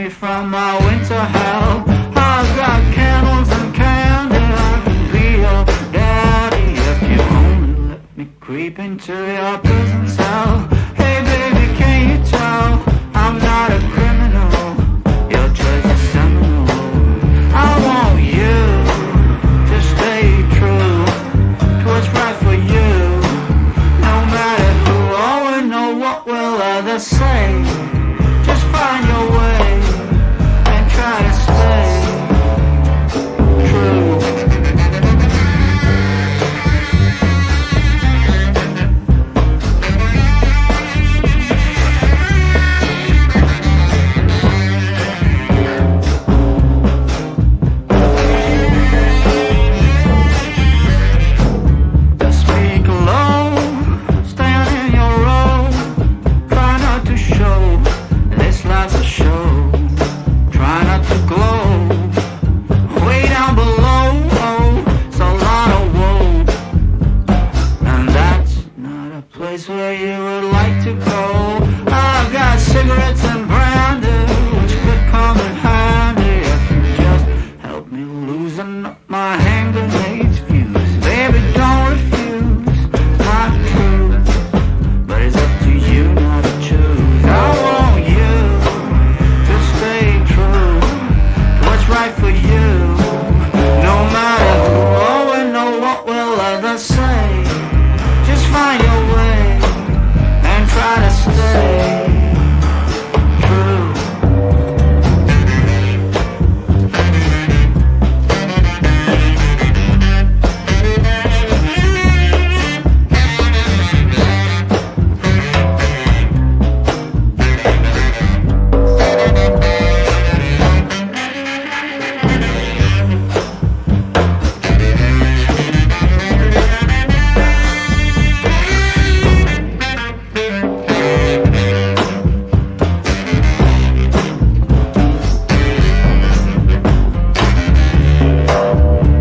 me from my winter hell. I've got candles and candy, I can be your daddy if you only let me creep into your prison cell. Hey baby, can you tell I'm not a criminal? Your choice is seminal. I want you to stay true to what's right for you. No matter who or know what will others say, just find your way and try to stay true. Just speak low, stand in your row, try not to show this life's a show. Try not to glow way down below. Oh, it's a lot of woe, and that's not a place where you would like to go. I've got cigarettes and brandy, which could come in handy if you just help me loosen up my hand grenades fuse. Baby, don't refuse my truth, but it's up to you not to choose. I want you to stay true to what's right for you. No matter who or know what will others say, just find your way and try to stay true.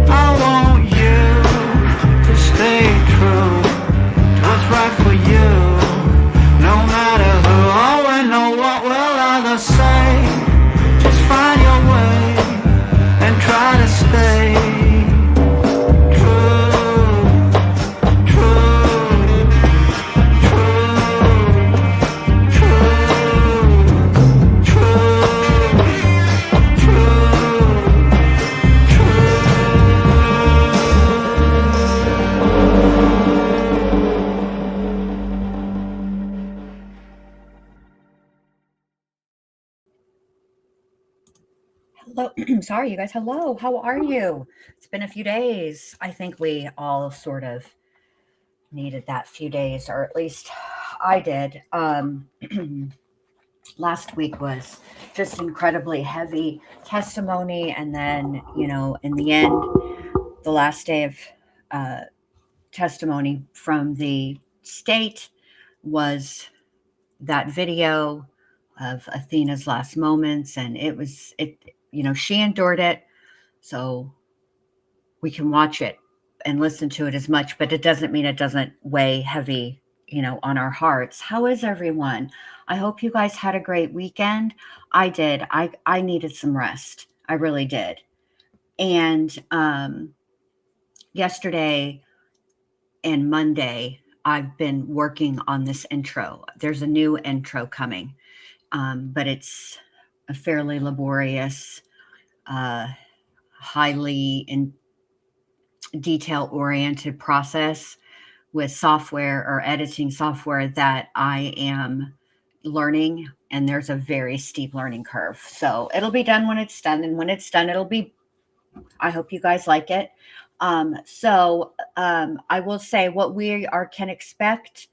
I want you to stay true to what's right for you. No matter who or know what will others say, just find your way and try to stay true, true, true, true, true, Hello. Sorry, you guys. Hello. How are you? It's been a few days. I think we all sort of needed that few days, or at least I did. Last week was just incredibly heavy testimony. And then, in the end, the last day of uh, testimony from the state was that video of Athena's last moments. And she endured it. So we can watch it and listen to it as much, but it doesn't mean it doesn't weigh heavy, on our hearts. How is everyone? I hope you guys had a great weekend. I did. I needed some rest. I really did. And yesterday and Monday, I've been working on this intro. There's a new intro coming, but it's a fairly laborious, highly detail-oriented process with software or editing software that I am learning, and there's a very steep learning curve. So it'll be done when it's done, and when it's done, I hope you guys like it. I will say what we can expect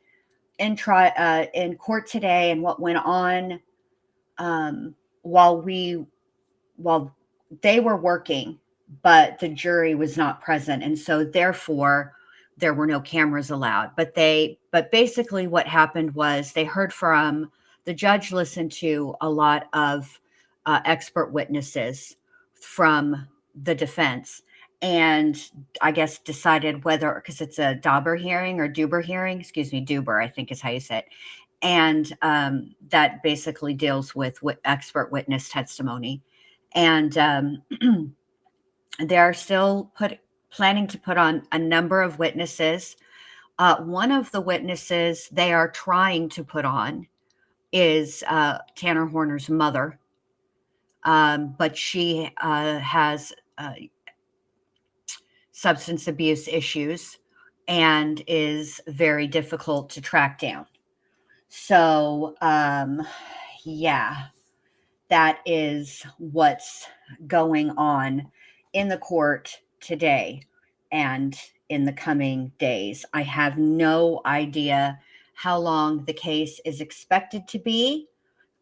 in court today, and what went on while they were working, but the jury was not present, and so therefore there were no cameras allowed. But basically what happened was they heard from the judge, listened to a lot of expert witnesses from the defense, and I guess decided whether, because it's a Dauber hearing or Duber hearing, Duber, I think is how you say it. and that basically deals with expert witness testimony. And they're still planning to put on a number of witnesses. One of the witnesses they are trying to put on is Tanner Horner's mother, but she has substance abuse issues and is very difficult to track down. So, yeah, that is what's going on in the court today and in the coming days. I have no idea how long the case is expected to be.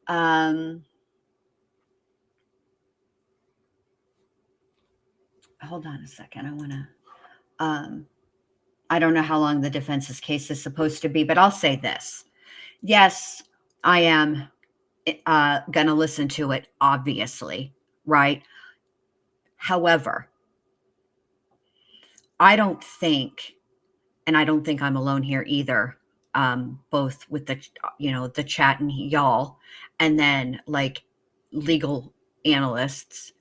Hold on a second. I don't know how long the defense's case is supposed to be, but I'll say this. Yes, I am going to listen to it, obviously, right? However, I don't think, and I don't think I'm alone here either, both with the chat and y'all, and then like legal analysts,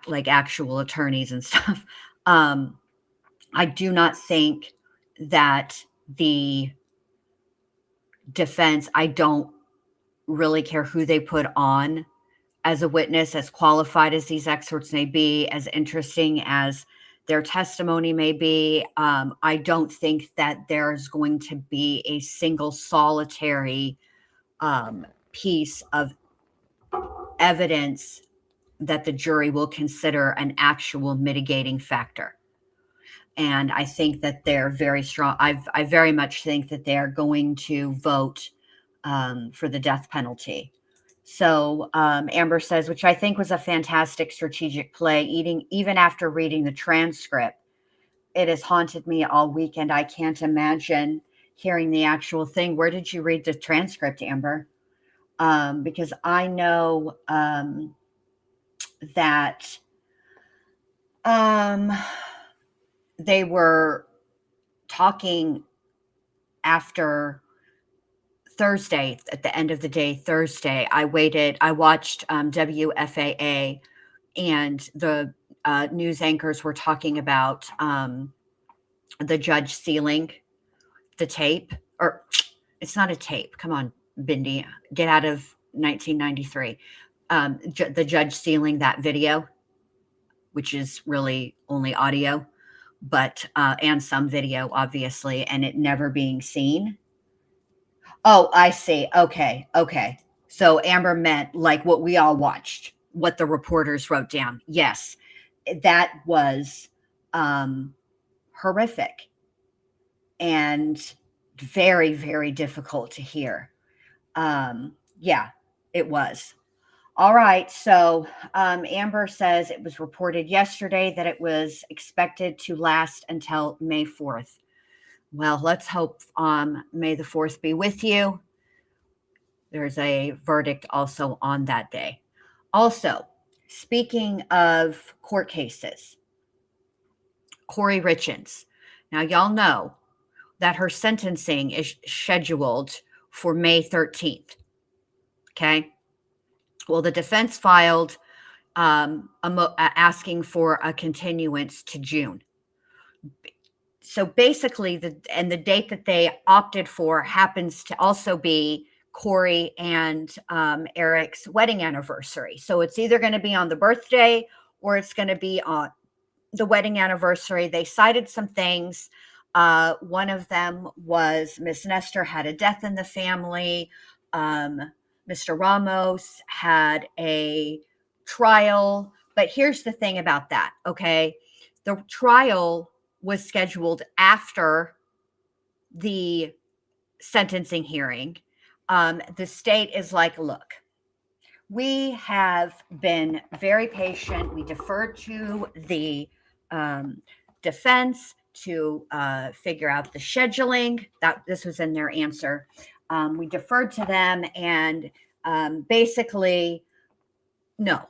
like actual attorneys and stuff. I do not think that the defense, I don't really care who they put on as a witness, as qualified as these experts may be, as interesting as their testimony may be. I don't think that there's going to be a single solitary piece of evidence that the jury will consider an actual mitigating factor. And I think that they're very strong. I very much think that they are going to vote for the death penalty. So Amber says, which I think was a fantastic strategic play, even after reading the transcript, it has haunted me all weekend. I can't imagine hearing the actual thing. Where did you read the transcript, Amber? Because I know that they were talking after Thursday, at the end of the day, Thursday. I watched WFAA, and the news anchors were talking about the judge sealing the tape, or it's not a tape. Come on, Bindi, get out of 1993. The judge sealing that video, which is really only audio, but and some video, obviously, and it never being seen. Oh, I see. Okay. So Amber meant like what we all watched, what the reporters wrote down. Yes, that was horrific and very, very difficult to hear. Yeah, it was. All right. So Amber says it was reported yesterday that it was expected to last until May 4th. Well, let's hope May the 4th be with you. There's a verdict also on that day. Also, speaking of court cases, Corey Richins. Now, y'all know that her sentencing is scheduled for May 13th. Okay. Well, the defense filed asking for a continuance to June. So basically, the date that they opted for happens to also be Corey and Eric's wedding anniversary. So it's either going to be on the birthday or it's going to be on the wedding anniversary. They cited some things. One of them was Miss Nestor had a death in the family. Mr. Ramos had a trial. But here's the thing about that, okay? The trial was scheduled after the sentencing hearing. The state is like, look, we have been very patient. We deferred to the defense to figure out the scheduling. That this was in their answer. We deferred to them, and basically, no.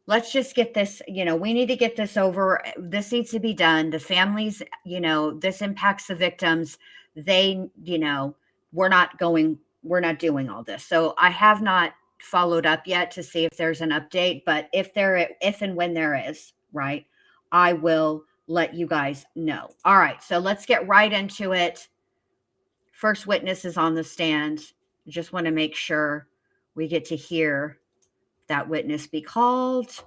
Let's just get this, we need to get this over. This needs to be done. The families, this impacts the victims. They, we're not going we're not doing all this. So I have not followed up yet to see if there's an update, but if and when there is, right, I will let you guys know. All right, so let's get right into it. First witness is on the stand. Just want to make sure we get to hear that witness be called.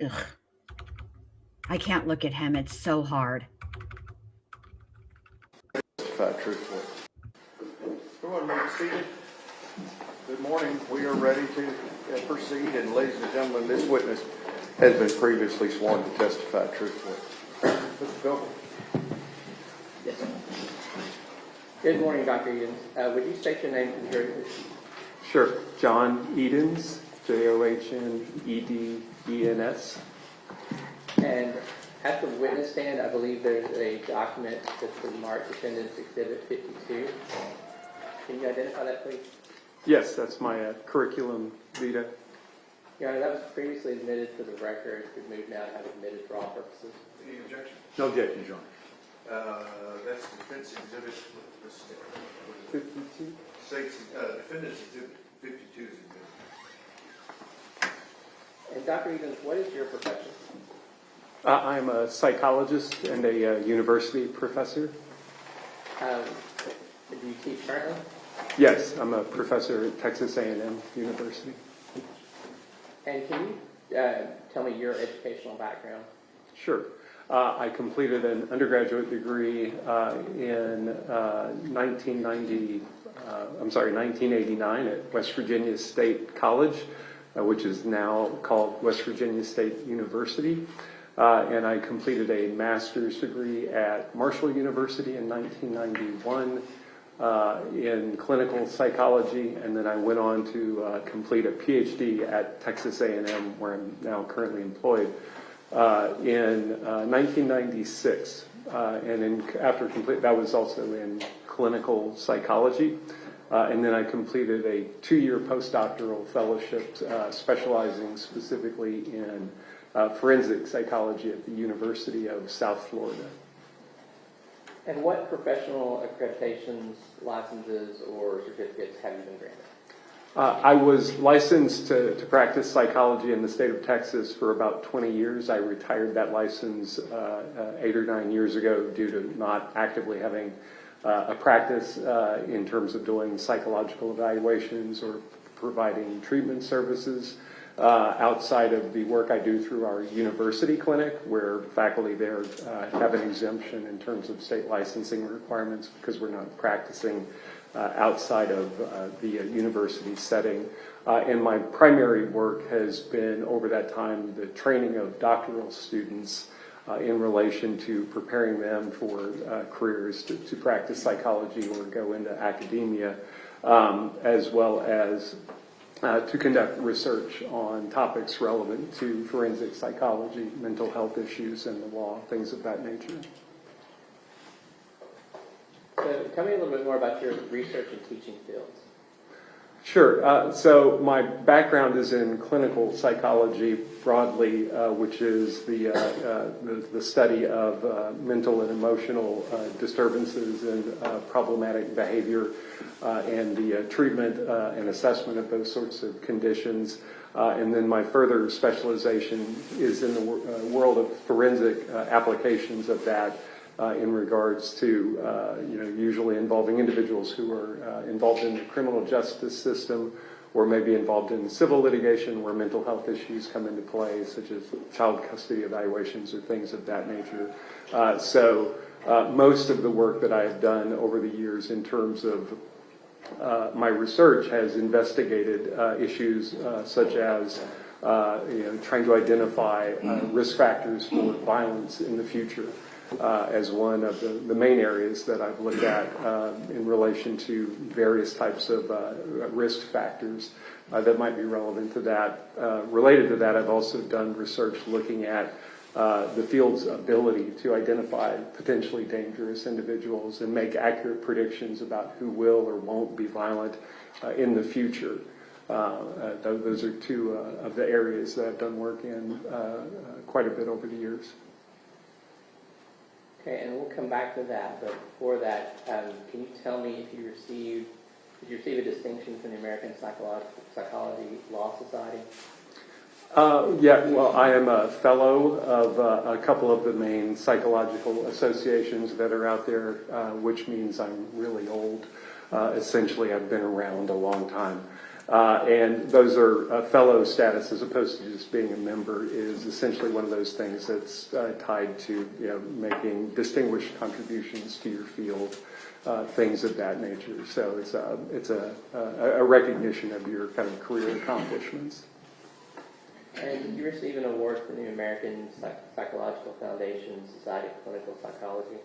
Ugh. I can't look at him. It's so hard. Truthfully. Everyone may be seated. Good morning. We are ready to proceed. And ladies and gentlemen, this witness has been previously sworn to testify truthfully. Let's go. Yes, sir. Good morning, Dr. Edens. Would you state your name to the jury, please? Sure. John Edens, Johnedens. And at the witness stand, I believe there's a document that's been marked Defendant's Exhibit 52. Can you identify that, please? Yes, that's my curriculum vitae. Your Honor, that was previously admitted to the record. We've moved now to have it admitted for all purposes. Any objection? No objection, John. That's defense exhibit 52? Defendant's exhibit 52 is exhibit. And Dr. Edens, what is your profession? I'm a psychologist and a university professor. Do you teach currently? Yes, I'm a professor at Texas A&M University. And can you tell me your educational background? Sure. I completed an undergraduate degree in 1989 at West Virginia State College, which is now called West Virginia State University. And I completed a master's degree at Marshall University in 1991 in clinical psychology, and then I went on to complete a PhD at Texas A&M, where I'm now currently employed, in 1996. After complete, that was also in clinical psychology. And then I completed a 2-year postdoctoral fellowship specializing specifically in forensic psychology at the University of South Florida. And what professional accreditations, licenses, or certificates have you been granted? I was licensed to practice psychology in the state of Texas for about 20 years. I retired that license 8 or 9 years ago due to not actively having a practice in terms of doing psychological evaluations or providing treatment services. Outside of the work I do through our university clinic, where faculty there have an exemption in terms of state licensing requirements because we're not practicing outside of the university setting. And my primary work has been, over that time, the training of doctoral students in relation to preparing them for careers to practice psychology or go into academia, as well as to conduct research on topics relevant to forensic psychology, mental health issues, and the law, things of that nature. So tell me a little bit more about your research and teaching fields. Sure. So my background is in clinical psychology broadly, which is the study of mental and emotional disturbances and problematic behavior, and the treatment and assessment of those sorts of conditions. And then my further specialization is in the world of forensic applications of that. In regards to, usually involving individuals who are involved in the criminal justice system or maybe involved in civil litigation where mental health issues come into play, such as child custody evaluations or things of that nature. So most of the work that I have done over the years in terms of my research has investigated issues such as trying to identify risk factors for violence in the future. As one of the main areas that I've looked at in relation to various types of risk factors that might be relevant to that. Related to that, I've also done research looking at the field's ability to identify potentially dangerous individuals and make accurate predictions about who will or won't be violent in the future. Those are two of the areas that I've done work in quite a bit over the years. Okay, and we'll come back to that, but before that, can you tell me if did you receive a distinction from the American Psychology Law Society? Yeah, well, I am a fellow of a couple of the main psychological associations that are out there, which means I'm really old. Essentially, I've been around a long time. And those are fellow status as opposed to just being a member is essentially one of those things that's tied to making distinguished contributions to your field, things of that nature. So it's a recognition of your kind of career accomplishments. And did you receive an award from the American Psychological Foundation Society of Clinical Psychology?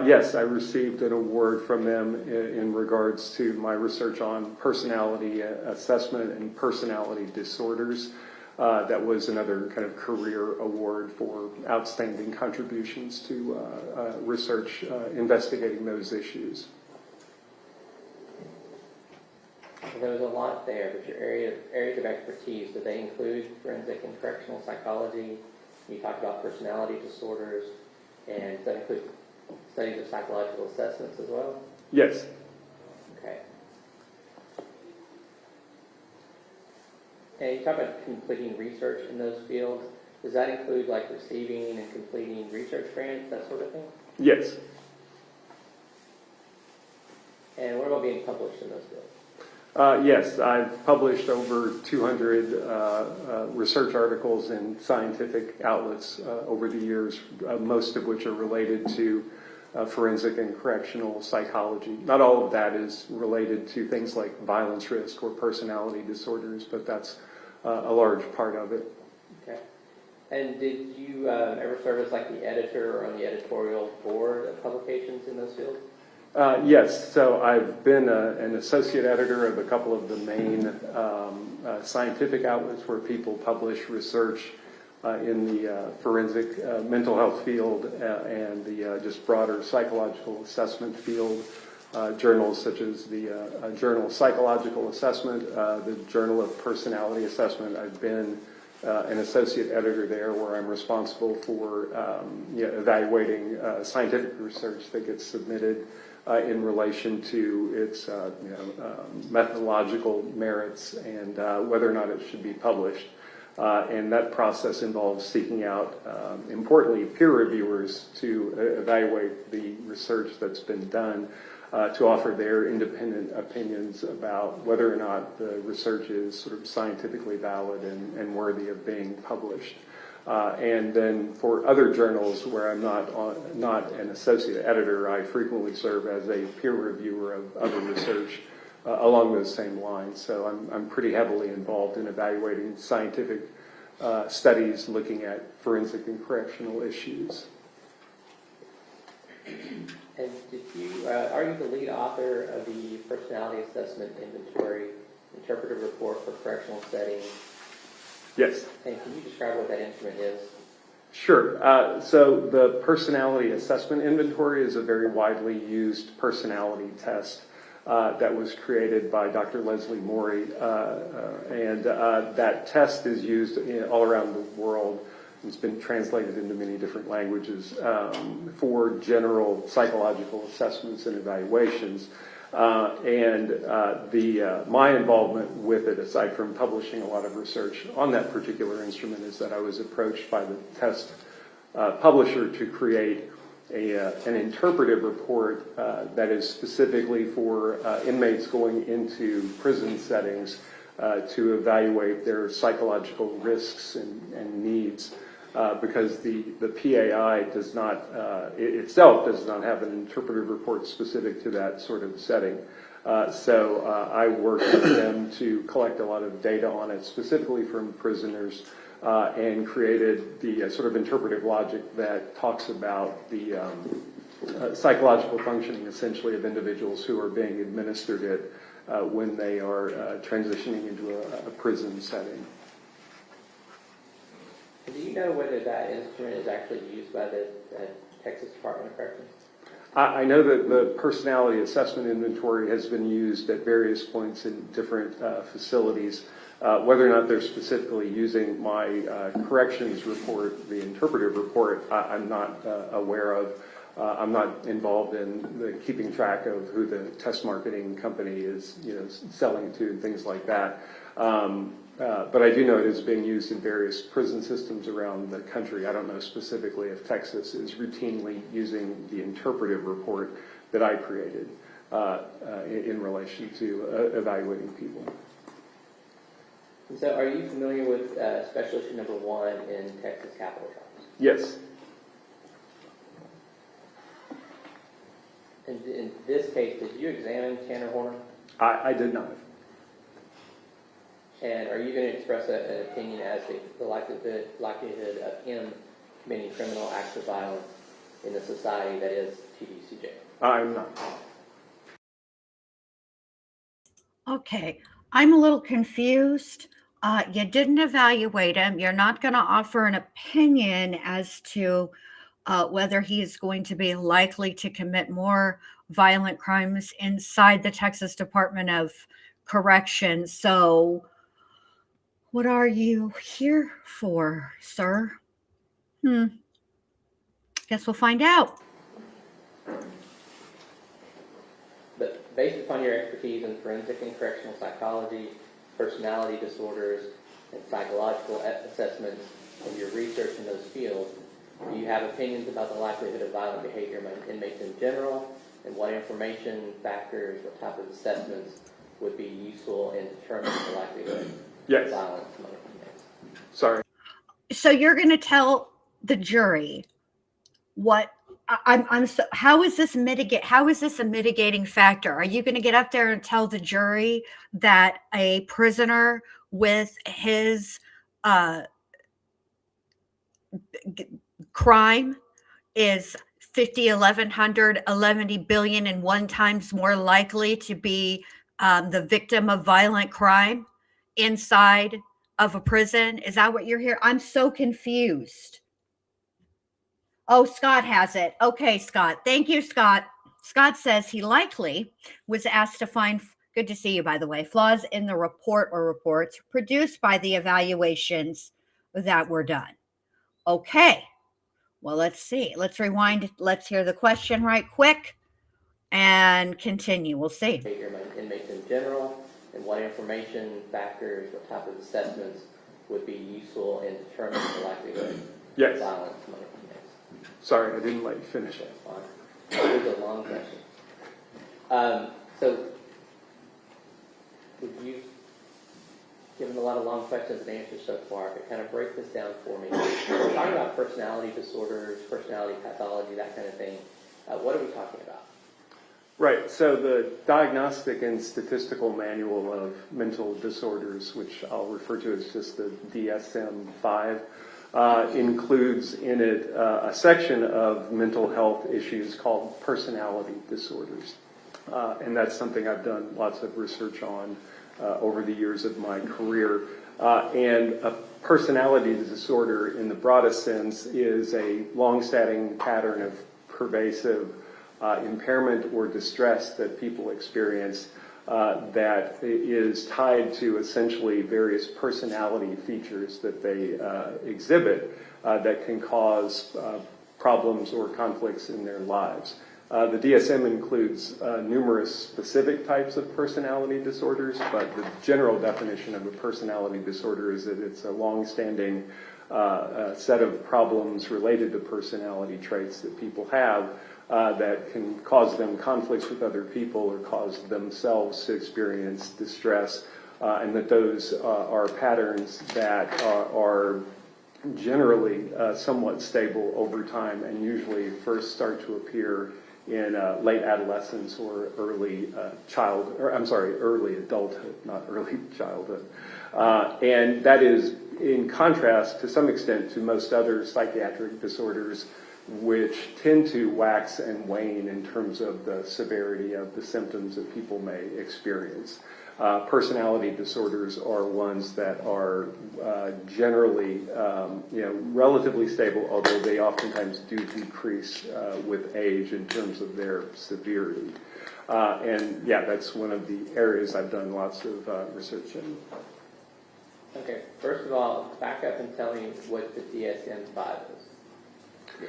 Yes, I received an award from them in regards to my research on personality assessment and personality disorders. That was another kind of career award for outstanding contributions to research investigating those issues. There was a lot there, but your areas of expertise, do they include forensic and correctional psychology? You talked about personality disorders, and does that include studies of psychological assessments as well? Yes. Okay. And you talk about completing research in those fields. Does that include like receiving and completing research grants, that sort of thing? Yes. And what about being published in those fields? Yes, I've published over 200 research articles in scientific outlets over the years, most of which are related to forensic and correctional psychology. Not all of that is related to things like violence risk or personality disorders, but that's a large part of it. Okay. And did you ever serve as like the editor or on the editorial board of publications in those fields? Yes, so I've been an associate editor of a couple of the main scientific outlets where people publish research in the forensic mental health field and the just broader psychological assessment field. Journals such as the Journal of Psychological Assessment, the Journal of Personality Assessment. I've been an associate editor there where I'm responsible for evaluating scientific research that gets submitted in relation to its methodological merits and whether or not it should be published. And that process involves seeking out, importantly, peer reviewers to evaluate the research that's been done to offer their independent opinions about whether or not the research is sort of scientifically valid and worthy of being published. And then for other journals where I'm not an associate editor, I frequently serve as a peer reviewer of other research along those same lines. So I'm pretty heavily involved in evaluating scientific studies looking at forensic and correctional issues. And are you the lead author of the Personality Assessment Inventory Interpretive Report for Correctional Settings? Yes. And can you describe what that instrument is? Sure. So the Personality Assessment Inventory is a very widely used personality test that was created by Dr. Leslie Morey. And that test is used all around the world. It's been translated into many different languages for general psychological assessments and evaluations. My involvement with it, aside from publishing a lot of research on that particular instrument, is that I was approached by the test publisher to create an interpretive report that is specifically for inmates going into prison settings to evaluate their psychological risks and needs. Because the PAI does not, itself does not have an interpretive report specific to that sort of setting. So I worked with them to collect a lot of data on it, specifically from prisoners, and created the sort of interpretive logic that talks about the psychological functioning, essentially, of individuals who are being administered it when they are transitioning into a prison setting. Do you know whether that instrument is actually used by the Texas Department of Corrections? I know that the personality assessment inventory has been used at various points in different facilities. Whether or not they're specifically using my corrections report, the interpretive report, I'm not aware of. I'm not involved in the keeping track of who the test marketing company is, selling to and things like that. But I do know it is being used in various prison systems around the country. I don't know specifically if Texas is routinely using the interpretive report that I created in relation to evaluating people. So are you familiar with Special Issue number 1 in Texas Capital Trials? Yes. And in this case, did you examine Tanner Horner? I did not. And are you going to express an opinion as to the likelihood of him committing criminal acts of violence in the society that is TDCJ? I'm not. Okay, I'm a little confused. You didn't evaluate him. You're not going to offer an opinion as to whether he's going to be likely to commit more violent crimes inside the Texas Department of Corrections. So what are you here for, sir? Guess we'll find out. But based upon your expertise in forensic and correctional psychology, personality disorders, and psychological assessments, and your research in those fields, do you have opinions about the likelihood of violent behavior among inmates in general, and what information, factors, what type of assessments would be useful in determining the likelihood Yes. of violence among inmates? Sorry. So you're going to tell the jury what I'm so, how is this a mitigating factor? Are you going to get up there and tell the jury that a prisoner with his crime is 50, 1100, 11 billion and 1 times more likely to be the victim of violent crime inside of a prison? Is that what you're here? I'm so confused. Oh, Scott has it. Okay, Scott. Thank you, Scott. Scott says he likely was asked to find, good to see you, by the way, flaws in the report or reports produced by the evaluations that were done. Okay. Well, let's see. Let's rewind. Let's hear the question right quick and continue. We'll see. Behavior among inmates in general, and what information, factors, what type of assessments would be useful in determining the likelihood Yes. of violence among inmates? Sorry, I didn't let you finish it. Fine. It was a long question. So, would you, given a lot of long questions and answers so far, but kind of break this down for me? We're talking about personality disorders, personality pathology, that kind of thing. What are we talking about? Right, so the Diagnostic and Statistical Manual of Mental Disorders, which I'll refer to as just the DSM-5, includes in it a section of mental health issues called personality disorders. And that's something I've done lots of research on over the years of my career. And a personality disorder in the broadest sense is a long-standing pattern of pervasive impairment or distress that people experience that is tied to essentially various personality features that they exhibit that can cause problems or conflicts in their lives. The DSM includes numerous specific types of personality disorders, but the general definition of a personality disorder is that it's a long-standing set of problems related to personality traits that people have that can cause them conflicts with other people or cause themselves to experience distress, and that those are patterns that are generally somewhat stable over time and usually first start to appear in late adolescence or early early adulthood, not early childhood. And that is in contrast to some extent to most other psychiatric disorders, which tend to wax and wane in terms of the severity of the symptoms that people may experience. Personality disorders are ones that are generally, relatively stable, although they oftentimes do decrease with age in terms of their severity. And yeah, that's one of the areas I've done lots of research in. Okay, first of all, back up and tell me what the DSM-5 is.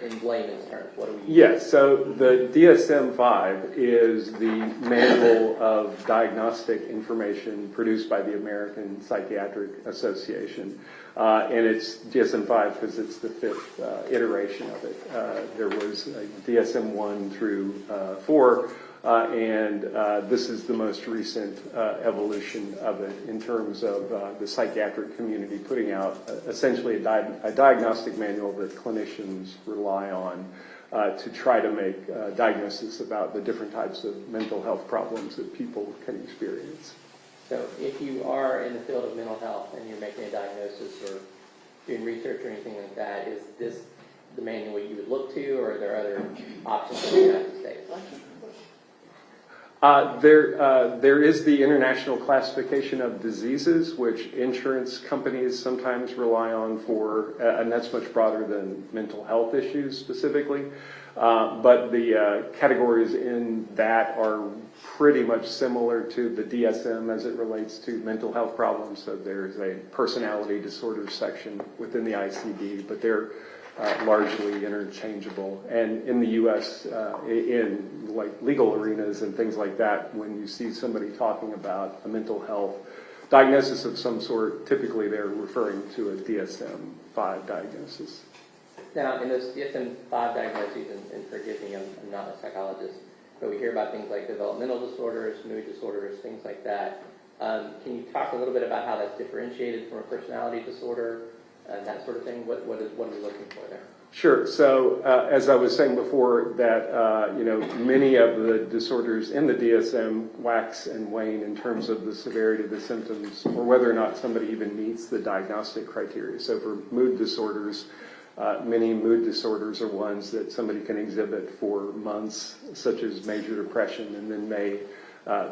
In layman's terms, what do we use? Yes, so the DSM-5 is the Manual of Diagnostic Information produced by the American Psychiatric Association. And it's DSM-5 because it's the fifth iteration of it. There was DSM-1 through 4, and this is the most recent evolution of it in terms of the psychiatric community putting out essentially a diagnostic manual that clinicians rely on to try to make diagnosis about the different types of mental health problems that people can experience. So if you are in the field of mental health and you're making a diagnosis or doing research or anything like that, is this the manual you would look to, or are there other options in the United States? There is the International Classification of Diseases, which insurance companies sometimes rely on for, and that's much broader than mental health issues specifically. But the categories in that are pretty much similar to the DSM as it relates to mental health problems. So there's a personality disorder section within the ICD, but they're largely interchangeable. And in the U.S., in like legal arenas and things like that, when you see somebody talking about a mental health diagnosis of some sort, typically they're referring to a DSM-5 diagnosis. Now, in those DSM-5 diagnoses, and forgive me, I'm not a psychologist, but we hear about things like developmental disorders, mood disorders, things like that. Can you talk a little bit about how that's differentiated from a personality disorder, that sort of thing? What are we looking for there? Sure. So as I was saying before, that many of the disorders in the DSM wax and wane in terms of the severity of the symptoms, or whether or not somebody even meets the diagnostic criteria. So for mood disorders, many mood disorders are ones that somebody can exhibit for months, such as major depression, and then may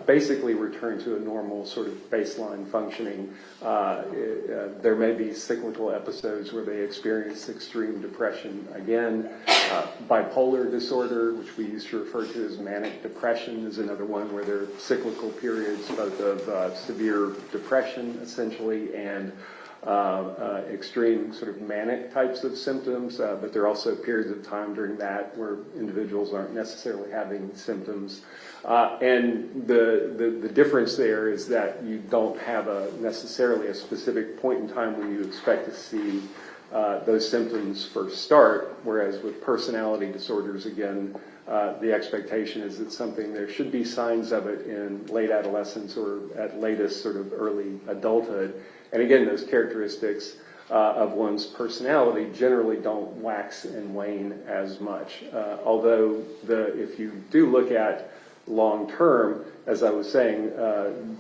basically return to a normal sort of baseline functioning. There may be cyclical episodes where they experience extreme depression again. Bipolar disorder, which we used to refer to as manic depression, is another one where there are cyclical periods both of severe depression essentially and extreme sort of manic types of symptoms, but there are also periods of time during that where individuals aren't necessarily having symptoms. And the difference there is that you don't have necessarily a specific point in time when you expect to see those symptoms first start, whereas with personality disorders, again, the expectation is that there should be signs of it in late adolescence or at latest sort of early adulthood. And again, those characteristics of one's personality generally don't wax and wane as much. Although if you do look at long term, as I was saying,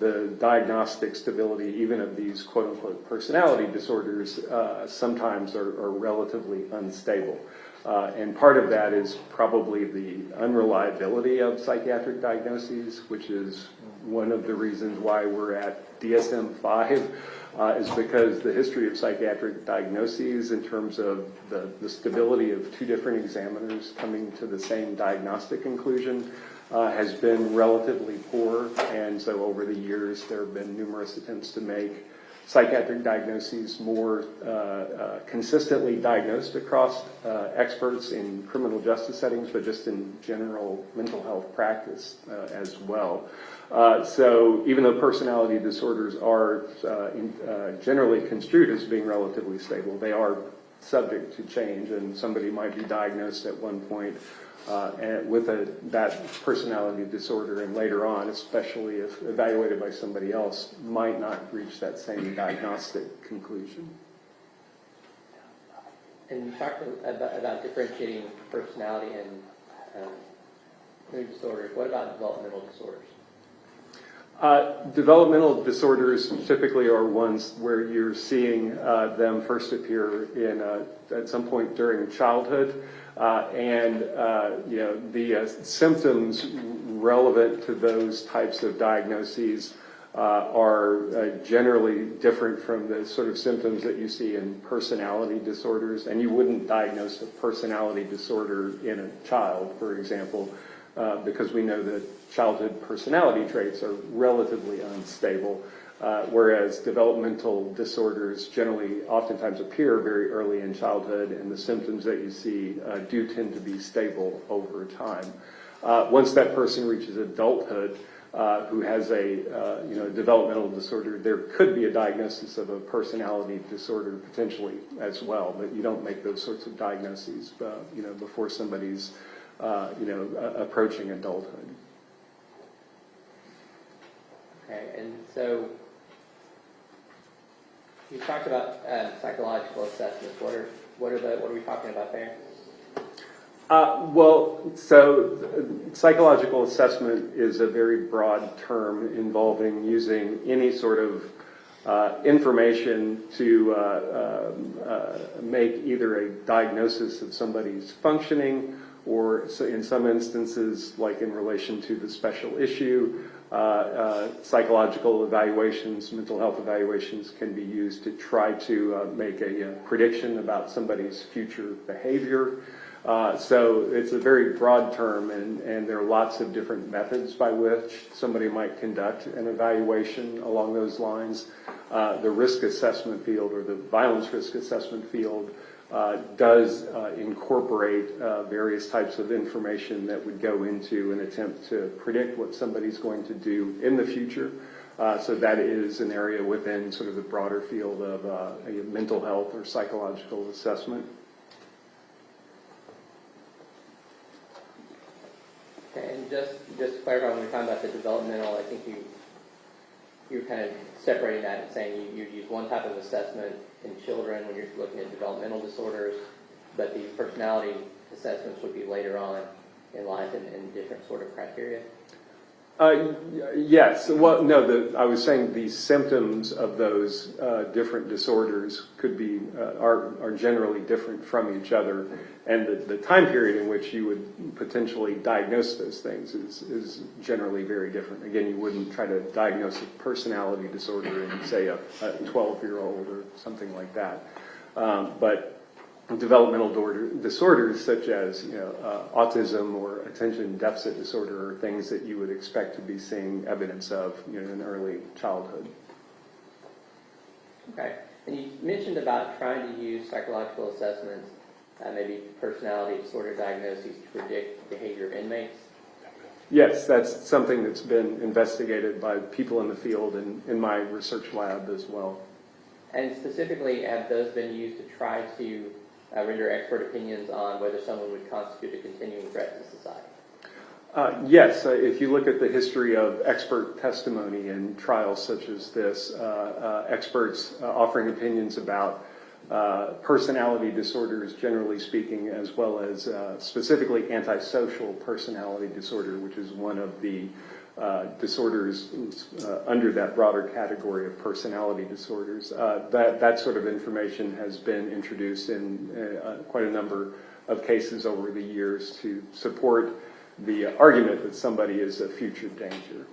the diagnostic stability even of these quote-unquote personality disorders sometimes are relatively unstable. And part of that is probably the unreliability of psychiatric diagnoses, which is one of the reasons why we're at DSM-5, is because the history of psychiatric diagnoses in terms of the stability of two different examiners coming to the same diagnostic conclusion has been relatively poor. And so over the years, there have been numerous attempts to make psychiatric diagnoses more consistently diagnosed across experts in criminal justice settings, but just in general mental health practice as well. So even though personality disorders are generally construed as being relatively stable, they are subject to change, and somebody might be diagnosed at one point with that personality disorder, and later on, especially if evaluated by somebody else, might not reach that same diagnostic conclusion. And you talked about differentiating personality and mood disorders. What about developmental disorders? Developmental disorders typically are ones where you're seeing them first appear at some point during childhood, and the symptoms relevant to those types of diagnoses are generally different from the sort of symptoms that you see in personality disorders. And you wouldn't diagnose a personality disorder in a child, for example, because we know that childhood personality traits are relatively unstable, whereas developmental disorders generally oftentimes appear very early in childhood, and the symptoms that you see do tend to be stable over time. Once that person reaches adulthood, who has a developmental disorder, there could be a diagnosis of a personality disorder potentially as well, but you don't make those sorts of diagnoses before somebody's approaching adulthood. Okay, and so you talked about psychological assessments. What are we talking about there? So psychological assessment is a very broad term involving using any sort of information to make either a diagnosis of somebody's functioning, or in some instances, like in relation to the special issue, psychological evaluations, mental health evaluations can be used to try to make a prediction about somebody's future behavior. So it's a very broad term, and there are lots of different methods by which somebody might conduct an evaluation along those lines. The risk assessment field, or the violence risk assessment field, does incorporate various types of information that would go into an attempt to predict what somebody's going to do in the future. So that is an area within sort of the broader field of mental health or psychological assessment. Okay, and just to clarify, when we're talking about the developmental, I think you're kind of separating that and saying you use one type of assessment in children when you're looking at developmental disorders, but these personality assessments would be later on in life and different sort of criteria? Yes. Well, no, I was saying the symptoms of those different disorders could be are generally different from each other, and the time period in which you would potentially diagnose those things is generally very different. Again, you wouldn't try to diagnose a personality disorder in, say, a 12-year-old or something like that. But developmental disorders such as autism or attention deficit disorder are things that you would expect to be seeing evidence of in early childhood. Okay, and you mentioned about trying to use psychological assessments, maybe personality disorder diagnoses, to predict behavior of inmates. Yes, that's something that's been investigated by people in the field and in my research lab as well. And specifically, have those been used to try to render expert opinions on whether someone would constitute a continuing threat to society? Yes, if you look at the history of expert testimony in trials such as this, experts offering opinions about personality disorders, generally speaking, as well as specifically antisocial personality disorder, which is one of the disorders under that broader category of personality disorders. That sort of information has been introduced in quite a number of cases over the years to support the argument that somebody is a future danger.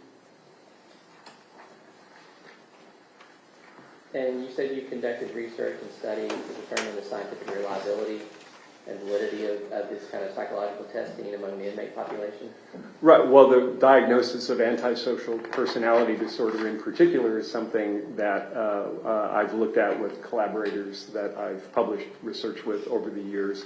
And you said you conducted research and studies to determine the scientific reliability and validity of this kind of psychological testing among the inmate population? Right. Well, the diagnosis of antisocial personality disorder in particular is something that I've looked at with collaborators that I've published research with over the years.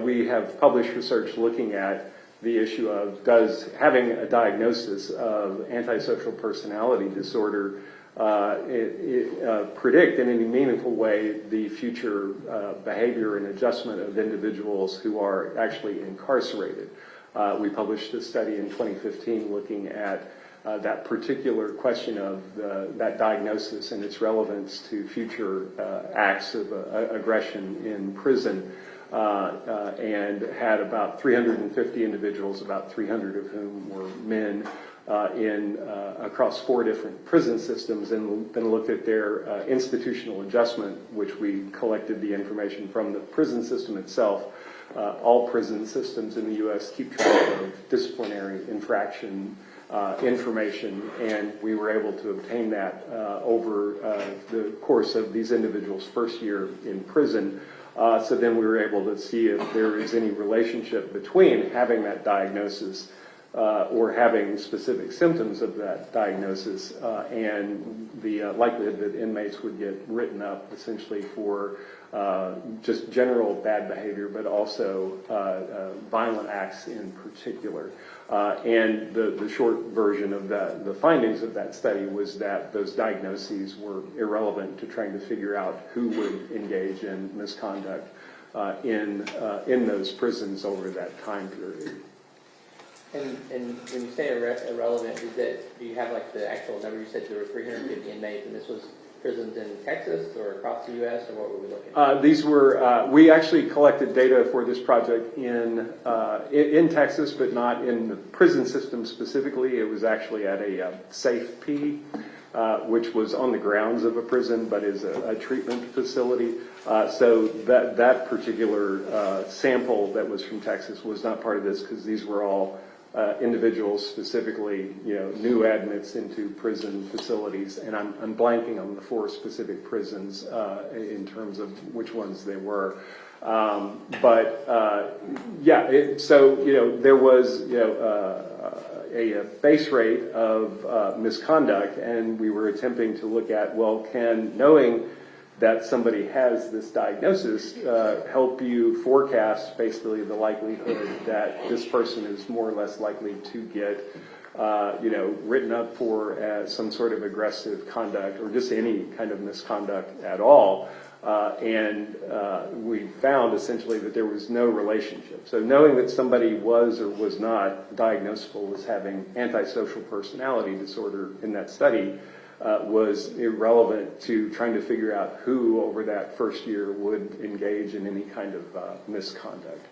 We have published research looking at the issue of does having a diagnosis of antisocial personality disorder predict in any meaningful way the future behavior and adjustment of individuals who are actually incarcerated. We published a study in 2015 looking at that particular question of that diagnosis and its relevance to future acts of aggression in prison, and had about 350 individuals, about 300 of whom were men, across 4 different prison systems, and then looked at their institutional adjustment, which we collected the information from the prison system itself. All prison systems in the U.S. keep track of disciplinary infraction information, and we were able to obtain that over the course of these individuals' first year in prison. So then we were able to see if there is any relationship between having that diagnosis or having specific symptoms of that diagnosis and the likelihood that inmates would get written up essentially for just general bad behavior, but also violent acts in particular. And the short version of the findings of that study was that those diagnoses were irrelevant to trying to figure out who would engage in misconduct in those prisons over that time period. And when you say irrelevant, is that, do you have like the actual number? You said there were 350 inmates, and this was prisons in Texas or across the U.S., or what were we looking at? These were, we actually collected data for this project in Texas, but not in the prison system specifically. It was actually at a safe P, which was on the grounds of a prison, but is a treatment facility. So that particular sample that was from Texas was not part of this, because these were all individuals, specifically, new admits into prison facilities, and I'm blanking on the 4 specific prisons in terms of which ones they were. So there was a base rate of misconduct, and we were attempting to look at, well, can knowing that somebody has this diagnosis help you forecast basically the likelihood that this person is more or less likely to get written up for some sort of aggressive conduct or just any kind of misconduct at all. And we found essentially that there was no relationship. So knowing that somebody was or was not diagnosable as having antisocial personality disorder in that study was irrelevant to trying to figure out who over that first year would engage in any kind of misconduct.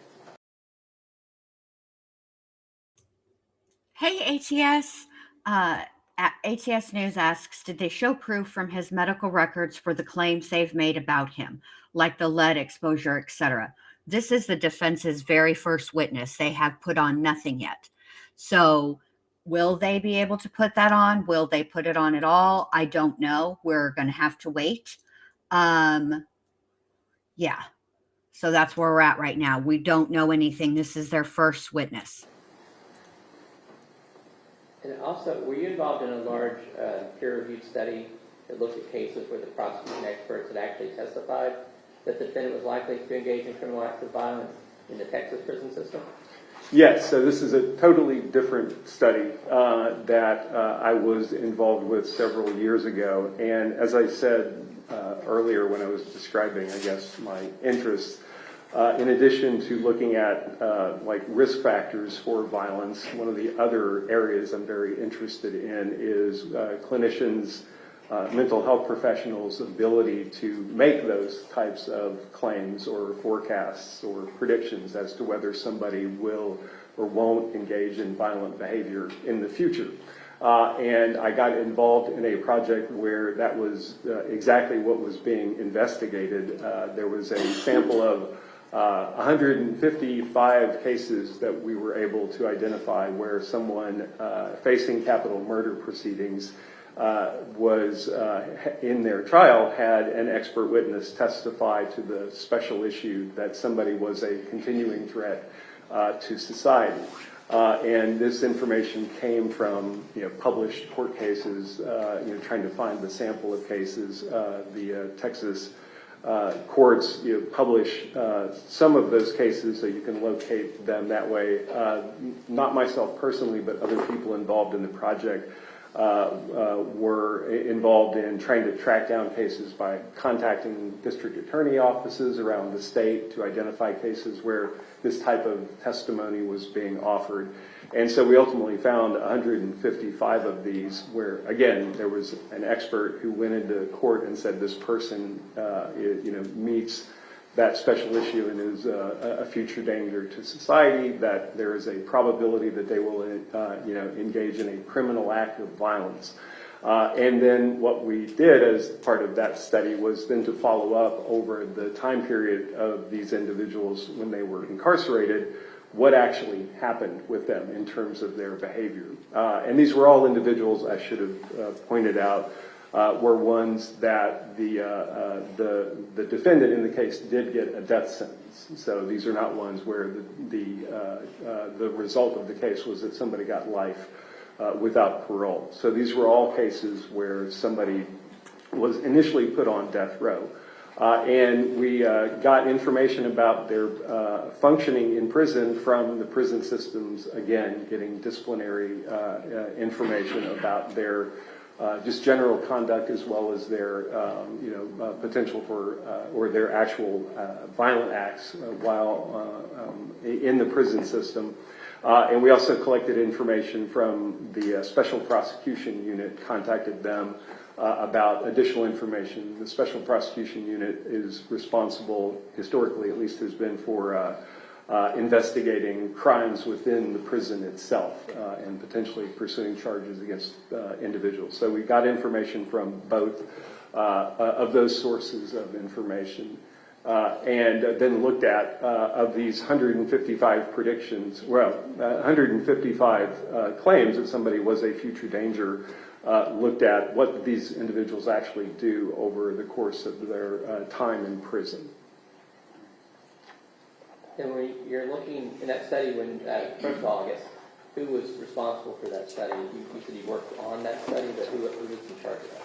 Hey, ATS. ATS News asks, did they show proof from his medical records for the claims they've made about him, like the lead exposure, etc.? This is the defense's very first witness. They have put on nothing yet. So will they be able to put that on? Will they put it on at all? I don't know. We're going to have to wait. Yeah. So that's where we're at right now. We don't know anything. This is their first witness. And also, were you involved in a large peer-reviewed study that looked at cases where the prosecution experts had actually testified that the defendant was likely to engage in criminal acts of violence in the Texas prison system? Yes, so this is a totally different study that I was involved with several years ago. And as I said earlier when I was describing, I guess, my interests, in addition to looking at like risk factors for violence, one of the other areas I'm very interested in is clinicians, mental health professionals' ability to make those types of claims or forecasts or predictions as to whether somebody will or won't engage in violent behavior in the future. And I got involved in a project where that was exactly what was being investigated. There was a sample of 155 cases that we were able to identify where someone facing capital murder proceedings was in their trial had an expert witness testify to the special issue that somebody was a continuing threat to society. And this information came from published court cases, trying to find the sample of cases. The Texas courts publish some of those cases so you can locate them that way. Not myself personally, but other people involved in the project were involved in trying to track down cases by contacting district attorney offices around the state to identify cases where this type of testimony was being offered. And so we ultimately found 155 of these where, again, there was an expert who went into court and said this person meets that special issue and is a future danger to society, that there is a probability that they will engage in a criminal act of violence. And then what we did as part of that study was then to follow up over the time period of these individuals when they were incarcerated what actually happened with them in terms of their behavior. And these were all individuals, I should have pointed out, were ones that the defendant in the case did get a death sentence. So these are not ones where the result of the case was that somebody got life without parole. So these were all cases where somebody was initially put on death row. And we got information about their functioning in prison from the prison systems, again, getting disciplinary information about their just general conduct as well as their potential for or their actual violent acts while in the prison system. And we also collected information from the Special Prosecution Unit, contacted them about additional information. The Special Prosecution Unit is responsible, historically at least has been, for investigating crimes within the prison itself and potentially pursuing charges against individuals. So we got information from both of those sources of information. And then looked at, of these 155 predictions, 155 claims that somebody was a future danger, looked at what these individuals actually do over the course of their time in prison. And when you're looking in that study, when first of all, I guess, who was responsible for that study? You said you worked on that study, but who was in charge of that?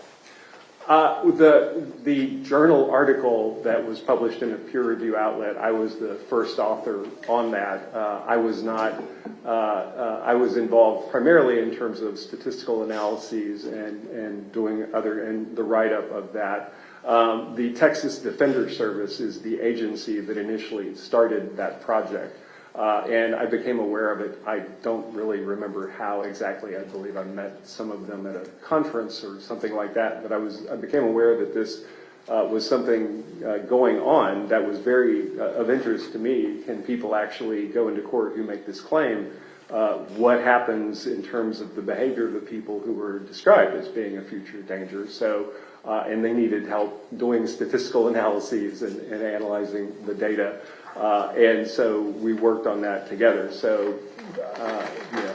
The journal article that was published in a peer review outlet, I was the first author on that. I was not, I was involved primarily in terms of statistical analyses and doing and the write-up of that. The Texas Defender Service is the agency that initially started that project. And I became aware of it. I don't really remember how exactly. I believe I met some of them at a conference or something like that. But I became aware that this was something going on that was very of interest to me. Can people actually go into court who make this claim? What happens in terms of the behavior of the people who were described as being a future danger? So, and they needed help doing statistical analyses and analyzing the data. And so we worked on that together. So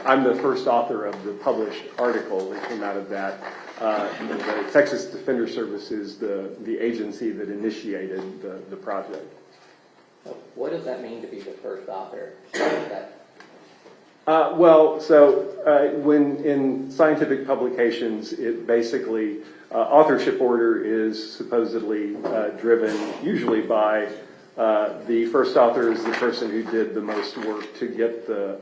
I'm the first author of the published article that came out of that. The Texas Defender Service is the agency that initiated the project. What does that mean to be the first author? When in scientific publications, it basically, authorship order is supposedly driven usually by the first author is the person who did the most work to get the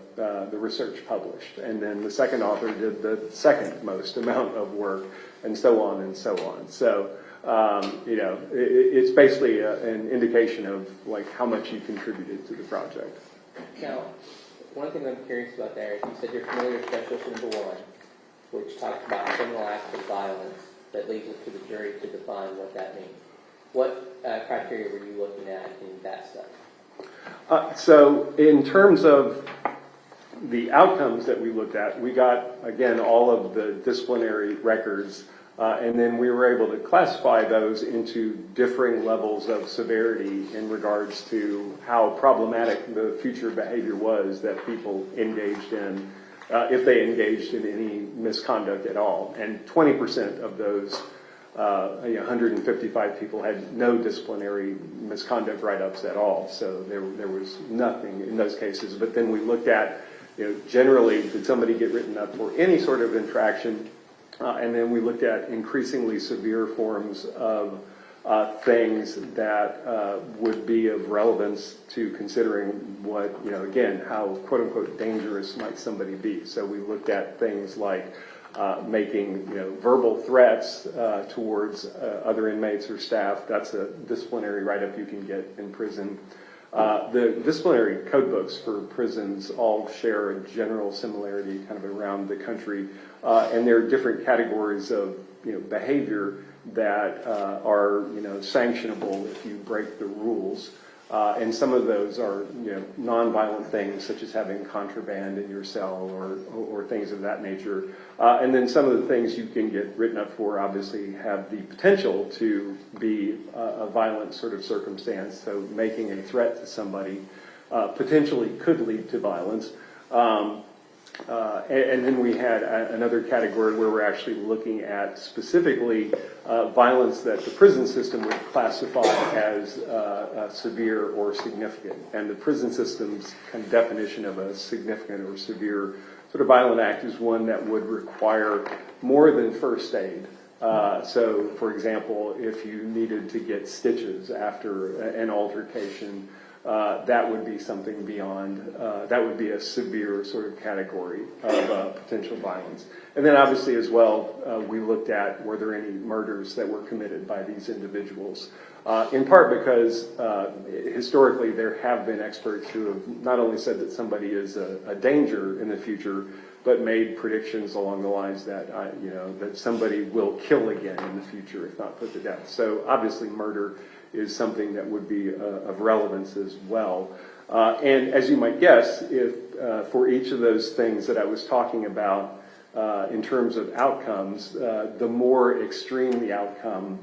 research published, and then the second author did the second most amount of work, and so on and so on. So, it's basically an indication of like how much you contributed to the project. Now, one thing I'm curious about there is you said you're familiar with Specialist Number 1, which talks about criminal acts of violence that leads us to the jury to define what that means. What criteria were you looking at in that study? So in terms of the outcomes that we looked at, we got, again, all of the disciplinary records, and then we were able to classify those into differing levels of severity in regards to how problematic the future behavior was that people engaged in, if they engaged in any misconduct at all. And 20% of those 155 people had no disciplinary misconduct write-ups at all, so there was nothing in those cases. But then we looked at, generally, did somebody get written up for any sort of infraction, and then we looked at increasingly severe forms of things that would be of relevance to considering what, again, how quote-unquote dangerous might somebody be. So we looked at things like making verbal threats towards other inmates or staff. That's a disciplinary write-up you can get in prison. The disciplinary code books for prisons all share a general similarity kind of around the country, and there are different categories of behavior that are sanctionable if you break the rules. And some of those are, nonviolent things such as having contraband in your cell or things of that nature. And then some of the things you can get written up for obviously have the potential to be a violent sort of circumstance. So making a threat to somebody potentially could lead to violence. And then we had another category where we're actually looking at specifically violence that the prison system would classify as severe or significant. And the prison system's kind of definition of a significant or severe sort of violent act is one that would require more than first aid. So, for example, if you needed to get stitches after an altercation, that would be something beyond, that would be a severe sort of category of potential violence. And then obviously as well, we looked at were there any murders that were committed by these individuals. In part because historically there have been experts who have not only said that somebody is a danger in the future, but made predictions along the lines that, that somebody will kill again in the future if not put to death. So obviously murder is something that would be of relevance as well. And as you might guess, if for each of those things that I was talking about in terms of outcomes, the more extreme the outcome,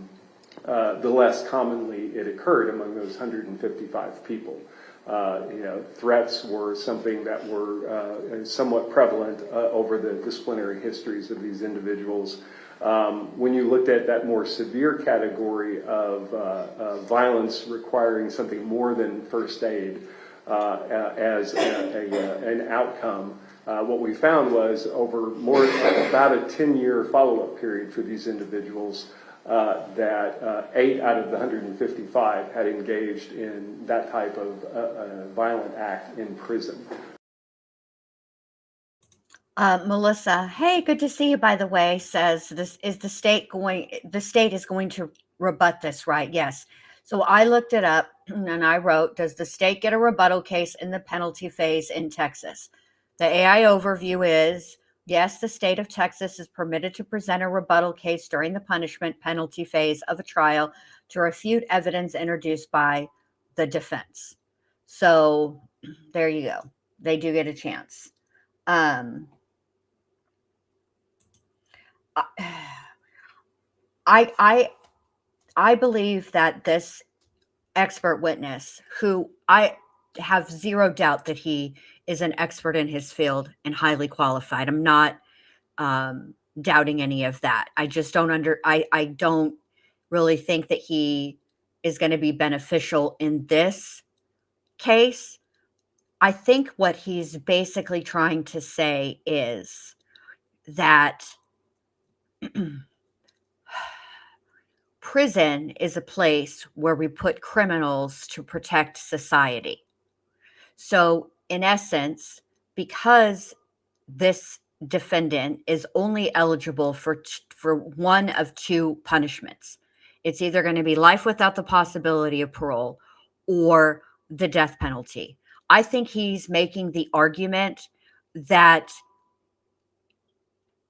the less commonly it occurred among those 155 people. Threats were something that were somewhat prevalent over the disciplinary histories of these individuals. When you looked at that more severe category of violence requiring something more than first aid as an outcome, what we found was over about a 10-year follow-up period for these individuals, that 8 out of the 155 had engaged in that type of violent act in prison. Melissa, hey, good to see you, by the way, says the state is going to rebut this, right? Yes. So I looked it up and I wrote, does the state get a rebuttal case in the penalty phase in Texas? The AI overview is, yes, the state of Texas is permitted to present a rebuttal case during the punishment penalty phase of a trial to refute evidence introduced by the defense. So there you go. They do get a chance. I believe that this expert witness, who I have zero doubt that he is an expert in his field and highly qualified. I'm not doubting any of that. I just I don't really think that he is going to be beneficial in this case. I think what he's basically trying to say is that prison is a place where we put criminals to protect society. So, in essence, because this defendant is only eligible for one of two punishments, it's either going to be life without the possibility of parole or the death penalty. I think he's making the argument that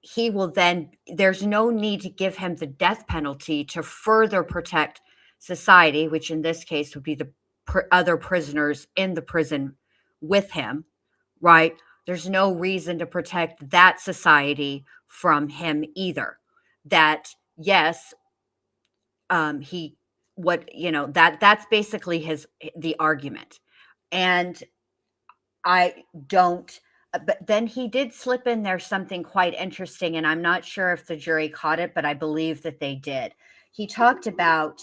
he will then, there's no need to give him the death penalty to further protect society, which in this case would be the other prisoners in the prison with him, right? There's no reason to protect that society from him either. That, yes, that's basically the argument. And I don't, but then he did slip in there something quite interesting, and I'm not sure if the jury caught it, but I believe that they did. He talked about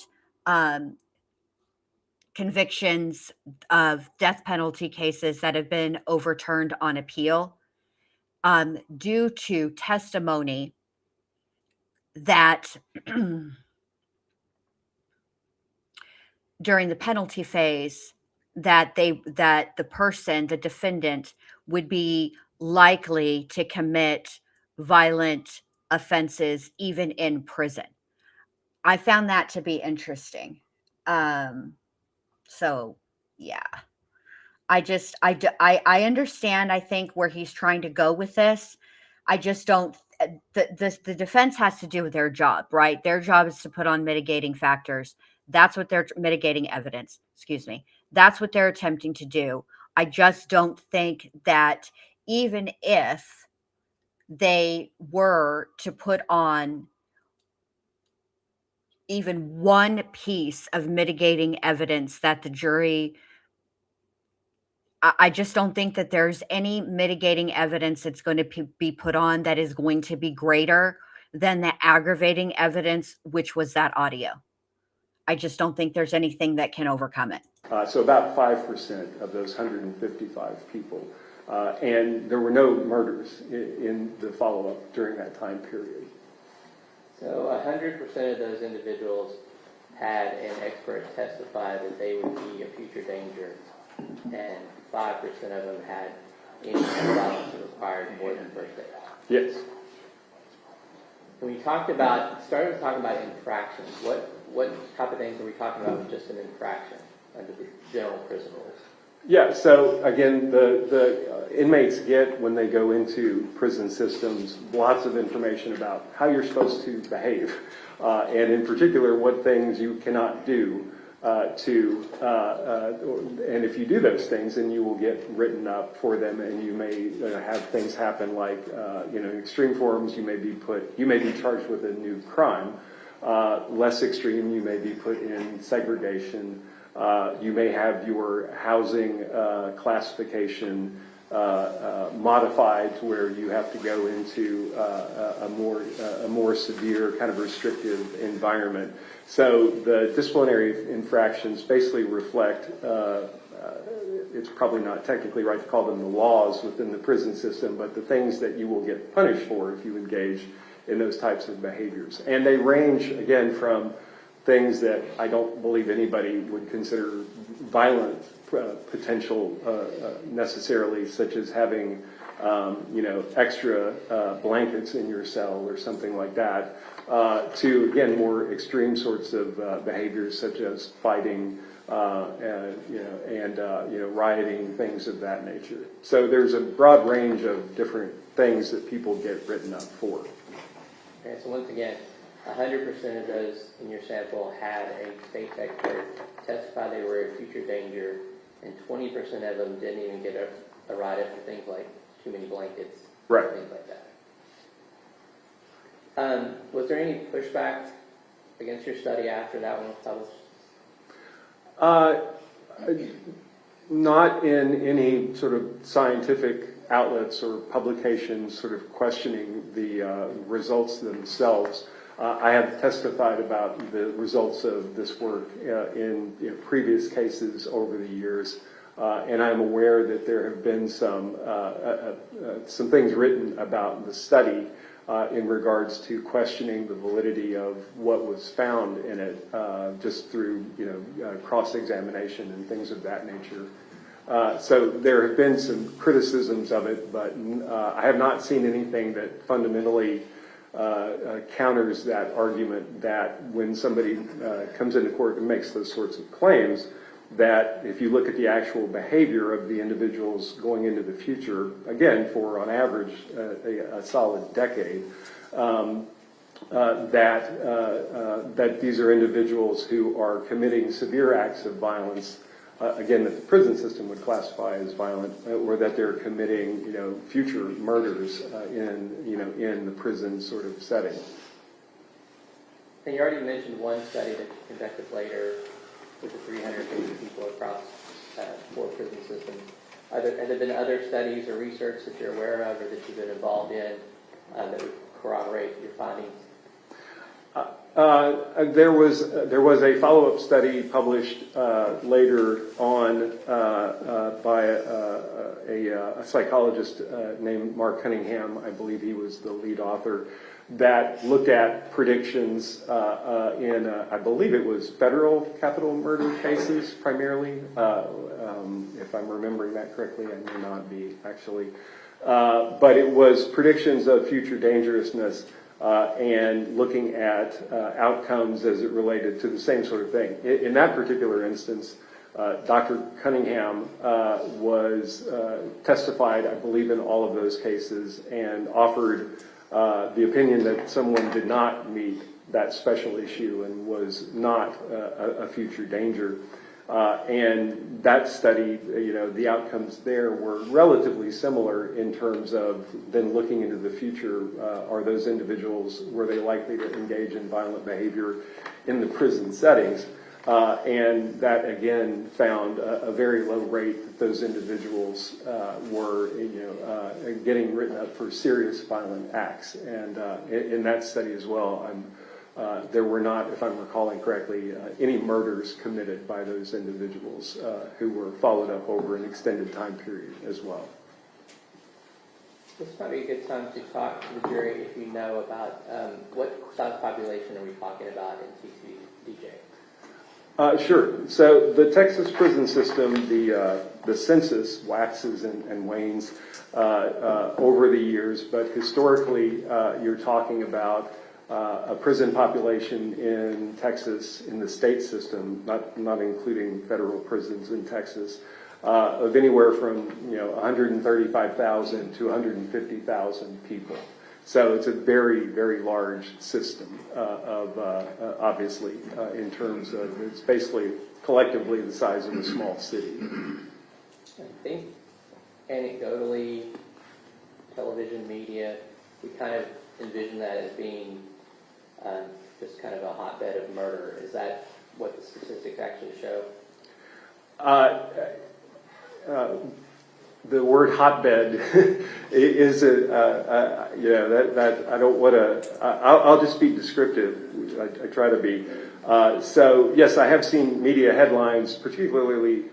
convictions of death penalty cases that have been overturned on appeal due to testimony that during the penalty phase that the defendant would be likely to commit violent offenses even in prison. I found that to be interesting. So yeah, I understand, I think, where he's trying to go with this. I just don't, the defense has to do with their job, right? Their job is to put on mitigating factors. That's what they're mitigating evidence. Excuse me. That's what they're attempting to do. I just don't think that even if they were to put on even one piece of mitigating evidence that the jury I just don't think that there's any mitigating evidence that's going to be put on that is going to be greater than the aggravating evidence, which was that audio. I just don't think there's anything that can overcome it. So about 5% of those 155 people. And there were no murders in the follow-up during that time period. So 100% of those individuals had an expert testify that they would be a future danger, and 5% of them had any violence that required more than first aid. Yes. When we started talking about infractions, what type of things are we talking about with just an infraction under the general prison rules? Yeah, so again, the inmates get, when they go into prison systems, lots of information about how you're supposed to behave, and in particular, what things you cannot do and if you do those things, then you will get written up for them, and you may have things happen like, in extreme forms, you may be charged with a new crime. Less extreme, you may be put in segregation. You may have your housing classification modified to where you have to go into a more severe kind of restrictive environment. So the disciplinary infractions basically reflect, it's probably not technically right to call them the laws within the prison system, but the things that you will get punished for if you engage in those types of behaviors. And they range, again, from things that I don't believe anybody would consider violent potential necessarily, such as having extra blankets in your cell or something like that, to, again, more extreme sorts of behaviors such as fighting and rioting, things of that nature. So there's a broad range of different things that people get written up for. Okay, so once again, 100% of those in your sample had a state expert testify they were a future danger, and 20% of them didn't even get a write-up for things like too many blankets, right, things like that. Was there any pushback against your study after that one was published? Not in any sort of scientific outlets or publications sort of questioning the results themselves. I have testified about the results of this work in previous cases over the years, and I'm aware that there have been some things written about the study in regards to questioning the validity of what was found in it, just through cross-examination and things of that nature. So there have been some criticisms of it, but I have not seen anything that fundamentally counters that argument that when somebody comes into court and makes those sorts of claims, that if you look at the actual behavior of the individuals going into the future, again, for on average a solid decade, that these are individuals who are committing severe acts of violence, again, that the prison system would classify as violent, or that they're committing, future murders in the prison sort of setting. And you already mentioned one study that you conducted later with the 350 people across 4 prison systems. Have there been other studies or research that you're aware of or that you've been involved in that would corroborate your findings? There was a follow-up study published later on by a psychologist named Mark Cunningham. I believe he was the lead author, that looked at predictions in, I believe it was federal capital murder cases primarily, if I'm remembering that correctly. I may not be, actually. But it was predictions of future dangerousness and looking at outcomes as it related to the same sort of thing. In that particular instance, Dr. Cunningham was testified, I believe, in all of those cases, and offered the opinion that someone did not meet that special issue and was not a future danger. And that study, the outcomes there were relatively similar in terms of then looking into the future. Are those individuals, were they likely to engage in violent behavior in the prison settings? And that, again, found a very low rate that those individuals were, getting written up for serious violent acts. And in that study as well, there were not, if I'm recalling correctly, any murders committed by those individuals who were followed up over an extended time period as well. This is probably a good time to talk to the jury if you know about what size population are we talking about in TCDJ? Sure. So the Texas prison system, the census waxes and wanes over the years, but historically you're talking about a prison population in Texas, in the state system, not including federal prisons in Texas, of anywhere from 135,000 to 150,000 people. So it's a very, very large system obviously, in terms of, it's basically collectively the size of a small city. I think anecdotally, television media, we kind of envision that as being just kind of a hotbed of murder. Is that what the statistics actually show? The word hotbed is that I don't want to. I'll just be descriptive. I try to be. So yes, I have seen media headlines, particularly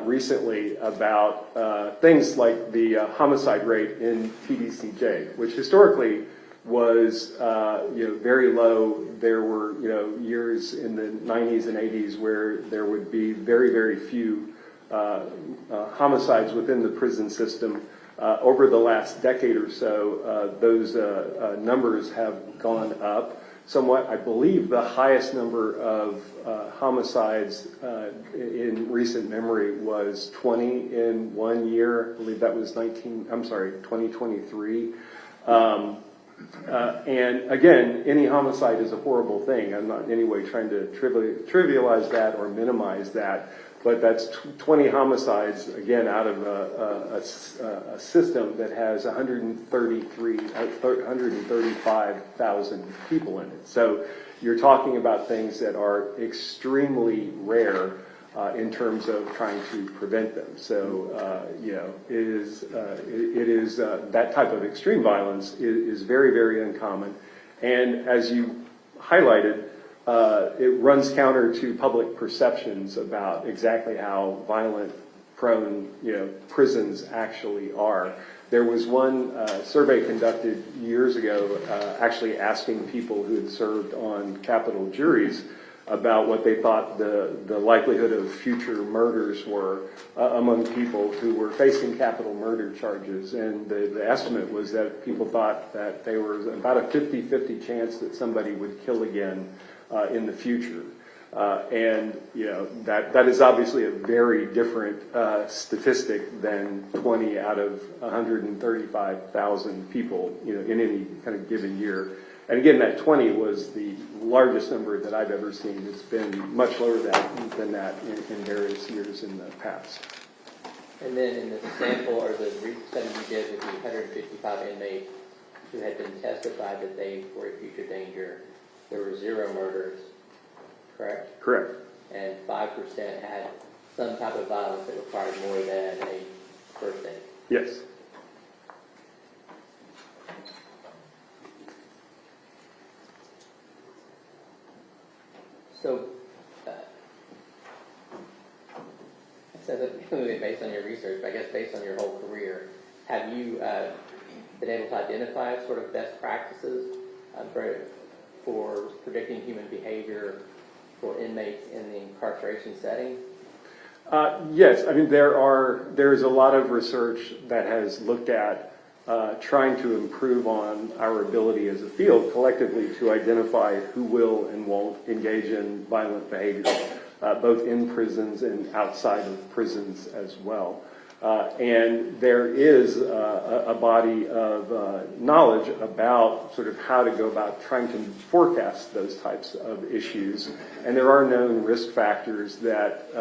recently, about things like the homicide rate in TDCJ, which historically was very low. There were years in the 90s and 80s where there would be very, very few homicides within the prison system. Over the last decade or so, those numbers have gone up somewhat. I believe the highest number of homicides in recent memory was 20 in 1 year. I believe that was 2023. And again, any homicide is a horrible thing. I'm not in any way trying to trivialize that or minimize that. But that's 20 homicides, again, out of a system that has 135,000 people in it. So you're talking about things that are extremely rare in terms of trying to prevent them. So, it is that type of extreme violence is very, very uncommon. And as you highlighted, it runs counter to public perceptions about exactly how violent prone, prisons actually are. There was one survey conducted years ago, actually asking people who had served on capital juries about what they thought the likelihood of future murders were among people who were facing capital murder charges. And the estimate was that people thought that there was about a 50-50 chance that somebody would kill again in the future. And that is obviously a very different statistic than 20 out of 135,000 people, in any kind of given year. And again, that 20 was the largest number that I've ever seen. It's been much lower than that in various years in the past. And then in the sample or the study you did with the 155 inmates who had been testified that they were a future danger, there were 0 murders, correct? Correct. And 5% had some type of violence that required more than a first aid. Yes. So, so that based on your research, I guess based on your whole career, have you been able to identify sort of best practices for predicting human behavior for inmates in the incarceration setting? Yes, I mean there's a lot of research that has looked at trying to improve on our ability as a field collectively to identify who will and won't engage in violent behavior, both in prisons and outside of prisons as well. And there is a body of knowledge about sort of how to go about trying to forecast those types of issues. And there are known risk factors that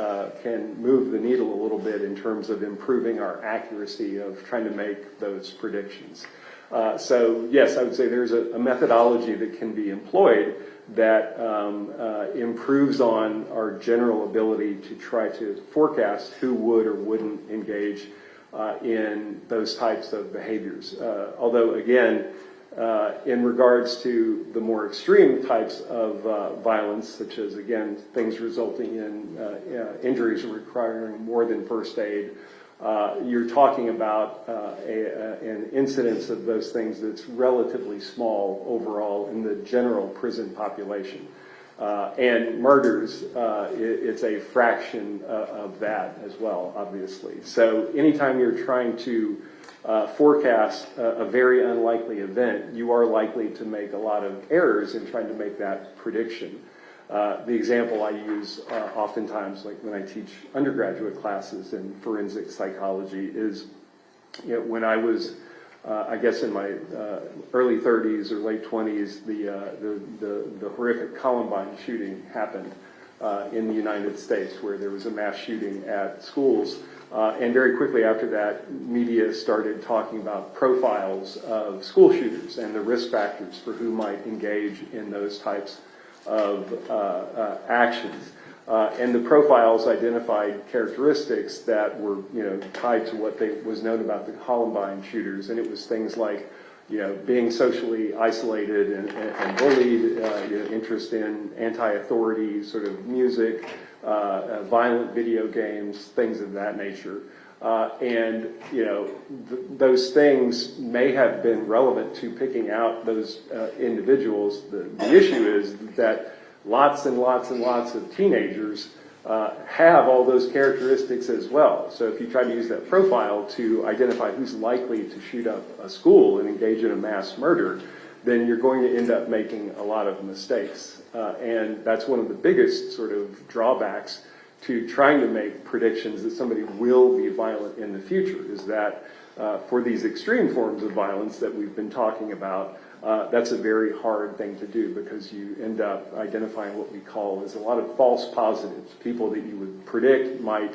can move the needle a little bit in terms of improving our accuracy of trying to make those predictions. So yes, I would say there's a methodology that can be employed that improves on our general ability to try to forecast who would or wouldn't engage in those types of behaviors. Although again, in regards to the more extreme types of violence, such as, again, things resulting in injuries requiring more than first aid, you're talking about an incidence of those things that's relatively small overall in the general prison population. And murders, it's a fraction of that as well, obviously. So anytime you're trying to forecast a very unlikely event, you are likely to make a lot of errors in trying to make that prediction. The example I use oftentimes, like when I teach undergraduate classes in forensic psychology, is when I was, I guess, in my early 30s or late 20s, the horrific Columbine shooting happened in the United States, where there was a mass shooting at schools. And very quickly after that, media started talking about profiles of school shooters and the risk factors for who might engage in those types of actions. And the profiles identified characteristics that were, tied to what was known about the Columbine shooters, and it was things like, being socially isolated and bullied, interest in anti-authority sort of music, violent video games, things of that nature. Those things may have been relevant to picking out those individuals. The issue is that lots and lots and lots of teenagers have all those characteristics as well. So if you try to use that profile to identify who's likely to shoot up a school and engage in a mass murder, then you're going to end up making a lot of mistakes. And that's one of the biggest sort of drawbacks to trying to make predictions that somebody will be violent in the future, is that for these extreme forms of violence that we've been talking about, that's a very hard thing to do, because you end up identifying what we call is a lot of false positives, people that you would predict might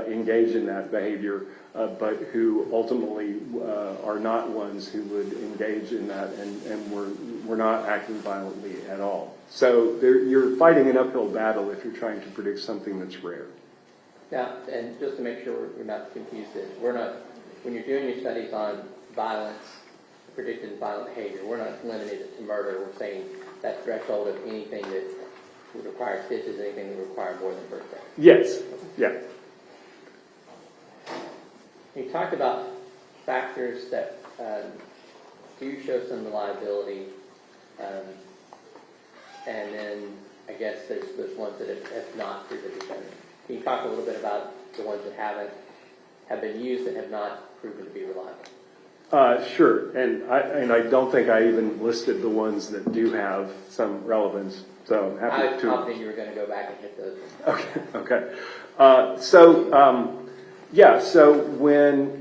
engage in that behavior, but who ultimately are not ones who would engage in that and were not acting violently at all. So you're fighting an uphill battle if you're trying to predict something that's rare. Now, and just to make sure we're not confused, when you're doing your studies on violence, predicted violent behavior, we're not limited it to murder. We're saying that threshold of anything that would require stitches, anything that would require more than first aid. Yes, yeah. You talked about factors that do show some reliability, and then I guess there's ones that have not proven to be. Can you talk a little bit about the ones that have been used and have not proven to be reliable? Sure, and I don't think I even listed the ones that do have some relevance. So I'm happy I was to. confident you were going to go back and hit those. Okay. So when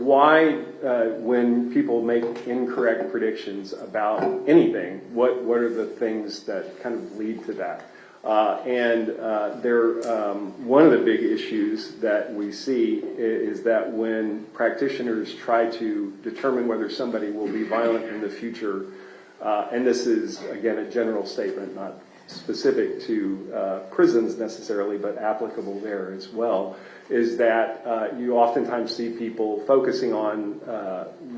why when people make incorrect predictions about anything, what are the things that kind of lead to that? One of the big issues that we see is that when practitioners try to determine whether somebody will be violent in the future, and this is, again, a general statement, not specific to prisons necessarily, but applicable there as well, is that you oftentimes see people focusing on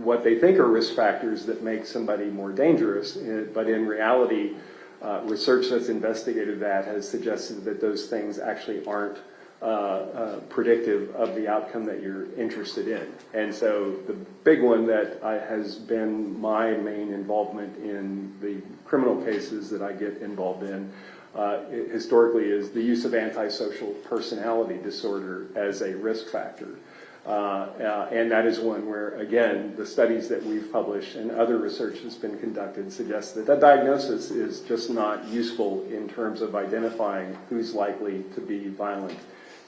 what they think are risk factors that make somebody more dangerous, but in reality, research that's investigated that has suggested that those things actually aren't predictive of the outcome that you're interested in. And so the big one that has been my main involvement in the criminal cases that I get involved in historically is the use of antisocial personality disorder as a risk factor. And that is one where, again, the studies that we've published and other research that's been conducted suggest that diagnosis is just not useful in terms of identifying who's likely to be violent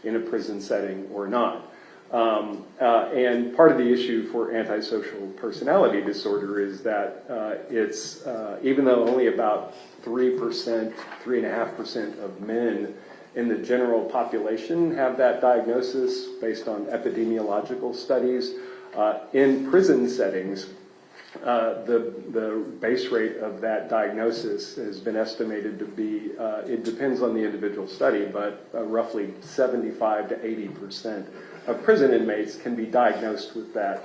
in a prison setting or not. And part of the issue for antisocial personality disorder is that it's, even though only about 3.5% of men in the general population have that diagnosis based on epidemiological studies, in prison settings, the base rate of that diagnosis has been estimated to be, it depends on the individual study, but roughly 75 to 80% of prison inmates can be diagnosed with that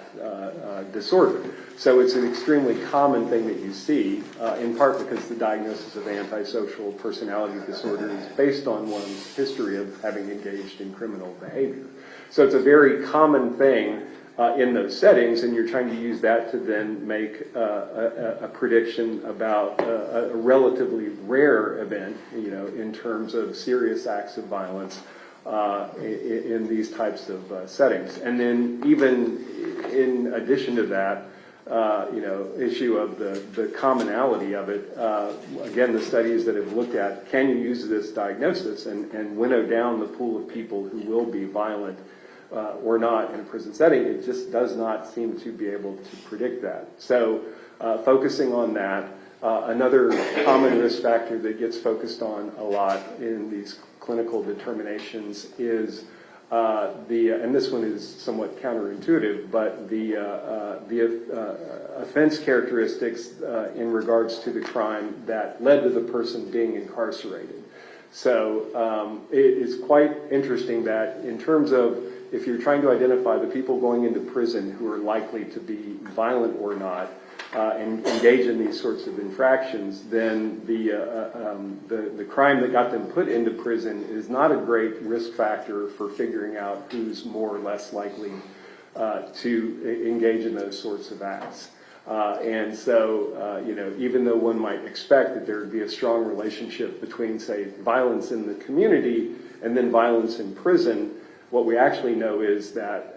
disorder. So it's an extremely common thing that you see, in part because the diagnosis of antisocial personality disorder is based on one's history of having engaged in criminal behavior. So it's a very common thing in those settings, and you're trying to use that to then make a prediction about a relatively rare event, you know, in terms of serious acts of violence in these types of settings. And then even in addition to that, you know, issue of the commonality of it, again, the studies that have looked at, can you use this diagnosis and winnow down the pool of people who will be violent or not in a prison setting, it just does not seem to be able to predict that. So focusing on that, another common risk factor that gets focused on a lot in these clinical determinations is and this one is somewhat counterintuitive, but the offense characteristics in regards to the crime that led to the person being incarcerated. So it is quite interesting that in terms of if you're trying to identify the people going into prison who are likely to be violent or not and engage in these sorts of infractions, then the crime that got them put into prison is not a great risk factor for figuring out who's more or less likely to engage in those sorts of acts. And so, you know, even though one might expect that there would be a strong relationship between, say, violence in the community and then violence in prison, what we actually know is that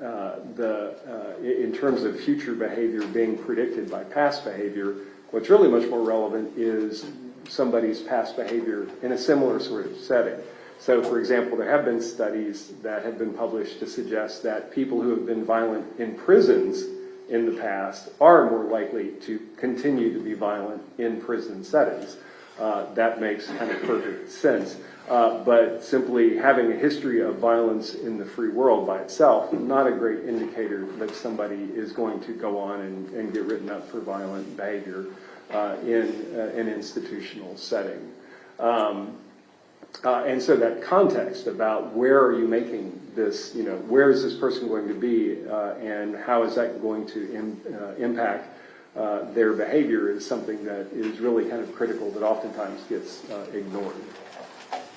in terms of future behavior being predicted by past behavior, what's really much more relevant is somebody's past behavior in a similar sort of setting. So, for example, there have been studies that have been published to suggest that people who have been violent in prisons in the past are more likely to continue to be violent in prison settings. That makes kind of perfect sense. But simply having a history of violence in the free world by itself, not a great indicator that somebody is going to go on and get written up for violent behavior in an institutional setting. And so that context about where are you making this, you know, where is this person going to be and how is that going to impact their behavior is something that is really kind of critical that oftentimes gets ignored.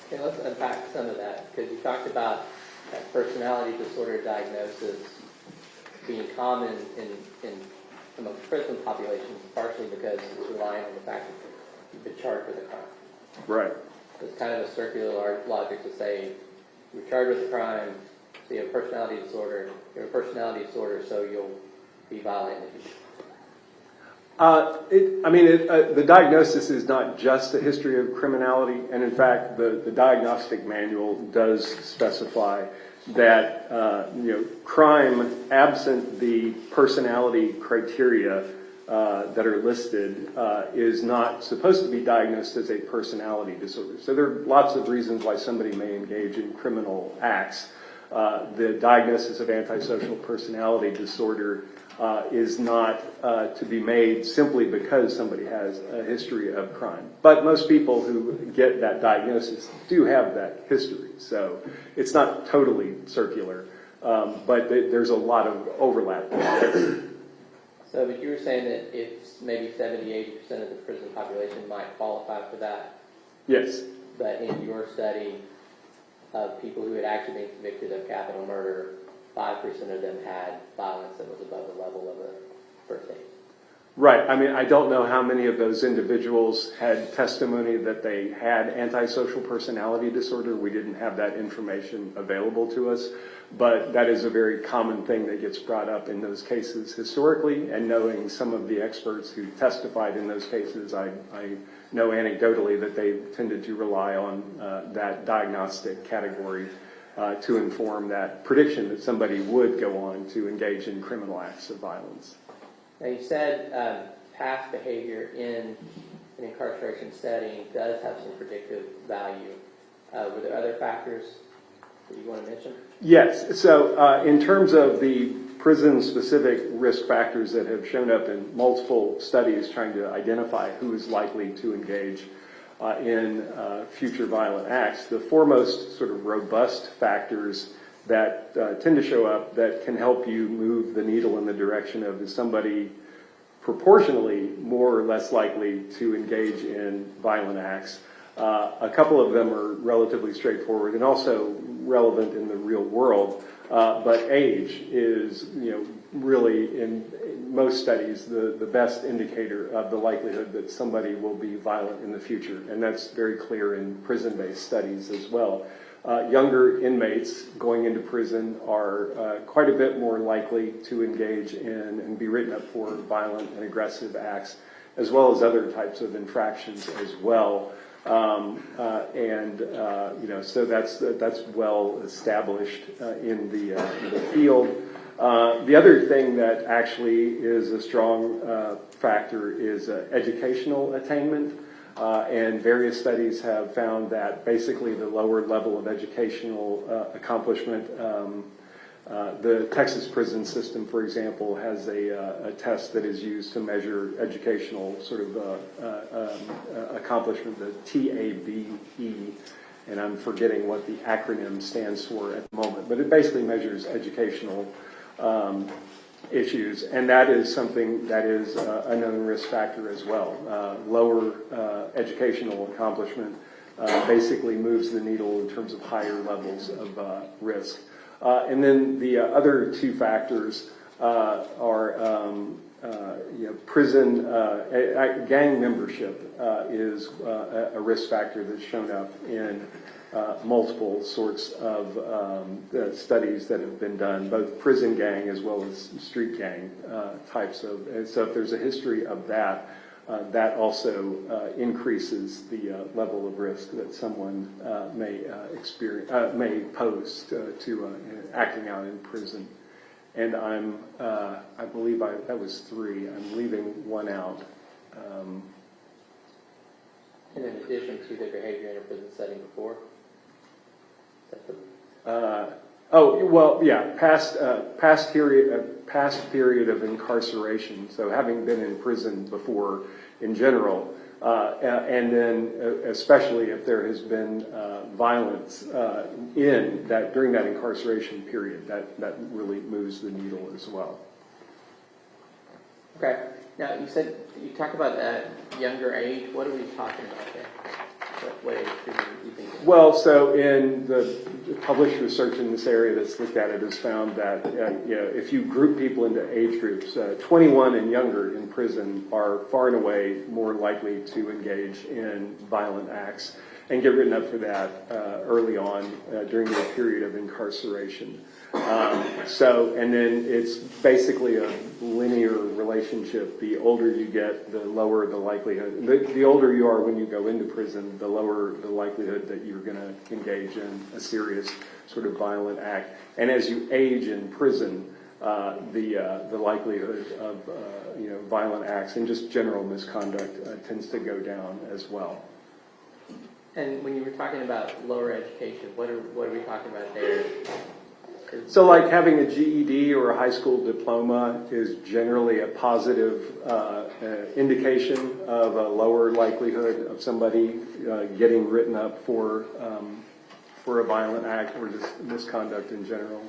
Okay, let's unpack some of that, because you talked about that personality disorder diagnosis being common among prison populations, partially because it's relying on the fact that you've been charged with a crime. Right. It's kind of a circular logic to say you're charged with a crime, so you have a personality disorder. You have a personality disorder, so you'll be violent in the future. The diagnosis is not just a history of criminality, and in fact, the diagnostic manual does specify that crime, absent the personality criteria that are listed, is not supposed to be diagnosed as a personality disorder. So there are lots of reasons why somebody may engage in criminal acts. The diagnosis of antisocial personality disorder is not to be made simply because somebody has a history of crime. But most people who get that diagnosis do have that history. So it's not totally circular, but there's a lot of overlap. So, but you were saying that it's maybe 70-80% of the prison population might qualify for that. Yes. But in your study of people who had actually been convicted of capital murder, 5% of them had violence that was above the level of a first aid. Right. I mean, I don't know how many of those individuals had testimony that they had antisocial personality disorder. We didn't have that information available to us. But that is a very common thing that gets brought up in those cases historically. And knowing some of the experts who testified in those cases, I know anecdotally that they tended to rely on that diagnostic category to inform that prediction that somebody would go on to engage in criminal acts of violence. Now you said past behavior in an incarceration setting does have some predictive value. Were there other factors that you want to mention? Yes. So in terms of the prison-specific risk factors that have shown up in multiple studies trying to identify who is likely to engage in future violent acts. The foremost sort of robust factors that tend to show up that can help you move the needle in the direction of is somebody proportionally more or less likely to engage in violent acts. A couple of them are relatively straightforward and also relevant in the real world, but age is, really in most studies the best indicator of the likelihood that somebody will be violent in the future, and that's very clear in prison-based studies as well. Younger inmates going into prison are quite a bit more likely to engage in and be written up for violent and aggressive acts, as well as other types of infractions as well. So that's well established in the field. The other thing that actually is a strong factor is educational attainment. And various studies have found that basically the lower level of educational accomplishment, the Texas prison system, for example, has a test that is used to measure educational sort of accomplishment, the TABE, and I'm forgetting what the acronym stands for at the moment, but it basically measures educational issues, and that is something that is a known risk factor as well. Lower educational accomplishment basically moves the needle in terms of higher levels of risk. And then the other two factors are prison gang membership is a risk factor that's shown up in multiple sorts of studies that have been done, both prison gang as well as street gang types of. And so if there's a history of that, that also increases the level of risk that someone may experience, may pose to acting out in prison. And I believe that was 3. I'm leaving one out. And in addition to the behavior in a prison setting before? Past period of incarceration. So having been in prison before, in general, and then especially if there has been violence during that incarceration period, that really moves the needle as well. Okay. Now you talk about younger age. What are we talking about there? What age do you think? Well, so in the published research in this area that's looked at it has found that if you group people into age groups, 21 and younger in prison are far and away more likely to engage in violent acts and get written up for that early on during their period of incarceration. And then it's basically a linear relationship. The older you get, the lower the likelihood. The older you are when you go into prison, the lower the likelihood that you're going to engage in a serious sort of violent act. And as you age in prison, the likelihood of violent acts and just general misconduct tends to go down as well. And when you were talking about lower education, what are we talking about there? So like having a GED or a high school diploma is generally a positive indication of a lower likelihood of somebody getting written up for a violent act or just misconduct in general.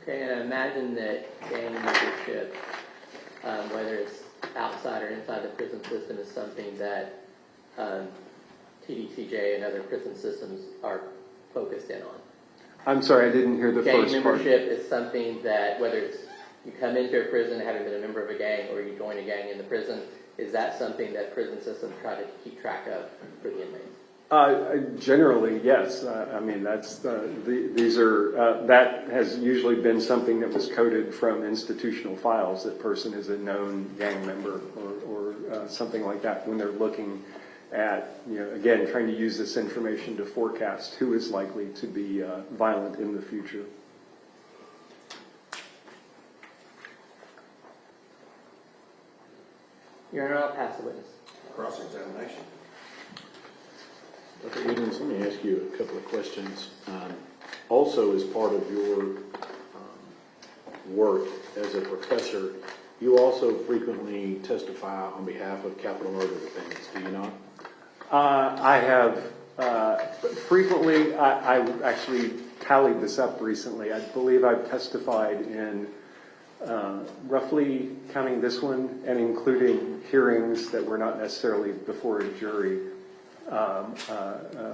Okay, and I imagine that gang membership, whether it's outside or inside the prison system, is something that TDCJ and other prison systems are focused in on. I'm sorry, I didn't hear the gang first part. Gang membership is something that, whether it's you come into a prison having been a member of a gang or you join a gang in the prison, is that something that prison systems try to keep track of for the inmates? Generally, yes. I mean, that's these are that has usually been something that was coded from institutional files. That person is a known gang member or something like that when they're looking at, again, trying to use this information to forecast who is likely to be violent in the future. Your Honor, I'll pass the witness. Cross-examination. Doesn't Dennis, let me ask you a couple of questions. Also, as part of your work as a professor, you also frequently testify on behalf of capital murder defendants, do you not? I have frequently, I actually tallied this up recently. I believe I've testified in roughly, counting this one and including hearings that were not necessarily before a jury,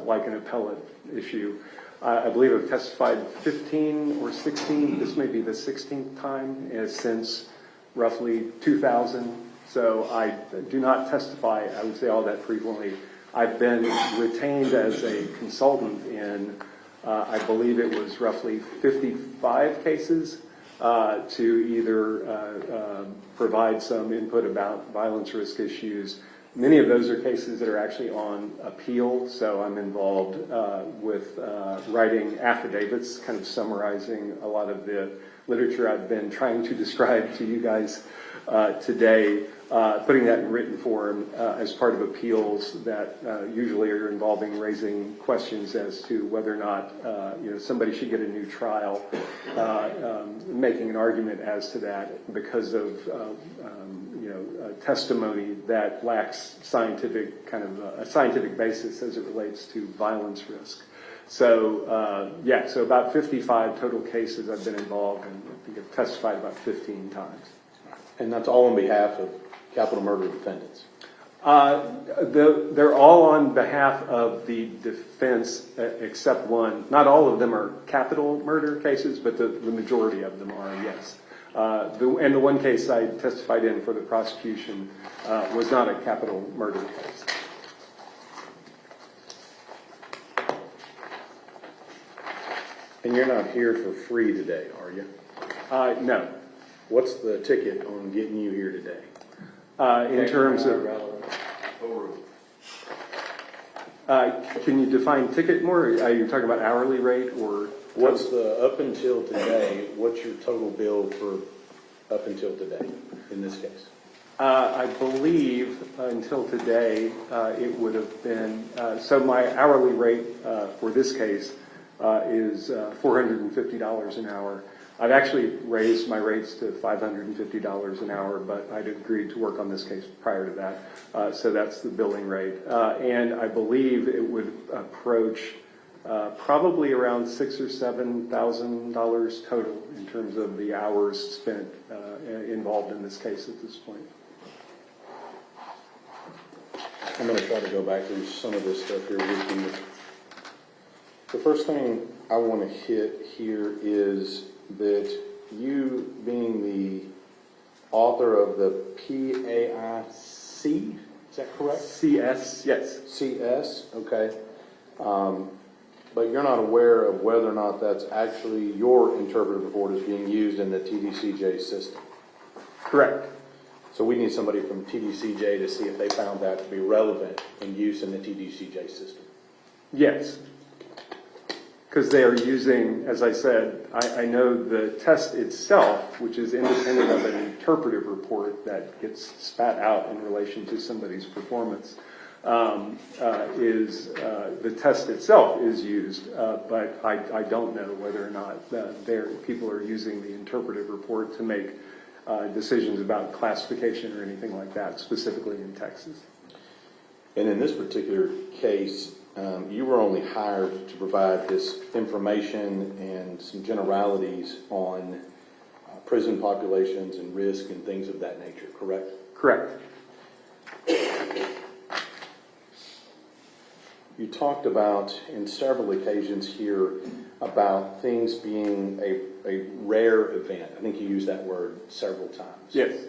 like an appellate issue. I believe I've testified 15 or 16, this may be the 16th time since roughly 2000. So I do not testify, I would say, all that frequently. I've been retained as a consultant in, I believe it was roughly 55 cases to either provide some input about violence risk issues. Many of those are cases that are actually on appeal, so I'm involved with writing affidavits, kind of summarizing a lot of the literature I've been trying to describe to you guys today, putting that in written form as part of appeals that usually are involving raising questions as to whether or not somebody should get a new trial, making an argument as to that because of testimony that lacks scientific a scientific basis as it relates to violence risk. So so about 55 total cases I've been involved in. I think I've testified about 15 times. And that's all on behalf of capital murder defendants? They're all on behalf of the defense, except one. Not all of them are capital murder cases, but the majority of them are, yes. And the one case I testified in for the prosecution was not a capital murder case. And you're not here for free today, are you? No. What's the ticket on getting you here today? In terms of... can you define ticket more? Are you talking about hourly rate or... What's the, up until today, what's your total bill for up until today, in this case? I believe until today it would have been, so my hourly rate for this case is $450 an hour. I've actually raised my rates to $550 an hour, but I'd agreed to work on this case prior to that. So that's the billing rate. And I believe it would approach probably around $6,000 or $7,000 total in terms of the hours spent involved in this case at this point. I'm going to try to go back through some of this stuff here with you. The first thing I want to hit here is that you, being the author of the PAIC, is that correct? CS, yes. CS, okay. But you're not aware of whether or not that's actually your interpretive report is being used in the TDCJ system. Correct. So we need somebody from TDCJ to see if they found that to be relevant in use in the TDCJ system. Yes. Because they are using, as I said, I know the test itself, which is independent of an interpretive report that gets spat out in relation to somebody's performance, the test itself is used, but I don't know whether or not people are using the interpretive report to make decisions about classification or anything like that, specifically in Texas. And in this particular case, you were only hired to provide this information and some generalities on prison populations and risk and things of that nature, correct? Correct. You talked about, in several occasions here, about things being a rare event. I think you used that word several times. Yes.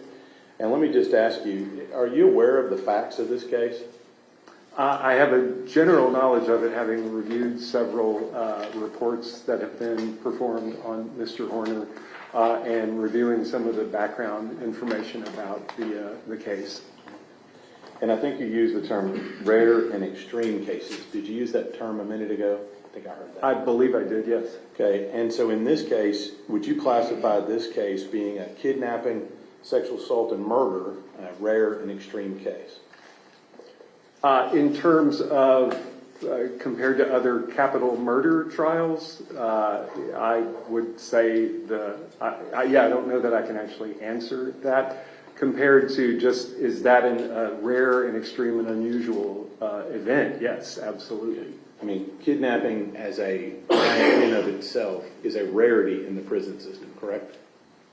And let me just ask you, are you aware of the facts of this case? I have a general knowledge of it, having reviewed several reports that have been performed on Mr. Horner and reviewing some of the background information about the case. And I think you used the term rare and extreme cases. Did you use that term a minute ago? I think I heard that. I believe I did, yes. Okay, and so in this case, would you classify this case being a kidnapping, sexual assault, and murder, a rare and extreme case? In terms of compared to other capital murder trials, I would say I don't know that I can actually answer that. Compared to just, is that a rare and extreme and unusual event? Yes, absolutely. I mean, kidnapping as in and of itself is a rarity in the prison system, correct?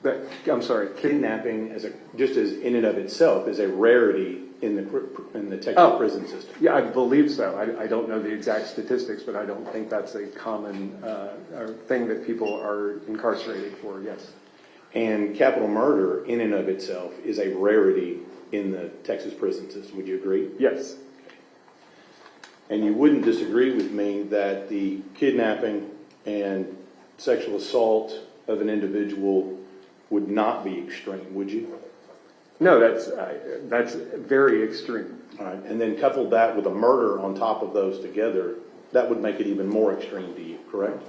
But, I'm sorry, Kidnapping just as in and of itself is a rarity in the Texas prison system. yeah, I believe so. I don't know the exact statistics, but I don't think that's a common thing that people are incarcerated for, yes. And capital murder in and of itself is a rarity in the Texas prison system. Would you agree? Yes. And you wouldn't disagree with me that the kidnapping and sexual assault of an individual would not be extreme, would you? No, that's very extreme. All right. And then coupled that with a murder on top of those together, that would make it even more extreme to you, correct?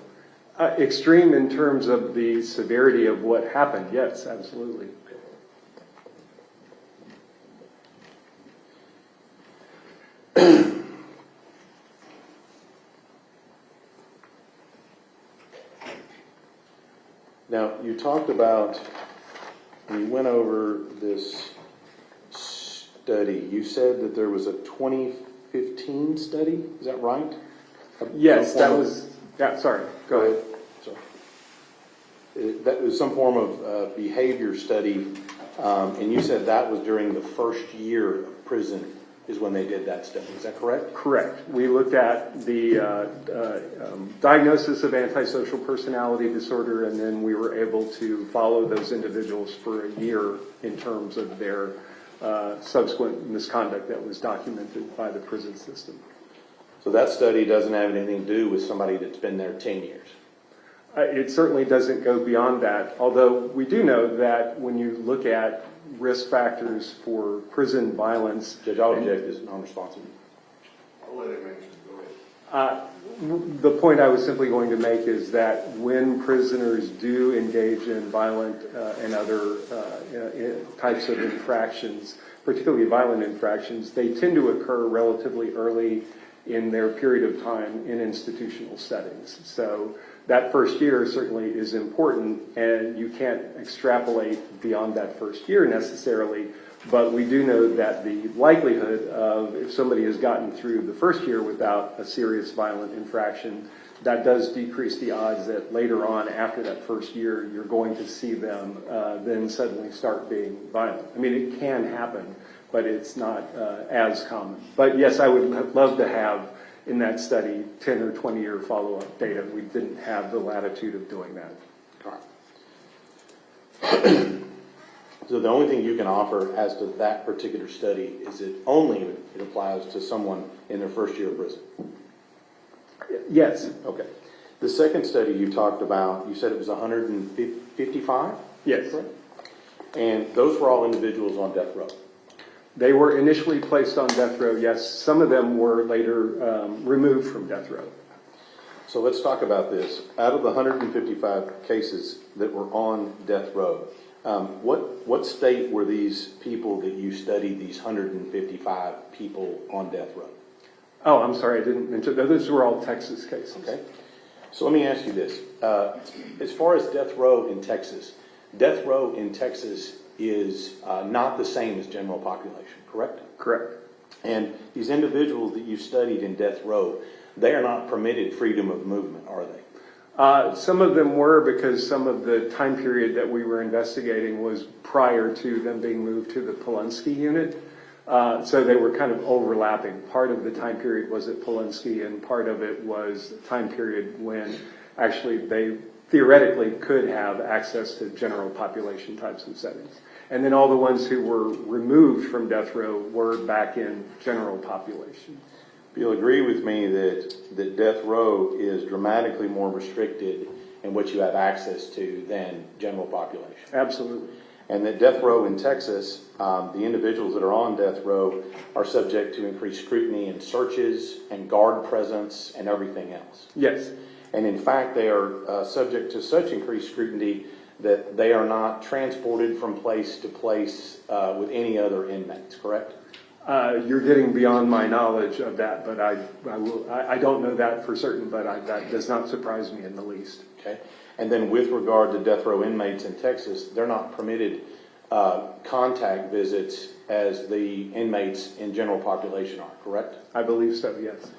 Extreme in terms of the severity of what happened, yes, absolutely. Now, you talked about, when you went over this study, you said that there was a 2015 study, is that right? Yes, that was, yeah, sorry, go ahead. Sorry. That was some form of behavior study, and you said that was during the first year of prison is when they did that study. Is that correct? Correct. We looked at the diagnosis of antisocial personality disorder, and then we were able to follow those individuals for a year in terms of their subsequent misconduct that was documented by the prison system. So that study doesn't have anything to do with somebody that's been there 10 years? It certainly doesn't go beyond that, although we do know that when you look at risk factors for prison violence... Judge, I'll object is non-responsive. I'll let him answer. Go ahead. The point I was simply going to make is that when prisoners do engage in violent and other types of infractions, particularly violent infractions, they tend to occur relatively early in their period of time in institutional settings. So that first year certainly is important, and you can't extrapolate beyond that first year necessarily, but we do know that the likelihood of, if somebody has gotten through the first year without a serious violent infraction, that does decrease the odds that later on, after that first year, you're going to see them then suddenly start being violent. I mean, it can happen, but it's not as common. But yes, I would love to have in that study 10 or 20 year follow-up data. We didn't have the latitude of doing that. All right. So the only thing you can offer as to that particular study is it applies to someone in their first year of prison? Yes. Okay. The second study you talked about, you said it was 155? Yes. Correct? And those were all individuals on death row? They were initially placed on death row, yes. Some of them were later removed from death row. So let's talk about this. Out of the 155 cases that were on death row, what state were these people that you studied, these 155 people on death row? Oh, I'm sorry, I didn't mention that. Those were all Texas cases. Okay. So let me ask you this. As far as death row in Texas is not the same as general population, correct? Correct. And these individuals that you studied in death row, they are not permitted freedom of movement, are they? Some of them were, because some of the time period that we were investigating was prior to them being moved to the Polunsky unit. So they were kind of overlapping. Part of the time period was at Polunsky, and part of it was time period when actually they theoretically could have access to general population types of settings. And then all the ones who were removed from death row were back in general population. You'll agree with me that death row is dramatically more restricted in what you have access to than general population. Absolutely. And that death row in Texas, the individuals that are on death row are subject to increased scrutiny and searches and guard presence and everything else. Yes. And in fact, they are subject to such increased scrutiny that they are not transported from place to place with any other inmates, correct? You're getting beyond my knowledge of that, but I don't know that for certain, but that does not surprise me in the least. Okay. And then with regard to death row inmates in Texas, they're not permitted contact visits as the inmates in general population are, correct? I believe so, yes.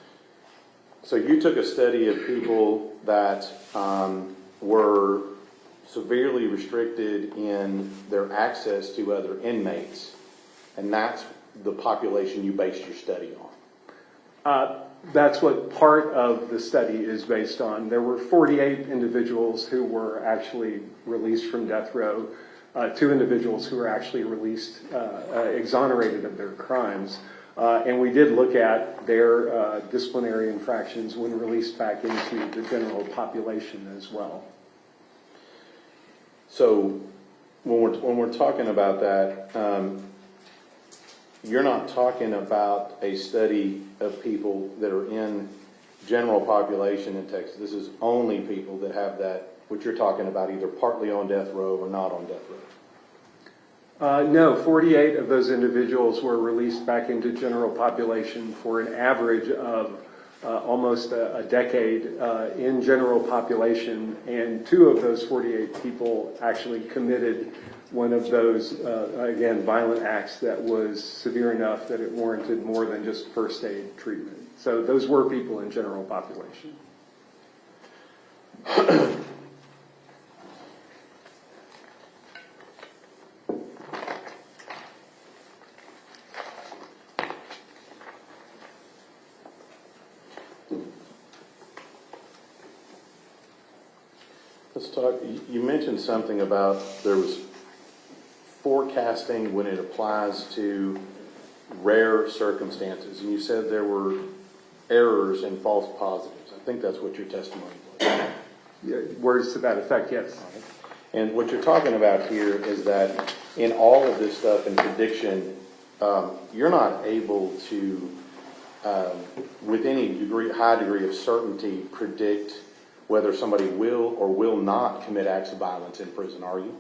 So you took a study of people that were severely restricted in their access to other inmates, and that's the population you based your study on. That's what part of the study is based on. There were 48 individuals who were actually released from death row, 2 individuals who were actually released, exonerated of their crimes. And we did look at their disciplinary infractions when released back into the general population as well. So when we're talking about that, you're not talking about a study of people that are in general population in Texas. This is only people that have that, what you're talking about, either partly on death row or not on death row. No, 48 of those individuals were released back into general population for an average of almost a decade in general population, and 2 of those 48 people actually committed one of those, again, violent acts that was severe enough that it warranted more than just first aid treatment. So those were people in general population. Let's talk, you mentioned something about there was forecasting when it applies to rare circumstances, and you said there were errors and false positives. I think that's what your testimony was. Yeah, words to that effect, yes. And what you're talking about here is that in all of this stuff in prediction, you're not able to, with any high degree of certainty, predict whether somebody will or will not commit acts of violence in prison, are you?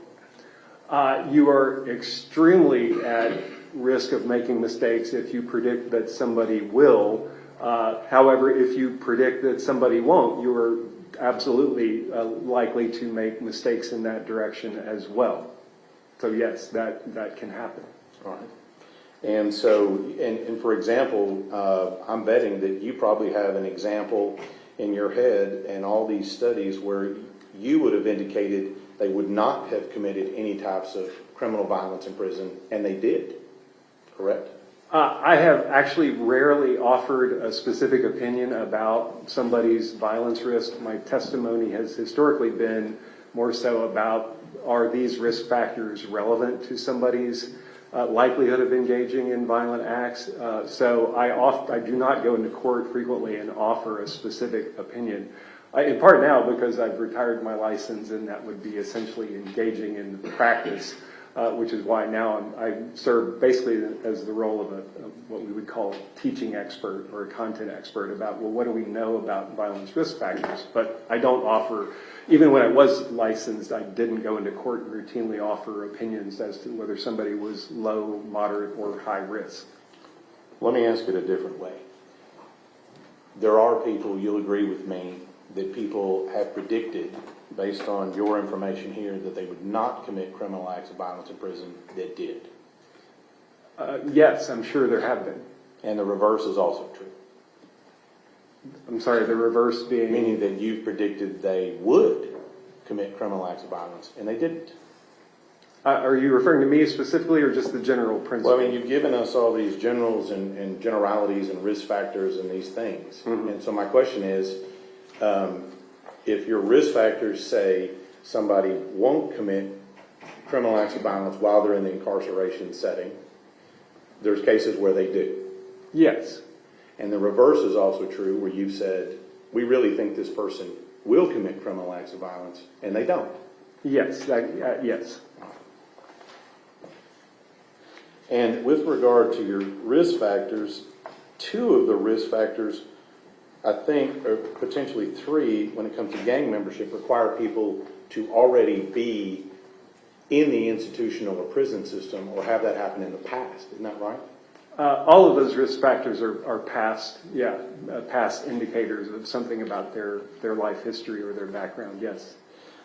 You are extremely at risk of making mistakes if you predict that somebody will. However, if you predict that somebody won't, you are absolutely likely to make mistakes in that direction as well. So yes, that can happen. All right. And so, and for example, I'm betting that you probably have an example in your head and all these studies where you would have indicated they would not have committed any types of criminal violence in prison, and they did, correct? I have actually rarely offered a specific opinion about somebody's violence risk. My testimony has historically been more so about, are these risk factors relevant to somebody's likelihood of engaging in violent acts? So I do not go into court frequently and offer a specific opinion. In part now because I've retired my license, and that would be essentially engaging in the practice, which is why now I serve basically as the role of what we would call a teaching expert or a content expert about, well, what do we know about violence risk factors? But I don't offer, even when I was licensed, I didn't go into court and routinely offer opinions as to whether somebody was low, moderate, or high risk. Let me ask it a different way. There are people, you'll agree with me, that people have predicted, based on your information here, that they would not commit criminal acts of violence in prison that did. Yes, I'm sure there have been. And the reverse is also true. I'm sorry, the reverse being? Meaning that you predicted they would commit criminal acts of violence, and they didn't. Are you referring to me specifically, or just the general principle? Well, I mean, you've given us all these generals and generalities and risk factors and these things. Mm-hmm. And so my question is, if your risk factors say somebody won't commit criminal acts of violence while they're in the incarceration setting, there's cases where they do. Yes. And the reverse is also true, where you've said, we really think this person will commit criminal acts of violence, and they don't. Yes, yes. And with regard to your risk factors, 2 of the risk factors, I think, or potentially 3, when it comes to gang membership, require people to already be in the institutional or prison system or have that happen in the past. Isn't that right? All of those risk factors are past, past indicators of something about their life history or their background, yes.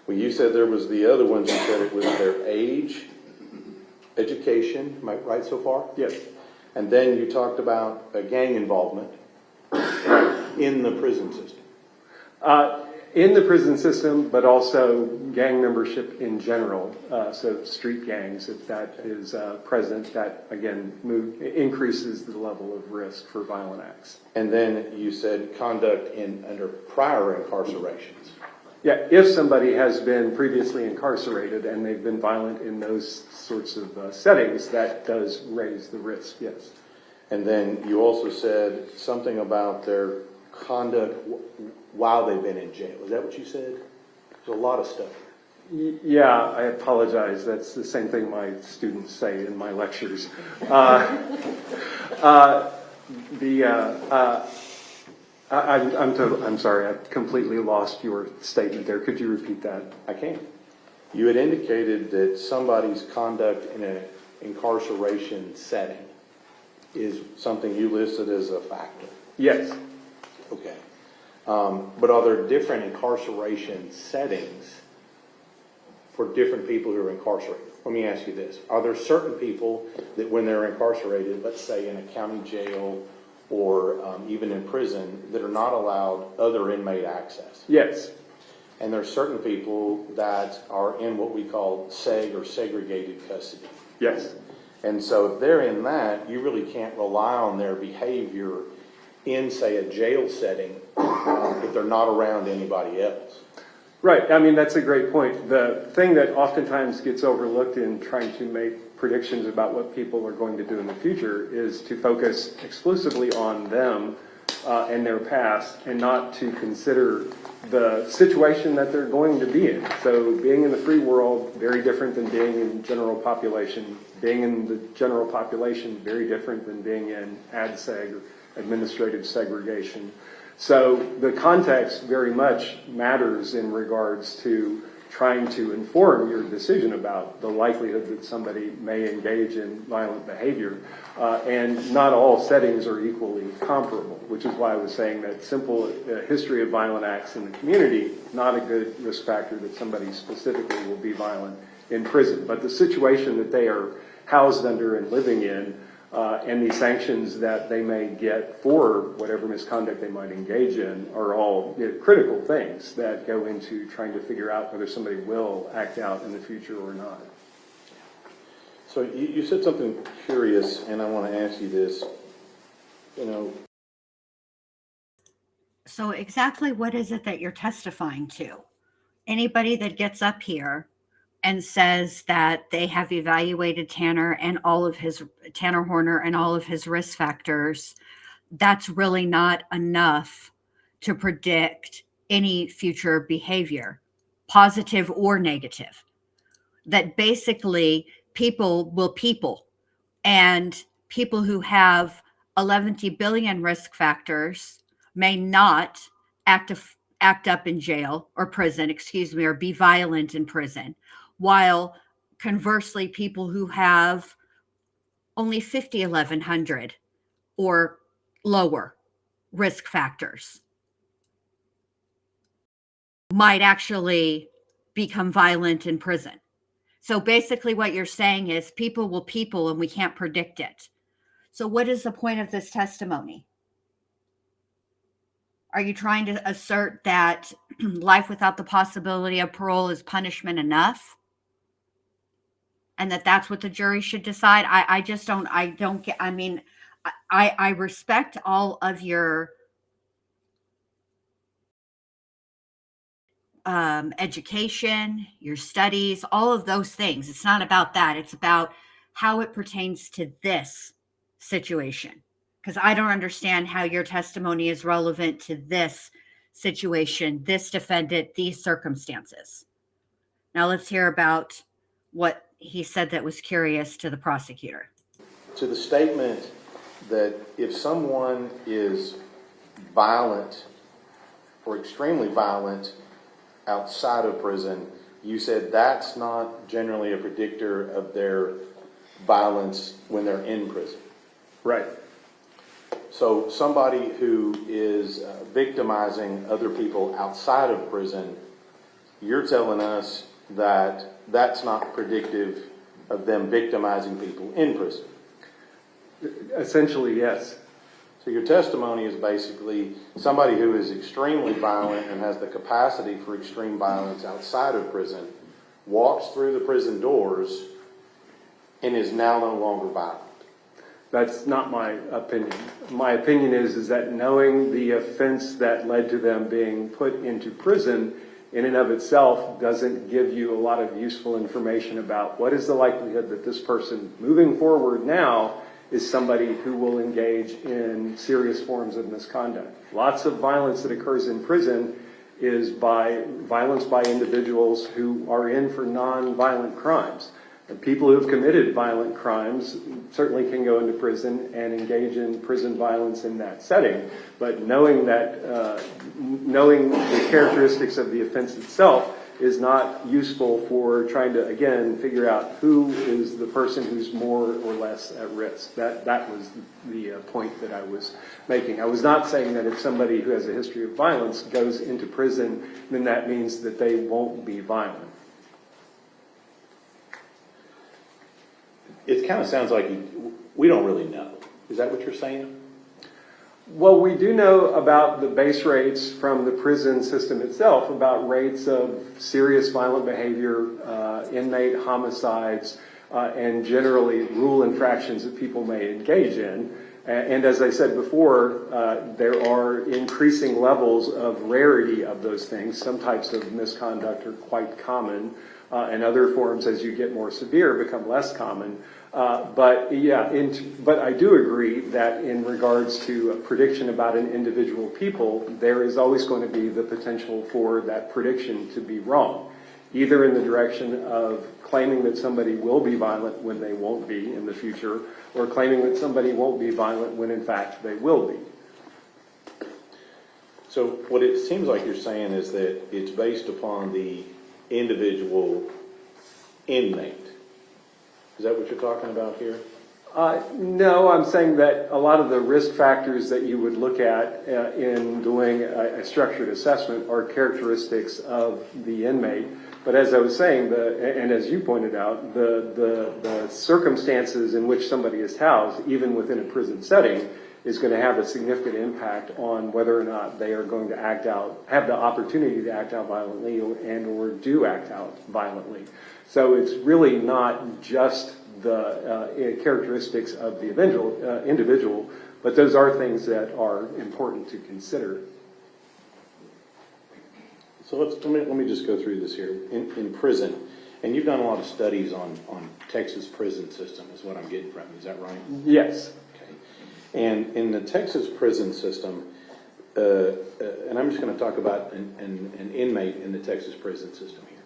Well, you said there was the other ones, you said it was their age, education, am I right so far? Yes. And then you talked about gang involvement in the prison system. In the prison system, but also gang membership in general. So street gangs, if that is present, that again increases the level of risk for violent acts. And then you said conduct under prior incarcerations. Yeah, if somebody has been previously incarcerated and they've been violent in those sorts of settings, that does raise the risk, yes. And then you also said something about their conduct while they've been in jail. Is that what you said? There's a lot of stuff. Yeah, I apologize. That's the same thing my students say in my lectures. I'm sorry, I completely lost your statement there. Could you repeat that? I can. You had indicated that somebody's conduct in an incarceration setting is something you listed as a factor. Yes. Okay. But are there different incarceration settings for different people who are incarcerated? Let me ask you this. Are there certain people that when they're incarcerated, let's say in a county jail or even in prison, that are not allowed other inmate access? Yes. And there are certain people that are in what we call seg or segregated custody. Yes. And so if they're in that, you really can't rely on their behavior in, say, a jail setting if they're not around anybody else. Right. I mean, that's a great point. The thing that oftentimes gets overlooked in trying to make predictions about what people are going to do in the future is to focus exclusively on them and their past and not to consider the situation that they're going to be in. So being in the free world, very different than being in general population. Being in the general population, very different than being in ADSEG or administrative segregation. So the context very much matters in regards to trying to inform your decision about the likelihood that somebody may engage in violent behavior. And not all settings are equally comparable, which is why I was saying that simple history of violent acts in the community, not a good risk factor that somebody specifically will be violent in prison. But the situation that they are housed under and living in, and the sanctions that they may get for whatever misconduct they might engage in are all critical things that go into trying to figure out whether somebody will act out in the future or not. So you said something curious, and I want to ask you this. So exactly what is it that you're testifying to? Anybody that gets up here and says that they have evaluated Tanner Horner and all of his risk factors, that's really not enough to predict any future behavior, positive or negative. That basically people will people, and people who have 11 billion risk factors may not act up in jail or prison, or be violent in prison. While conversely, people who have only 1100 or lower risk factors might actually become violent in prison. So basically what you're saying is people will people and we can't predict it. So what is the point of this testimony? Are you trying to assert that life without the possibility of parole is punishment enough? And that's what the jury should decide? I respect all of your education, your studies, all of those things. It's not about that. It's about how it pertains to this situation. Because I don't understand how your testimony is relevant to this situation, this defendant, these circumstances. Now let's hear about what he said that was curious to the prosecutor. To the statement that if someone is violent or extremely violent outside of prison, you said that's not generally a predictor of their violence when they're in prison. Right. So somebody who is victimizing other people outside of prison, you're telling us that that's not predictive of them victimizing people in prison. Essentially, yes. So your testimony is basically somebody who is extremely violent and has the capacity for extreme violence outside of prison walks through the prison doors and is now no longer violent. That's not my opinion. My opinion is that knowing the offense that led to them being put into prison in and of itself doesn't give you a lot of useful information about what is the likelihood that this person moving forward now is somebody who will engage in serious forms of misconduct. Lots of violence that occurs in prison is by violence by individuals who are in for non-violent crimes. And people who have committed violent crimes certainly can go into prison and engage in prison violence in that setting. But knowing the characteristics of the offense itself is not useful for trying to, again, figure out who is the person who's more or less at risk. That was the point that I was making. I was not saying that if somebody who has a history of violence goes into prison, then that means that they won't be violent. It kind of sounds like we don't really know. Is that what you're saying? Well, we do know about the base rates from the prison system itself, about rates of serious violent behavior, inmate homicides, and generally rule infractions that people may engage in. And as I said before, there are increasing levels of rarity of those things. Some types of misconduct are quite common, and other forms, as you get more severe, become less common. But I do agree that in regards to a prediction about an individual people, there is always going to be the potential for that prediction to be wrong, either in the direction of claiming that somebody will be violent when they won't be in the future, or claiming that somebody won't be violent when in fact they will be. So what it seems like you're saying is that it's based upon the individual inmate. Is that what you're talking about here? No, I'm saying that a lot of the risk factors that you would look at in doing a structured assessment are characteristics of the inmate. But as I was saying, and as you pointed out, the circumstances in which somebody is housed, even within a prison setting, is going to have a significant impact on whether or not they are going to act out, have the opportunity to act out violently and or do act out violently. So it's really not just the characteristics of the individual, but those are things that are important to consider. So let me just go through this here. In prison, and you've done a lot of studies on Texas prison system, is what I'm getting from you. Is that right? Yes. Okay. And in the Texas prison system, and I'm just going to talk about an inmate in the Texas prison system here.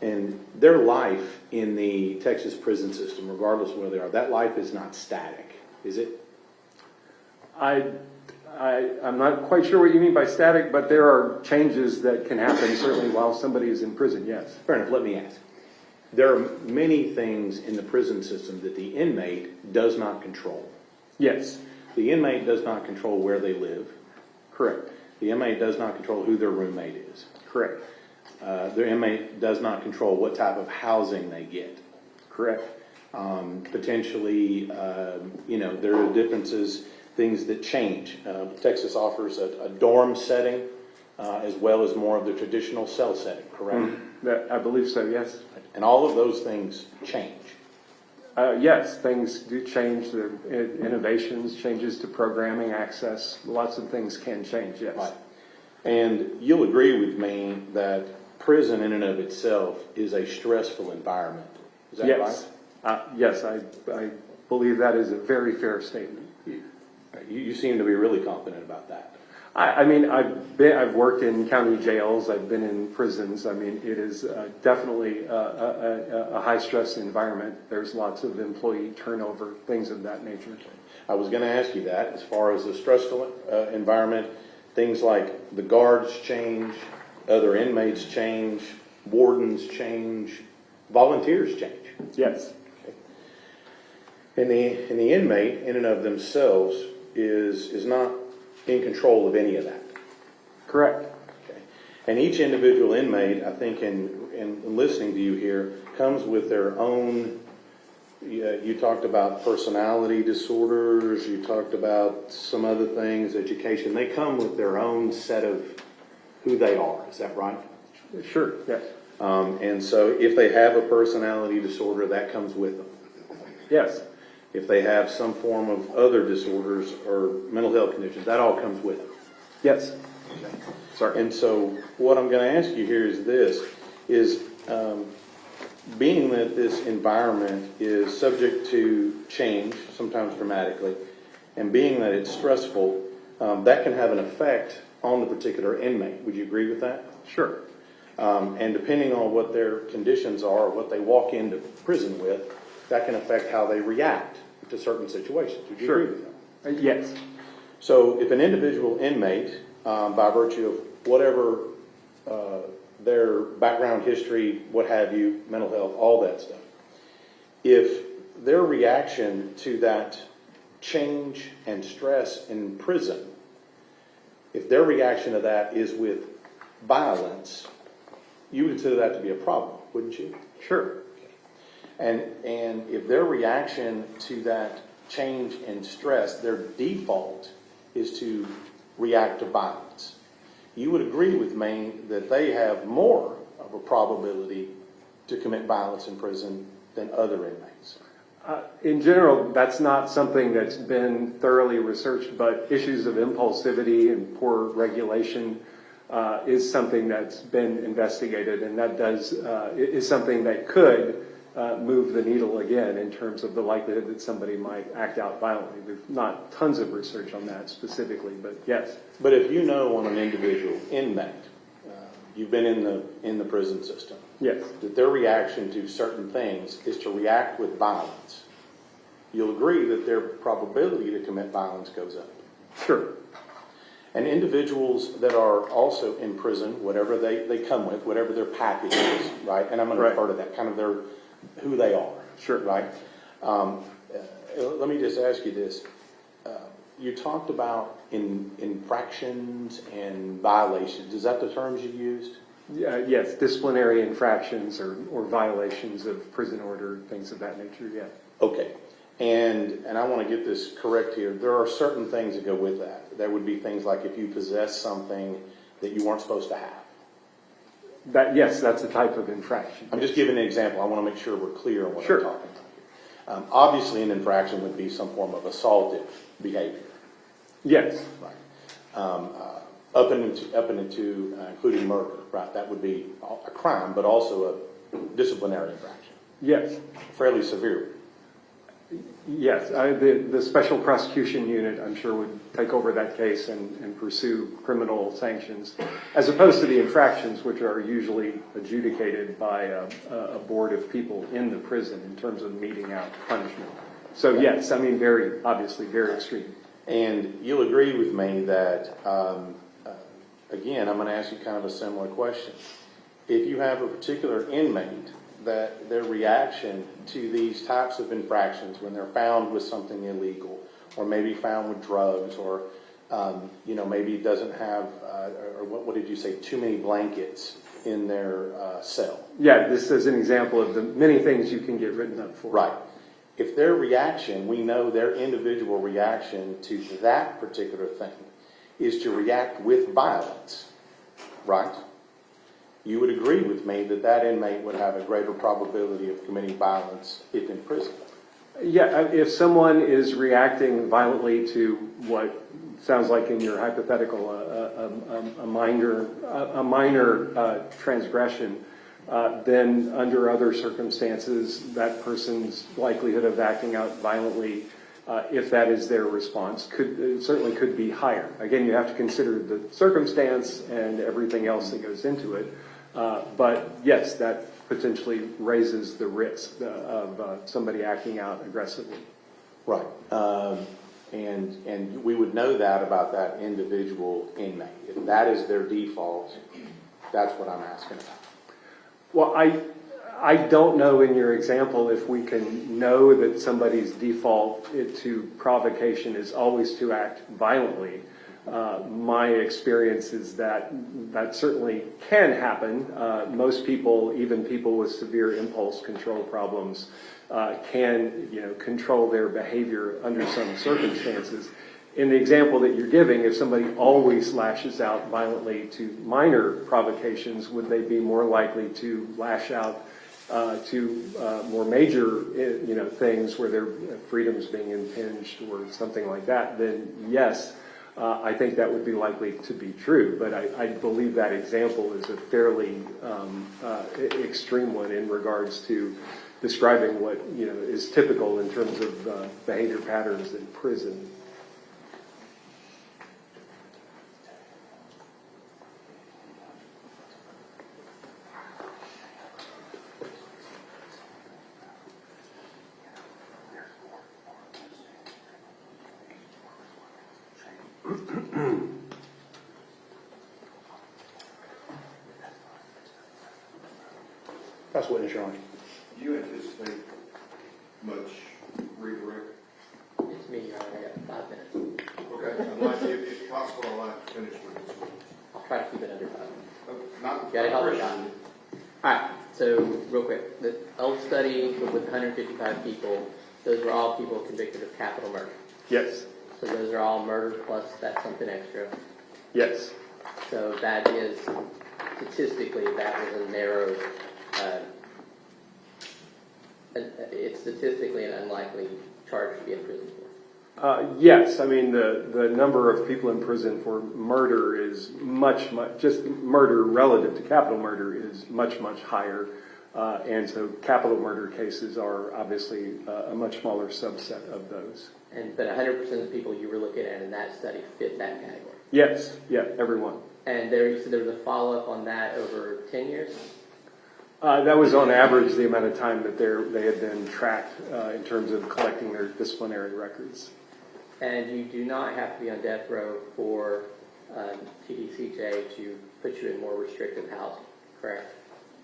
And their life in the Texas prison system, regardless of where they are, that life is not static, is it? I'm not quite sure what you mean by static, but there are changes that can happen certainly while somebody is in prison, yes. Fair enough, let me ask. There are many things in the prison system that the inmate does not control. Yes. The inmate does not control where they live. Correct. The inmate does not control who their roommate is. Correct. The inmate does not control what type of housing they get. Correct. Potentially, there are differences, things that change. Texas offers a dorm setting as well as more of the traditional cell setting, correct? I believe so, yes. And all of those things change. Yes, things do change. There are innovations, changes to programming, access. Lots of things can change, yes. Right. And you'll agree with me that prison in and of itself is a stressful environment. Is that right? Yes, I believe that is a very fair statement. You seem to be really confident about that. I mean, I've worked in county jails. I've been in prisons. I mean, it is definitely a high-stress environment. There's lots of employee turnover, things of that nature. I was going to ask you that. As far as the stressful environment, things like the guards change, other inmates change, wardens change, volunteers change. Yes. And the inmate, in and of themselves, is not in control of any of that. Correct. Okay. And each individual inmate, I think, in listening to you here, comes with their own. You talked about personality disorders. You talked about some other things, education. They come with their own set of who they are. Is that right? Sure, yes. And so if they have a personality disorder, that comes with them. Yes. If they have some form of other disorders or mental health conditions, that all comes with them. Yes. Okay. Sorry. And so what I'm going to ask you here is this, is being that this environment is subject to change, sometimes dramatically, and being that it's stressful, that can have an effect on the particular inmate. Would you agree with that? Sure. And depending on what their conditions are, what they walk into prison with, that can affect how they react to certain situations. Would you agree with that? Yes. So if an individual inmate, by virtue of whatever their background history, what have you, mental health, all that stuff, if their reaction to that change and stress in prison, if their reaction to that is with violence, you would consider that to be a problem, wouldn't you? Sure. And if their reaction to that change and stress, their default is to react to violence, you would agree with me that they have more of a probability to commit violence in prison than other inmates. In general, that's not something that's been thoroughly researched, but issues of impulsivity and poor regulation is something that's been investigated, and that is something that could move the needle again in terms of the likelihood that somebody might act out violently. There's not tons of research on that specifically, but yes. But if you know on an individual inmate, you've been in the prison system, Yes. that their reaction to certain things is to react with violence, you'll agree that their probability to commit violence goes up. Sure. And individuals that are also in prison, whatever they come with, whatever their package is, right? And I'm going to refer to that, kind of who they are. Sure. Right? Let me just ask you this. You talked about infractions and violations. Is that the terms you used? Yes, disciplinary infractions or violations of prison order, things of that nature, yeah. Okay. And I want to get this correct here. There are certain things that go with that. There would be things like if you possess something that you weren't supposed to have. Yes, that's a type of infraction. I'm just giving an example. I want to make sure we're clear on what Sure. I'm talking about here. Obviously, an infraction would be some form of assaultive behavior. Yes. Right. Up and into including murder. Right. That would be a crime, but also a disciplinary infraction. Yes. Fairly severe. Yes, the Special Prosecution Unit, I'm sure, would take over that case and pursue criminal sanctions, as opposed to the infractions, which are usually adjudicated by a board of people in the prison in terms of meting out punishment. So yes, I mean, obviously very extreme. And you'll agree with me that, again, I'm going to ask you kind of a similar question. If you have a particular inmate that their reaction to these types of infractions, when they're found with something illegal, or maybe found with drugs, or maybe doesn't have, or what did you say, too many blankets in their cell. Yeah, this is an example of the many things you can get written up for. Right. If their reaction, we know their individual reaction to that particular thing is to react with violence, right? You would agree with me that that inmate would have a greater probability of committing violence if in prison. Yeah, if someone is reacting violently to what sounds like in your hypothetical a minor transgression, then under other circumstances, that person's likelihood of acting out violently, if that is their response, certainly could be higher. Again, you have to consider the circumstance and everything else that goes into it. But yes, that potentially raises the risk of somebody acting out aggressively. Right. And we would know that about that individual inmate. If that is their default, that's what I'm asking about. Well, I don't know in your example if we can know that somebody's default to provocation is always to act violently. My experience is that that certainly can happen. Most people, even people with severe impulse control problems, can control their behavior under some circumstances. In the example that you're giving, if somebody always lashes out violently to minor provocations, would they be more likely to lash out to more major things where their freedom's being impinged or something like that? Then yes, I think that would be likely to be true. But I believe that example is a fairly extreme one in regards to describing what is typical in terms of behavior patterns in prison. That's witness, Your Honor. Do you anticipate much redirect? It's me, Your Honor. I got 5 minutes. Okay, I'd like, if possible, I'd like to finish with this. I'll try to keep it under 5 minutes. Not Gotta help me Christian. out. Alright, so real quick, the old study with 155 people, those were all people convicted of capital murder. Yes. So those are all murder plus that's something extra. Yes. So that is, statistically, that was a narrow, it's statistically an unlikely charge to be in prison for. Yes, I mean the number of people in prison for murder is much just murder relative to capital murder is much higher, and so capital murder cases are obviously a much smaller subset of those. But 100% of the people you were looking at in that study fit that category. Yes, yeah, everyone. And you said there was a follow-up on that over 10 years? That was on average the amount of time that they had been tracked in terms of collecting their disciplinary records. And you do not have to be on death row for TDCJ to put you in more restrictive housing, correct?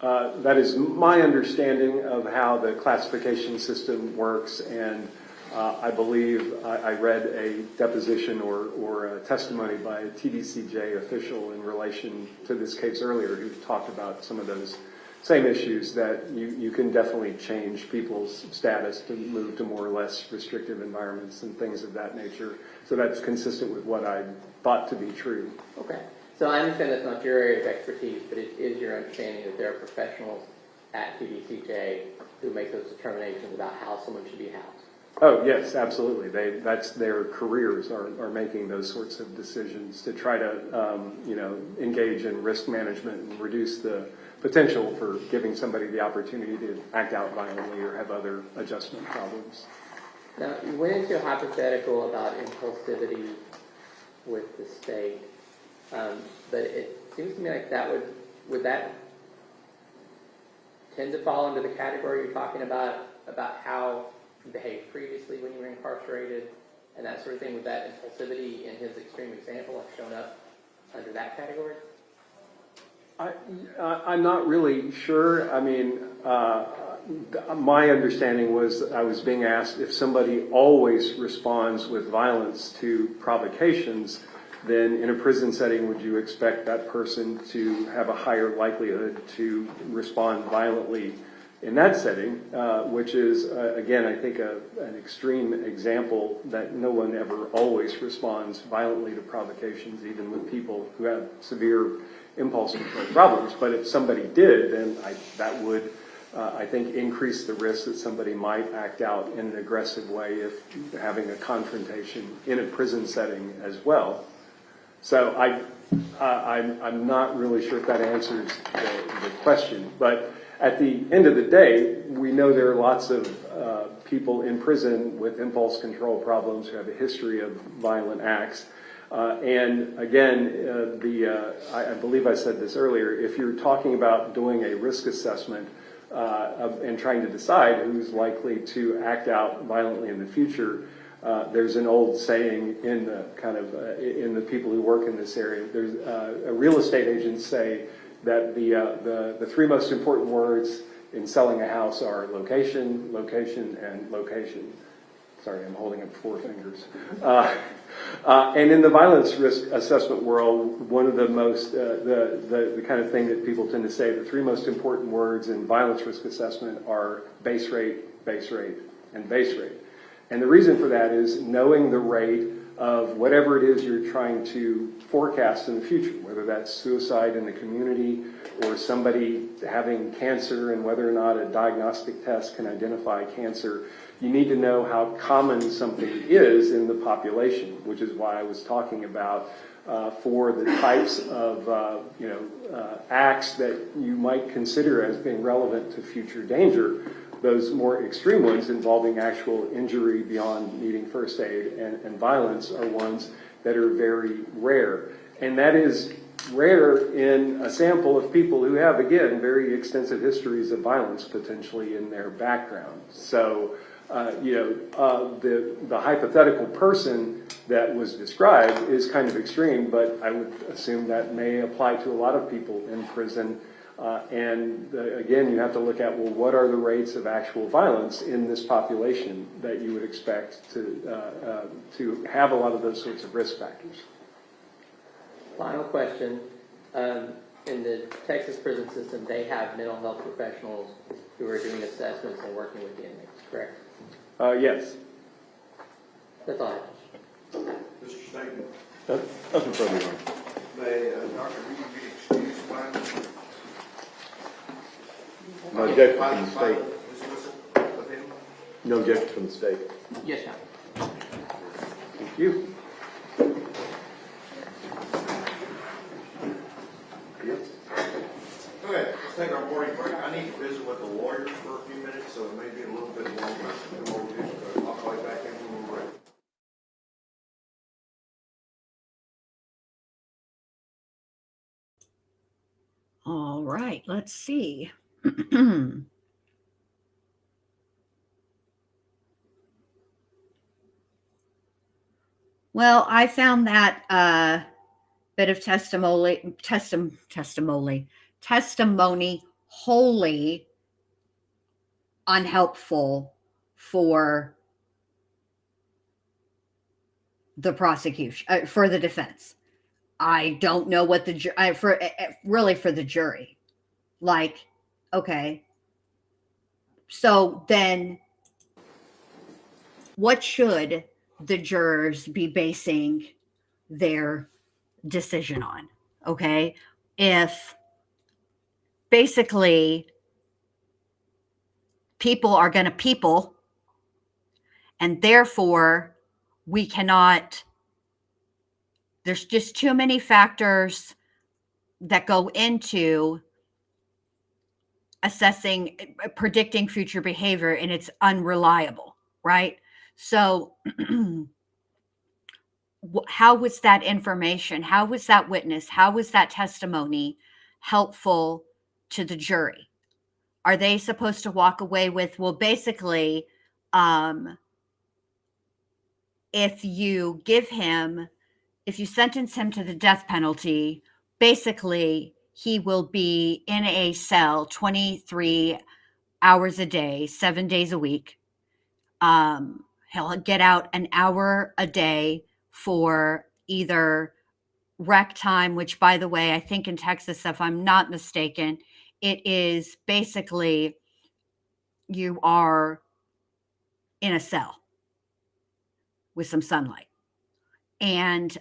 That is my understanding of how the classification system works, and I believe I read a deposition or a testimony by a TDCJ official in relation to this case earlier who talked about some of those same issues, that you can definitely change people's status to move to more or less restrictive environments and things of that nature. So that's consistent with what I thought to be true. Okay. So I understand that's not your area of expertise, but it is your understanding that there are professionals at TDCJ who make those determinations about how someone should be housed. Oh, yes, absolutely. That's their careers are making those sorts of decisions to try to, engage in risk management and reduce the potential for giving somebody the opportunity to act out violently or have other adjustment problems. Now, you went into a hypothetical about impulsivity with the state, but it seems to me like would that tend to fall into the category you're talking about how you behaved previously when you were incarcerated and that sort of thing? Would that impulsivity in his extreme example have shown up under that category? I'm not really sure. I mean, my understanding was I was being asked if somebody always responds with violence to provocations, then in a prison setting, would you expect that person to have a higher likelihood to respond violently in that setting, which is, again, I think an extreme example that no one ever always responds violently to provocations, even with people who have severe impulse control problems. But if somebody did, then that would, I think, increase the risk that somebody might act out in an aggressive way if having a confrontation in a prison setting as well. So I'm not really sure if that answers the question, but at the end of the day, we know there are lots of people in prison with impulse control problems who have a history of violent acts. And again, I believe I said this earlier, if you're talking about doing a risk assessment and trying to decide who's likely to act out violently in the future, there's an old saying in the people who work in this area. There's real estate agents say that the three most important words in selling a house are location, location, and location. Sorry, I'm holding up 4 fingers. And in the violence risk assessment world, one of the most, the kind of thing that people tend to say, the 3 most important words in violence risk assessment are base rate, base rate, and base rate. And the reason for that is knowing the rate of whatever it is you're trying to forecast in the future, whether that's suicide in the community or somebody having cancer and whether or not a diagnostic test can identify cancer. You need to know how common something is in the population, which is why I was talking about for the types of acts that you might consider as being relevant to future danger. Those more extreme ones involving actual injury beyond needing first aid and violence are ones that are very rare. And that is rare in a sample of people who have, again, very extensive histories of violence potentially in their background. So, the hypothetical person that was described is kind of extreme, but I would assume that may apply to a lot of people in prison. Again, you have to look at, well, what are the rates of actual violence in this population that you would expect to have a lot of those sorts of risk factors. Final question. In the Texas prison system, they have mental health professionals who are doing assessments and working with the inmates, correct? Yes. That's all I have. Mr. Statement, Nothing further, Your Honor. may Dr. Reed be excused by No objection from the by state. dismissal of him? No objection from the state. Yes, John. Thank you. Okay, let's take our morning break. I need to visit with the lawyers for a few minutes, so it may be a little bit longer than what we do. I'll call you back in when we're ready. All right, let's see. Well, I found that bit of testimony wholly unhelpful for the prosecution, for the defense. I don't know what really for the jury. Like, okay, so then what should the jurors be basing their decision on? Okay, if basically people are going to people, and therefore we cannot, there's just too many factors that go into assessing, predicting future behavior, and it's unreliable, right? So how was that information, how was that witness, how was that testimony helpful to the jury? Are they supposed to walk away with, well, basically, if you sentence him to the death penalty, basically he will be in a cell 23 hours a day, 7 days a week. He'll get out an hour a day for either rec time, which, by the way, I think in Texas, if I'm not mistaken, it is basically you are in a cell with some sunlight. And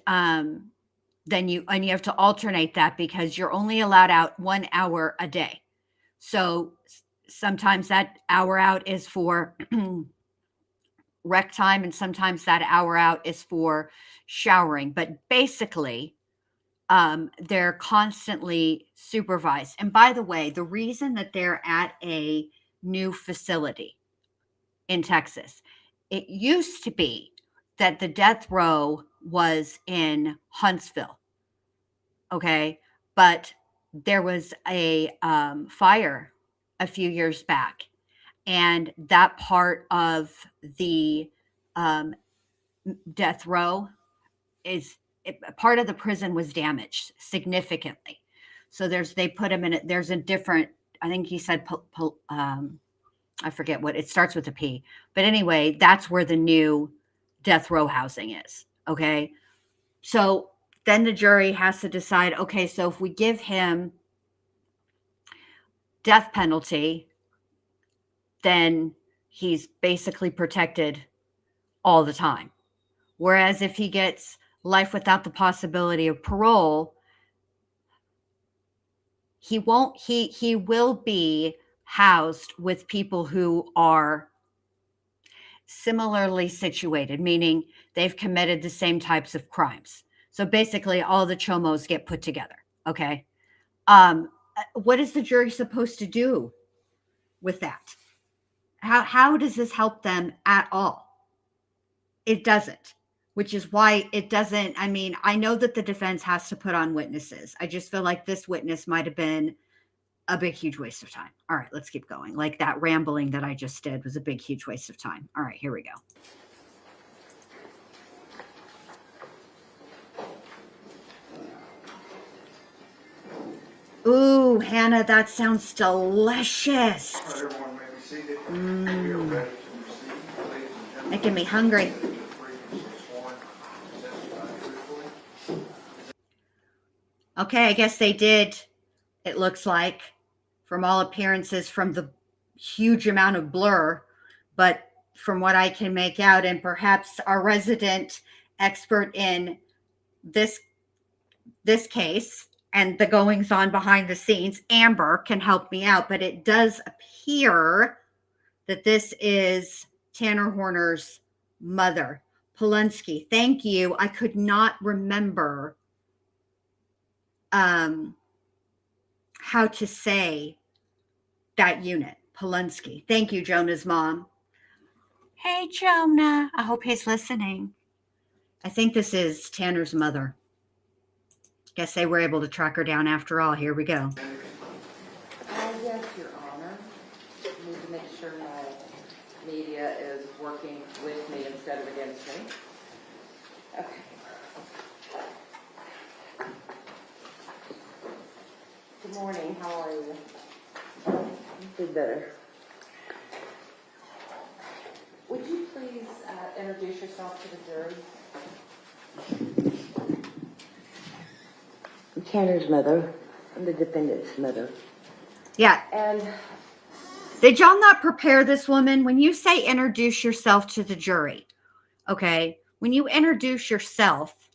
then you have to alternate that because you're only allowed out 1 hour a day. So sometimes that hour out is for rec time, and sometimes that hour out is for showering. But basically, they're constantly supervised. And by the way, the reason that they're at a new facility in Texas, it used to be that the death row was in Huntsville. Okay. But there was a fire a few years back, and that part of the death row part of the prison was damaged significantly. So they put him in there's a different I think he said, I forget what, it starts with a P. But anyway, that's where the new death row housing is. Okay. So then the jury has to decide, okay, so if we give him death penalty, then he's basically protected all the time. Whereas if he gets life without the possibility of parole, he will be housed with people who are similarly situated, meaning they've committed the same types of crimes. So basically all the chomos get put together. Okay. What is the jury supposed to do with that? How does this help them at all? It doesn't, which is why it doesn't. I mean, I know that the defense has to put on witnesses. I just feel like this witness might have been a big, huge waste of time. All right, let's keep going. Like that rambling that I just did was a big, huge waste of time. All right, here we go. Ooh, Hannah, that sounds delicious. All right, everyone may be seated. We are ready to receive, ladies and gentlemen. Making me hungry. The three witnesses sworn to testify truthfully. Okay, I guess they did. It looks like, from all appearances, from the huge amount of blur, but from what I can make out, and perhaps our resident expert in this case and the goings on behind the scenes, Amber, can help me out. But it does appear that this is Tanner Horner's mother, Polonsky. Thank you. I could not remember how to say that unit, Polonsky. Thank you, Jonah's mom. Hey, Jonah. I hope he's listening. I think this is Tanner's mother. Guess they were able to track her down after all. Here we go. Yes, Your Honor. I need to make sure my media is working with me instead of against me. Okay. Good morning, how are you? Did better. Would you please introduce yourself to the jury? I'm Tanner's mother. I'm the defendant's mother. Yeah. And Did y'all not prepare this woman? When you say introduce yourself to the jury, okay, when you introduce yourself,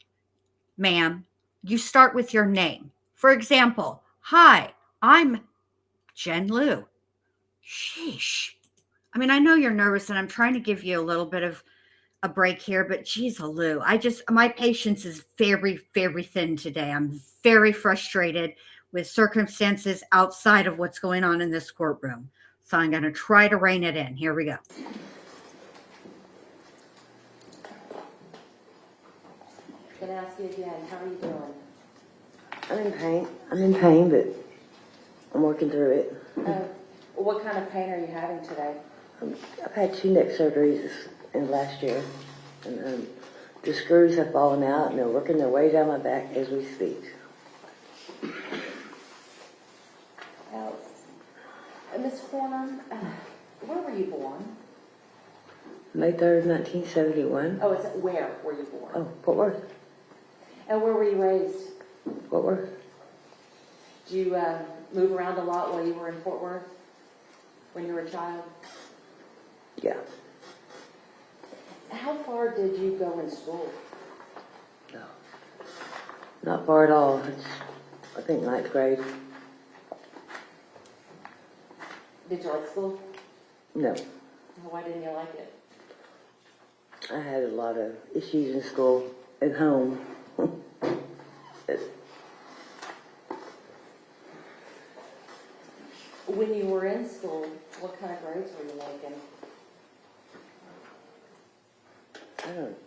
ma'am, you start with your name. For example, hi, I'm Jen Liu. Sheesh. I mean, I know you're nervous and I'm trying to give you a little bit of a break here, but geez, Lou, my patience is very, very thin today. I'm very frustrated with circumstances outside of what's going on in this courtroom. So I'm going to try to rein it in. Here we go. can I ask you again, how are you doing? I'm in pain, but I'm working through it. What kind of pain are you having today? I've had 2 neck surgeries in last year, and the screws have fallen out, and they're working their way down my back as we speak. Miss Horner, where were you born? May 3rd, 1971. Oh, it's where were you born? Oh, Fort Worth. And where were you raised? Fort Worth. Did you move around a lot while you were in Fort Worth when you were a child? Yeah. How far did you go in school? No. Not far at all. It's, I think, 9th grade. Did you like school? No. Why didn't you like it? I had a lot of issues in school, at home. When you were in school, what kind of grades were you making?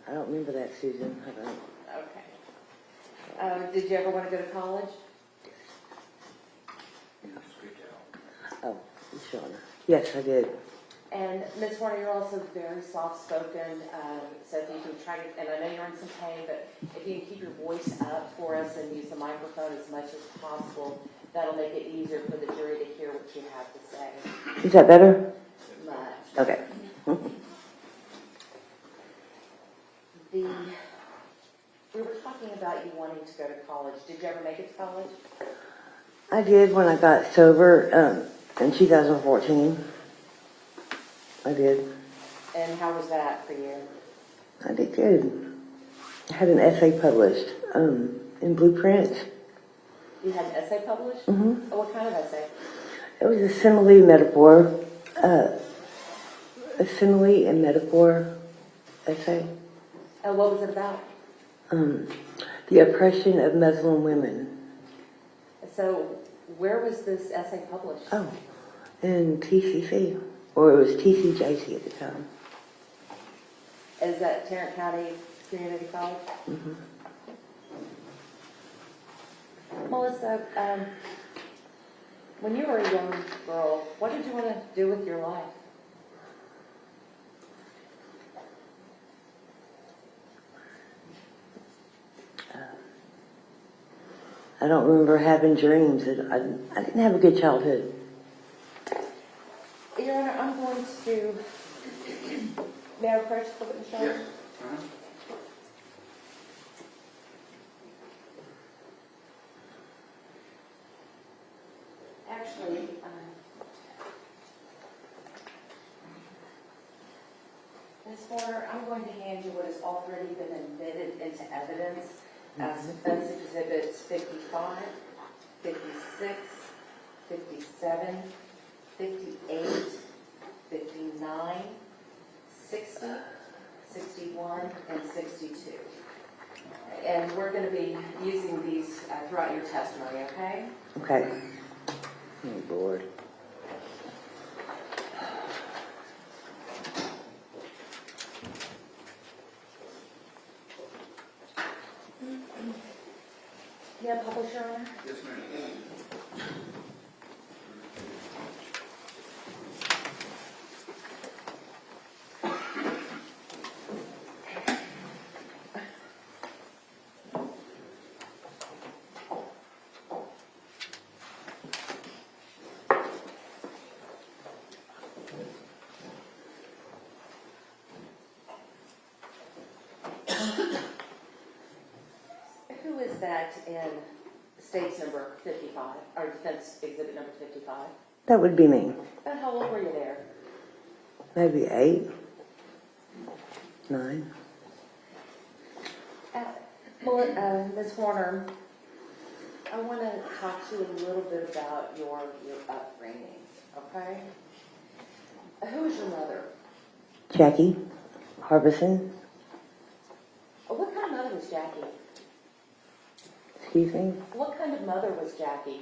I don't remember that, Susan. I don't. Okay. Did you ever want to go to college? Oh, Shauna. Yes, I did. And Ms. Horner, you're also very soft-spoken, so if you can try to, and I know you're in some pain, but if you can keep your voice up for us and use the microphone as much as possible, that'll make it easier for the jury to hear what you have to say. Is that better? Much. Okay. We were talking about you wanting to go to college. Did you ever make it to college? I did when I got sober in 2014. I did. And how was that for you? I did good. I had an essay published in Blueprint. You had an essay published? Mm-hmm. Oh, what kind of essay? It was a simile metaphor, a simile and metaphor essay. Oh, what was it about? The oppression of Muslim women. So, where was this essay published? Oh, in TCC, or it was TCJC at the time. Is that Tarrant County Community College? Mm-hmm. Melissa, when you were a young girl, what did you want to do with your life? I don't remember having dreams. I didn't have a good childhood. Your Honor, I'm going to... May I approach the witness? Yes. Actually, Ms. Horner, I'm going to hand you what has already been admitted into evidence as defense exhibits 55, 56, 57, 58, 59, 60, 61, and 62. And we're going to be using these throughout your testimony, okay? Okay. Oh, Lord. Yeah, publish, Your Honor? Yes, ma'am. Who is that in state's number 55, or defense exhibit number 55? That would be me. About how old were you there? Maybe 8, 9. Ms. Horner, I want to talk to you a little bit about your upbringing, okay? Who is your mother? Jackie Harbison. What kind of mother was Jackie? Excuse me. What kind of mother was Jackie?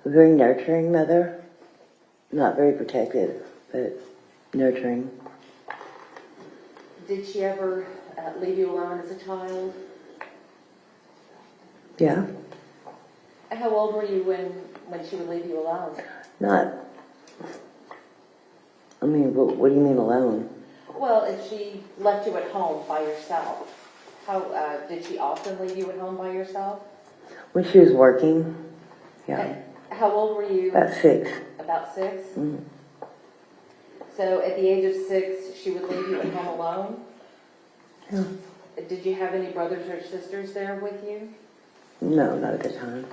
A very nurturing mother. Not very protective, but nurturing. Did she ever leave you alone as a child? Yeah. How old were you when she would leave you alone? Not. I mean, what do you mean alone? Well, if she left you at home by yourself, how did she often leave you at home by yourself? When she was working. Yeah. How old were you? About 6. About 6? Mm. So at the age of 6, she would leave you at home alone? Yeah. Did you have any brothers or sisters there with you? No, not at the time.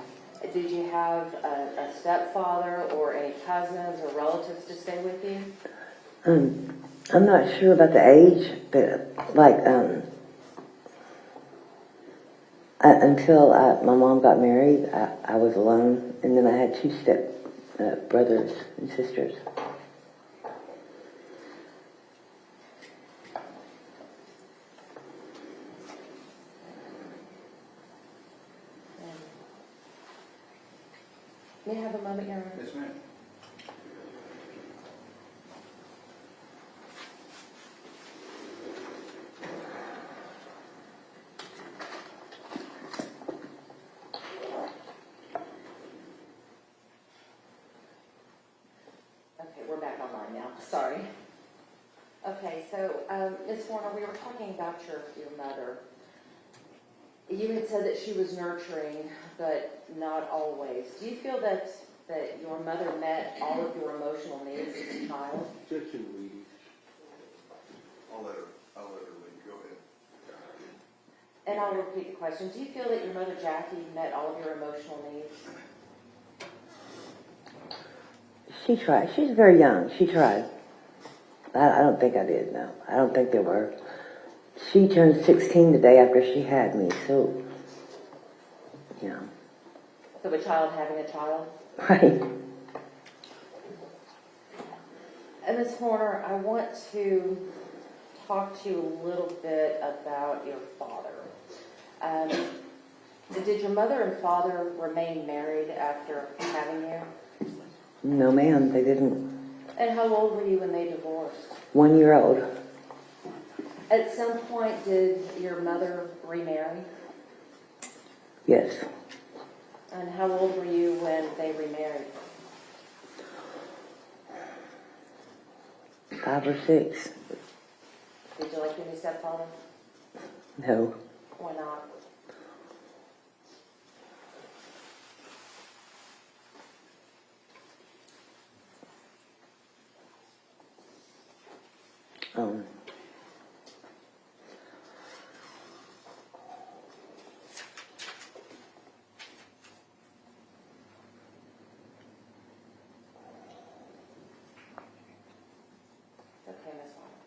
Did you have a stepfather or any cousins or relatives to stay with you? I'm not sure about the age, but like until my mom got married, I was alone, and then I had 2 step brothers and sisters. May I have a moment, Your Honor? Yes, ma'am. Sorry. Okay, so, Ms. Warner, we were talking about your mother. You had said that she was nurturing, but not always. Do you feel that your mother met all of your emotional needs as a child? I'll let her lead, go ahead. And I'll repeat the question. Do you feel that your mother, Jackie, met all of your emotional needs? She tried. She's very young. She tried. I don't think I did, no. I don't think they were. She turned 16 the day after she had me, so, you know. So a child having a child? Right. And Ms. Horner, I want to talk to you a little bit about your father. Did your mother and father remain married after having you? No, ma'am, they didn't. And how old were you when they divorced? 1 year old. At some point, did your mother remarry? Yes. And how old were you when they remarried? 5 or 6. Did you like your new stepfather? No. Why not? Okay, Ms. Warner.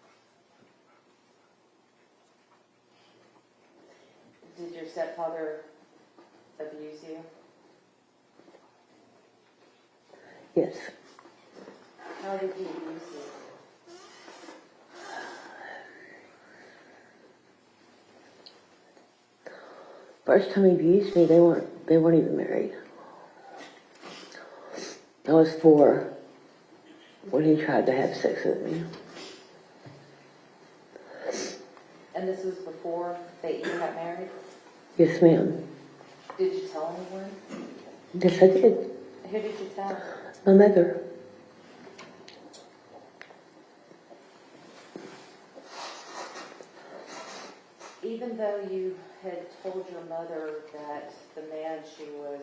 Did your stepfather abuse you? Yes. How did he abuse you? First time he abused me, they weren't even married. I was 4 when he tried to have sex with me. And this was before they even got married? Yes, ma'am. Did you tell anyone? Yes, I did. Who did you tell? My mother. Even though you had told your mother that the man she was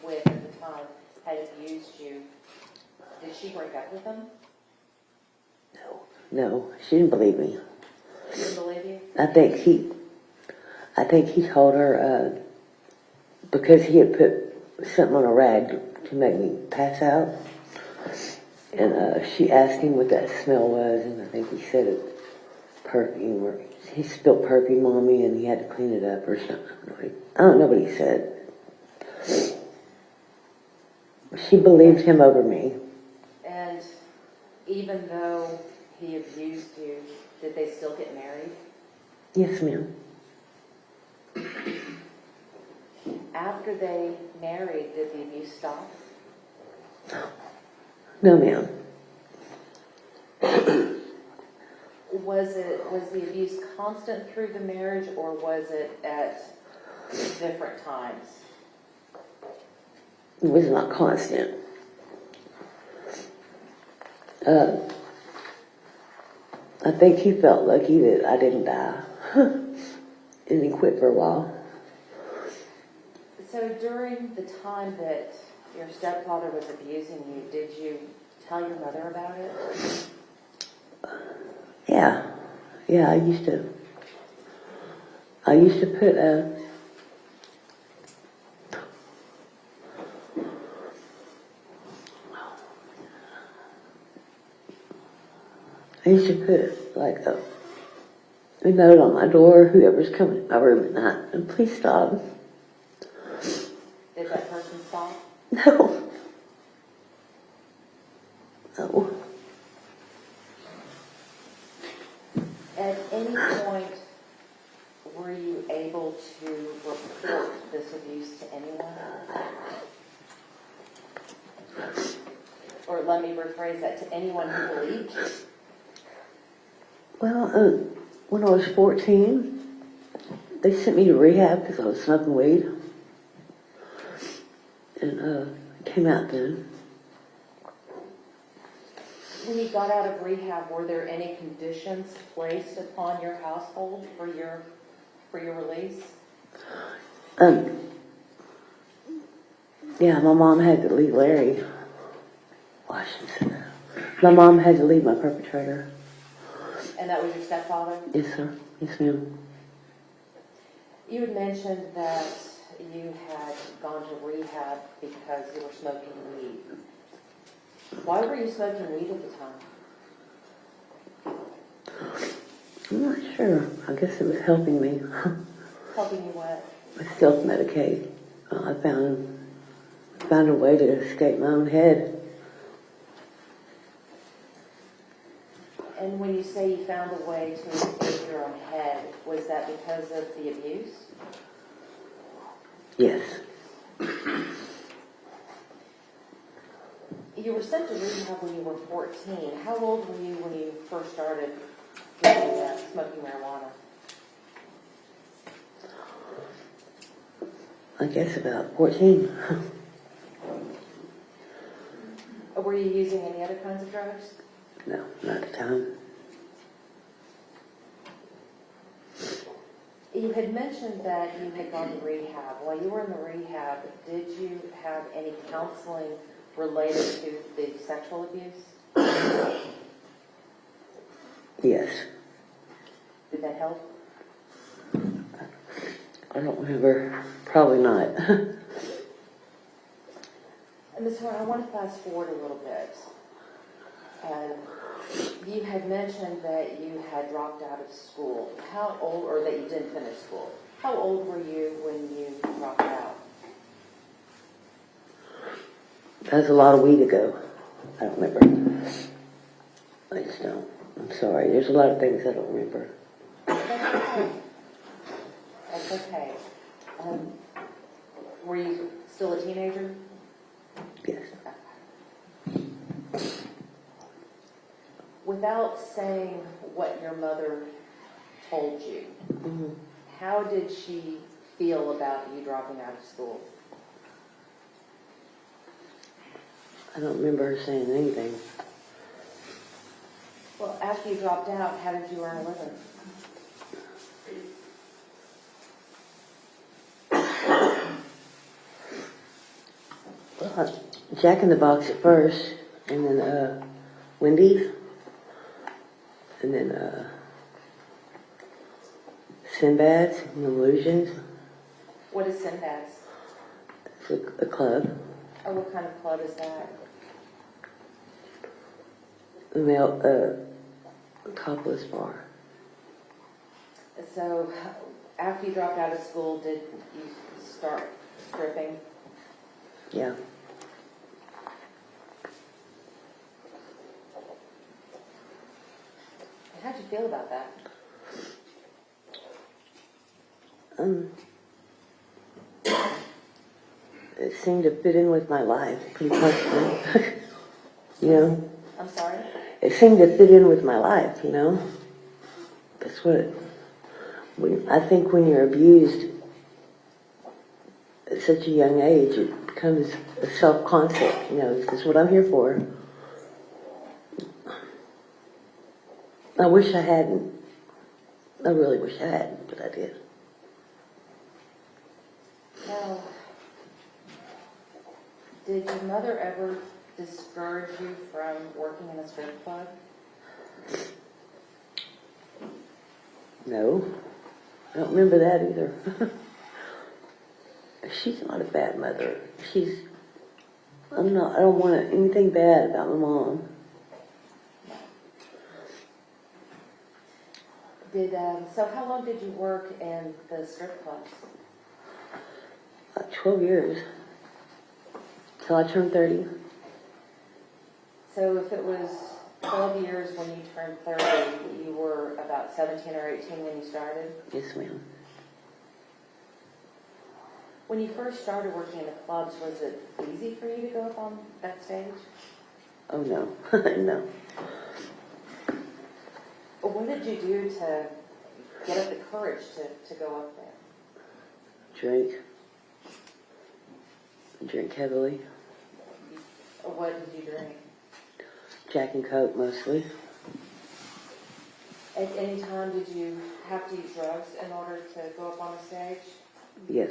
with at the time had abused you, did she break up with him? No, she didn't believe me. She didn't believe you? I think he told her because he had put something on a rag to make me pass out, and she asked him what that smell was, and I think he said it perfume, or he spilled perfume on me, and he had to clean it up or something. I don't know what he said. She believed him over me. And even though he abused you, did they still get married? Yes, ma'am. After they married, did the abuse stop? No, ma'am. Was the abuse constant through the marriage, or was it at different times? It was not constant. I think he felt lucky that I didn't die. And he quit for a while. So during the time that your stepfather was abusing you, did you tell your mother about it? Yeah. Yeah, I used to put like a note on my door, whoever's coming to my room at night, and please stop. Did that person stop? No. No. At any point, were you able to report this abuse to anyone? Or let me rephrase that, to anyone who believed you? Well, when I was 14, they sent me to rehab because I was smoking weed. And I came out then. When you got out of rehab, were there any conditions placed upon your household for your release? Yeah, my mom had to leave Larry. Well, I shouldn't say that. My mom had to leave my perpetrator. And that was your stepfather? Yes, sir. Yes, ma'am. You had mentioned that you had gone to rehab because you were smoking weed. Why were you smoking weed at the time? I'm not sure. I guess it was helping me. Helping you what? Self-medicate. I found a way to escape my own head. And when you say you found a way to escape your own head, was that because of the abuse? Yes. You were sent to rehab when you were 14. How old were you when you first started smoking marijuana? I guess about 14. Were you using any other kinds of drugs? No, not at the time. You had mentioned that you had gone to rehab. While you were in the rehab, did you have any counseling related to the sexual abuse? Yes. Did that help? I don't remember. Probably not. And Ms. Horn, I want to fast forward a little bit. You had mentioned that you had dropped out of school. How old, or that you didn't finish school? How old were you when you dropped out? That was a lot of weed ago. I don't remember. I just don't. I'm sorry. There's a lot of things I don't remember. That's okay. That's okay. Were you still a teenager? Yes. Without saying what your mother told you, Mm-hmm. how did she feel about you dropping out of school? I don't remember her saying anything. Well, after you dropped out, how did you earn a living? Jack in the Box at first, and then Wendy's, and then Sinbad's and Illusions. What is Sinbad's? It's a club. Oh, what kind of club is that? A male topless bar. So, after you dropped out of school, did you start stripping? Yeah. How'd you feel about that? It seemed to fit in with my life pretty comfortably. You know? I'm sorry? It seemed to fit in with my life, you know? That's what I think when you're abused at such a young age, it becomes a self-concept, you know, this is what I'm here for. I wish I hadn't. I really wish I hadn't, but I did. Now, did your mother ever discourage you from working in a strip club? No, I don't remember that either. She's not a bad mother. I don't want anything bad about my mom. So how long did you work in the strip clubs? 12 years. Till I turned 30. So if it was 12 years when you turned 30, you were about 17 or 18 when you started? Yes, ma'am. When you first started working in the clubs, was it easy for you to go up on that stage? Oh, no. No. What did you do to get up the courage to go up there? Drink heavily. What did you drink? Jack and Coke mostly. At any time, did you have to use drugs in order to go up on a stage? Yes.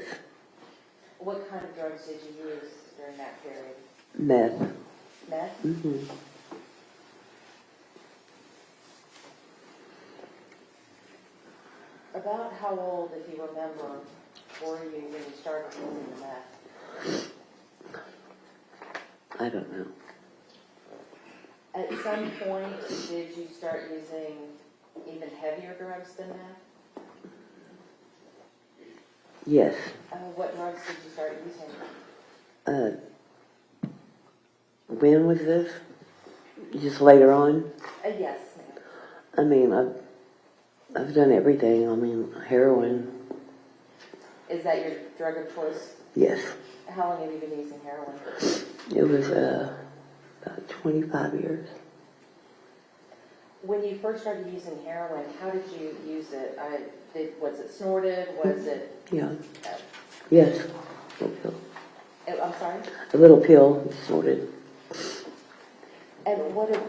What kind of drugs did you use during that period? Meth. Meth? Mm-hmm. About how old, if you remember, were you when you started using the meth? I don't know. At some point, did you start using even heavier drugs than meth? Yes. What drugs did you start using? When was this? Just later on? Yes, ma'am. I mean, I've done everything. I mean, heroin. Is that your drug of choice? Yes. How long have you been using heroin? It was about 25 years. When you first started using heroin, how did you use it? Was it snorted? Was it? Yeah. Yes. A little pill. I'm sorry? A little pill snorted. And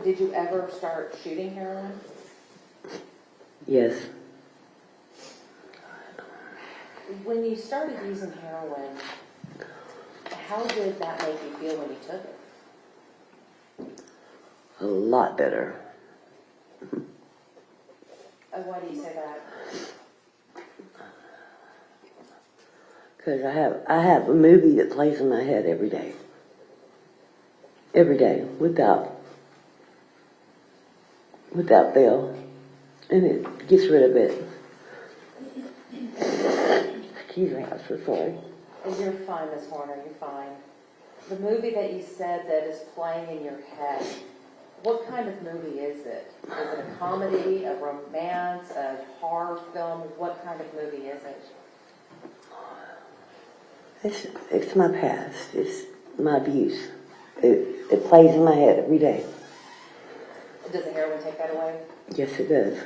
did you ever start shooting heroin? Yes. When you started using heroin, how did that make you feel when you took it? A lot better. Why do you say that? Because I have a movie that plays in my head every day. Every day, without fail. And it gets rid of it. Excuse me, I'm so sorry. You're fine, Miss Warner, you're fine. The movie that you said that is playing in your head, what kind of movie is it? Is it a comedy, a romance, a horror film? What kind of movie is it? It's my past. It's my abuse. It plays in my head every day. Does the heroin take that away? Yes, it does.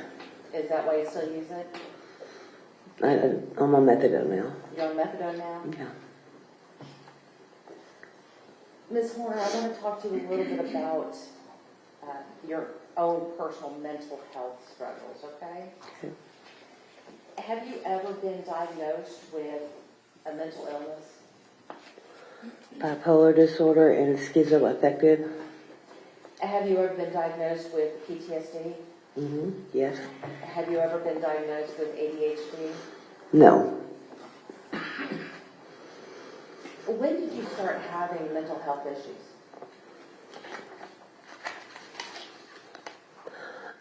Is that why you still use it? I'm on methadone now. You're on methadone now? Yeah. Ms. Horner, I want to talk to you a little bit about your own personal mental health struggles, okay? Okay. Have you ever been diagnosed with a mental illness? Bipolar disorder and schizoaffective. Have you ever been diagnosed with PTSD? Mm-hmm. Yes. Have you ever been diagnosed with ADHD? No. When did you start having mental health issues?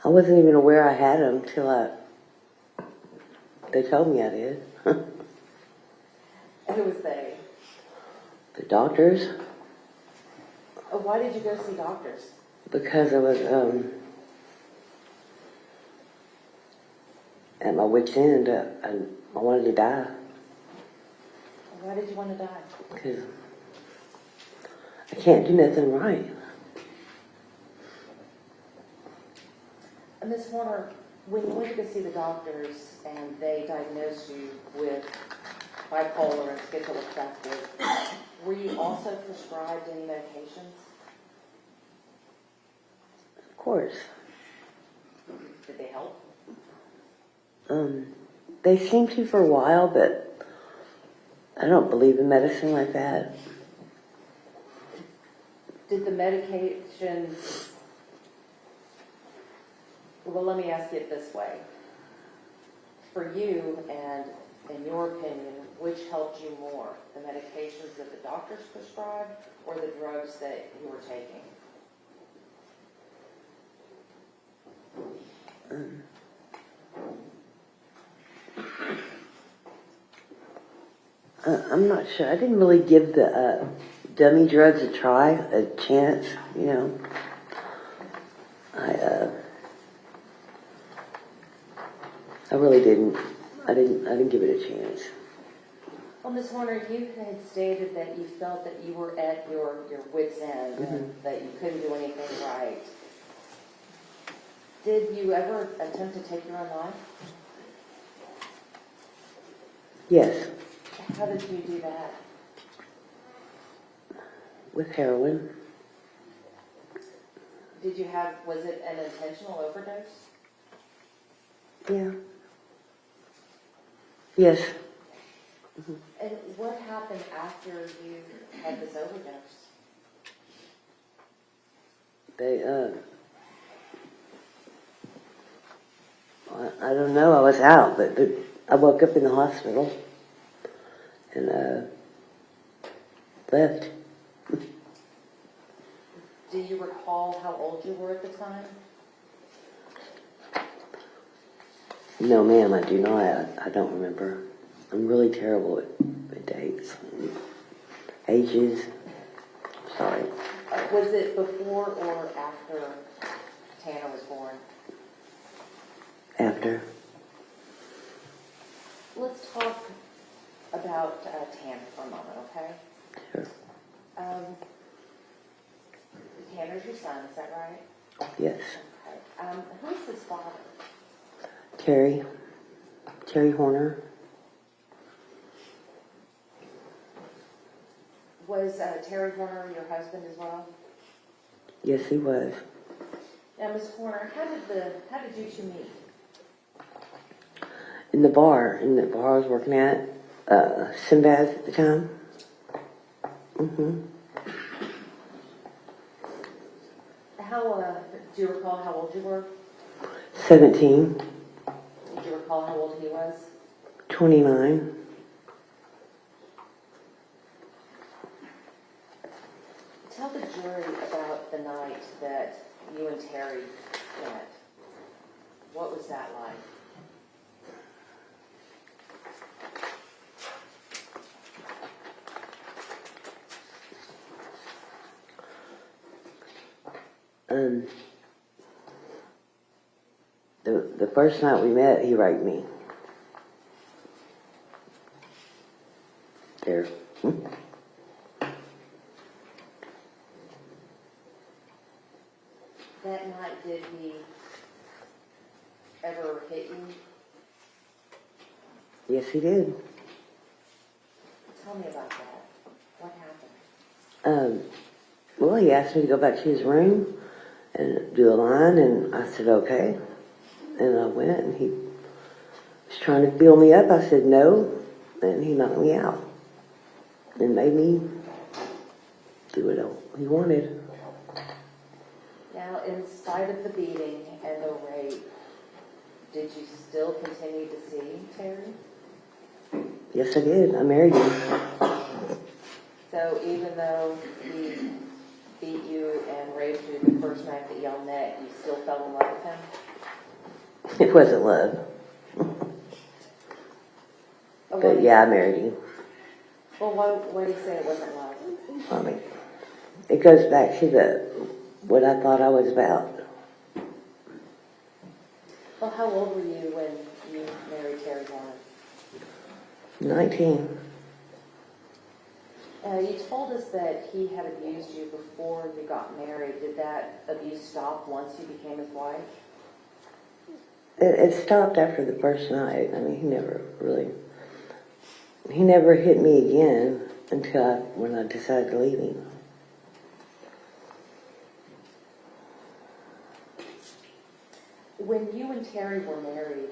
I wasn't even aware I had them till they told me I did. Who was they? The doctors. Why did you go see doctors? Because I was at my wit's end. I wanted to die. Why did you want to die? Because I can't do nothing right. Ms. Warner, when you went to go see the doctors and they diagnosed you with bipolar and schizoaffective, were you also prescribed any medications? Of course. Did they help? They seem to for a while, but I don't believe in medicine like that. Did the medications... Well, let me ask you it this way. For you, and in your opinion, which helped you more? The medications that the doctors prescribed or the drugs that you were taking? I'm not sure. I didn't really give the dummy drugs a try, a chance, you know. I really didn't. I didn't give it a chance. Well, Ms. Warner, you had stated that you felt that you were at your wit's end and that you couldn't do anything right. Did you ever attempt to take your own life? Yes, How did you do that? with heroin. Was it an intentional overdose? Yeah. Yes. And what happened after you had this overdose? They, I don't know, I was out, but I woke up in the hospital and, left. Do you recall how old you were at the time? No, ma'am, I do not. I don't remember. I'm really terrible at dates, ages. Sorry. Was it before or after Tanner was born? After. Let's talk about Tanner for a moment, okay? Sure. Tanner's your son, is that right? Yes. Okay. Who's his father? Terry Horner. Was Terry Horner your husband as well? Yes, he was. Now, Ms. Horner, how did you two meet? In the bar I was working at, Sinbad's at the time. Mm-hmm. Do you recall how old you were? 17, Did you recall how old he was? 29. Tell the jury about the night that you and Terry met. What was that like? The first night we met, he raped me. There. That night, did he ever hit you? Yes, he did. Tell me about that. What happened? Well, he asked me to go back to his room and do a line, and I said, okay. And I went, and he was trying to fill me up. I said no, and he knocked me out and made me do what he wanted. Now, in spite of the beating and the rape, did you still continue to see Terry? Yes, I did. I married him. So even though he beat you and raped you the first night that y'all met, you still fell in love with him? It wasn't love. But yeah, I married him. Well, why do you say it wasn't love? I mean, it goes back to what I thought I was about. Well, how old were you when you married Terry Horner? 19. You told us that he had abused you before you got married. Did that abuse stop once you became his wife? It stopped after the first night. I mean, he never hit me again until when I decided to leave him. When you and Terry were married,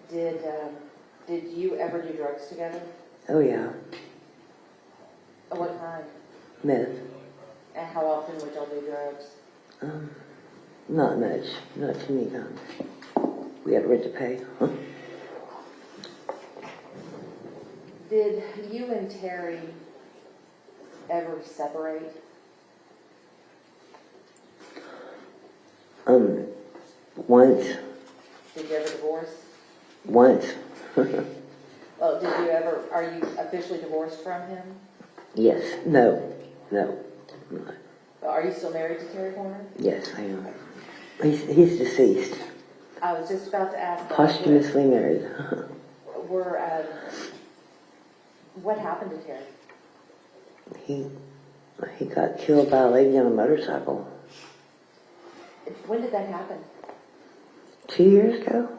did you ever do drugs together? Oh yeah, What kind? meth. And how often would y'all do drugs? Not much, not too many times. We had rent to pay. Did you and Terry ever separate? Once. Did you ever divorce? Once. Well, are you officially divorced from him? Yes. No. Are you still married to Terry Horner? Yes, I am. He's deceased. I was just about to ask that. Posthumously married. What happened to Terry? He got killed by a lady on a motorcycle. When did that happen? 2 years ago?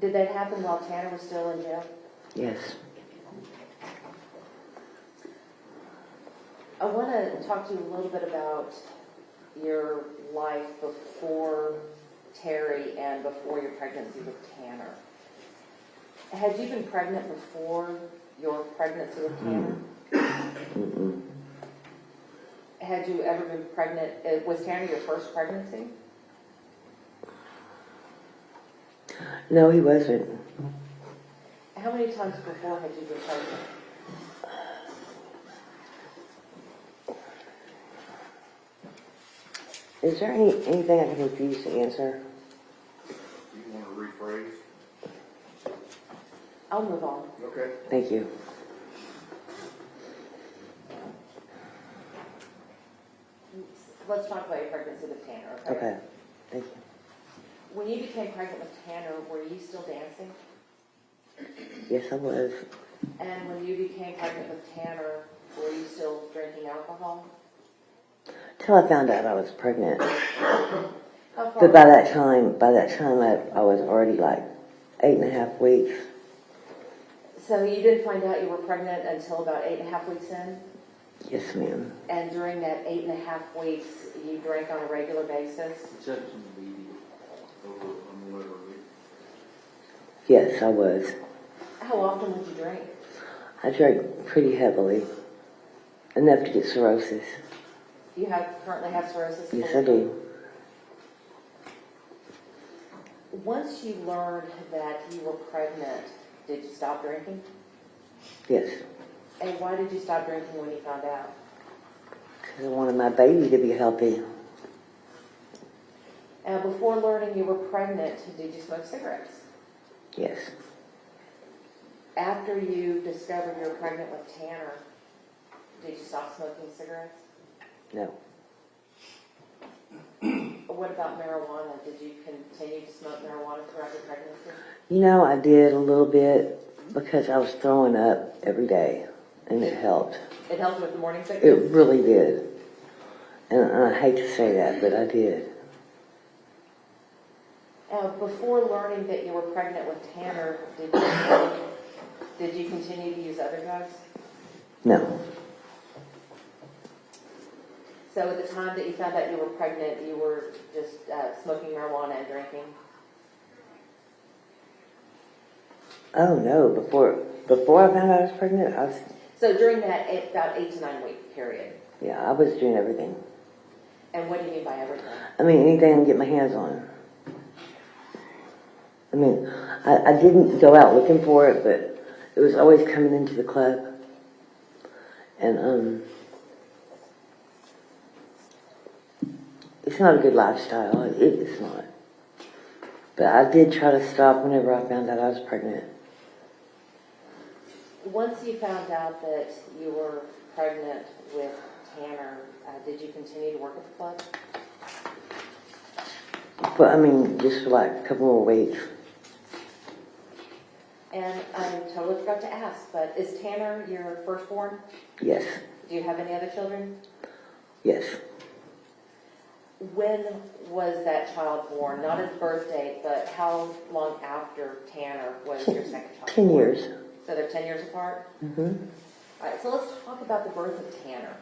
Did that happen while Tanner was still in jail? Yes. I want to talk to you a little bit about your life before Terry and before your pregnancy with Tanner. Had you been pregnant before your pregnancy with Tanner? Mm-mm. Had you ever been pregnant? Was Tanner your first pregnancy? No, he wasn't. How many times before had you been pregnant? Is there anything I can refuse to answer? You want to rephrase? I'll move on. Okay. Thank you. Let's talk about your pregnancy with Tanner, okay? Okay. Thank you. When you became pregnant with Tanner, were you still dancing? Yes, I was. And when you became pregnant with Tanner, were you still drinking alcohol? Till I found out I was pregnant. How far? But by that time, I was already like 8.5 weeks. So you didn't find out you were pregnant until about 8.5 weeks in? Yes, ma'am. And during that 8.5 weeks, you drank on a regular basis? Yes, I was. How often would you drink? I drank pretty heavily. Enough to get cirrhosis. You currently have cirrhosis? Yes, I do. Once you learned that you were pregnant, did you stop drinking? Yes. And why did you stop drinking when you found out? Because I wanted my baby to be healthy. Before learning you were pregnant, did you smoke cigarettes? Yes. After you discovered you were pregnant with Tanner, did you stop smoking cigarettes? No. What about marijuana? Did you continue to smoke marijuana throughout your pregnancy? You know, I did a little bit because I was throwing up every day, and it helped. It helped with the morning It sickness? really did. And I hate to say that, but I did. Before learning that you were pregnant with Tanner, did you continue to use other drugs? No. So at the time that you found out you were pregnant, you were just smoking marijuana and drinking? Oh, no. Before I found out I was pregnant, I was, So during that about 8 to 9 week period. yeah, I was doing everything. And what do you mean by everything? I mean, anything I can get my hands on. I mean, I didn't go out looking for it, but it was always coming into the club. And, it's not a good lifestyle. It's not. But I did try to stop whenever I found out I was pregnant. Once you found out that you were pregnant with Tanner, did you continue to work at the club? But, I mean, just for like a couple more weeks. And I totally forgot to ask, but is Tanner your firstborn? Yes. Do you have any other children? Yes. When was that child born? Not his birth date, but how long after Tanner was your second child 10 born? years. So they're 10 years apart? Mm-hmm. All right, so let's talk about the birth of Tanner.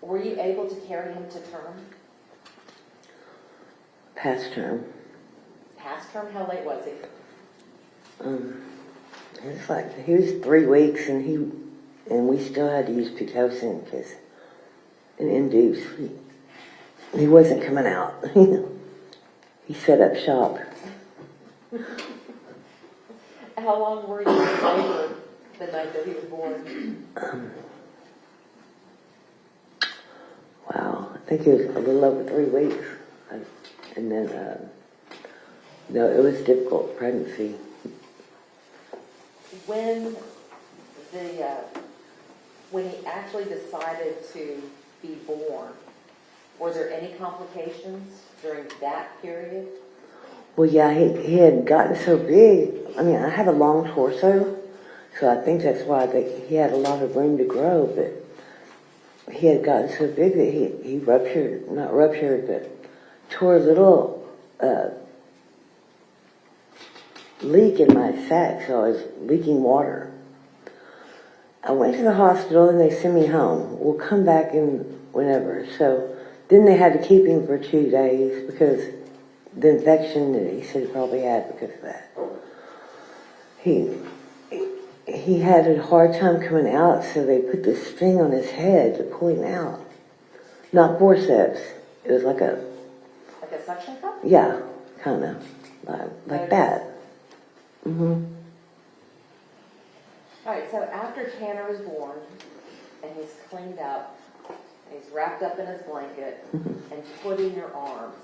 Were you able to carry him to term? Past term. Past term? How late was he? It's like, he was 3 weeks and we still had to use Pitocin because an induce. He wasn't coming out. He set up shop. How long were you in labor the night that he was born? Wow, I think it was a little over 3 weeks. And then, no, it was difficult pregnancy. When he actually decided to be born, were there any complications during that period? Well, yeah, he had gotten so big. I mean, I have a long torso, so I think that's why he had a lot of room to grow, but he had gotten so big that he not ruptured, but tore a little leak in my sac, so I was leaking water. I went to the hospital and they sent me home. We'll come back in whenever. So Then they had to keep him for 2 days because the infection that he said he probably had because of that. He had a hard time coming out, so they put this thing on his head to pull him out. Not forceps. It was like a... Like a suction cup? Yeah, kind of. Like that. Mm-hmm. All right, so after Tanner was born, and he's cleaned up, and he's wrapped up in his blanket, and put in your arms,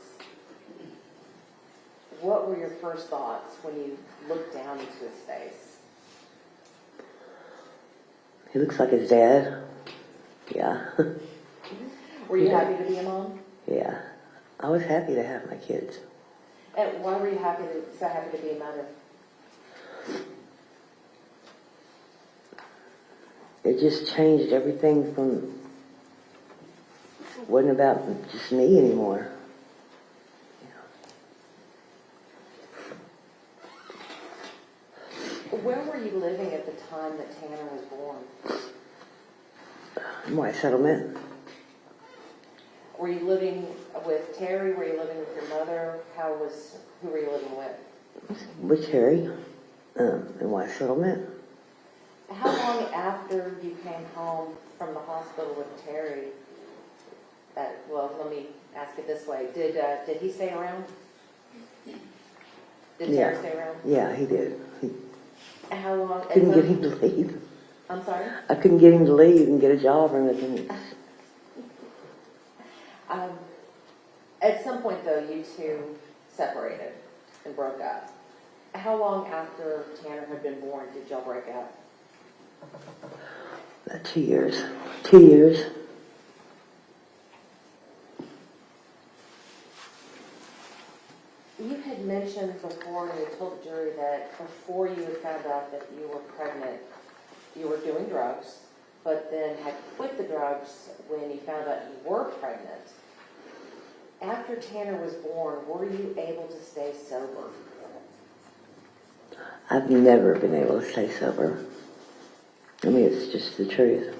what were your first thoughts when you looked down into his face? He looks like his dad. Yeah. Were you happy to be a mom? Yeah. I was happy to have my kids. And why were you so happy to be a mother? It just changed everything from, wasn't about just me anymore. Where were you living at the time that Tanner was born? White settlement. Were you living with Terry? Were you living with your mother? Who were you living with? With Terry. In White settlement. How long after you came home from the hospital with Terry? Well, let me ask it this way: Did he stay around? Did Terry stay around? Yeah, he did. How long? Couldn't get him to leave. I'm sorry. I couldn't get him to leave and get a job or anything. At some point, though, you two separated and broke up. How long after Tanner had been born did y'all break up? 2 years. 2 years. You had mentioned before, and you told the jury that before you had found out that you were pregnant, you were doing drugs, but then had quit the drugs when you found out you were pregnant. After Tanner was born, were you able to stay sober? I've never been able to stay sober. I mean, it's just the truth.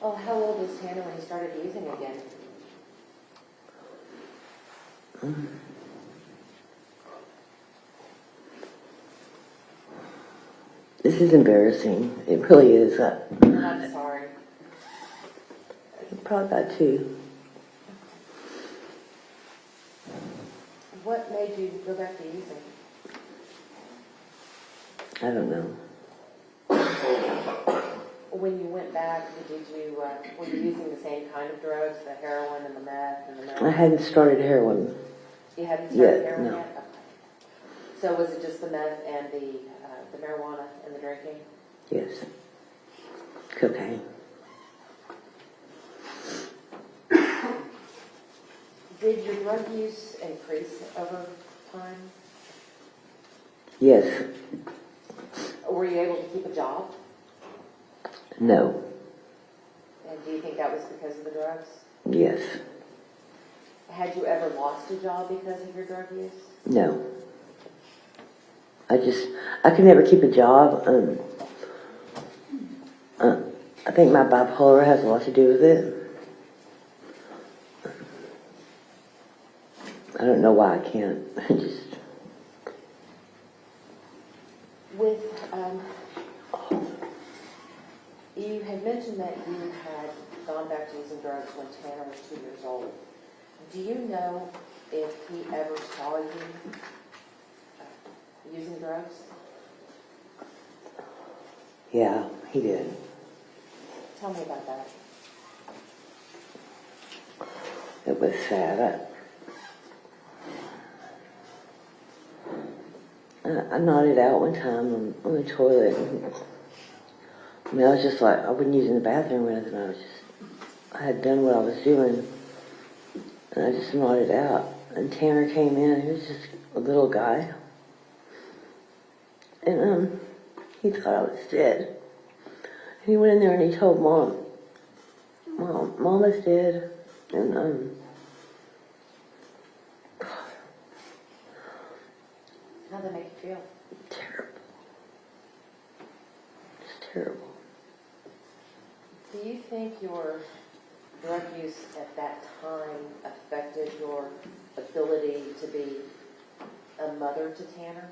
Well, how old was Tanner when he started using again? This is embarrassing. It really is. I'm sorry. Probably about 2. What made you go back to using? I don't know. When you went back, were you using the same kind of drugs, the heroin and the meth and the I marijuana? hadn't started heroin. You hadn't started yet, heroin no. yet? Okay. So was it just the meth and the marijuana and the drinking? Yes. Cocaine. Did your drug use increase over time? Yes. Were you able to keep a job? No. And do you think that was because of the drugs? Yes. Had you ever lost a job because of your drug use? No. I could never keep a job. I think my bipolar has a lot to do with it. I don't know why I can't. You had mentioned that you had gone back to using drugs when Tanner was 2 years old. Do you know if he ever saw you using drugs? Yeah, he did. Tell me about that. It was sad. I nodded out one time on the toilet. I mean, I was just like, I wasn't using the bathroom or anything. I had done what I was doing. And I just nodded out. And Tanner came in. He was just a little guy. And he thought I was dead. And he went in there and he told Mom, Mama's dead. And How'd that make you feel? terrible. Just terrible. Do you think your drug use at that time affected your ability to be a mother to Tanner?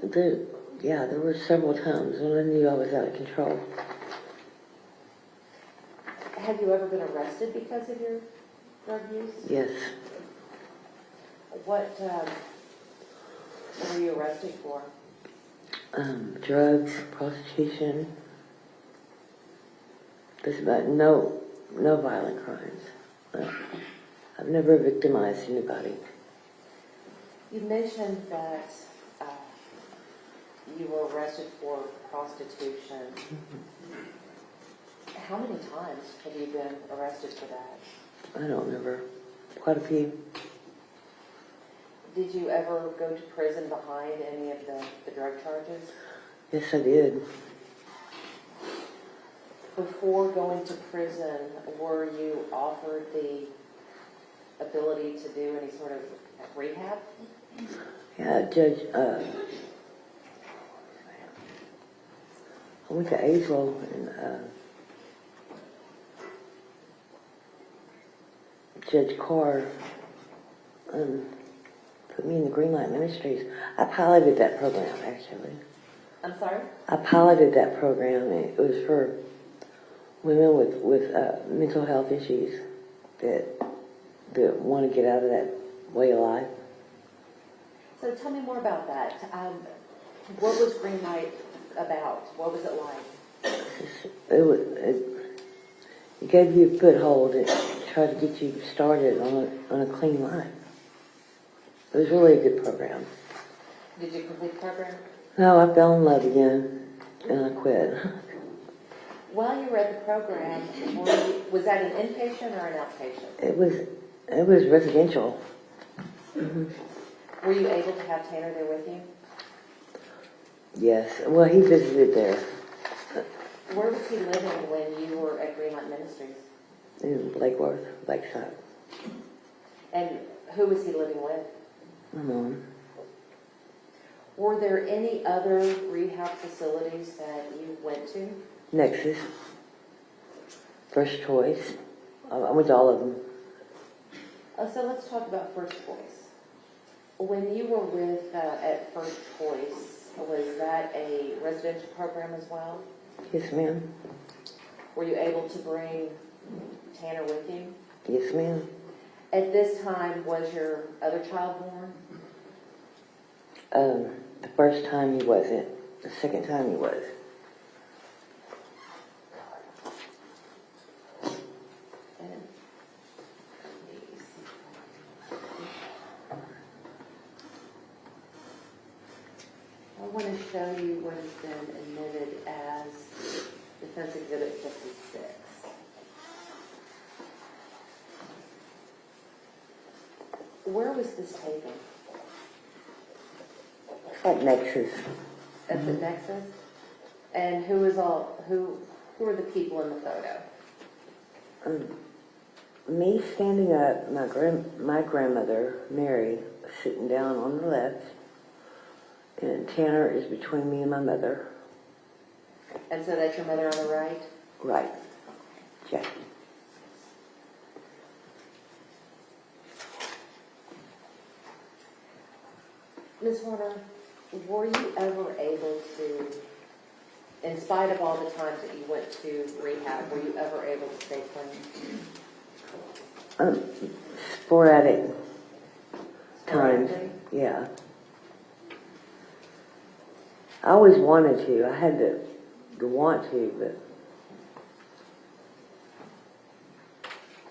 There were several times when I knew I was out of control. Have you ever been arrested because of your drug use? Yes. What were you arrested for? Drugs, prostitution. There's about no violent crimes. I've never victimized anybody. You mentioned that you were arrested for prostitution. How many times have you been arrested for that? I don't remember. Quite a few. Did you ever go to prison behind any of the drug charges? Yes, I did. Before going to prison, were you offered the ability to do any sort of rehab? Yeah, Judge, I went to Azle and Judge Carr put me in the Greenlight Ministries. I piloted that program, actually. I'm sorry? I piloted that program, and it was for women with mental health issues that want to get out of that way of life. So tell me more about that. What was Greenlight about? What was it like? It gave you a foothold and tried to get you started on a clean life. It was really a good program. Did you complete the program? No, I fell in love again, and I quit. While you were at the program, was that an inpatient or an outpatient? It was residential. Mm-hmm. Were you able to have Tanner there with you? Yes. Well, he visited there. Where was he living when you were at Greenlight Ministries? In Lake Worth, Lakeside. And who was he living with? My mom. Were there any other rehab facilities that you went to? Nexus. First Choice. I went to all of them. So let's talk about First Choice. When you were with at First Choice, was that a residential program as well? Yes, ma'am. Were you able to bring Tanner with you? Yes, ma'am. At this time, was your other child born? The first time he wasn't. The second time he was. I want to show you what has been admitted as Defense Exhibit 56. Where was this taken? At Nexus. At the Nexus? And who are the people in the photo? Me standing up, my grandmother, Mary, sitting down on the left, and Tanner is between me and my mother. And so that's your mother on the right? Right. Jackie. Ms. Warner, were you ever able to, in spite of all the times that you went to rehab, were you ever able to stay clean? Sporadic times, yeah. I always wanted to. I had to want to, but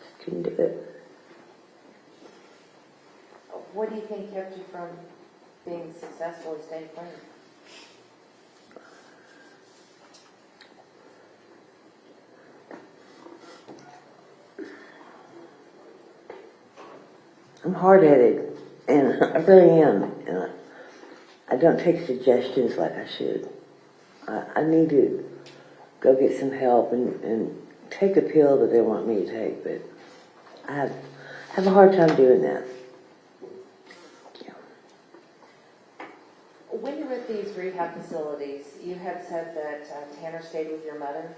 just couldn't do it. What do you think kept you from being successful and staying clean? I'm hard-headed, and I really am. And I don't take suggestions like I should. I need to go get some help and take a pill that they want me to take, but I have a hard time doing that. Yeah. When you were at these rehab facilities, you had said that Tanner stayed with your mother?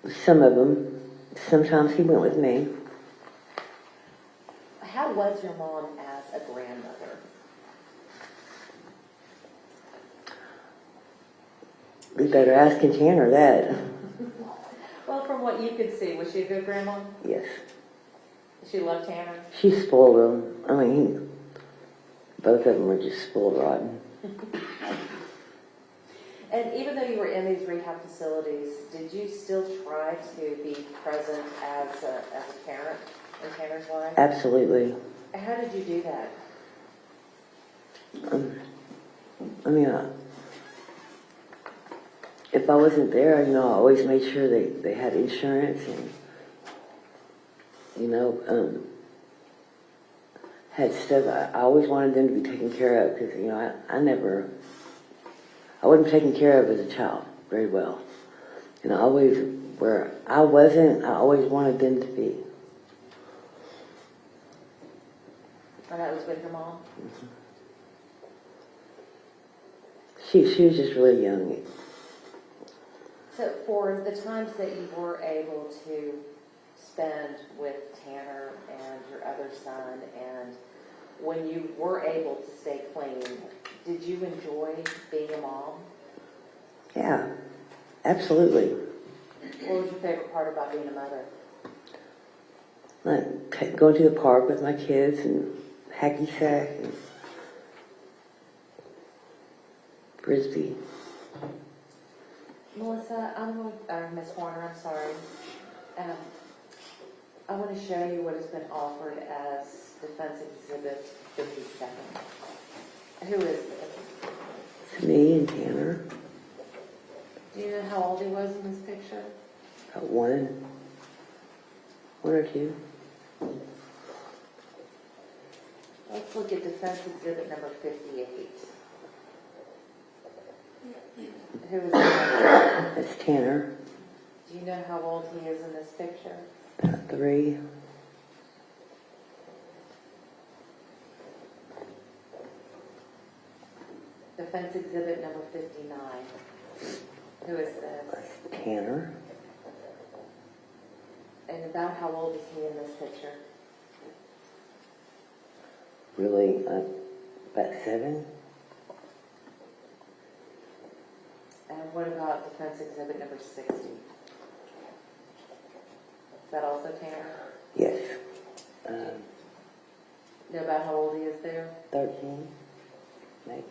Some of them. Sometimes he went with me. How was your mom as a grandmother? We better ask Tanner that. Well, from what you could see, was she a good grandma? Yes. She loved Tanner? She spoiled him. I mean, both of them were just spoiled rotten. And even though you were in these rehab facilities, did you still try to be present as a parent in Tanner's life? Absolutely. How did you do that? I mean, if I wasn't there, I always made sure they had insurance and, had stuff. I always wanted them to be taken care of because, I wasn't taken care of as a child very well. And where I wasn't, I always wanted them to be. And that was with your mom? Mm-hmm. She was just really young. So for the times that you were able to spend with Tanner and your other son, and when you were able to stay clean, did you enjoy being a mom? Yeah, absolutely. What was your favorite part about being a mother? Like going to the park with my kids and hacky sack and frisbee. Melissa, Miss Warner, I'm sorry. I want to show you what has been offered as Defense Exhibit 57. Who is this? It's me and Tanner. Do you know how old he was in this picture? About one or two. Let's look at Defense Exhibit number 58. Who is that? That's Tanner. Do you know how old he is in this picture? About 3. Defense Exhibit number 59. Who is this? Tanner. And about how old is he in this picture? Really, about 7. And what about Defense Exhibit number 60? Is that also Tanner? Yes. Know about how old he is there? 13. Maybe.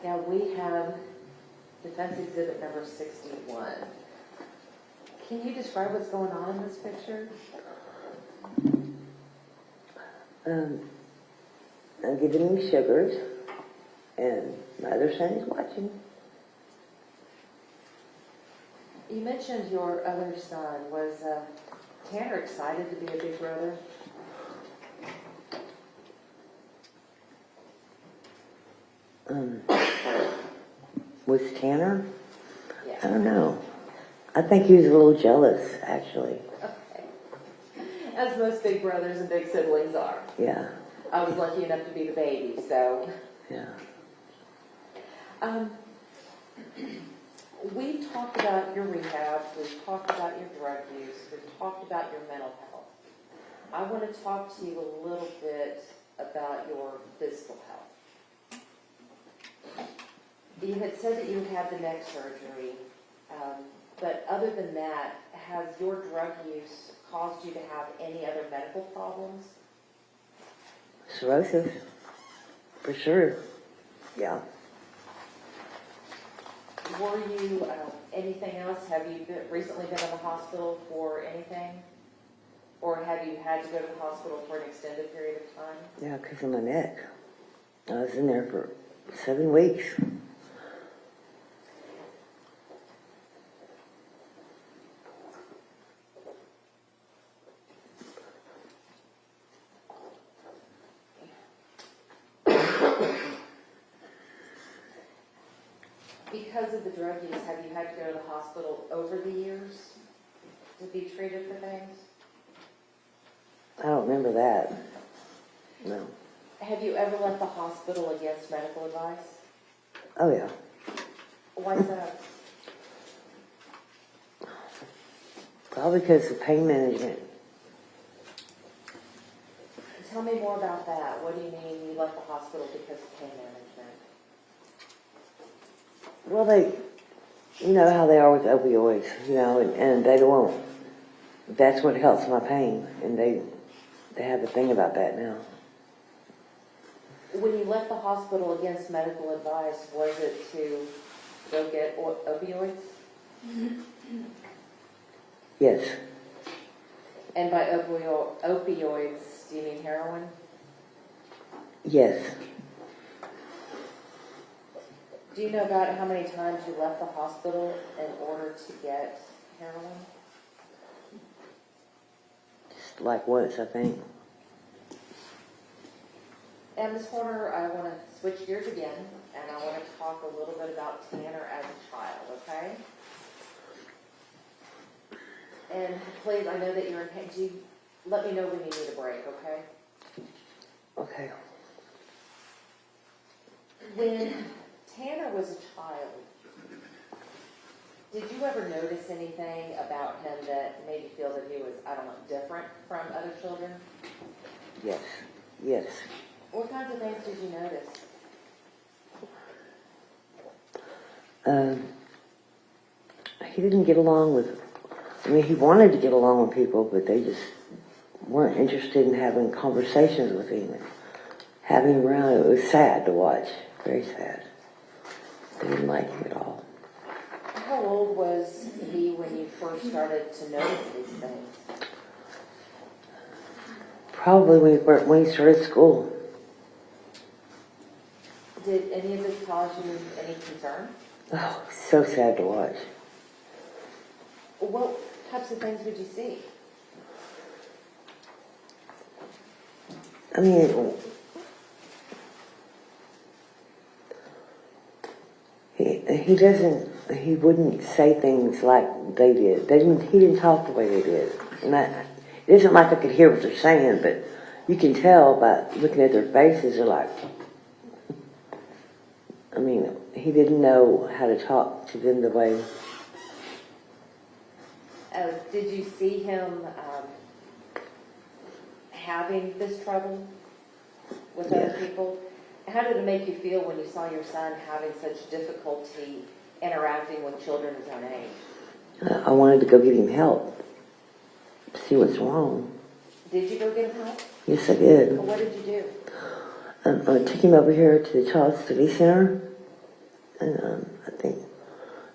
Now we have Defense Exhibit number 61. Can you describe what's going on in this picture? I'm giving him sugars, and my other son is watching. You mentioned your other son. Was Tanner excited to be a big brother? Was Tanner? Yeah. I don't know. I think he was a little jealous, actually. Okay. As most big brothers and big siblings are. Yeah, I was lucky enough to be the baby, so. yeah. We've talked about your rehab, we've talked about your drug use, we've talked about your mental health. I want to talk to you a little bit about your physical health. You had said that you had the neck surgery, but other than that, has your drug use caused you to have any other medical problems? Cirrhosis, for sure. Yeah. Were you, anything else? Have you recently been in the hospital for anything? Or have you had to go to the hospital for an extended period of time? Yeah, because of my neck. I was in there for 7 weeks. Because of the drug use, have you had to go to the hospital over the years to be treated for things? I don't remember that. No. Have you ever left the hospital against medical advice? Oh, yeah. Why is that? Probably because of pain management. Tell me more about that. What do you mean you left the hospital because of pain management? Well, you know how they are with opioids, and they don't, that's what helps my pain, and they have a thing about that now. When you left the hospital against medical advice, was it to go get opioids? Yes, And by opioids, do you mean heroin? yes. Do you know about how many times you left the hospital in order to get heroin? Just like once, I think. And Ms. Horner, I want to switch gears again, and I want to talk a little bit about Tanner as a child, okay? And please, I know that you're in pain. Do you let me know when you need a break, okay? Okay. When Tanner was a child, did you ever notice anything about him that made you feel that he was, I don't know, different from other children? Yes, yes. What kinds of things did you notice? He didn't get along with, he wanted to get along with people, but they just weren't interested in having conversations with him. And having him around, it was sad to watch, very sad. They didn't like him at all. How old was he when you first started to notice these things? Probably when he started school. Did any of this cause you any concern? Oh, so sad to watch. What types of things would you see? I mean, he wouldn't say things like they did. He didn't talk the way they did. And it isn't like I could hear what they're saying, but you can tell by looking at their faces, they're like, he didn't know how to talk to them the way. Did you see him having this trouble with other Yes. people? How did it make you feel when you saw your son having such difficulty interacting with children his own age? I wanted to go get him help, see what's wrong. Did you go get him help? Yes, I did. What did you do? I took him over here to the Child Study Center, and I think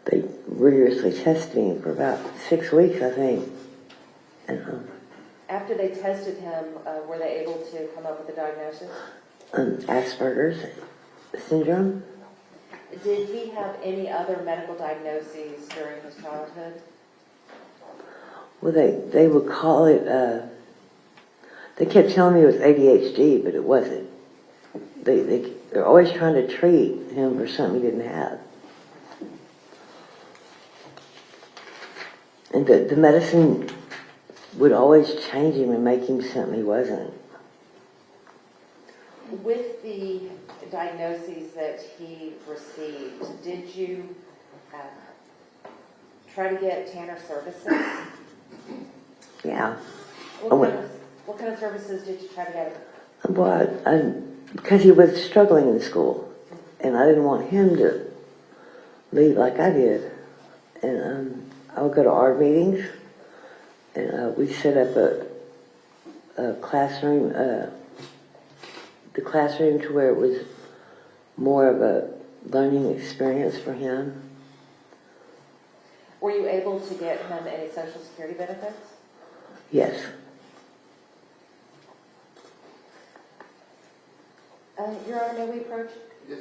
they rigorously tested him for about 6 weeks, I think. And After they tested him, were they able to come up with a diagnosis? Asperger's syndrome. Did he have any other medical diagnoses during his childhood? Well, they would call it, they kept telling me it was ADHD, but it wasn't. They're always trying to treat him for something he didn't have. And the medicine would always change him and make him something he wasn't. With the diagnoses that he received, did you try to get Tanner services? Yeah. What kind of services did you try to get him? Well, because he was struggling in school, and I didn't want him to leave like I did. And I would go to art meetings, and we set up a classroom, the classroom to where it was more of a learning experience for him. Were you able to get him any Social Security benefits? Yes. Your Honor, may we approach? Yes.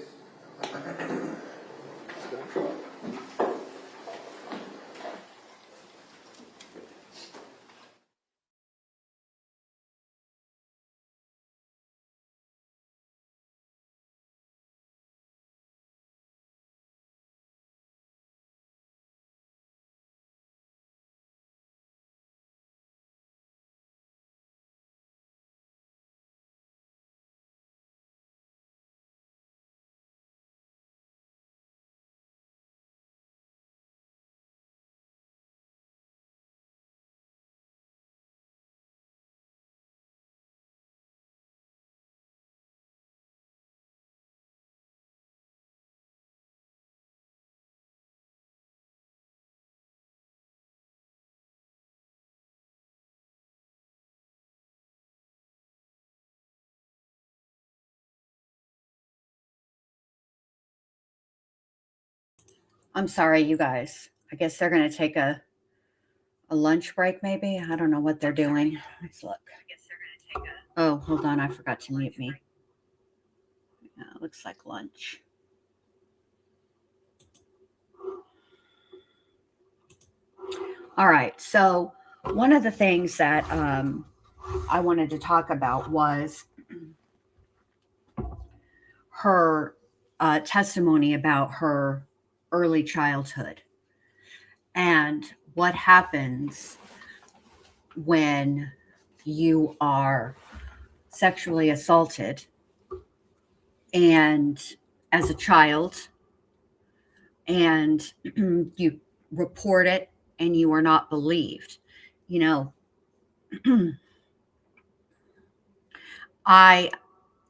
I'm sorry, you guys. I guess they're going to take a lunch break, maybe. I don't know what they're doing. Let's look. Oh, hold on. I forgot to mute me. Yeah, it looks like lunch. All right. So, one of the things that I wanted to talk about was her testimony about her early childhood and what happens when you are sexually assaulted and as a child and you report it and you are not believed. You know, I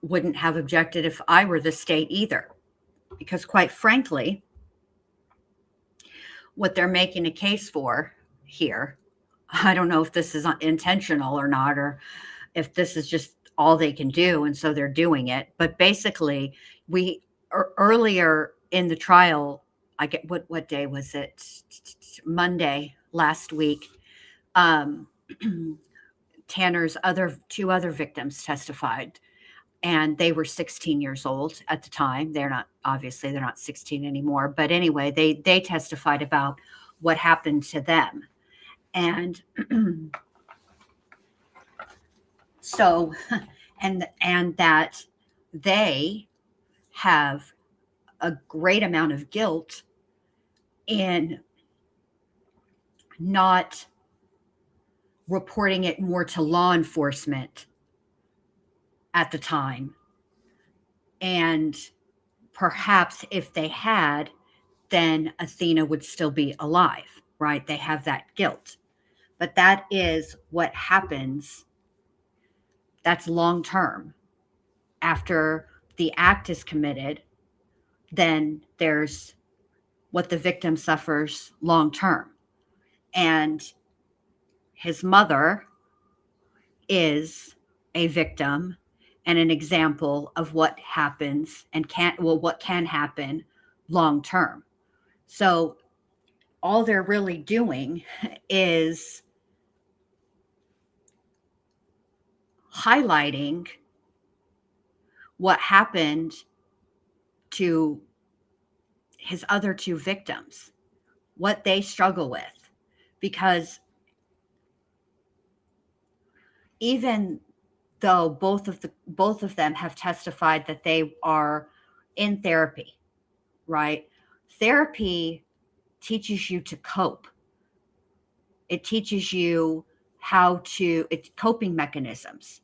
wouldn't have objected if I were the state either, because quite frankly, what they're making a case for here, I don't know if this is intentional or not, or if this is just all they can do. And so they're doing it. But basically, we earlier in the trial, I get what day was it? Monday last week. Tanner's two other victims testified, and they were 16 years old at the time. They're not 16 anymore. But anyway, they testified about what happened to them. And so, and that they have a great amount of guilt in not reporting it more to law enforcement at the time. And perhaps if they had, then Athena would still be alive, right? They have that guilt. But that is what happens. That's long term. After the act is committed, then there's what the victim suffers long term. And his mother is a victim and an example of what happens and what can happen long term. So all they're really doing is highlighting what happened to his other two victims, what they struggle with, because even though both of them have testified that they are in therapy, right? Therapy teaches you to cope. It teaches you it's coping mechanisms.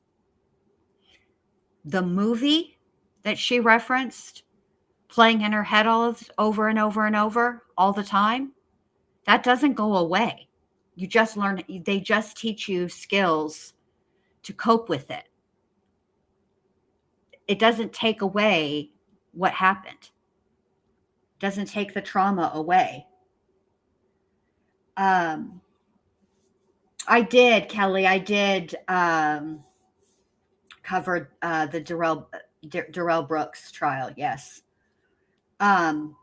The movie that she referenced, playing in her head over and over and over all the time, that doesn't go away. You just learn, they just teach you skills to cope with it. It doesn't take away what happened. It doesn't take the trauma away. I did cover the Darrell Brooks trial. Yes. And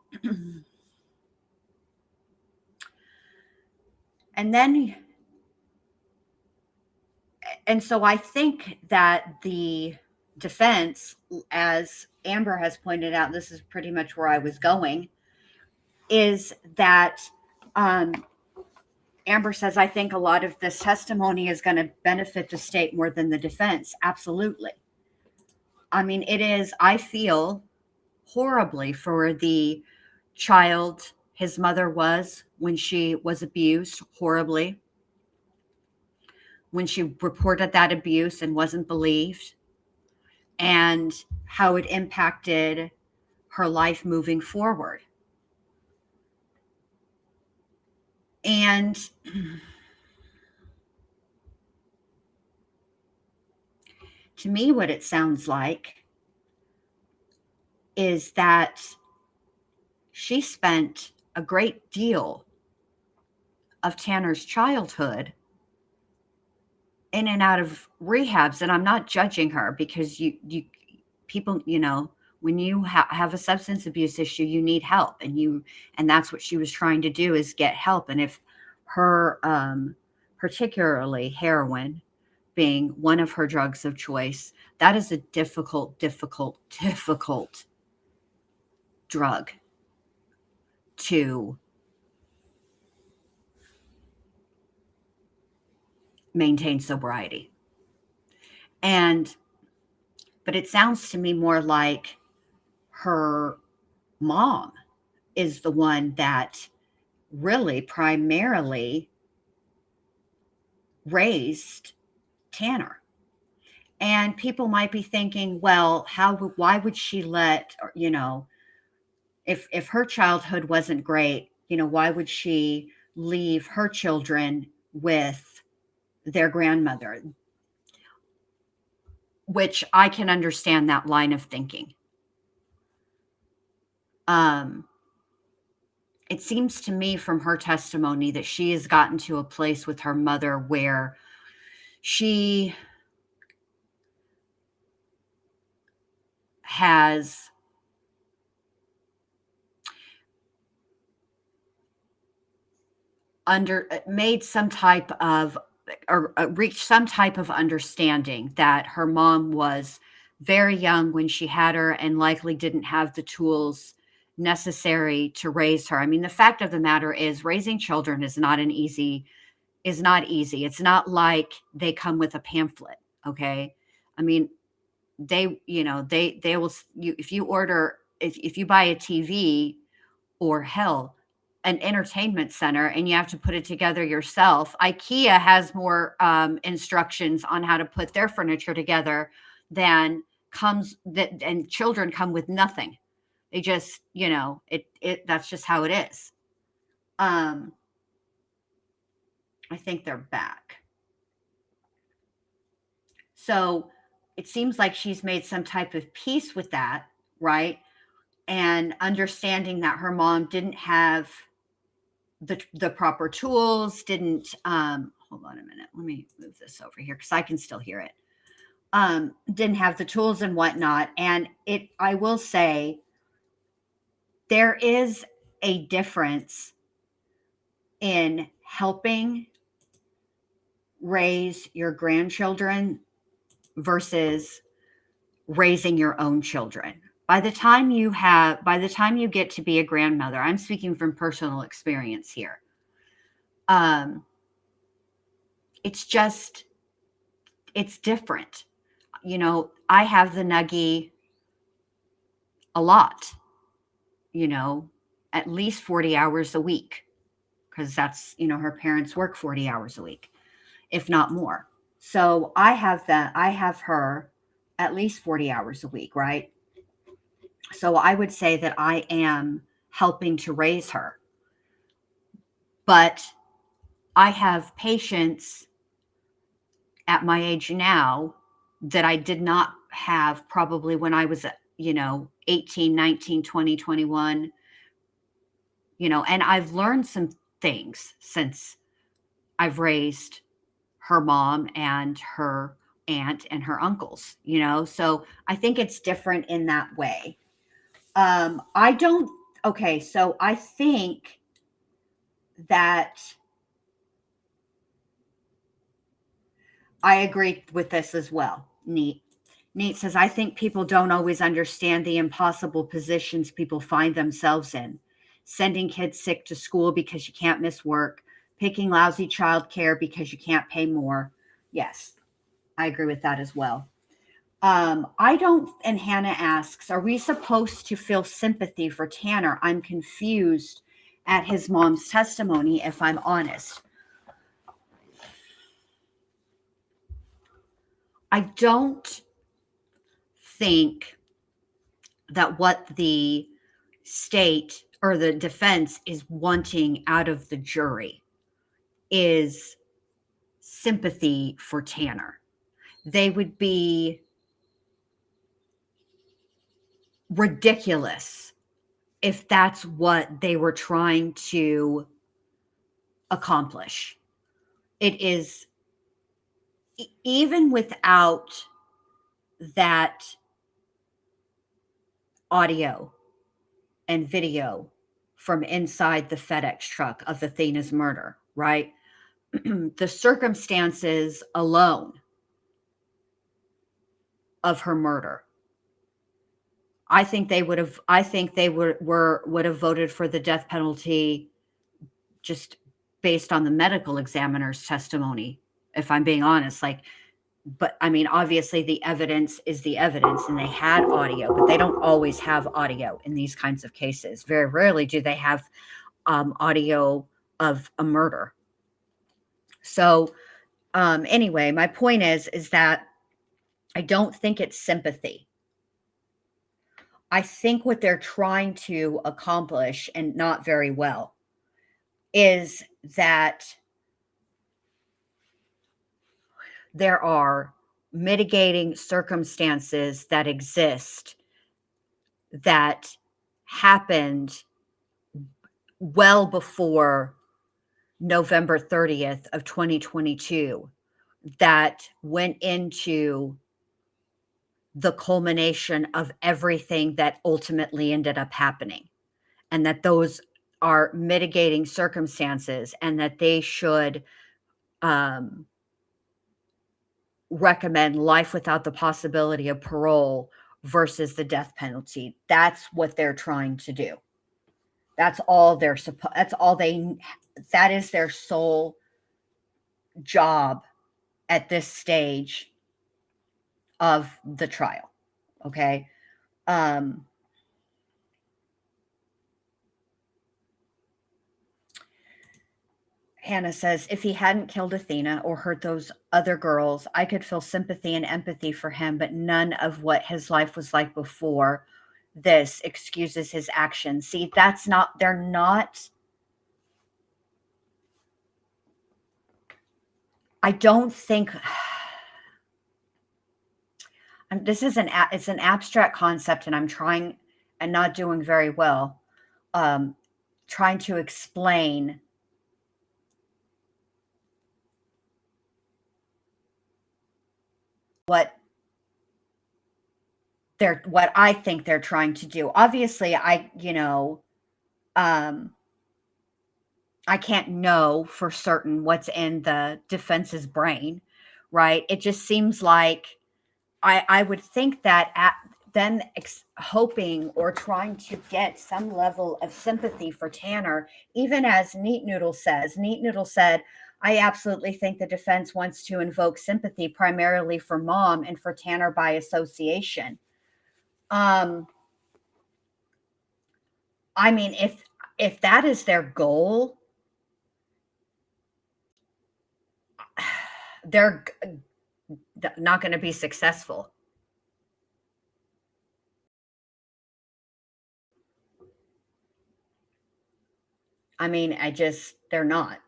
so I think that the defense, as Amber has pointed out, this is pretty much where I was going, is that Amber says, I think a lot of this testimony is going to benefit the state more than the defense. Absolutely. I mean, I feel horribly for the child his mother was when she was abused horribly, when she reported that abuse and wasn't believed, and how it impacted her life moving forward. And to me, what it sounds like is that she spent a great deal of Tanner's childhood in and out of rehabs. And I'm not judging her, because people, When you have a substance abuse issue, you need help, and that's what she was trying to do, is get help. And if her, particularly heroin being one of her drugs of choice, that is a difficult drug to maintain sobriety. But it sounds to me more like her mom is the one that really primarily raised Tanner. And people might be thinking, well, why would she let, if her childhood wasn't great, why would she leave her children with their grandmother? Which I can understand that line of thinking. It seems to me from her testimony that she has gotten to a place with her mother where she has made some type of, or reached some type of understanding that her mom was very young when she had her and likely didn't have the tools necessary to raise her. I mean, the fact of the matter is, raising children is not easy. It's not like they come with a pamphlet. Okay. I mean, they will, if you buy a TV, or hell, an entertainment center, and you have to put it together yourself. IKEA has more instructions on how to put their furniture together and children come with nothing. They just, that's just how it is. I think they're back. So it seems like she's made some type of peace with that, right? And understanding that her mom didn't have the proper tools, didn't, hold on a minute, let me move this over here because I can still hear it. Didn't have the tools and whatnot. And I will say, there is a difference in helping raise your grandchildren versus raising your own children. By the time you get to be a grandmother, I'm speaking from personal experience here. It's different. I have the nuggie a lot, at least 40 hours a week, because that's, her parents work 40 hours a week, if not more. So I have her at least 40 hours a week, right? So I would say that I am helping to raise her. But I have patience at my age now that I did not have probably when I was, 18, 19, 20, 21, and I've learned some things since I've raised her mom and her aunt and her uncles, so I think it's different in that way. So I think that I agree with this as well. Neat says, I think people don't always understand the impossible positions people find themselves in. Sending kids sick to school because you can't miss work, picking lousy childcare because you can't pay more. Yes, I agree with that as well. And Hannah asks, are we supposed to feel sympathy for Tanner? I'm confused at his mom's testimony, if I'm honest. I don't think that what the state or the defense is wanting out of the jury is sympathy for Tanner. They would be ridiculous if that's what they were trying to accomplish. It is, even without that audio and video from inside the FedEx truck of Athena's murder, right? The circumstances alone of her murder, I think they would have voted for the death penalty just based on the medical examiner's testimony, if I'm being honest. Like, but I mean, obviously the evidence is the evidence, and they had audio, but they don't always have audio in these kinds of cases. Very rarely do they have audio of a murder. So anyway, my point is that I don't think it's sympathy. I think what they're trying to accomplish, and not very well, is that there are mitigating circumstances that exist that happened well before November 30th of 2022 that went into the culmination of everything that ultimately ended up happening, and that those are mitigating circumstances, and that they should recommend life without the possibility of parole versus the death penalty. That's what they're trying to do. That is their sole job at this stage of the trial. Okay. Hannah says, if he hadn't killed Athena or hurt those other girls, I could feel sympathy and empathy for him, but none of what his life was like before this excuses his actions. See, they're not. I don't think it's an abstract concept, and I'm trying and not doing very well, trying to explain what I think they're trying to do. Obviously, I can't know for certain what's in the defense's brain, right? It just seems like I would think that at them hoping or trying to get some level of sympathy for Tanner, even as Neat Noodle said, I absolutely think the defense wants to invoke sympathy primarily for Mom and for Tanner by association. I mean, if that is their goal, they're not going to be successful. I mean, they're not.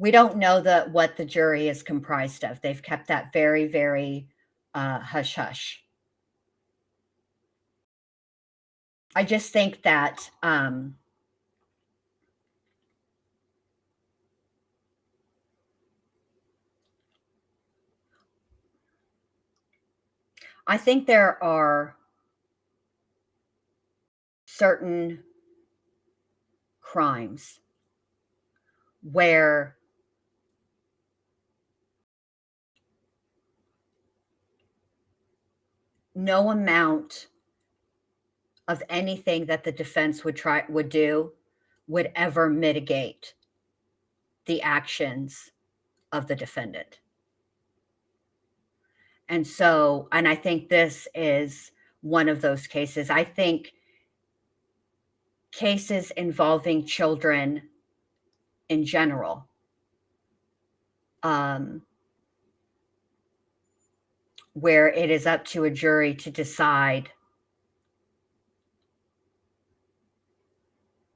We don't know what the jury is comprised of. They've kept that very, very hush hush. I just think that I think there are certain crimes where no amount of anything that the defense would do would ever mitigate the actions of the defendant. And I think this is one of those cases. I think cases involving children in general, where it is up to a jury to decide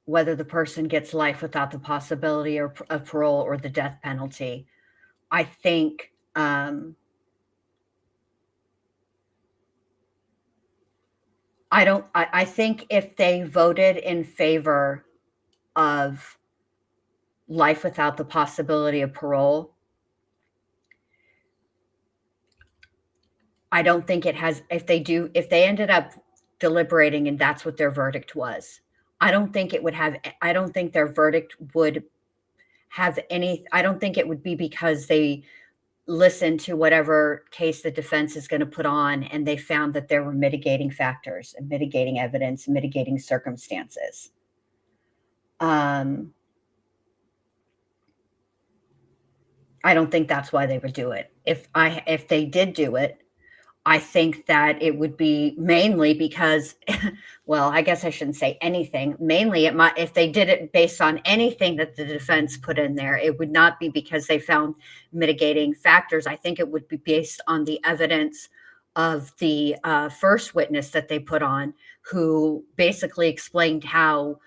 whether the person gets life without the possibility of parole or the death penalty. I think I think if they voted in favor of life without the possibility of parole, I don't think it has, if they ended up deliberating, and that's what their verdict was. I don't think their verdict would have any, I don't think it would be because they listened to whatever case the defense is going to put on and they found that there were mitigating factors and mitigating evidence, mitigating circumstances. I don't think that's why they would do it. If they did do it, I think that it would be mainly because, well, I guess I shouldn't say anything. Mainly, if they did it based on anything that the defense put in there, it would not be because they found mitigating factors. I think it would be based on the evidence of the first witness that they put on, who basically explained how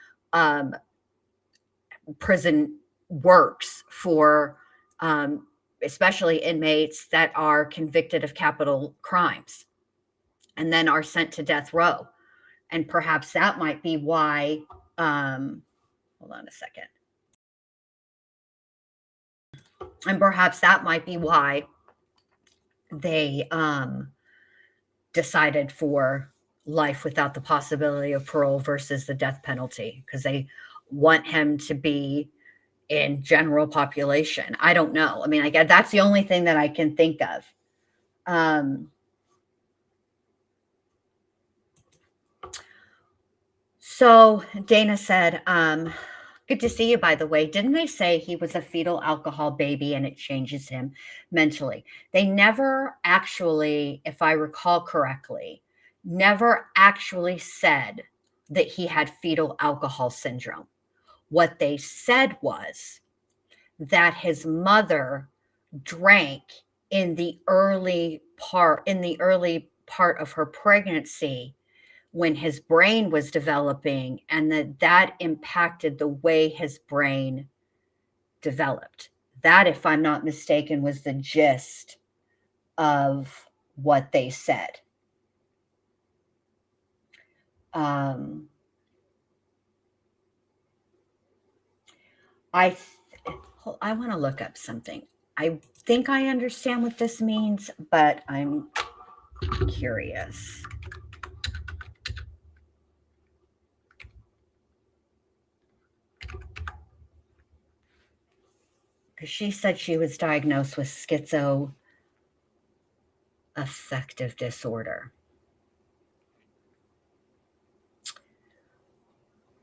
prison works for especially inmates that are convicted of capital crimes and then are sent to death row. And perhaps that might be why, hold on a second. And perhaps that might be why they decided for life without the possibility of parole versus the death penalty, because they want him to be in general population. I don't know. I mean, I guess that's the only thing that I can think of. So Dana said, good to see you, by the way. Didn't they say he was a fetal alcohol baby and it changes him mentally? They never actually, if I recall correctly, never actually said that he had fetal alcohol syndrome. What they said was that his mother drank in the early part of her pregnancy when his brain was developing, and that impacted the way his brain developed. That, if I'm not mistaken, was the gist of what they said. I want to look up something. I think I understand what this means, but I'm curious. Because she said she was diagnosed with schizoaffective disorder.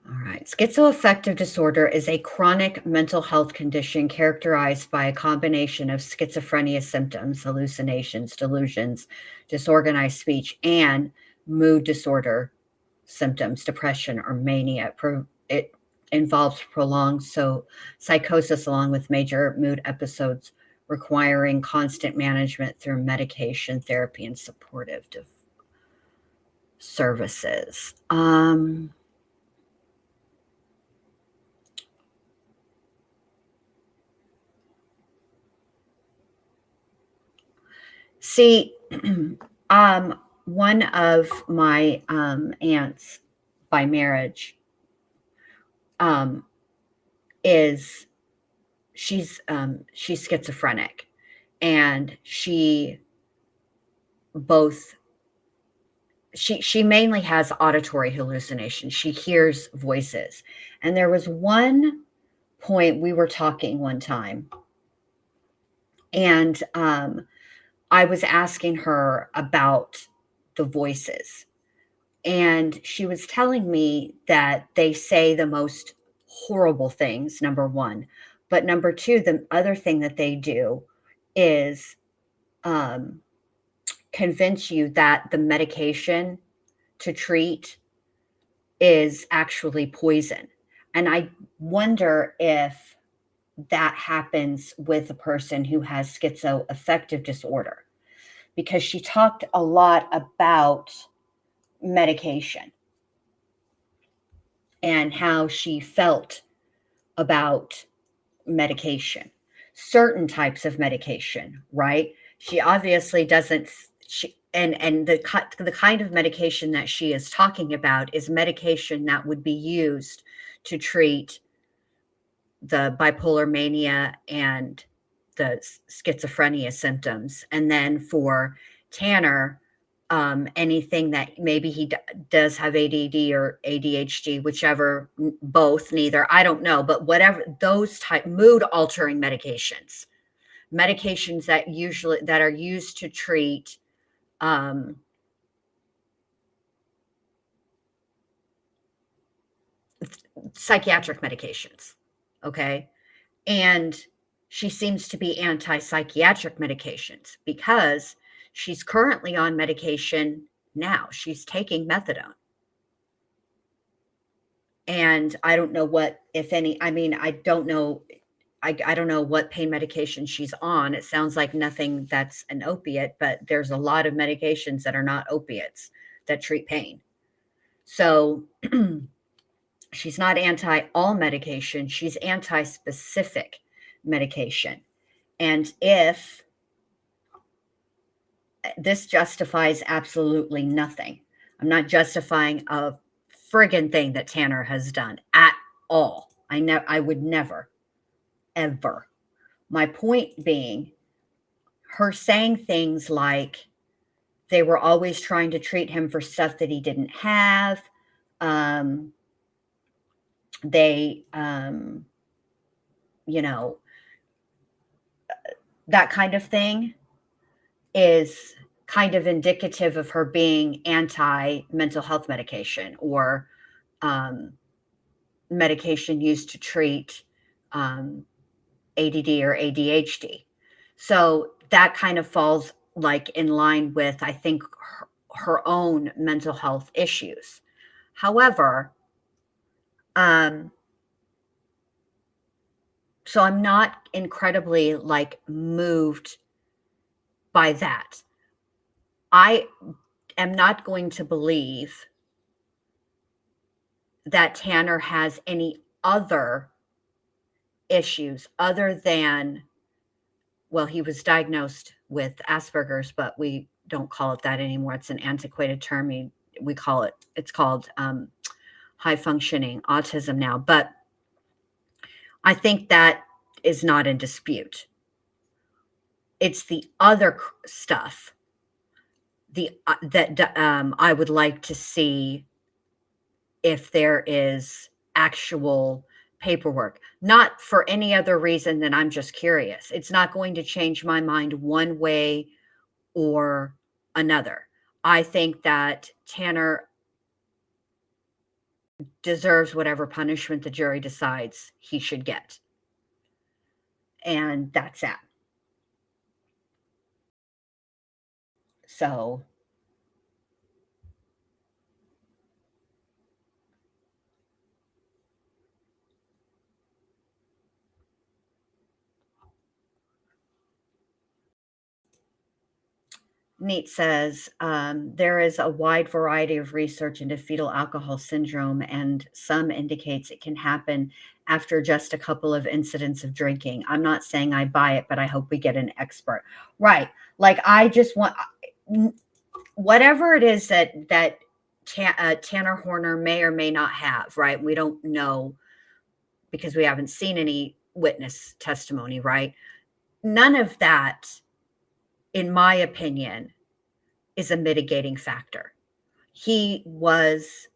All right. Schizoaffective disorder is a chronic mental health condition characterized by a combination of schizophrenia symptoms, hallucinations, delusions, disorganized speech, and mood disorder symptoms, depression or mania. It involves prolonged psychosis along with major mood episodes requiring constant management through medication, therapy, and supportive services. See, one of my aunts by marriage she's schizophrenic, and she mainly has auditory hallucinations. She hears voices. And there was one point we were talking one time, and I was asking her about the voices, and she was telling me that they say the most horrible things, number one. But number two, the other thing that they do is convince you that the medication to treat is actually poison. And I wonder if that happens with a person who has schizoaffective disorder, because she talked a lot about medication and how she felt about medication, certain types of medication, right? She obviously doesn't, and the kind of medication that she is talking about is medication that would be used to treat the bipolar mania and the schizophrenia symptoms. And then for Tanner, anything that maybe he does have ADD or ADHD, whichever, both, neither, I don't know, but whatever, those type mood altering medications that are used to treat psychiatric medications. Okay. And she seems to be anti-psychiatric medications because she's currently on medication now. She's taking methadone. And I don't know what, if any, I mean, I don't know. I don't know what pain medication she's on. It sounds like nothing that's an opiate, but there's a lot of medications that are not opiates that treat pain. So she's not anti all medication. She's anti-specific medication. And if this justifies absolutely nothing, I'm not justifying a friggin' thing that Tanner has done at all. I would never, ever. My point being, her saying things like they were always trying to treat him for stuff that he didn't have. They, you know, that kind of thing is kind of indicative of her being anti-mental health medication or medication used to treat ADD or ADHD. So that kind of falls like in line with, I think, her own mental health issues. However, so I'm not incredibly like moved by that. I am not going to believe that Tanner has any other issues other than, well, he was diagnosed with Asperger's, but we don't call it that anymore. It's an antiquated term. It's called high functioning autism now. But I think that is not in dispute. It's the other stuff that I would like to see if there is actual paperwork, not for any other reason than I'm just curious. It's not going to change my mind one way or another. I think that Tanner deserves whatever punishment the jury decides he should get. And that's that. So Neat says, there is a wide variety of research into fetal alcohol syndrome, and some indicates it can happen after just a couple of incidents of drinking. I'm not saying I buy it, but I hope we get an expert. Right. Like, I just want, whatever it is that Tanner Horner may or may not have, right? We don't know because we haven't seen any witness testimony, right? None of that, in my opinion, is a mitigating factor. He was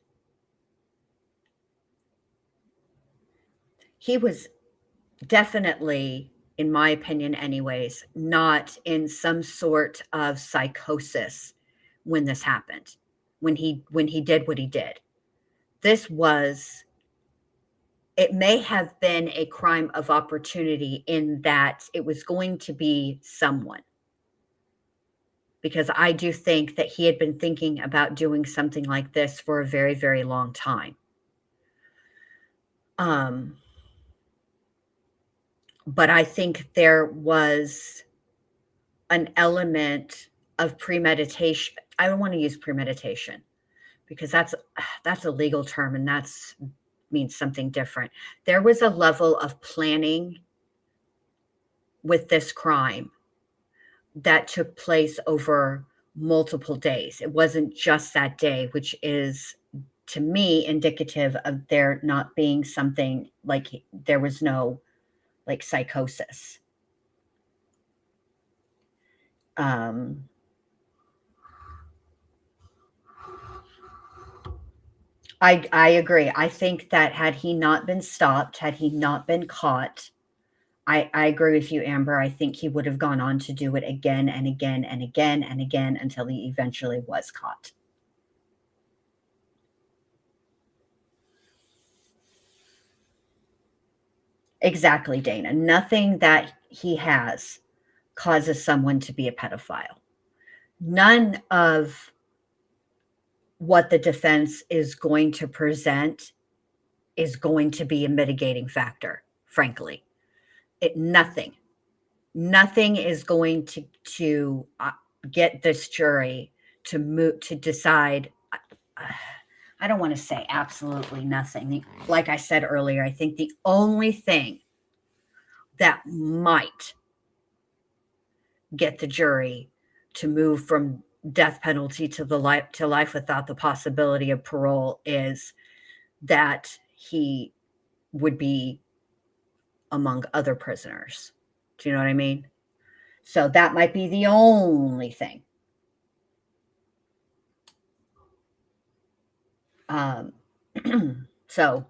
definitely, in my opinion anyways, not in some sort of psychosis when this happened, when he did what he did. It may have been a crime of opportunity in that it was going to be someone. Because I do think that he had been thinking about doing something like this for a very, very long time. But I think there was an element of premeditation. I don't want to use premeditation because that's a legal term and means something different. There was a level of planning with this crime that took place over multiple days. It wasn't just that day, which is, to me, indicative of there not being something like there was no like psychosis. I agree. I think that had he not been stopped, had he not been caught, I agree with you, Amber. I think he would have gone on to do it again and again and again and again until he eventually was caught. Exactly, Dana. Nothing that he has causes someone to be a pedophile. None of what the defense is going to present is going to be a mitigating factor, frankly. Nothing is going to get this jury to move to decide. I don't want to say absolutely nothing. Like I said earlier, I think the only thing that might get the jury to move from death penalty to life without the possibility of parole is that he would be among other prisoners. Do you know what I mean? So that might be the only thing. So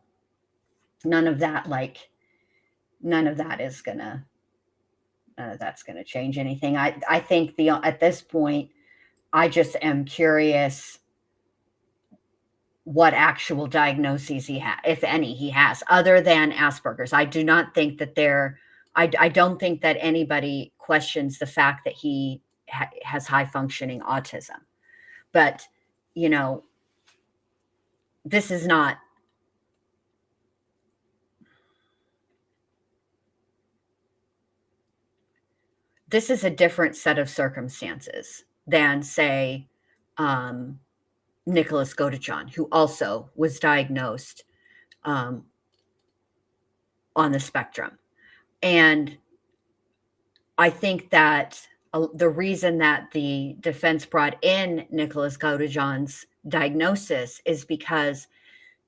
none of that's gonna change anything. I think at this point, I just am curious what actual diagnoses he has, if any, he has, other than Asperger's. I do not think that I don't think that anybody questions the fact that he has high functioning autism. But, you know, this is not, this is a different set of circumstances than, say, Nicholas Godejohn, who also was diagnosed on the spectrum. And I think that the reason that the defense brought in Nicholas Godejohn's diagnosis is because,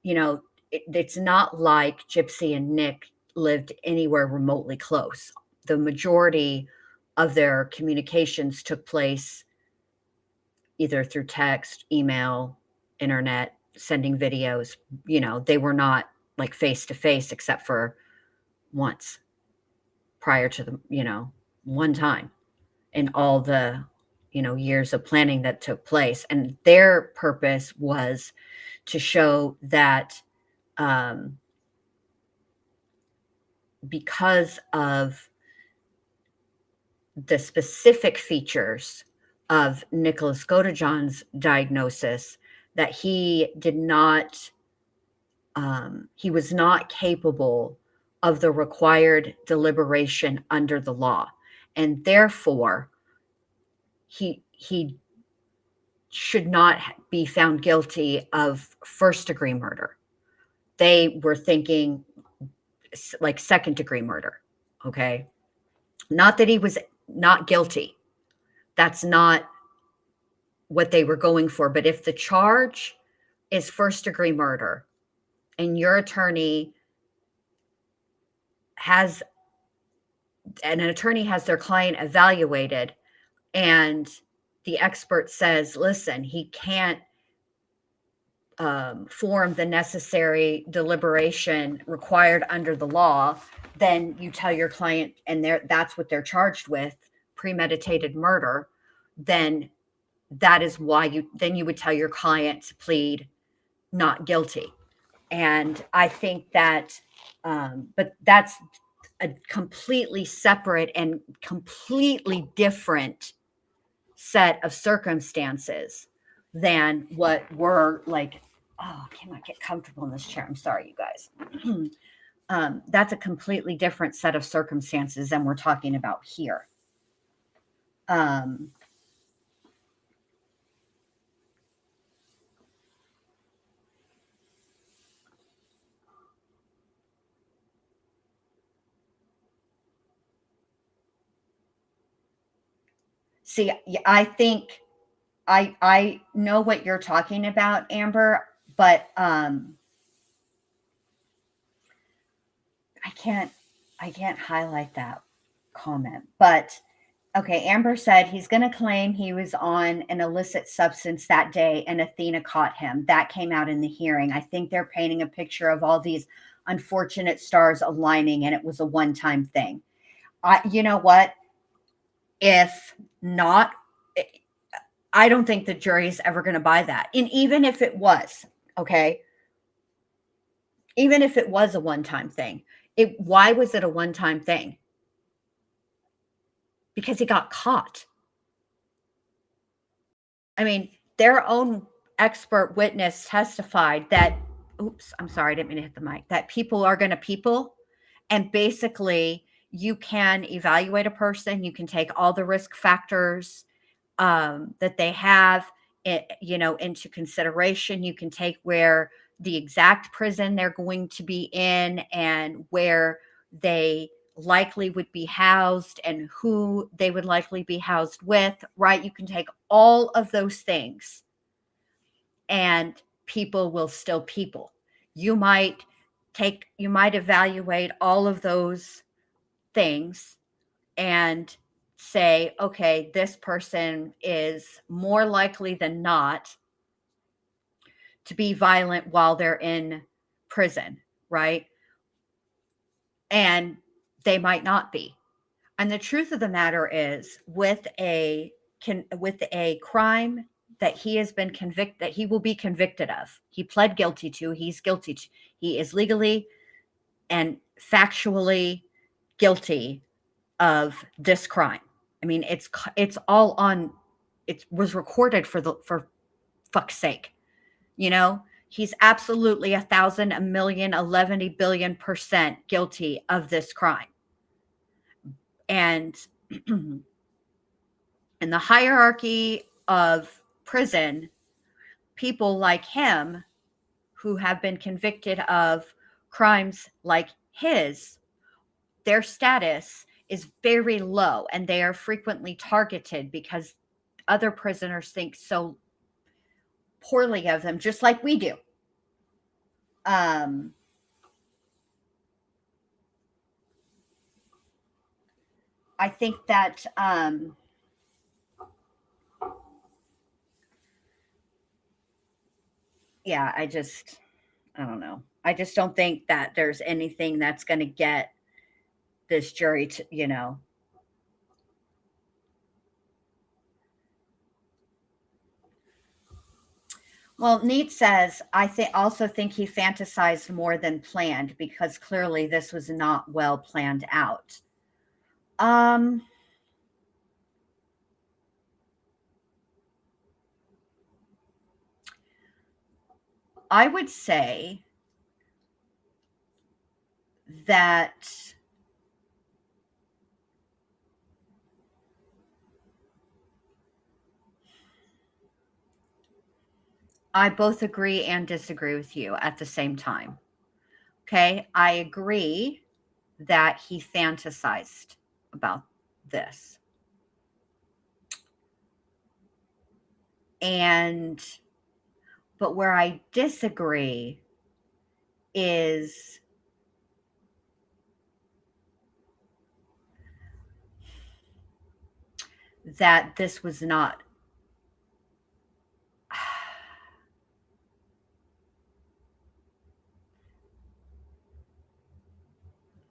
you know, it's not like Gypsy and Nick lived anywhere remotely close. The majority of their communications took place either through text, email, internet, sending videos. You know, they were not like face to face except for once prior to the, you know, one time in all the, you know, years of planning that took place. And their purpose was to show that because of the specific features of Nicholas Godejohn's diagnosis, that he did not, he was not capable of the required deliberation under the law. And therefore, he should not be found guilty of first-degree murder. They were thinking like second-degree murder, okay? Not that he was not guilty. That's not what they were going for. But if the charge is first-degree murder and your attorney has, and an attorney has their client evaluated and the expert says, listen, he can't form the necessary deliberation required under the law, then you tell your client, and that's what they're charged with, premeditated murder, then that is why you would tell your client to plead not guilty. And I think that, but that's a completely separate and completely different set of circumstances than what were like, oh, I cannot get comfortable in this chair. I'm sorry, you guys. That's a completely different set of circumstances than we're talking about here. See, I think I know what you're talking about, Amber, but I can't highlight that comment. But Okay, Amber said he's going to claim he was on an illicit substance that day and Athena caught him. That came out in the hearing. I think they're painting a picture of all these unfortunate stars aligning and it was a one-time thing. You know what? If not, I don't think the jury is ever going to buy that. And even if it was, okay, even if it was a one-time thing, why was it a one-time thing? Because he got caught. I mean, their own expert witness testified that, oops, I'm sorry, I didn't mean to hit the mic, that people are going to people. And basically, you can evaluate a person, you can take all the risk factors that they have, into consideration. You can take where the exact prison they're going to be in and where they likely would be housed and who they would likely be housed with, right? You can take all of those things and people will still people. You might evaluate all of those things and say, okay, this person is more likely than not to be violent while they're in prison, right? And they might not be. And the truth of the matter is, with a crime that he has been convicted, that he will be convicted of, he pled guilty to, he's guilty to, he is legally and factually guilty of this crime. I mean, it's all on. It was recorded for fuck's sake. He's absolutely 1,000, a million, 11 billion% guilty of this crime. And in the hierarchy of prison, people like him who have been convicted of crimes like his, their status is very low and they are frequently targeted because other prisoners think so poorly of them, just like we do. I think that yeah, I don't know. I just don't think that there's anything that's going to get this jury to. Well, Neat says, I also think he fantasized more than planned because clearly this was not well planned out. I would say that I both agree and disagree with you at the same time. Okay, I agree that he fantasized about this. But where I disagree is that this was not.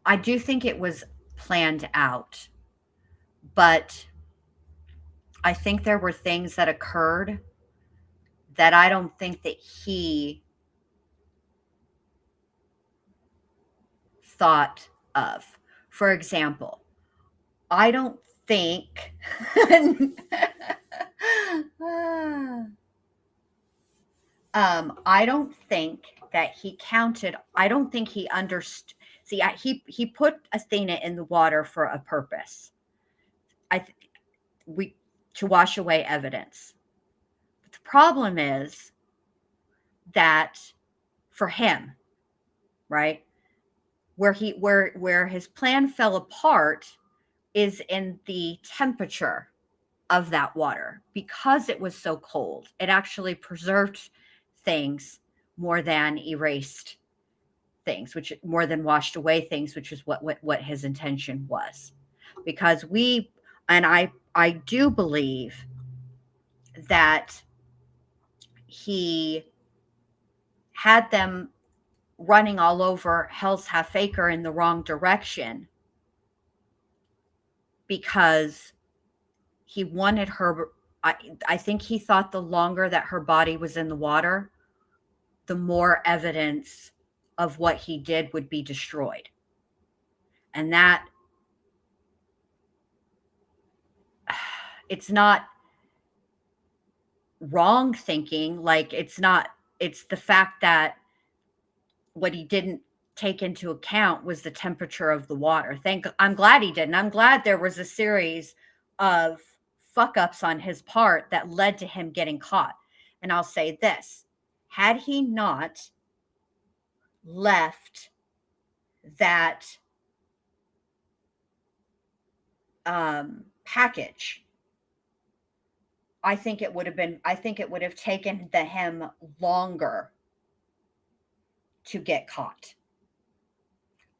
I do think it was planned out, but I think there were things that occurred that I don't think that he thought of. For example, I don't think I don't think that he counted. I don't think he understood. See, he put Athena in the water for a purpose. To wash away evidence. But the problem is that for him, right, where his plan fell apart is in the temperature of that water. Because it was so cold, it actually preserved things more than erased things, which more than washed away things, which is what his intention was. Because And I do believe that he had them running all over Hell's Half Acre in the wrong direction because he wanted her. I think he thought the longer that her body was in the water, the more evidence of what he did would be destroyed. And that, it's not wrong thinking. Like, it's the fact that what he didn't take into account was the temperature of the water. I'm glad he didn't. I'm glad there was a series of fuck ups on his part that led to him getting caught. And I'll say this, had he not left that package, I think it would have taken him longer to get caught.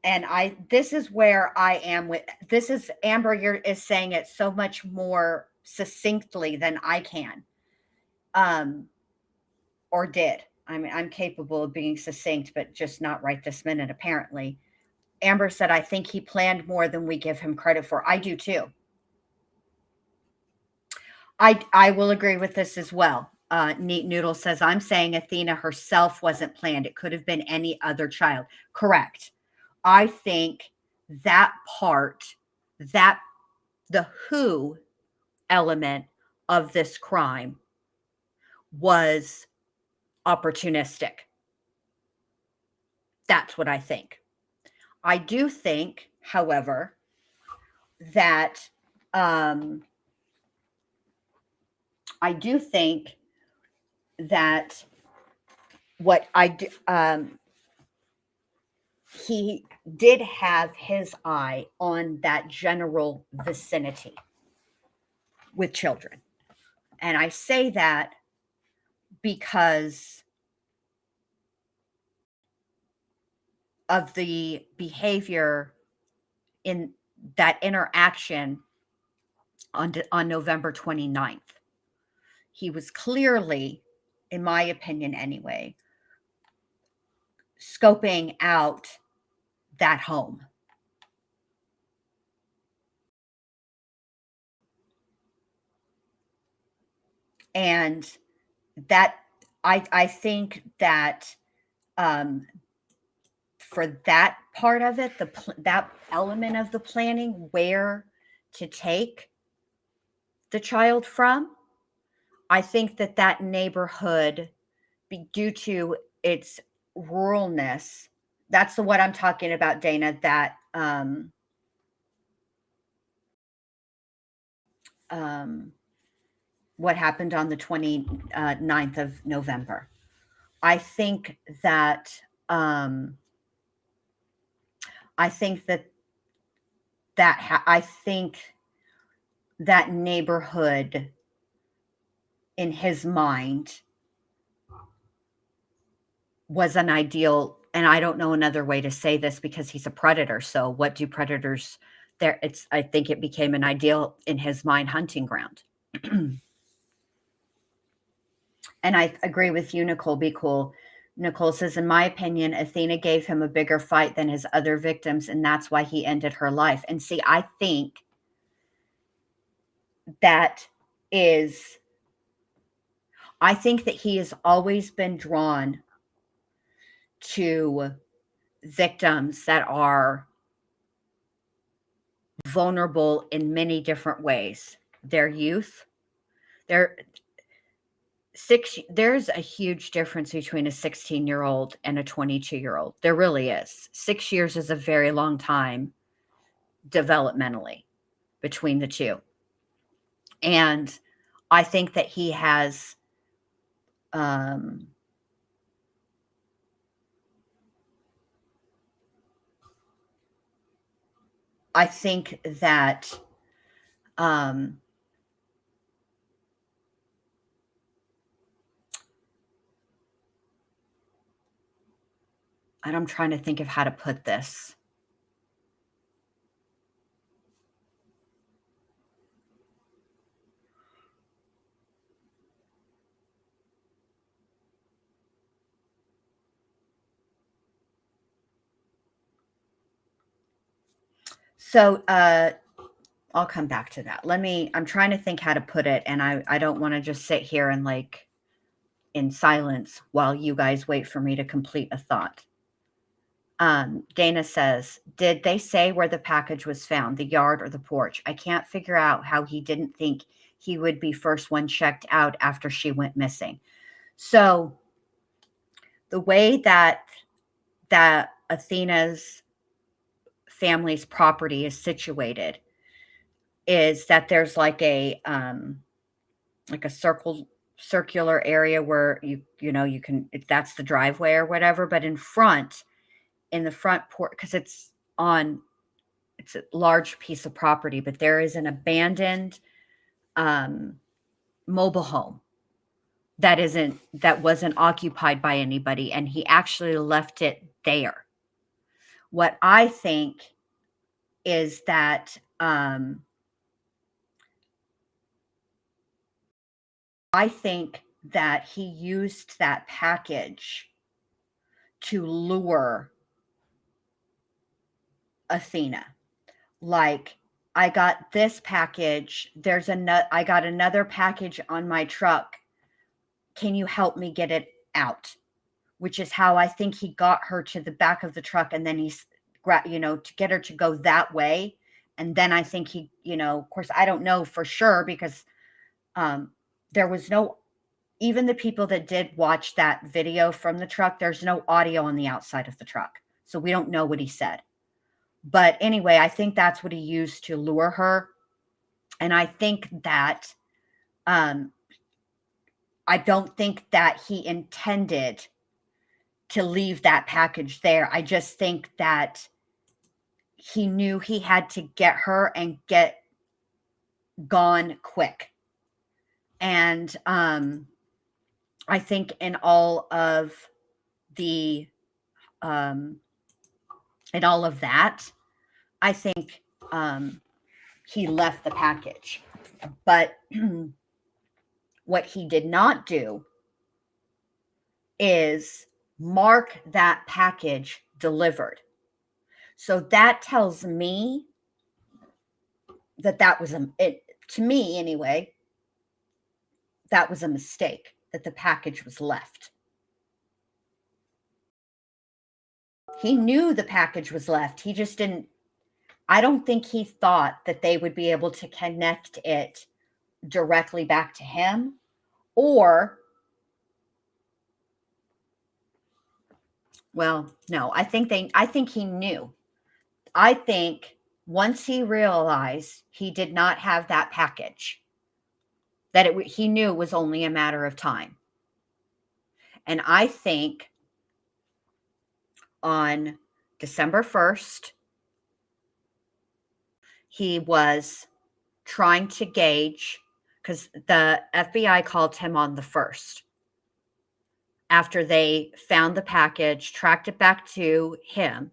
And this is where I am with this. Is Amber, is saying it so much more succinctly than I can, or did. I mean, I'm capable of being succinct, but just not right this minute, apparently. Amber said, I think he planned more than we give him credit for. I do too. I will agree with this as well. Neat Noodle says, I'm saying Athena herself wasn't planned. It could have been any other child. Correct. I think that part, that the who element of this crime was opportunistic. That's what I think. I do think, however, that what I do, he did have his eye on that general vicinity with children. And I say that because of the behavior in that interaction on November 29th. He was clearly, in my opinion anyway, scoping out that home. And that, I think that for that part of it, that element of the planning, where to take the child from, I think that neighborhood, due to its ruralness, that's what I'm talking about, Dana, that what happened on the 29th of November. I think that that neighborhood in his mind was an ideal, and I don't know another way to say this because he's a predator. So what do predators there? I think it became an ideal in his mind hunting ground. And I agree with you, Nicole. Be cool. Nicole says, in my opinion, Athena gave him a bigger fight than his other victims, and that's why he ended her life. And see, I think that he has always been drawn to victims that are vulnerable in many different ways. Their youth, there's a huge difference between a 16-year-old and a 22-year-old. There really is. 6 years is a very long time developmentally between the two. And I think that he has I think that and I'm trying to think of how to put this. So I'll come back to that. I'm trying to think how to put it, and I don't want to just sit here and like in silence while you guys wait for me to complete a thought. Dana says, did they say where the package was found, the yard or the porch? I can't figure out how he didn't think he would be first one checked out after she went missing. So the way that Athena's family's property is situated is that there's like a circular area where you know you can, that's the driveway or whatever, but in the front porch, because it's a large piece of property, but there is an abandoned mobile home that wasn't occupied by anybody, and he actually left it there. What I think is that I think that he used that package to lure Athena. Like, I got this package. I got another package on my truck. Can you help me get it out? Which is how I think he got her to the back of the truck, and then to get her to go that way. And then I think he, of course, I don't know for sure because there was no, even the people that did watch that video from the truck, there's no audio on the outside of the truck. So we don't know what he said. But anyway, I think that's what he used to lure her. And I think that, I don't think that he intended to leave that package there. I just think that he knew he had to get her and get gone quick. And I think in all of that, I think he left the package. But what he did not do is mark that package delivered. So that tells me that was to me anyway, that was a mistake, that the package was left. He knew the package was left. He just didn't, I don't think he thought that they would be able to connect it directly back to him, or, well, no, I think he knew. I think once he realized he did not have that package, that he knew it was only a matter of time. And I think on December 1st, he was trying to gauge, because the FBI called him on the 1st. After they found the package, tracked it back to him,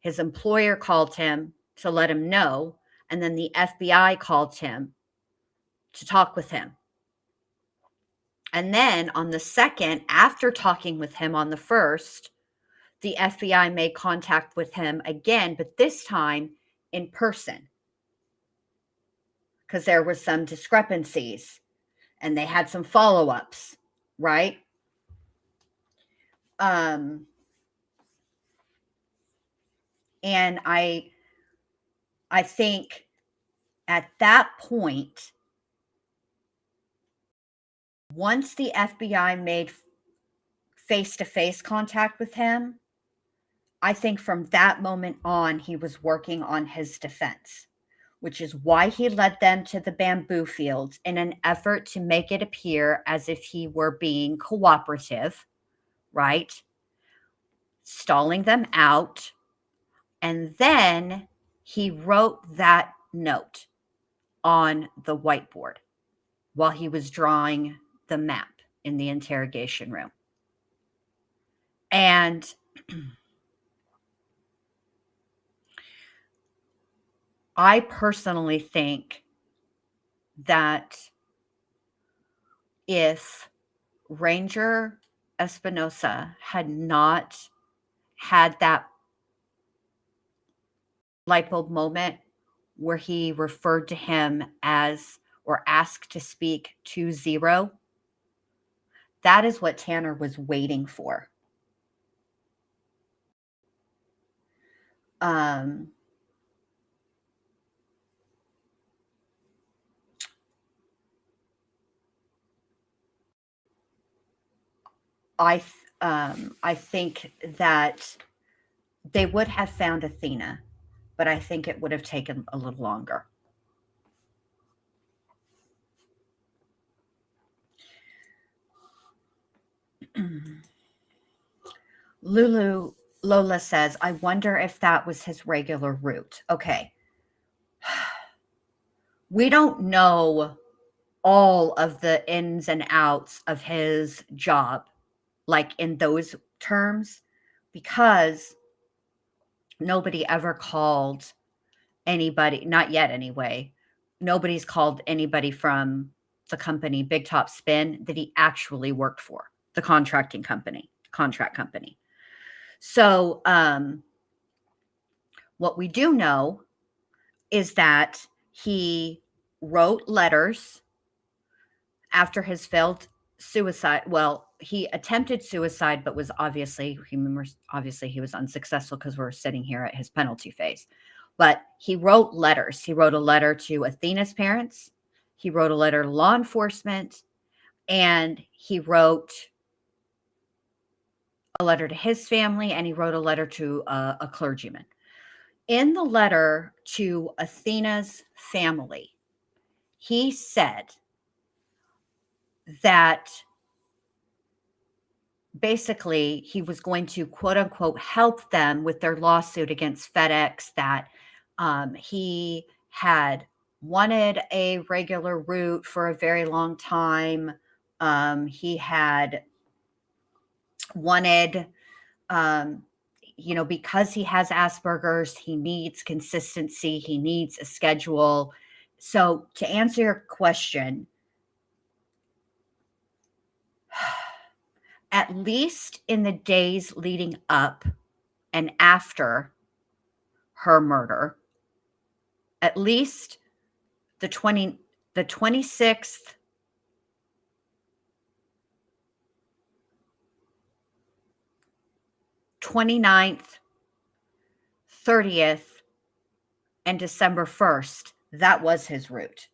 his employer called him to let him know, and then the FBI called him to talk with him. And then on the 2nd, after talking with him on the 1st, the FBI made contact with him again, but this time in person, because there were some discrepancies and they had some follow-ups, right? And I think at that point, once the FBI made face-to-face contact with him, I think from that moment on, he was working on his defense, which is why he led them to the bamboo fields in an effort to make it appear as if he were being cooperative, right? Stalling them out. And then he wrote that note on the whiteboard while he was drawing the map in the interrogation room. And I personally think that if Ranger Espinosa had not had that light bulb moment where he referred to him as, or asked to speak to Zero, that is what Tanner was waiting for. I think that they would have found Athena, but I think it would have taken a little longer. Lola says, I wonder if that was his regular route. Okay. We don't know all of the ins and outs of his job, like in those terms, because nobody ever called anybody, not yet anyway. Nobody's called anybody from the company, Big Top Spin, that he actually worked for, the contract company. So, what we do know is that he wrote letters after his failed suicide. Well, he attempted suicide, but was obviously he was unsuccessful because we're sitting here at his penalty phase. But he wrote letters. He wrote a letter to Athena's parents. He wrote a letter to law enforcement, and he wrote a letter to his family, and he wrote a letter to a clergyman. In the letter to Athena's family, he said that basically he was going to, quote unquote, help them with their lawsuit against FedEx, that he had wanted a regular route for a very long time. He had wanted, because he has Asperger's, he needs consistency, he needs a schedule. So to answer your question, at least in the days leading up and after her murder, at least the 26th, 29th, 30th, and December 1st, that was his route.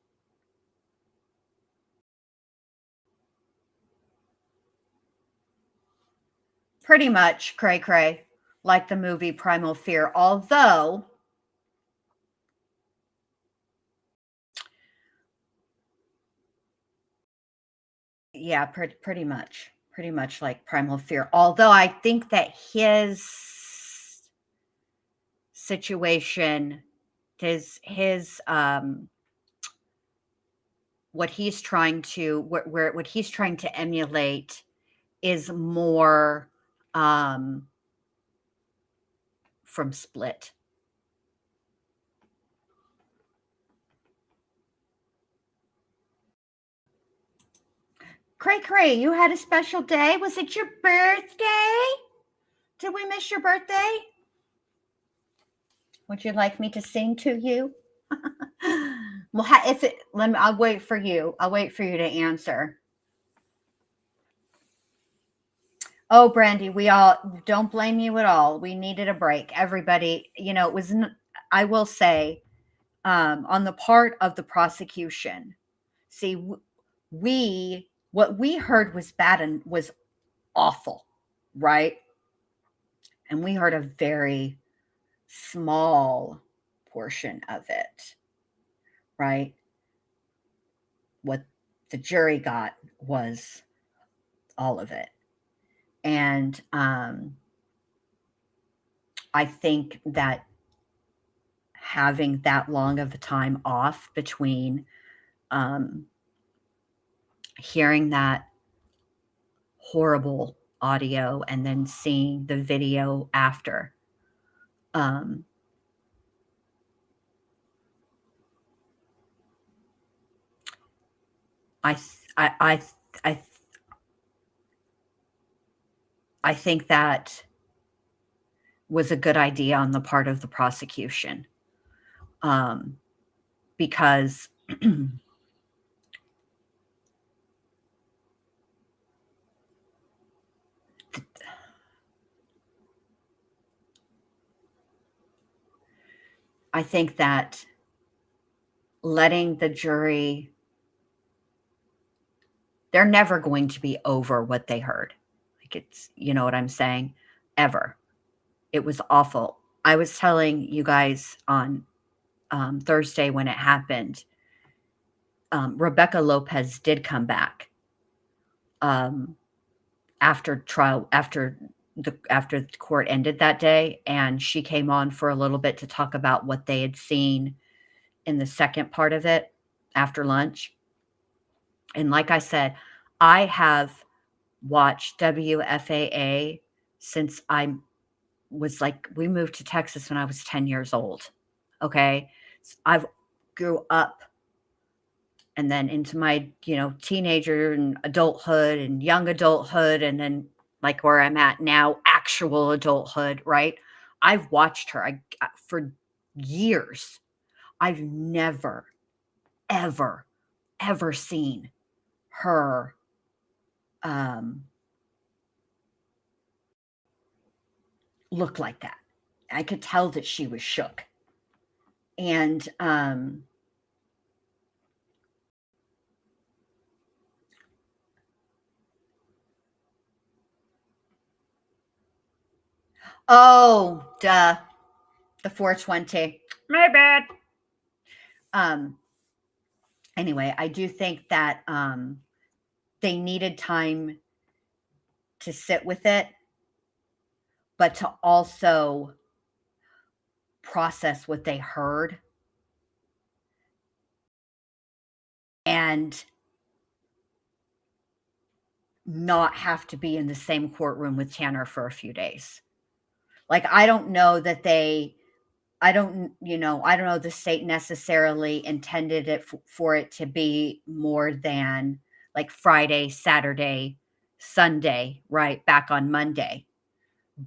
Pretty much cray-cray, like the movie Primal Fear, although yeah, pretty much like Primal Fear. Although I think that his situation, his what he's trying to emulate is more from Split. Cray, you had a special day. Was it your birthday? Did we miss your birthday? Would you like me to sing to you? Well, I'll wait for you. I'll wait for you to answer. Oh, Brandy, we all don't blame you at all. We needed a break. Everybody, it was, I will say, on the part of the prosecution, see, what we heard was bad and was awful, right? And we heard a very small portion of it, right? What the jury got was all of it. And I think that having that long of a time off between hearing that horrible audio and then seeing the video after, I think that was a good idea on the part of the prosecution. because I think that letting the jury, they're never going to be over what they heard. Like, it's, you know what I'm saying? Ever. It was awful. I was telling you guys on Thursday when it happened, Rebecca Lopez did come back after trial, after the court ended that day, and she came on for a little bit to talk about what they had seen in the second part of it after lunch. And like I said, I have watched WFAA since I was like, we moved to Texas when I was 10 years old. Okay. So I've grew up and then into my, teenager and adulthood and young adulthood. And then like where I'm at now, actual adulthood, right? I've watched her for years. I've never, ever, ever seen her look like that. I could tell that she was shook. And oh, duh. The 420. My bad. Anyway, I do think that they needed time to sit with it, but to also process what they heard and not have to be in the same courtroom with Tanner for a few days. Like, I don't know that I don't know the state necessarily intended it for it to be more than like Friday, Saturday, Sunday, right? Back on Monday.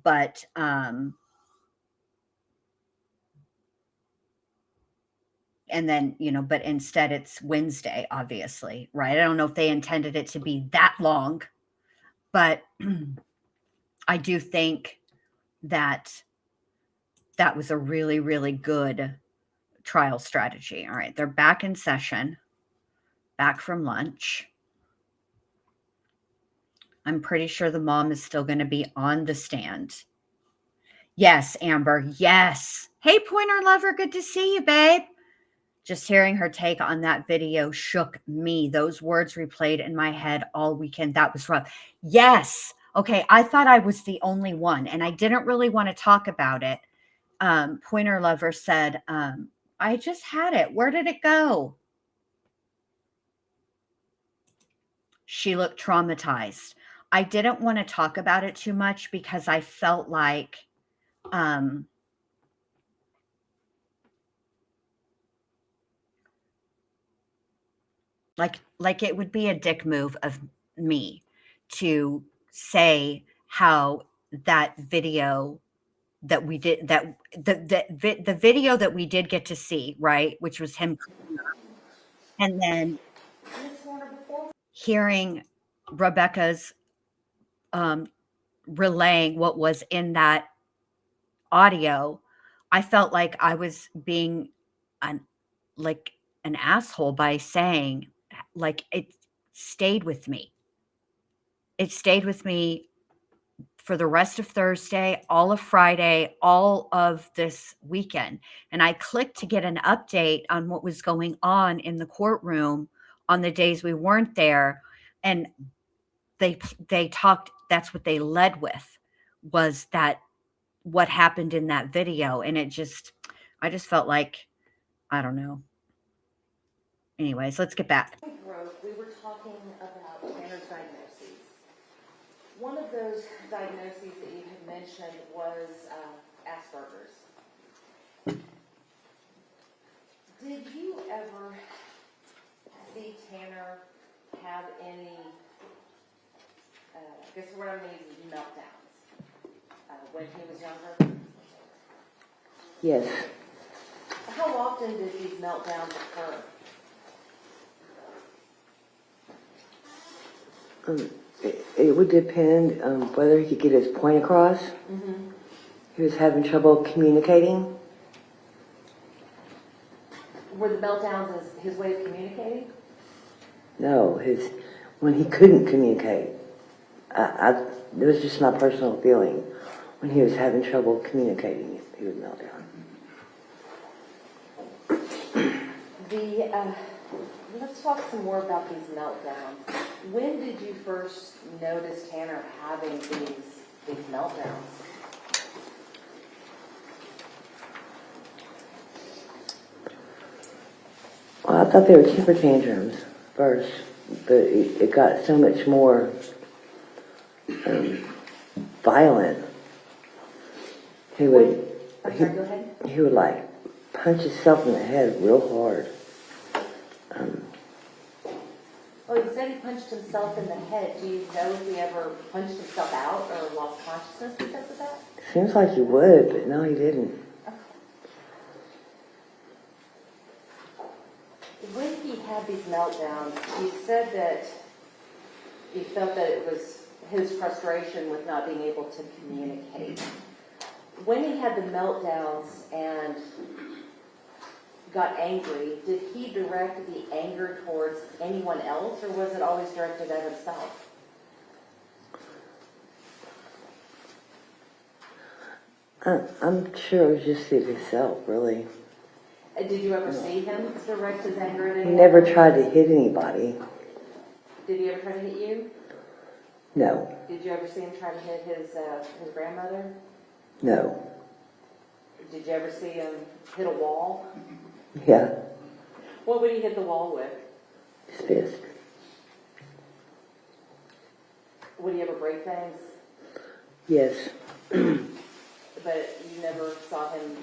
But, and then, but instead it's Wednesday, obviously, right? I don't know if they intended it to be that long, but I do think that that was a really, really good trial strategy. All right. They're back in session, back from lunch. I'm pretty sure the mom is still going to be on the stand. Yes, Amber. Yes. Hey, Pointer Lover. Good to see you, babe. Just hearing her take on that video shook me. Those words replayed in my head all weekend. That was rough. Yes. Okay. I thought I was the only one, and I didn't really want to talk about it. Pointer Lover said, I just had it. Where did it go? She looked traumatized. I didn't want to talk about it too much because I felt like it would be a dick move of me to say how that video that we did, that the video that we did get to see, right, which was him, and then hearing Rebecca's relaying what was in that audio, I felt like I was being an asshole by saying, like, it stayed with me. It stayed with me for the rest of Thursday, all of Friday, all of this weekend. And I clicked to get an update on what was going on in the courtroom on the days we weren't there. And they talked, that's what they led with, was that what happened in that video. And I just felt like, I don't know. Anyways, let's get back. We were talking about Tanner's diagnoses. One of those diagnoses that you had mentioned was Asperger's. Did you ever see Tanner have any, I guess what I mean is meltdowns when he was younger? Yes. How often often did these meltdowns occur? It would depend whether he could get his point across. He was having trouble communicating. Were the meltdowns his way of communicating? No, when he couldn't communicate. It was just my personal feeling. When he was having trouble communicating, he would melt down. Let's talk some more about these meltdowns. When did you first notice Tanner having these meltdowns? Well, I thought they were temper tantrums first, but it got so much more violent. He would Go ahead. he would like punch himself in the head real hard. Well, he said he punched himself in the head. Do you know if he ever punched himself out or lost consciousness because of that? Seems like he would, but no, he didn't. When he had these meltdowns, he said that he felt that it was his frustration with not being able to communicate. When he had the meltdowns and got angry, did he direct the anger towards anyone else, or was it always directed at himself? I'm sure it was just himself, really. Did you ever see him direct his anger at He anyone? never tried to hit anybody. Did he ever try to hit you? No, Did you ever see him try to hit his grandmother? no, Did you ever see him hit a wall? yeah, What would he hit the wall with? his fist. Would he ever break things? Yes, But you never saw him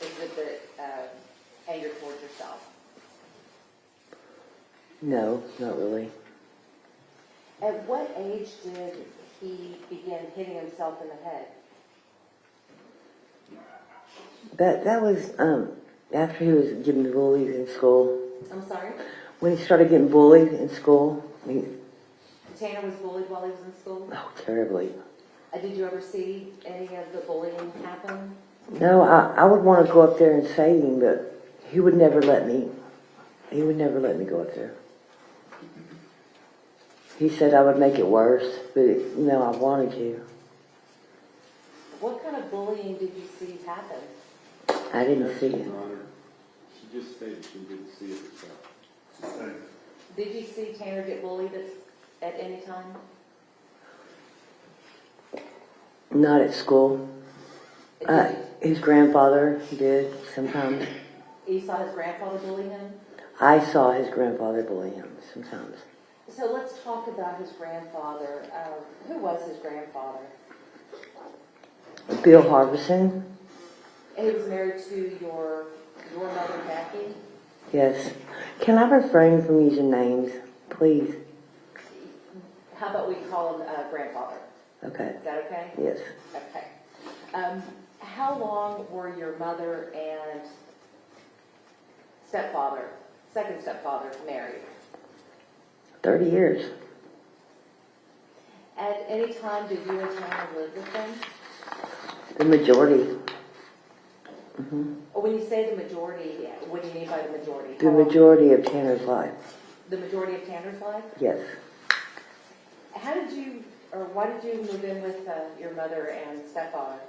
exhibit anger towards yourself. no, not really. At what age did he begin hitting himself in the head? That was after he was getting bullied in school. I'm sorry? When he started getting bullied in school, Tanner was bullied while he was in school? oh, terribly. Did you ever see any of the bullying happen? No, I would want to go up there and save him, but he would never let me. He would never let me go up there. He said I would make it worse, but I wanted to. What kind of bullying did you see happen? I didn't see it. Your Honor, she just stated she didn't see it herself. Did you see Tanner get bullied at any time? Not at school. His grandfather did sometimes. You saw his grandfather bully him? I saw his grandfather bully him sometimes. So let's talk about his grandfather. Who was his grandfather? Bill Harbison, He was married to your mother, Jackie. yes. Can I refrain from using names, please? How about we call him grandfather? Okay, Is that okay? yes. Okay. How long were your mother and second stepfather, married? 30 years. At any time did you and Tanner live with them? The majority. Or when you say the majority, what do you mean by the majority? The majority of Tanner's life, The majority of Tanner's life? yes. How did you, or why did you move in with your mother and stepfather?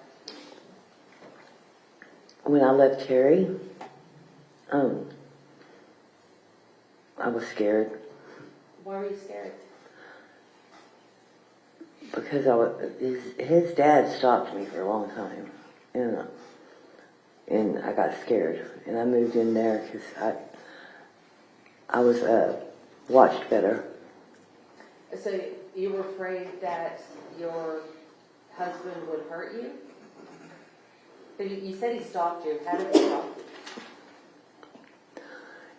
When I left Terry, I was scared Why were you scared? because his dad stopped me for a long time, and I got scared, and I moved in there because I was watched better. So you were afraid that your husband would hurt you? But you said he stalked you. How did he stalk you?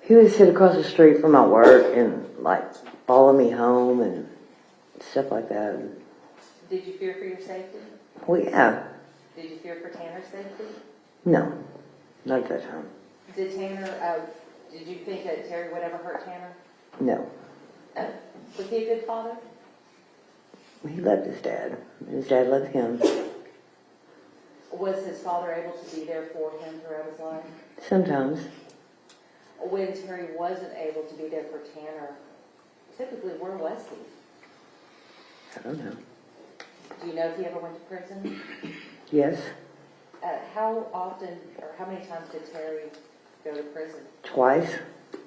He would sit across the street from my work and like follow me home and stuff like that. Did you fear for your safety? Well, yeah, Did you fear for Tanner's safety? no, not at that time. Did did you think that Terry would ever hurt Tanner? No. Was he a good father? He loved his dad. His dad loved him. Was his father able to be there for him throughout his life? Sometimes. When Terry wasn't able to be there for Tanner, typically where was he? I don't know. Do you know if he ever went to prison? Yes. How often or how many times did Terry go to prison? Twice. Do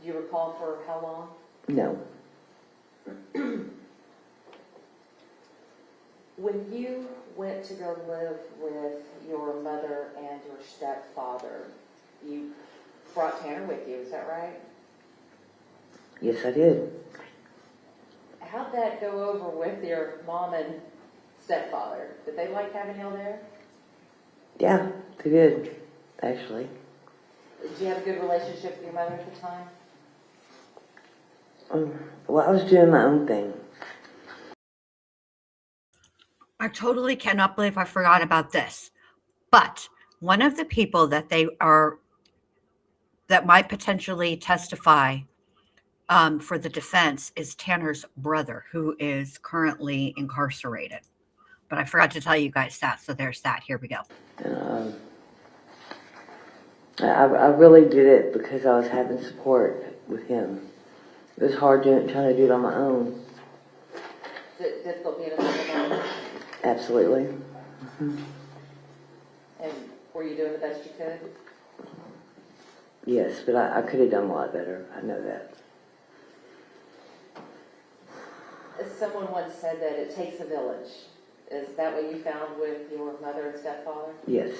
you recall for how long? No. When you went to go live with your mother and your stepfather, you brought Tanner with you, is that right? Yes, I did. How'd that go over with your mom and stepfather? Did they like having you there? Yeah, they did, actually. Did you have a good relationship with your mother at the time? Well, I was doing my own thing. I totally cannot believe I forgot about this. But one of the people that that might potentially testify for the defense is Tanner's brother, who is currently incarcerated. But I forgot to tell you guys that, so there's that. Here we go. And, I really did it because I was having support with him. It was hard trying to do it on my own. Is it difficult being a single mom? Absolutely. And were you doing the best you could? Yes, but I could have done a lot better. I know that. Someone once said that it takes a village. Is that what you found with your mother and stepfather? Yes.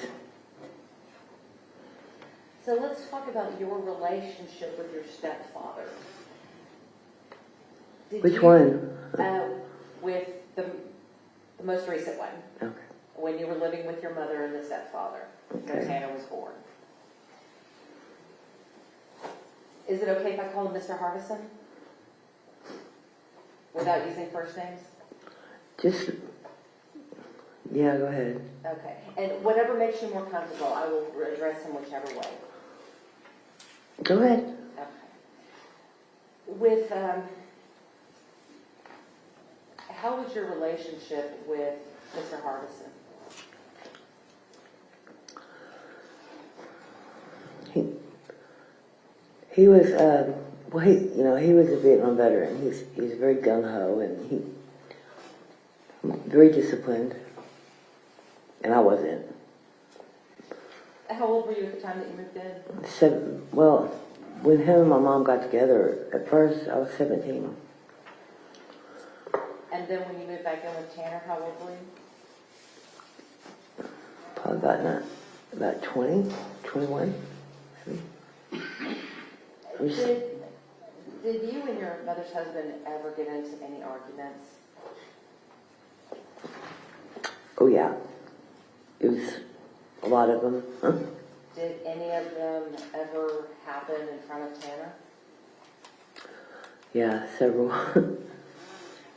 So let's talk about your relationship with your stepfather. Which one? With the most recent one. Okay. When you were living with your mother and the stepfather, when Okay. Tanner was born. Is it okay if I call him Mr. Harbison? Without using first names? Just, yeah, go ahead. Okay. And whatever makes you more comfortable, I will address him whichever way. Go ahead. Okay. With, how was your relationship with Mr. Harbison? He was, well, he was a Vietnam veteran. He's very gung-ho and he very disciplined, and I wasn't. How old were you at the time that you moved in? Well, when him and my mom got together, at first I was 17. And then when you moved back in with Tanner, how old were you? Probably about 20, 21, maybe. Did you and your mother's husband ever get into any arguments? Oh yeah, it was a lot of them. Huh? Did any of them ever happen in front of Tanner? Yeah, several.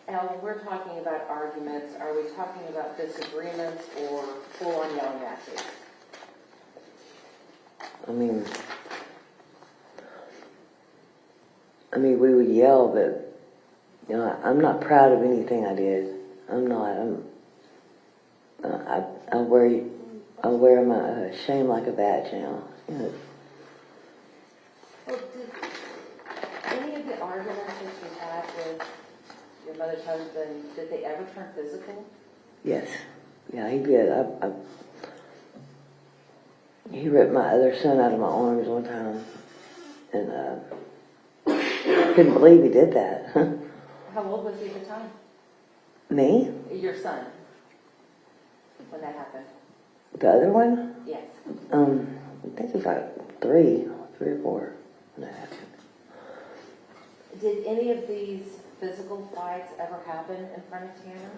Now, when we're talking about arguments, are we talking about disagreements or full-on yelling matches? I mean, we would yell, but I'm not proud of anything I did. I'm not. I wear my shame like a badge now. Well, did any of the arguments that you had with your mother's husband, did they ever turn physical? Yes. Yeah, he did. He ripped my other son out of my arms one time, and couldn't believe he did that. How old was he at the time? Me? Your son, when that happened? The other one? Yes. I think he was like 3 or 4 when that happened. Did any of these physical fights ever happen in front of Tanner?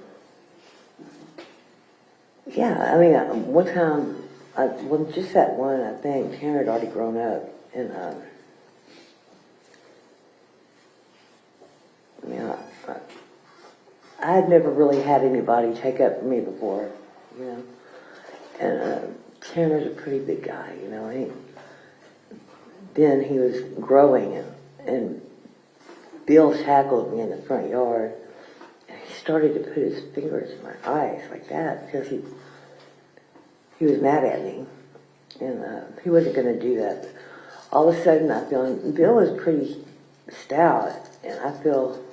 Yeah, I mean, one time, well, just that one, I think, Tanner had already grown up, and, I had never really had anybody take up for me before, and, Tanner's a pretty big guy, then he was growing, and Bill tackled me in the front yard. And he started to put his fingers in my eyes like that because he was mad at me, and he wasn't going to do that. But all of a sudden, I feel Bill is pretty stout, and I feel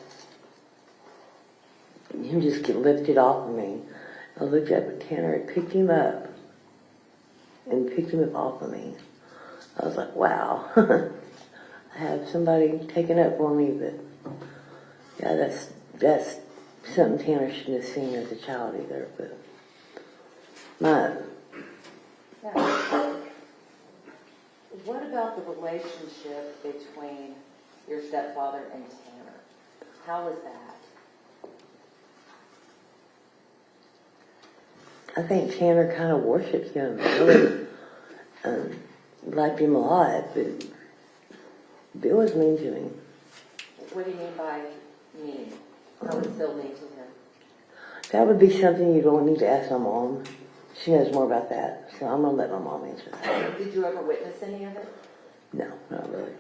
him just get lifted off of me. I looked up at Tanner and picked him up off of me. I was like, wow, I have somebody taking up for me, but yeah, that's something Tanner shouldn't have seen as a child either, but What about the relationship between your stepfather and Tanner? How was that? I think Tanner kind of worshipped him. Really liked him a lot, but Bill was mean to me. What do you mean by mean? How was Bill mean to him? That would be something you don't need to ask my mom. She knows more about that, so I'm going to let my mom answer that. Did you ever witness any of it? No, not really.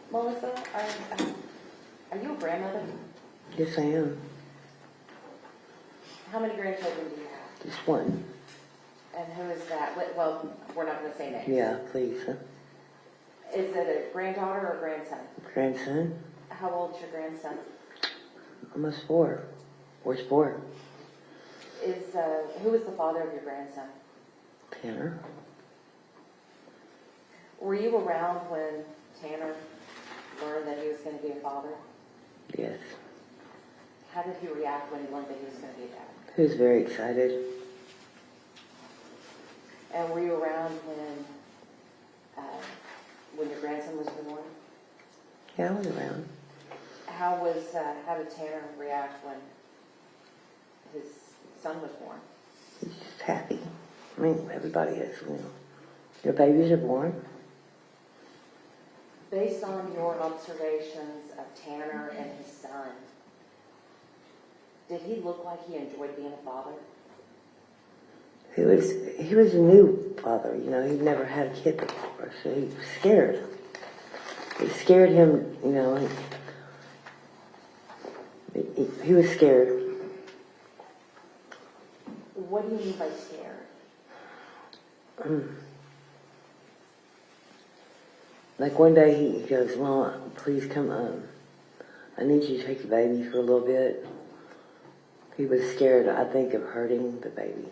Melissa, are you a grandmother? Yes, I am. How many grandchildren do you have? Just one. And who is that? Well, we're not going to say names. Yeah, please. Is it a granddaughter or grandson? Grandson? How old's your grandson? Almost 4. Where's 4? Who is the father of your grandson? Tanner. Were you around when Tanner learned that he was going to be a father? Yes. How did he react when he learned that he was going to be a dad? He was very excited. And were you around when your grandson was born? Yeah, I was around. How did Tanner react when his son was born? He's just happy. I mean, everybody is, you know. Your babies are born. Based on your observations of Tanner and his son, did he look like he enjoyed being a father? He was a new father, you know. He'd never had a kid before, so he was scared. It scared him, you know. He was scared. What do you mean by scared? Like one day he goes, "Mom, please come I need you to take the baby for a little bit." He was scared, I think, of hurting the baby.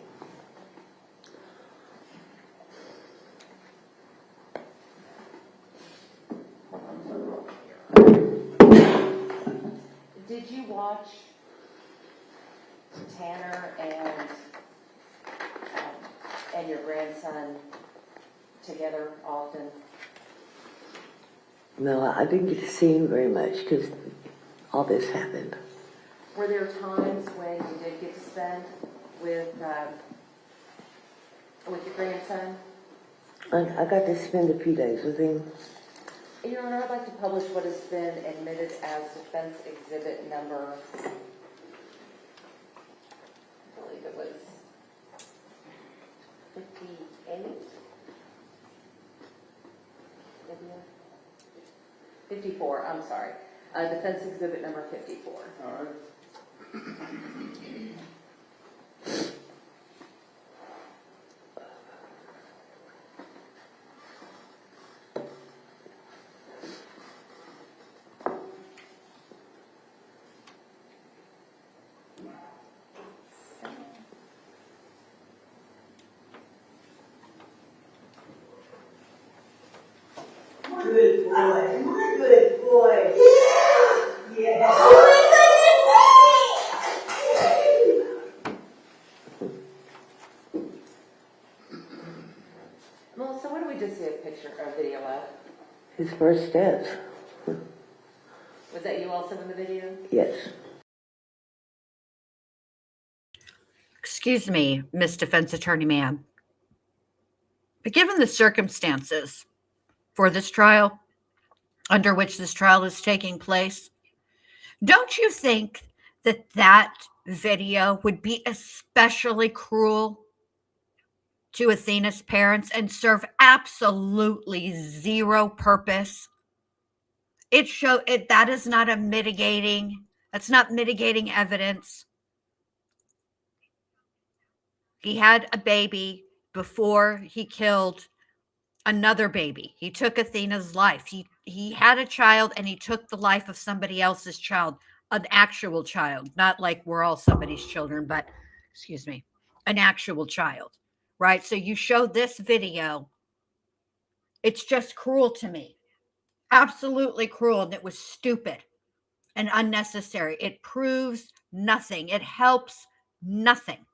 Did you watch Tanner and your grandson together often? No, I didn't get to see him very much because all this happened. Were there times when you did get to spend with your grandson? I got to spend a few days with him. Your Honor, I'd like to publish what has been admitted as defense exhibit number, I believe it was 58? 54, I'm sorry. Defense exhibit number 54. All right. Good boy. Good boy. Yeah. Yeah. Oh Melissa, what do we just see a picture or video of? His first steps. Was that you also in the video? Yes. Excuse me, Miss Defense Attorney, ma'am. But given the circumstances, for this trial, under which this trial is taking place, don't you think that that video would be especially cruel to Athena's parents and serve absolutely zero purpose? That is not that's not mitigating evidence. He had a baby before he killed another baby. He took Athena's life. He had a child and he took the life of somebody else's child, an actual child, not like we're all somebody's children, but excuse me, an actual child, right? So you show this video. It's just cruel to me. Absolutely cruel. And it was stupid and unnecessary. It proves nothing. It helps nothing.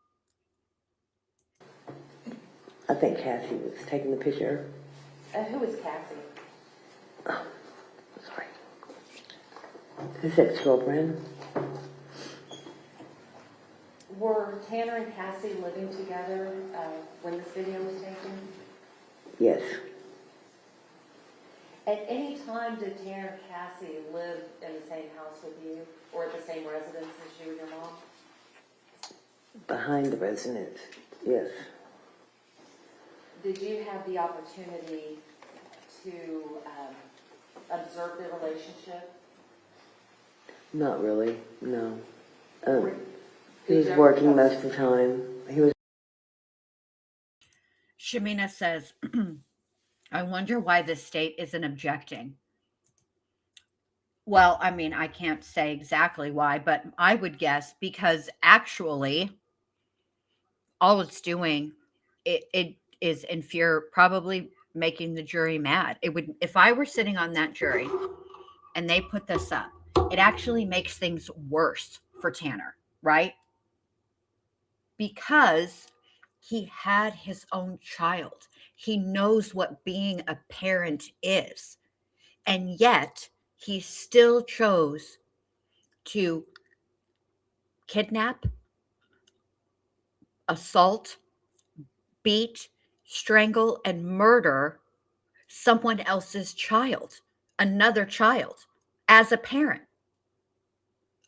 I think Cassie was taking the picture. Who was Cassie? Oh, sorry. His ex-girlfriend. Were Tanner and Cassie living together when this video was taken? Yes. At any time did Tanner and Cassie live in the same house with you or at the same residence as you and your mom? Behind the residence, yes. Did you have the opportunity to observe the relationship? Not really, no. He was working most of the time. Shamina says, I wonder why the state isn't objecting. Well, I mean, I can't say exactly why, but I would guess because actually all it's doing, it is probably making the jury mad. It would, if I were sitting on that jury and they put this up, it actually makes things worse for Tanner, right? Because he had his own child. He knows what being a parent is. And yet he still chose to kidnap, assault, beat, strangle, and murder someone else's child, another child, as a parent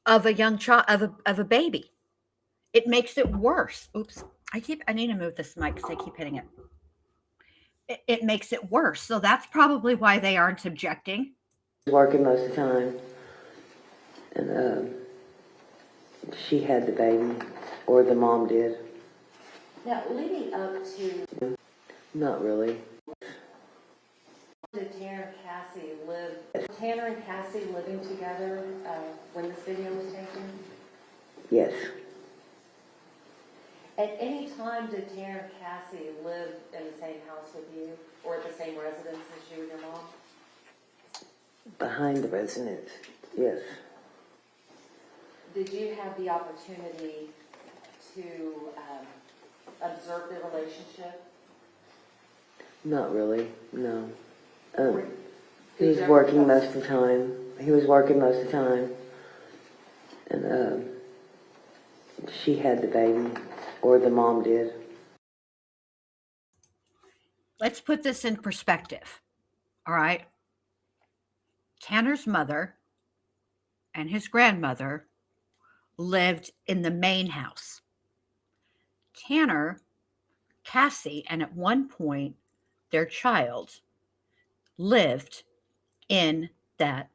of a young child, of a baby. It makes it worse. Oops. I need to move this mic because I keep hitting it. It makes it worse. So that's probably why they aren't objecting. Working most of the time. And she had the baby, or the mom did. Now, leading up to... Not really. Did Tanner and Cassie live... Tanner and Cassie living together when this video was taken? Yes. At any time did Tanner and Cassie live in the same house with you or at the same residence as you and your mom? Behind the residence, yes. Did you have the opportunity to observe the relationship? Not really, no. He Did was you ever working tell- most of the time. He was working most of the time. And she had the baby, or the mom did. Let's put this in perspective. All right. Tanner's mother and his grandmother lived in the main house. Tanner, Cassie, and at one point, their child lived in that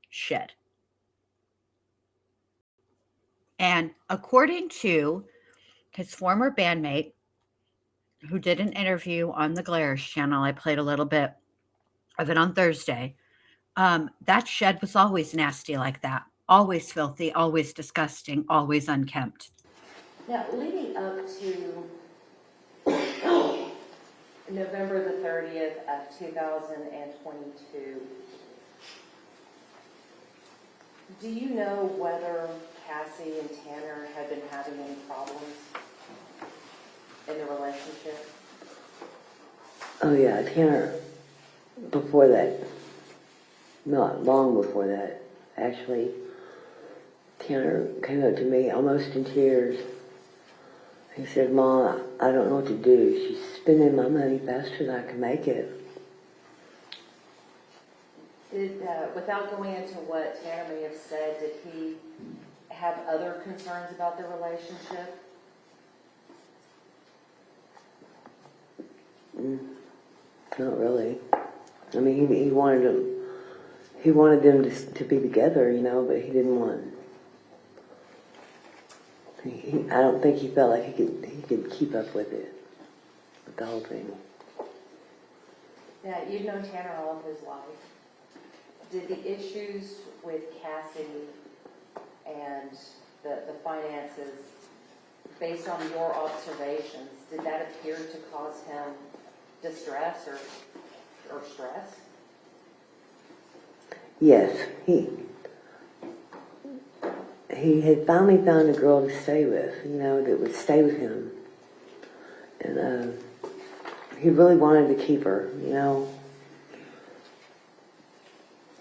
shed. And according to his former bandmate, who did an interview on the Glares channel, I played a little bit of it on Thursday, that shed was always nasty like that. Always filthy, always disgusting, always unkempt. Now, leading up to November the 30th of 2022, do you know whether Cassie and Tanner had been having any problems in the relationship? Oh yeah, Tanner, before that, not long before that, actually, Tanner came up to me almost in tears. He said, "Mom, I don't know what to do. She's spending my money faster than I can make it." Did, without going into what Tanner may have said, did he have other concerns about the relationship? Not really. I mean, he wanted them to be together, you know, but he didn't want. I don't think he felt like he could keep up with it, with the whole thing. Yeah, you've known Tanner all of his life. Did the issues with Cassie and the finances, based on your observations, did that appear to cause him distress or stress? Yes, he had finally found a girl to stay with, you know, that would stay with him. And he really wanted to keep her, you know.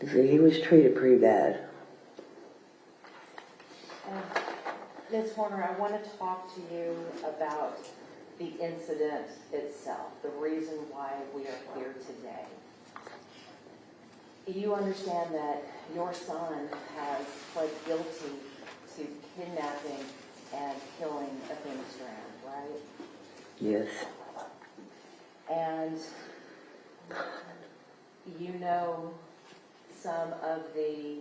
He was treated pretty bad. Ms. Horner, I want to talk to you about the incident itself, the reason why we are here today. You understand that your son has pled guilty to kidnapping and killing Athena Strand, right? Yes. And you know some of the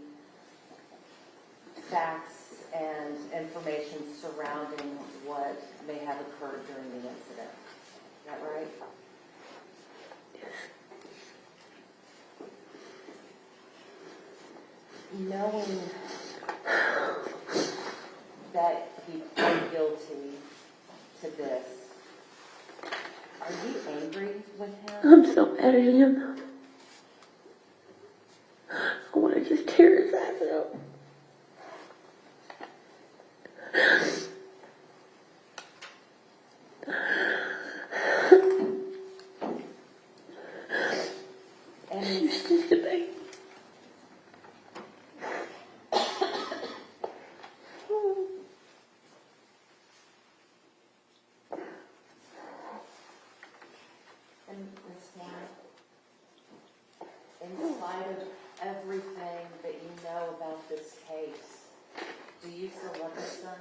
facts and information surrounding what may have occurred during the incident. Is that right? Knowing that he pled guilty to this, are you angry with him? I'm so mad at him. I want to just tear his ass out. And He's just a baby. Ms. Horner, in spite of everything that you know about this case, do you still love your son?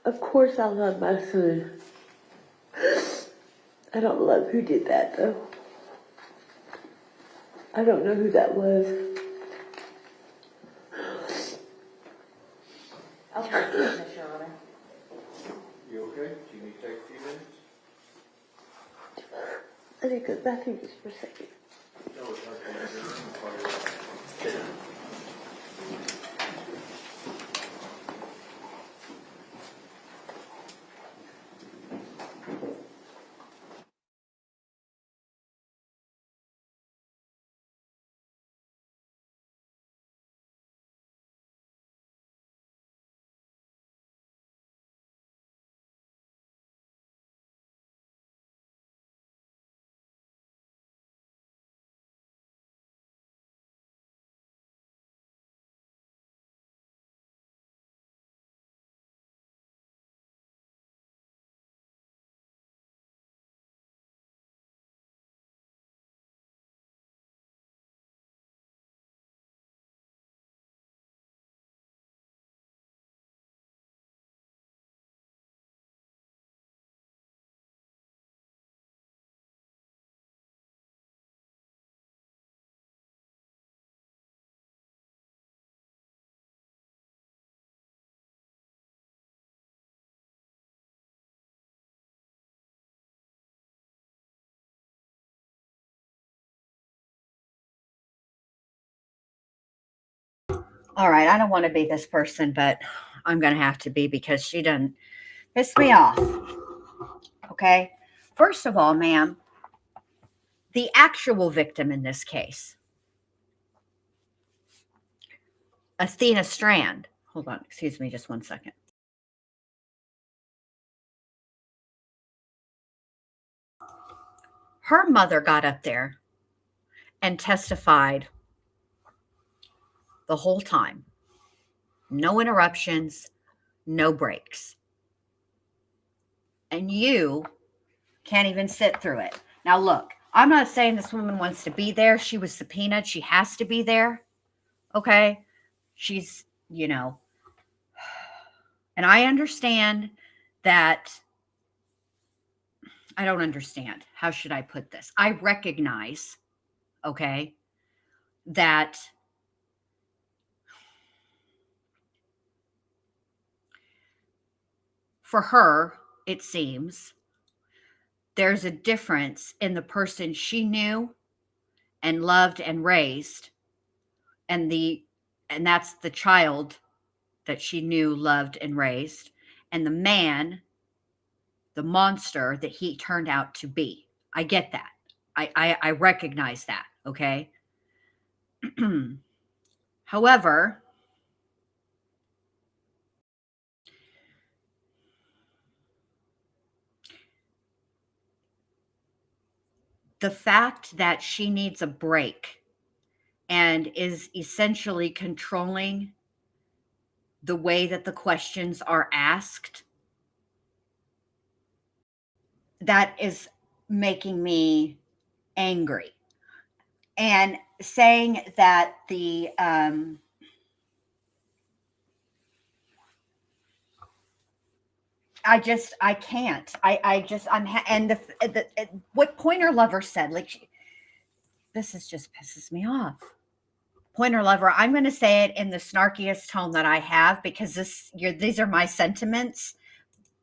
Of course I love my son. I don't love who did that, though. I don't know who that was. Okay, Ms. Your Honor. You okay? Do you need to take a few minutes? I need to go back in just for a second. No, it's not going to be required. All right, I don't want to be this person, but I'm going to have to be because she done pissed me off. Okay. First of all, ma'am, the actual victim in this case, Athena Strand. Hold on, excuse me just 1 second. Her mother got up there and testified the whole time. No interruptions, no breaks. And you can't even sit through it. Now, look, I'm not saying this woman wants to be there. She was subpoenaed. She has to be there. Okay. She's, and I understand that. I don't understand. How should I put this? I recognize, okay, that for her, it seems there's a difference in the person she knew and loved and raised, and that's the child that she knew, loved, and raised, and the man, the monster that he turned out to be. I get that. I recognize that, okay? However, the fact that she needs a break and is essentially controlling the way that the questions are asked, that is making me angry. And saying that I can't. What Pointer Lover said, like, this is just pisses me off. Pointer Lover, I'm going to say it in the snarkiest tone that I have, because these are my sentiments,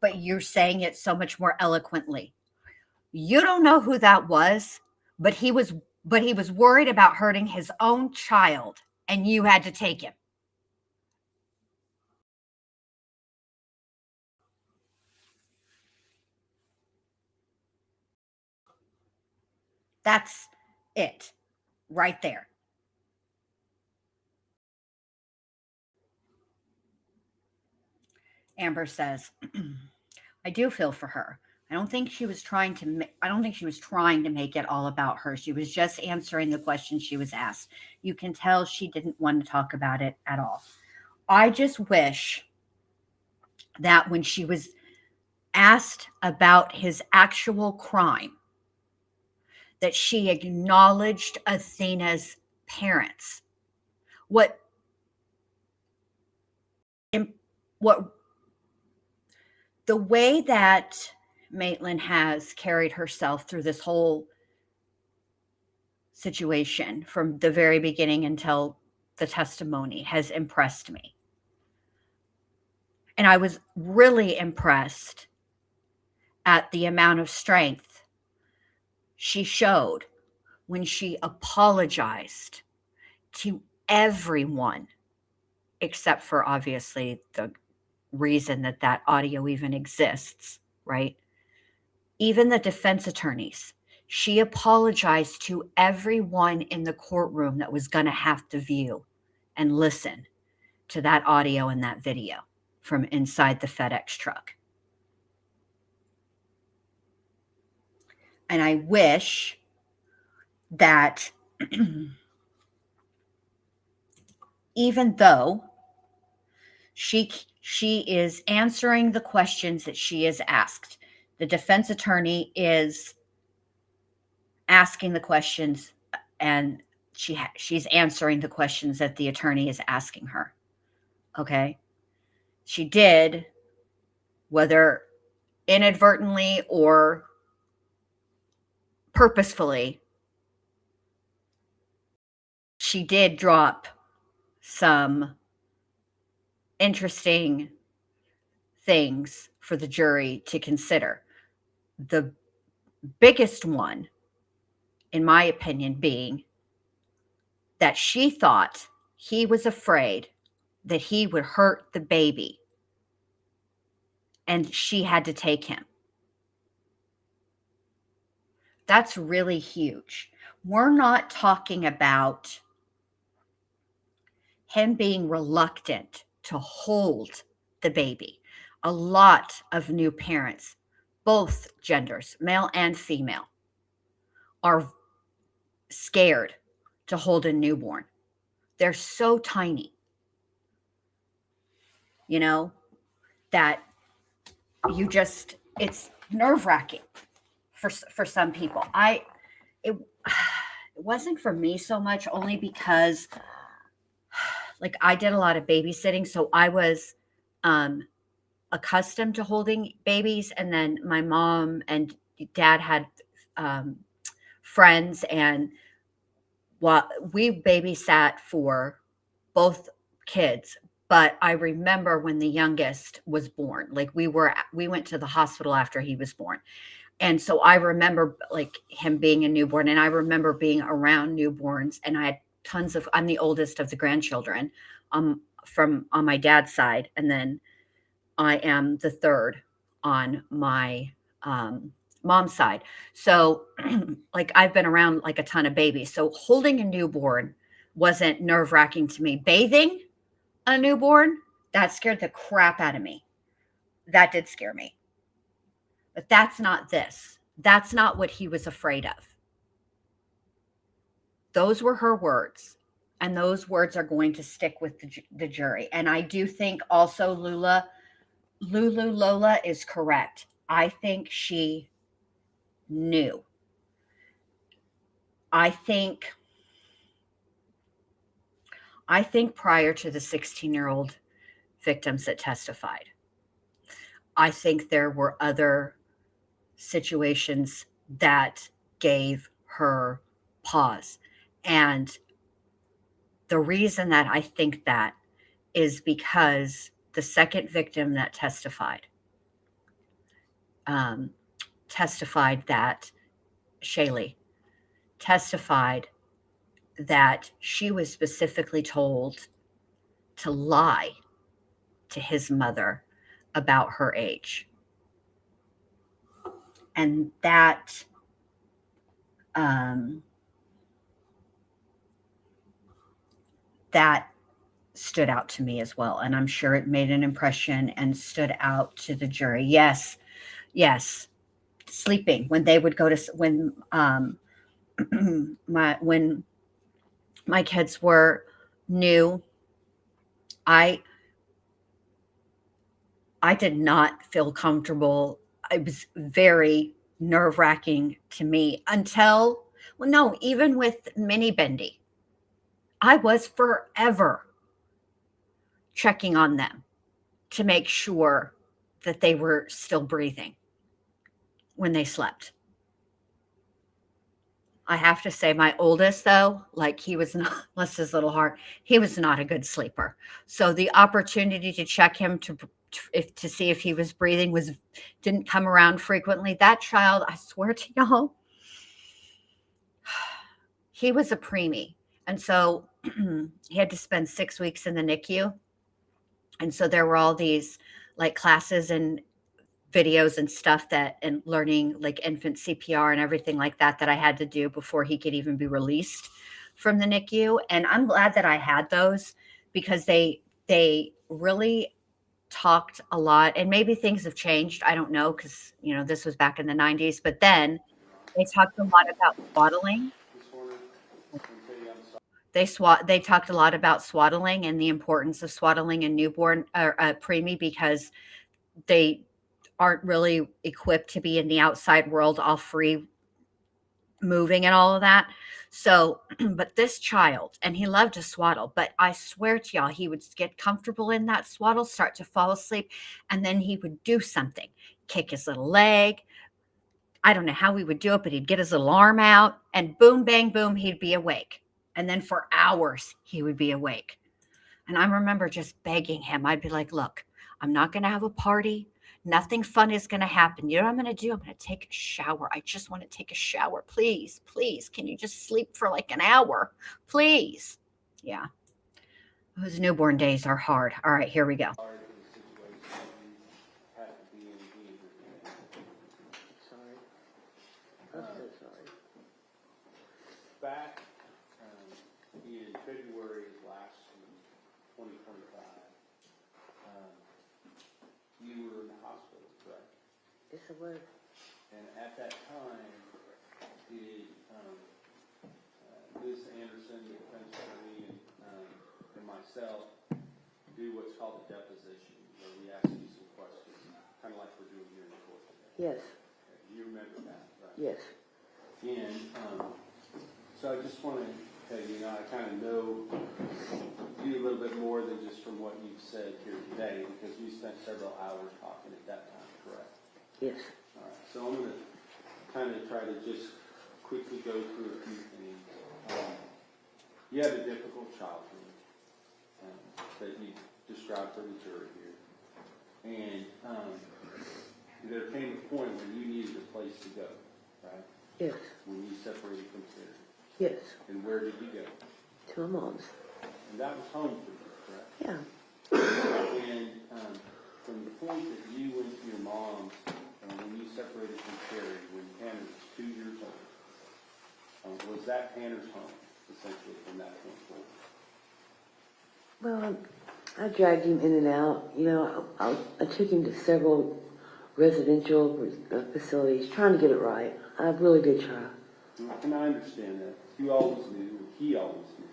but you're saying it so much more eloquently. You don't know who that was, but he was worried about hurting his own child, and you had to take him. That's it right there. Amber says, I do feel for her. I don't think she was trying to make it all about her. She was just answering the questions she was asked. You can tell she didn't want to talk about it at all. I just wish that when she was asked about his actual crime, that she acknowledged Athena's parents. What the way that Maitland has carried herself through this whole situation from the very beginning until the testimony has impressed me. And I was really impressed at the amount of strength she showed when she apologized to everyone, except for obviously the reason that audio even exists, right? Even the defense attorneys. She apologized to everyone in the courtroom that was going to have to view and listen to that audio and that video from inside the FedEx truck. And I wish that even though she is answering the questions that she is asked, the defense attorney is asking the questions, and she's answering the questions that the attorney is asking her. Okay? She did, whether inadvertently or purposefully, she did drop some interesting things for the jury to consider. The biggest one, in my opinion, being that she thought he was afraid that he would hurt the baby, and she had to take him. That's really huge. We're not talking about him being reluctant to hold the baby. A lot of new parents, both genders, male and female, are scared to hold a newborn. They're so tiny, that it's nerve-wracking for some people. it it wasn't for me so much, only because like I did a lot of babysitting, so I was accustomed to holding babies, and then my mom and dad had um, friends, and while we babysat for both kids. But I remember when the youngest was born, like we went to the hospital after he was born. And so I remember like him being a newborn, and I remember being around newborns, and I had I'm the oldest of the grandchildren from on my dad's side, and then I am the third on my mom's side. So like I've been around like a ton of babies. So holding a newborn wasn't nerve-wracking to me. Bathing a newborn, that scared the crap out of me. That did scare me. But that's not this. That's not what he was afraid of. Those were her words. And those words are going to stick with the jury. And I do think also Lola is correct. I think she knew. I think prior to the 16-year-old victims that testified, I think there were other situations that gave her pause. And the reason that I think that is because the second victim that testified testified that Shaylee testified that she was specifically told to lie to his mother about her age. And that that stood out to me as well. And I'm sure it made an impression and stood out to the jury. Yes, yes. Sleeping when they would go to when when my kids were new, I did not feel comfortable. It was very nerve-wracking to me until, well, no, even with Mini Bendy, I was forever checking on them to make sure that they were still breathing when they slept. I have to say, my oldest, though, like he was not, bless his little heart, he was not a good sleeper. So the opportunity to check him to see if he was breathing didn't come around frequently. That child, I swear to y'all, he was a preemie. And so he had to spend 6 weeks in the NICU. And so there were all these like classes and videos and stuff and learning like infant CPR and everything like that I had to do before he could even be released from the NICU. And I'm glad that I had those, because they really talked a lot, and maybe things have changed. I don't know, because this was back in the 90s, but then they talked a lot about swaddling. They talked a lot about swaddling and the importance of swaddling in newborn or preemie, because they aren't really equipped to be in the outside world all free moving and all of that. So, but this child, and he loved to swaddle, but I swear to y'all, he would get comfortable in that swaddle, start to fall asleep, and then he would do something, kick his little leg. I don't know how he would do it, but he'd get his little arm out, and boom, bang, boom, he'd be awake. And then for hours, he would be awake. And I remember just begging him. I'd be like, look, I'm not going to have a party. Nothing fun is going to happen. You know what I'm going to do? I'm going to take a shower. I just want to take a shower. Please, please. Can you just sleep for like an hour? Please. Yeah. Those newborn days are hard. All right, here we go. Sorry. I'm so sorry. Back in February of last year, 2025, you were in the hospital, correct? Yes, it was. And at that time, did Ms. Anderson, the defense attorney, and myself do what's called a deposition, where we ask you some questions, kind of like we're doing here in court today? Yes, Okay, you remember that, right? yes. And, so I just want to tell you, I kind of know you a little bit more than just from what you've said here today, because we spent several hours talking at that time, correct? Yes. All right, so I'm going to kind of try to just quickly go through a few things. You had a difficult childhood that you described for the jury here. And there came a point when you needed a place to go, right? Yes. When you separated from Terry. Yes. And where did you go? To my mom's. And that was home for you, correct? Yeah. And from the point that you went to your mom's, when you separated from Terry, when Tanner was 2 years old, was that Tanner's home, essentially, from that point forward? Well, I dragged him in and out. You know, I took him to several residential facilities, trying to get it right. I really did try. And I understand that. You always knew, he always knew,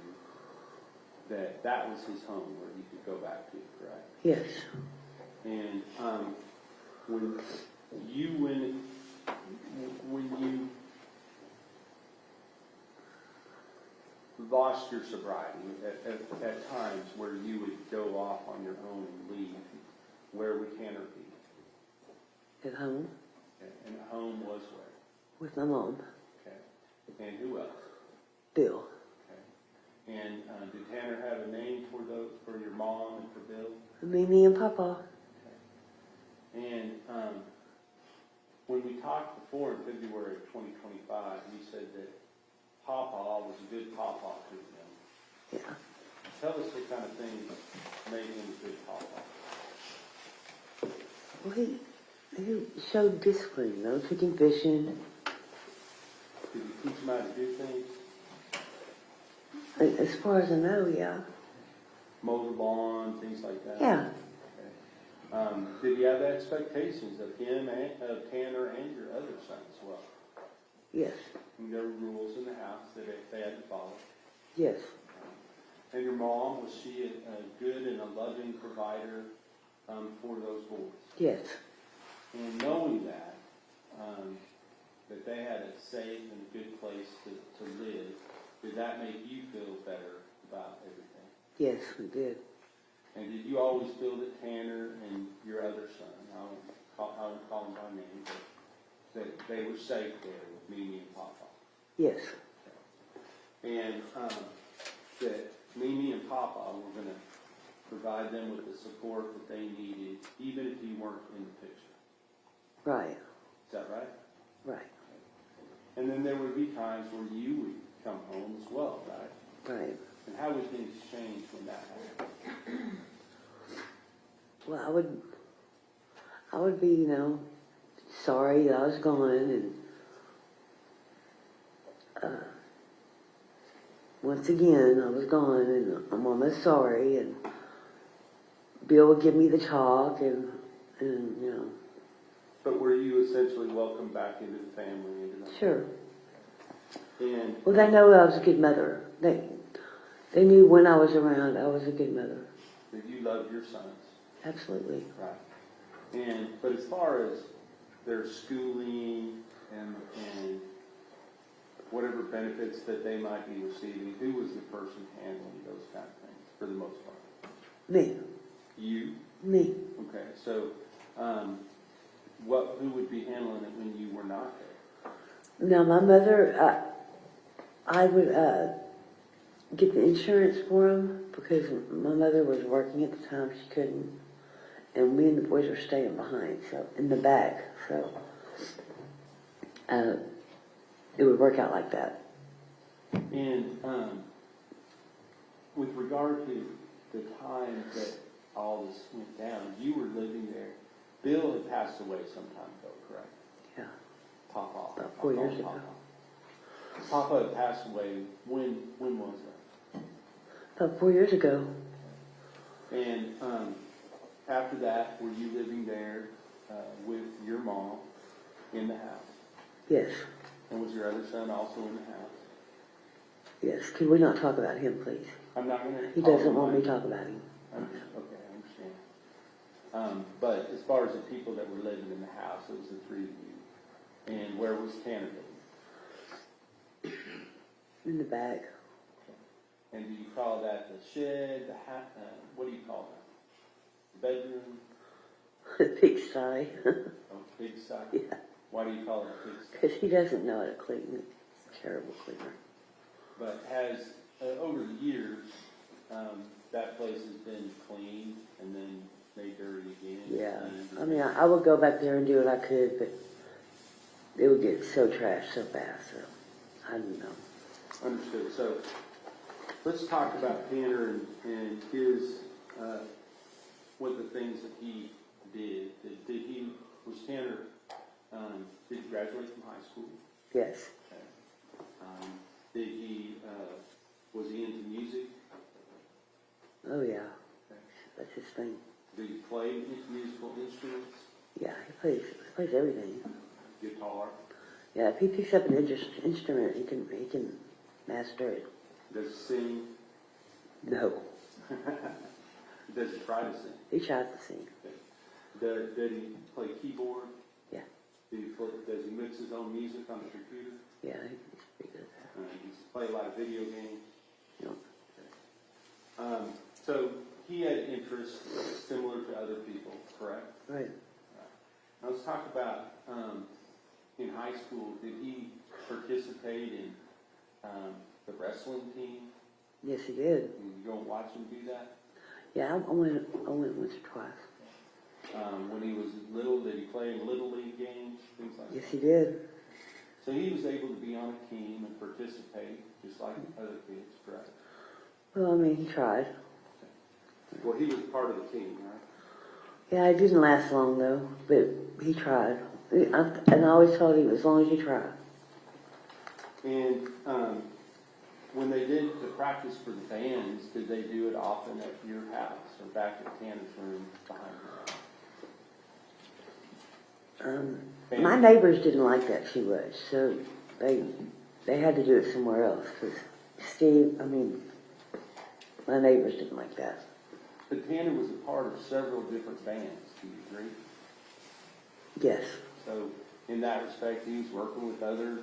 that that was his home where he could go back to, correct? Yes. And when you lost your sobriety, at times where you would go off on your own and leave, where would Tanner be? At home. Okay. And at home was where? With my mom. Okay. And who else? Bill. Okay. And did Tanner have a name for your mom and for Bill? Mimi and Papa. Okay. And when we talked before in February of 2025, you said that Papa was a good Papa to them. Yeah. Tell us what kind of things made him a good Papa. Well, he showed discipline, you know, took him fishing. Did you teach him how to do things? As far as I know, yeah. Mow the lawn, things like that? Yeah. Okay. Did you have expectations of him, of Tanner, and your other son as well? Yes. And there were rules in the house that they had to follow. Yes. And your mom, was she a good and a loving provider for those boys? Yes. And knowing that, that they had a safe and good place to live, did that make you feel better about everything? Yes, we did. And did you always feel that Tanner and your other son, I won't call him by name, but that they were safe there with Mimi and Papa? Yes. And that Mimi and Papa were going to provide them with the support that they needed, even if you weren't in the picture. Right. Is that right? Right. And then there would be times where you would come home as well, right? Right. And how would things change when that happened? Well, I would be, you know, sorry that I was gone, and once again I was gone, and I'm almost sorry, and Bill would give me the talk, and you know. But were you essentially welcomed back into the family? Sure. And Well, they know I was a good mother. They knew when I was around, I was a good mother. that you loved your sons. Absolutely. Right. But as far as their schooling and whatever benefits that they might be receiving, who was the person handling those kind of things for the most part? Me. You? Me. Okay. So, who would be handling it when you were not there? Now, my mother, I would get the insurance for them because my mother was working at the time. She couldn't. And me and the boys were staying behind, so in the back. So it would work out like that. And with regard to the time that all this went down, you were living there. Bill had passed away some time ago, correct? Yeah. Papa. About 4 years ago. Papa had passed away. When was that? About 4 years ago. And after that, were you living there with your mom in the house? Yes. And was your other son also in the house? Yes. Could we not talk about him, please? I'm not going to. He doesn't want me to talk about him. Okay, I understand. But as far as the people that were living in the house, it was the three of you. And where was Tanner living? In the back. And do you call that the shed, what do you call that? The bedroom? The pigsty. Oh, pigsty? Yeah. Why do you call it a pigsty? Because he doesn't know how to clean it. Terrible cleaner. But has, over the years, that place has been cleaned and then made dirty again? Yeah. cleaned I again? mean, I would go back there and do what I could, but it would get so trashed so fast, so I don't know. Understood. So let's talk about Tanner and his, what the things that he did. Was Tanner, did he graduate from high school? Yes. Okay. Was he into music? Oh, yeah. Okay. That's his thing. Did he play musical instruments? Yeah, he plays everything. Guitar? Yeah, if he picks up an instrument, he can master it. Does he sing? No. Does he try to sing? He tries to sing. Okay. Did he play keyboard? Yeah. Does he mix his own music on the computer? Yeah, he's pretty good at that. Does he play a lot of video games? No. So he had interests similar to other people, correct? Right. Now let's talk about in high school. Did he participate in the wrestling team? Yes, he did. Did you go and watch him do that? Yeah, I went once or twice. When he was little, did he play in little league games, things like Yes, that? he did. So he was able to be on a team and participate just like other kids, correct? Well, I mean, he tried. Well, he was part of the team, right? Yeah, it didn't last long though, but he tried. And I always told him as long as you try. And when they did the practice for the bands, did they do it often at your house or back at Tanner's room behind you? My neighbors didn't like that too much, so they had to do it somewhere else. 'Cause my neighbors didn't like that. But Tanner was a part of several different bands, do you agree? Yes. So in that respect, he was working with other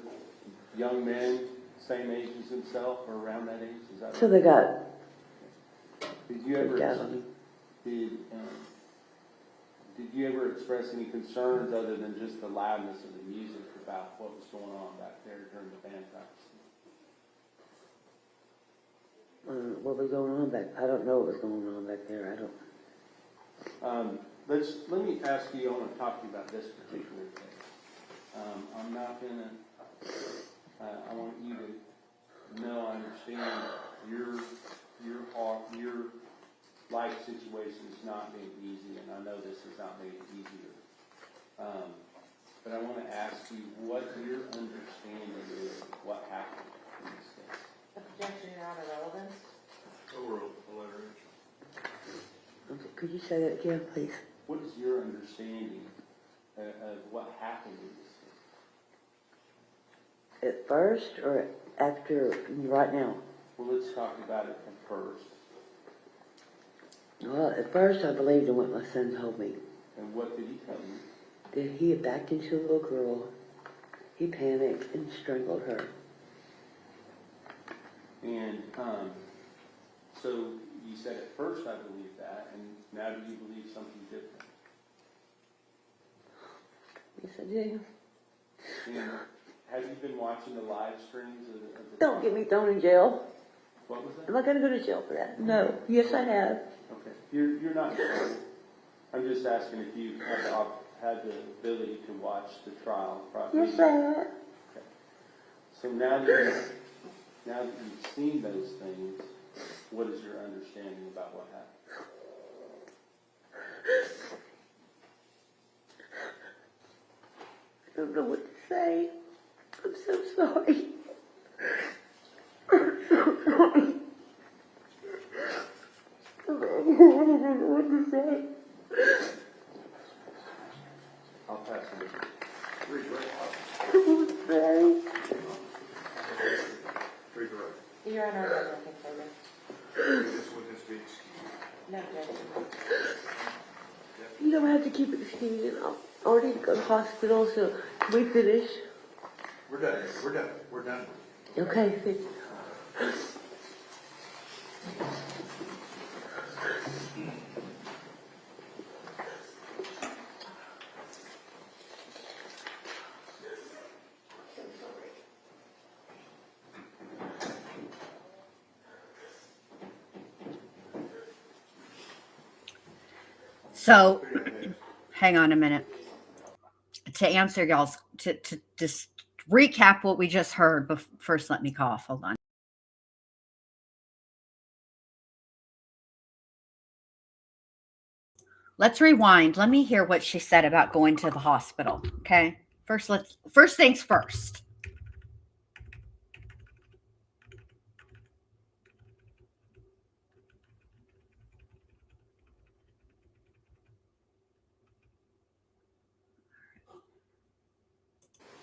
young men, same age as himself or around that age, is that So right? they got Did you ever, freaked out on me. did you ever express any concerns other than just the loudness of the music about what was going on back there during the band practice? What was going on back? I don't know what was going on back there. I don't. Let me ask you. I want to talk to you about this particular case. I'm not gonna. I want you to know. I understand your life situation is not being easy, and I know this has not made it easier. But I want to ask you what your understanding is of what happened in this case. Objection, Your Honor, relevance. Overruled, the letter H. Okay, could you say that again, please? What is your understanding of what happened in this case? At first or after? Right now? Well, let's talk about it at first. Well, at first I believed in what my son told me. And what did he tell you? That he had backed into a little girl. He panicked and strangled her. And so you said at first I believed that, and now do you believe something different? Yes, I do. And have you been watching the live streams of the Don't get me thrown in jail. What was that? Am I going to go to jail for that? No. Yes, I have. Okay. You're not. I'm just asking if you had the ability to watch the trial. Yes, I have. Okay. So now that you've seen those things, what is your understanding about what happened? I don't know what to say. I'm so sorry. I don't know what to say. I'll pass it. Read right. I'm sorry. Read the right. Your Honor, I have nothing further. This witness be excused. No objection. You don't have to keep excusing. I'm already to go to the hospital, so can we finish? We're done. We're done. We're done. Okay, thank you. So, hang on a minute. To answer y'all's, to just recap what we just heard, but first let me cough. Hold on. Let's rewind. Let me hear what she said about going to the hospital. Okay. First things first.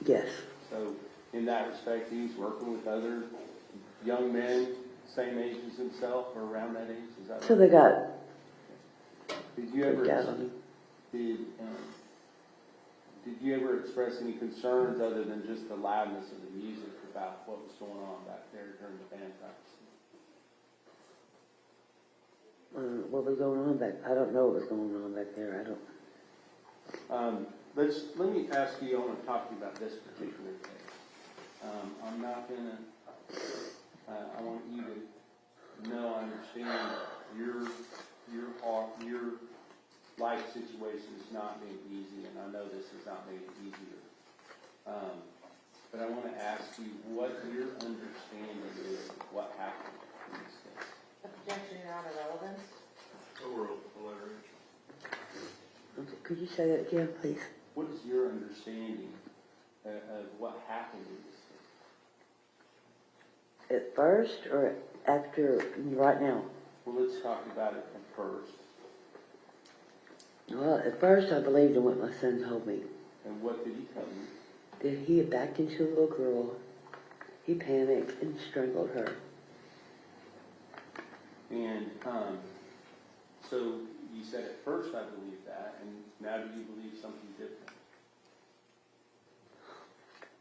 Yes. So in that respect, he's working with other young men, same age as himself or around that age, is that right? So they got Did you ever, got on. did you ever express any concerns other than just the loudness of the music about what was going on back there during the band practice? What was going on back? I don't know what was going on back there. I don't. Let me ask you, I want to talk to you about this particular case. I'm not gonna, I want you to know, understand your life situation is not being easy, and I know this is not making it easier. But I want to ask you what your understanding is of what happened in this case. Objection, Your Honor, relevance. Okay, could you say that again, please? What is your understanding of what happened in this case? At first or after? Right now? Well, let's talk about it at first. Well, at first I believed in what my son told me. And what did he tell you? That he had backed into a little girl. He panicked and strangled her. And so you said at first I believed that, and now do you believe something different?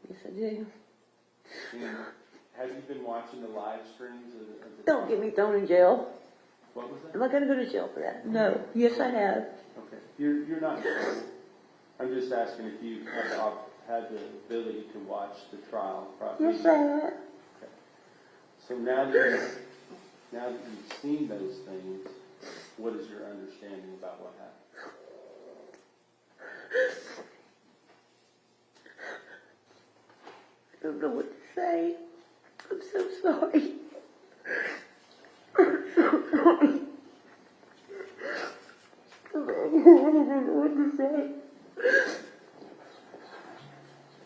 Yes, I do. And have you been watching the live streams of the Don't get me thrown in jail. What was that? Am I going to go to jail for that? No. Yes, I have. Okay. You're not in trouble. I'm just asking if you had the ability to watch the trial. Yes, I have. Okay. So now that you've seen those things, what is your understanding about what happened? I don't know what to say. I'm so sorry. I'm so sorry. I don't know what to say.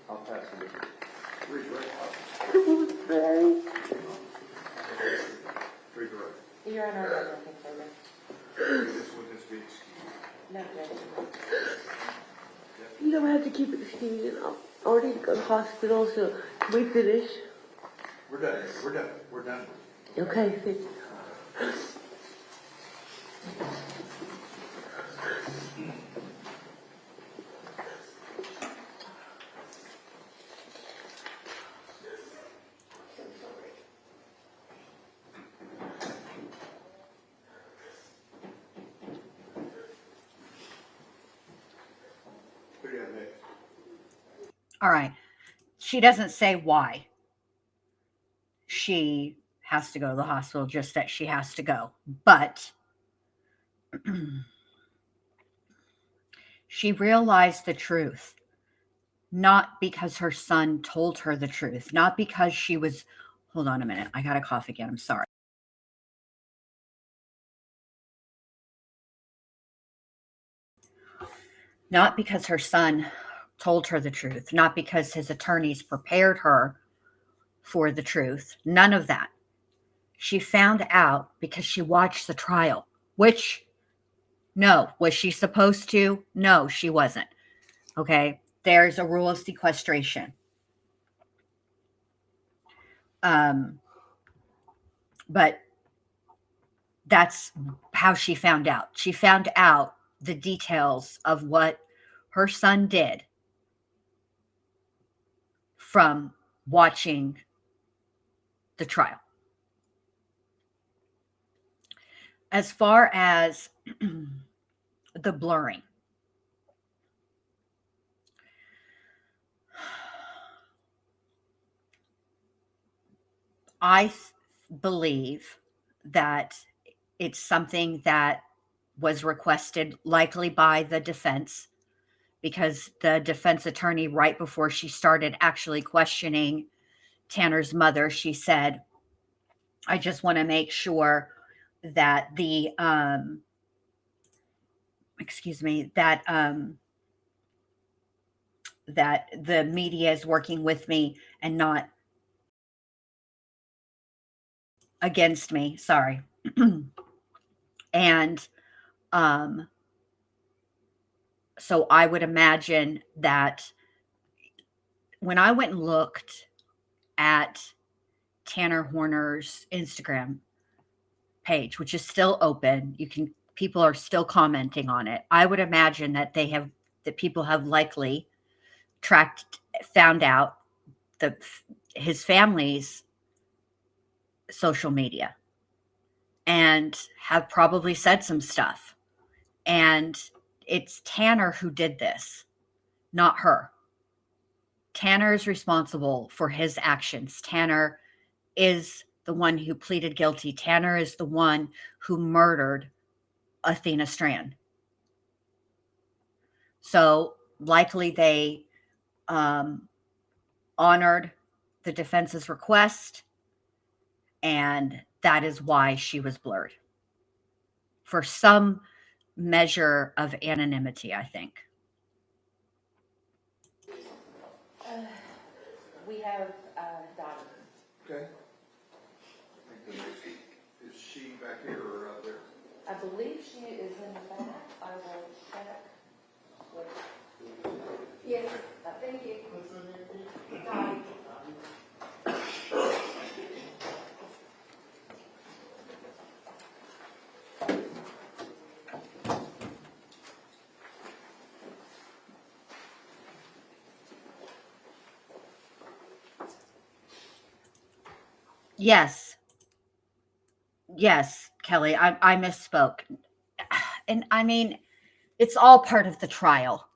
I'll pass it. I'm sorry. Your Honor, I have nothing further. This witness be excused. No objection. You don't have to keep excusing. I'm already to go to the hospital, so can we finish? We're done. We're done. We're done. Okay, thank you. Who do you have next? All right. She doesn't say why she has to go to the hospital, just that she has to go. But she realized the truth, not because her son told her the truth, not because she was, hold on a minute. I got to cough again. I'm sorry. Not because her son told her the truth, not because his attorneys prepared her for the truth. None of that. She found out because she watched the trial, which, no, was she supposed to? No, she wasn't. Okay. There's a rule of sequestration. But that's how she found out. She found out the details of what her son did from watching the trial. as far as the blurring, I believe that it's something that was requested likely by the defense, because the defense attorney, right before she started actually questioning Tanner's mother, she said, I just want to make sure that that the media is working with me and not against me. Sorry. And so I would imagine that when I went and looked at Tanner Horner's Instagram page, which is still open, people are still commenting on it. I would imagine that people have likely found out his family's social media and have probably said some stuff. And it's Tanner who did this, not her. Tanner is responsible for his actions. Tanner is the one who pleaded guilty. Tanner is the one who murdered Athena Strand. So likely they honored the defense's request, and that is why she was blurred. For some measure of anonymity, I think. We have Dottie. Okay. Is she back here or out there? I believe she is in the back. I will check. Yes, thank you. Dottie. Yes, Kelly, I misspoke. And I mean, it's all part of the trial.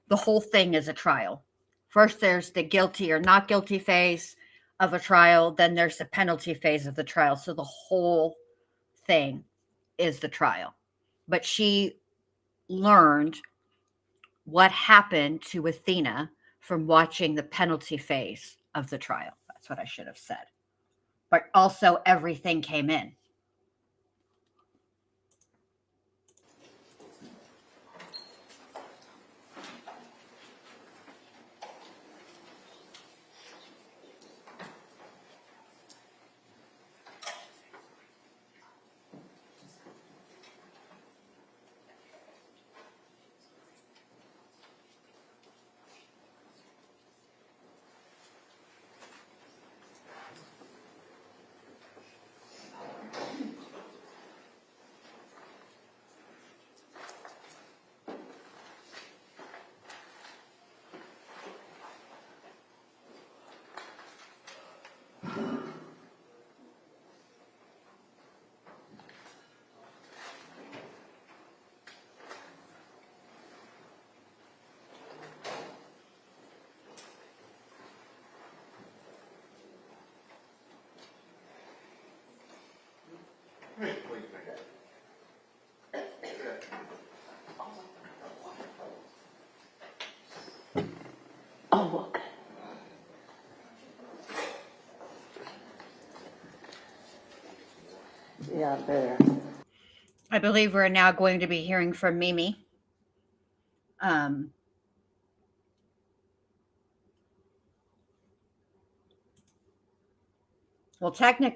The whole thing is a trial. First, there's the guilty or not guilty phase of a trial. Then there's the penalty phase of the trial. So the whole thing is the trial. But she learned what happened to Athena from watching the penalty phase of the trial. That's what I should have said. But also everything came in. Oh, okay. Yeah, better. I believe we're now going to be hearing from Mimi.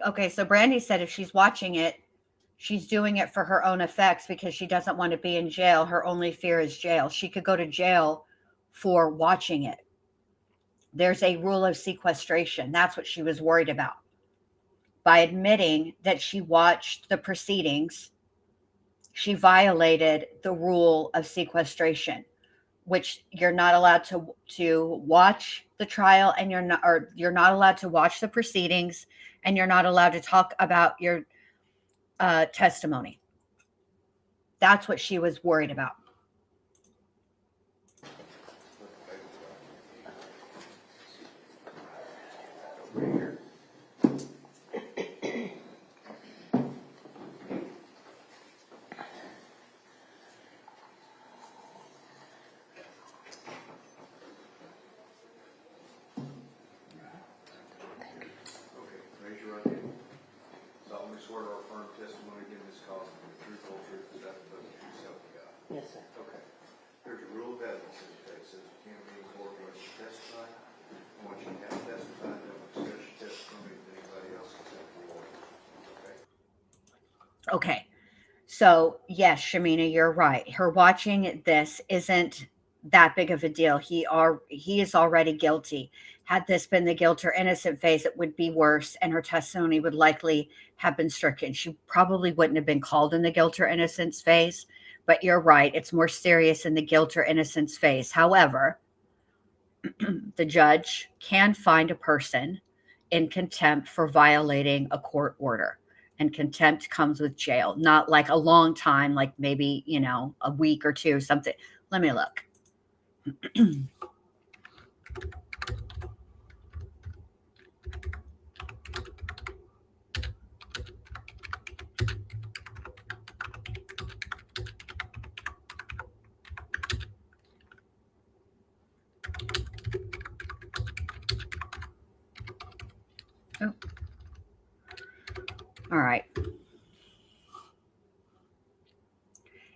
Okay, so Brandy said if she's watching it, she's doing it for her own effects because she doesn't want to be in jail. Her only fear is jail. She could go to jail for watching it. There's a rule of sequestration. That's what she was worried about. By admitting that she watched the proceedings, she violated the rule of sequestration, which you're not allowed to watch the trial, and you're not allowed to watch the proceedings, and you're not allowed to talk about testimony. That's what she was worried about. Okay, raise your right hand. Solemnly swear to affirm testimony in this cause to be the truth, whole truth, and nothing but the truth, so help you God. Yes, sir. Okay. There's a rule of evidence in the case, says you can't be in court unless you testify. I want you to have testified, don't discuss your testimony with anybody else except the lawyer. Okay? Okay. So, yes, Shamina, you're right. Her watching this isn't that big of a deal. He is already guilty. Had this been the guilt or innocent phase, it would be worse, and her testimony would likely have been stricken. She probably wouldn't have been called in the guilt or innocence phase, but you're right. It's more serious in the guilt or innocence phase. However, the judge can find a person in contempt for violating a court order. And contempt comes with jail, not like a long time, like maybe, a week or two, something. Let me look. Oh. All right.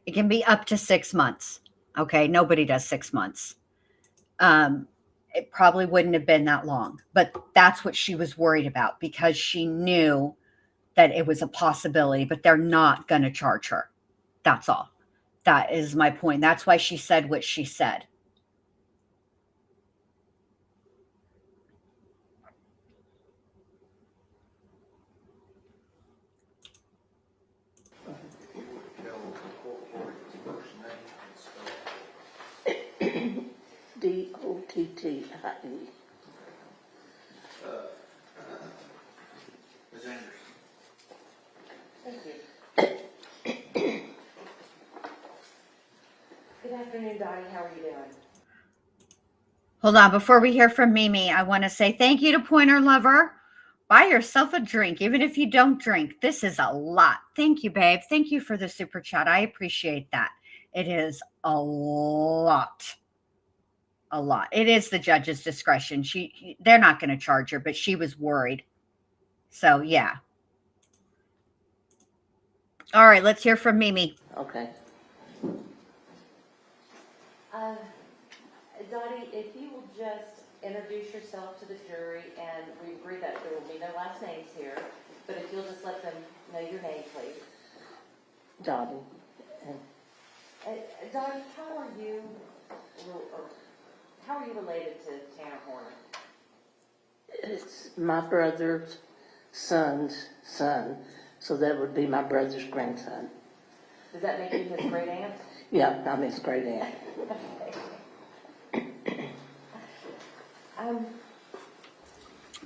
It can be up to 6 months. Okay. Nobody does 6 months. It probably wouldn't have been that long, but that's what she was worried about because she knew that it was a possibility, but they're not going to charge her. That's all. That is my point. That's why she said what she said. If you would tell the court reporter his first name and spell. Dottie. Ms. Anderson. Thank you. Good afternoon, Dottie. How are you doing? Hold on. Before we hear from Mimi, I want to say thank you to Pointer Lover. Buy yourself a drink, even if you don't drink. This is a lot. Thank you, babe. Thank you for the super chat. I appreciate that. It is a lot. A lot. It is the judge's discretion. They're not going to charge her, but she was worried. So, yeah. All right, let's hear from Mimi. Okay. Dottie, if you will just introduce yourself to the jury, and we agree that there will be no last names here, but if you'll just let them know your name, please. Dottie. Dottie, how are you related to Tanner Horner? It's my brother's son's son, so that would be my brother's grandson. Does that make you his great aunt? Yeah, I'm his great aunt.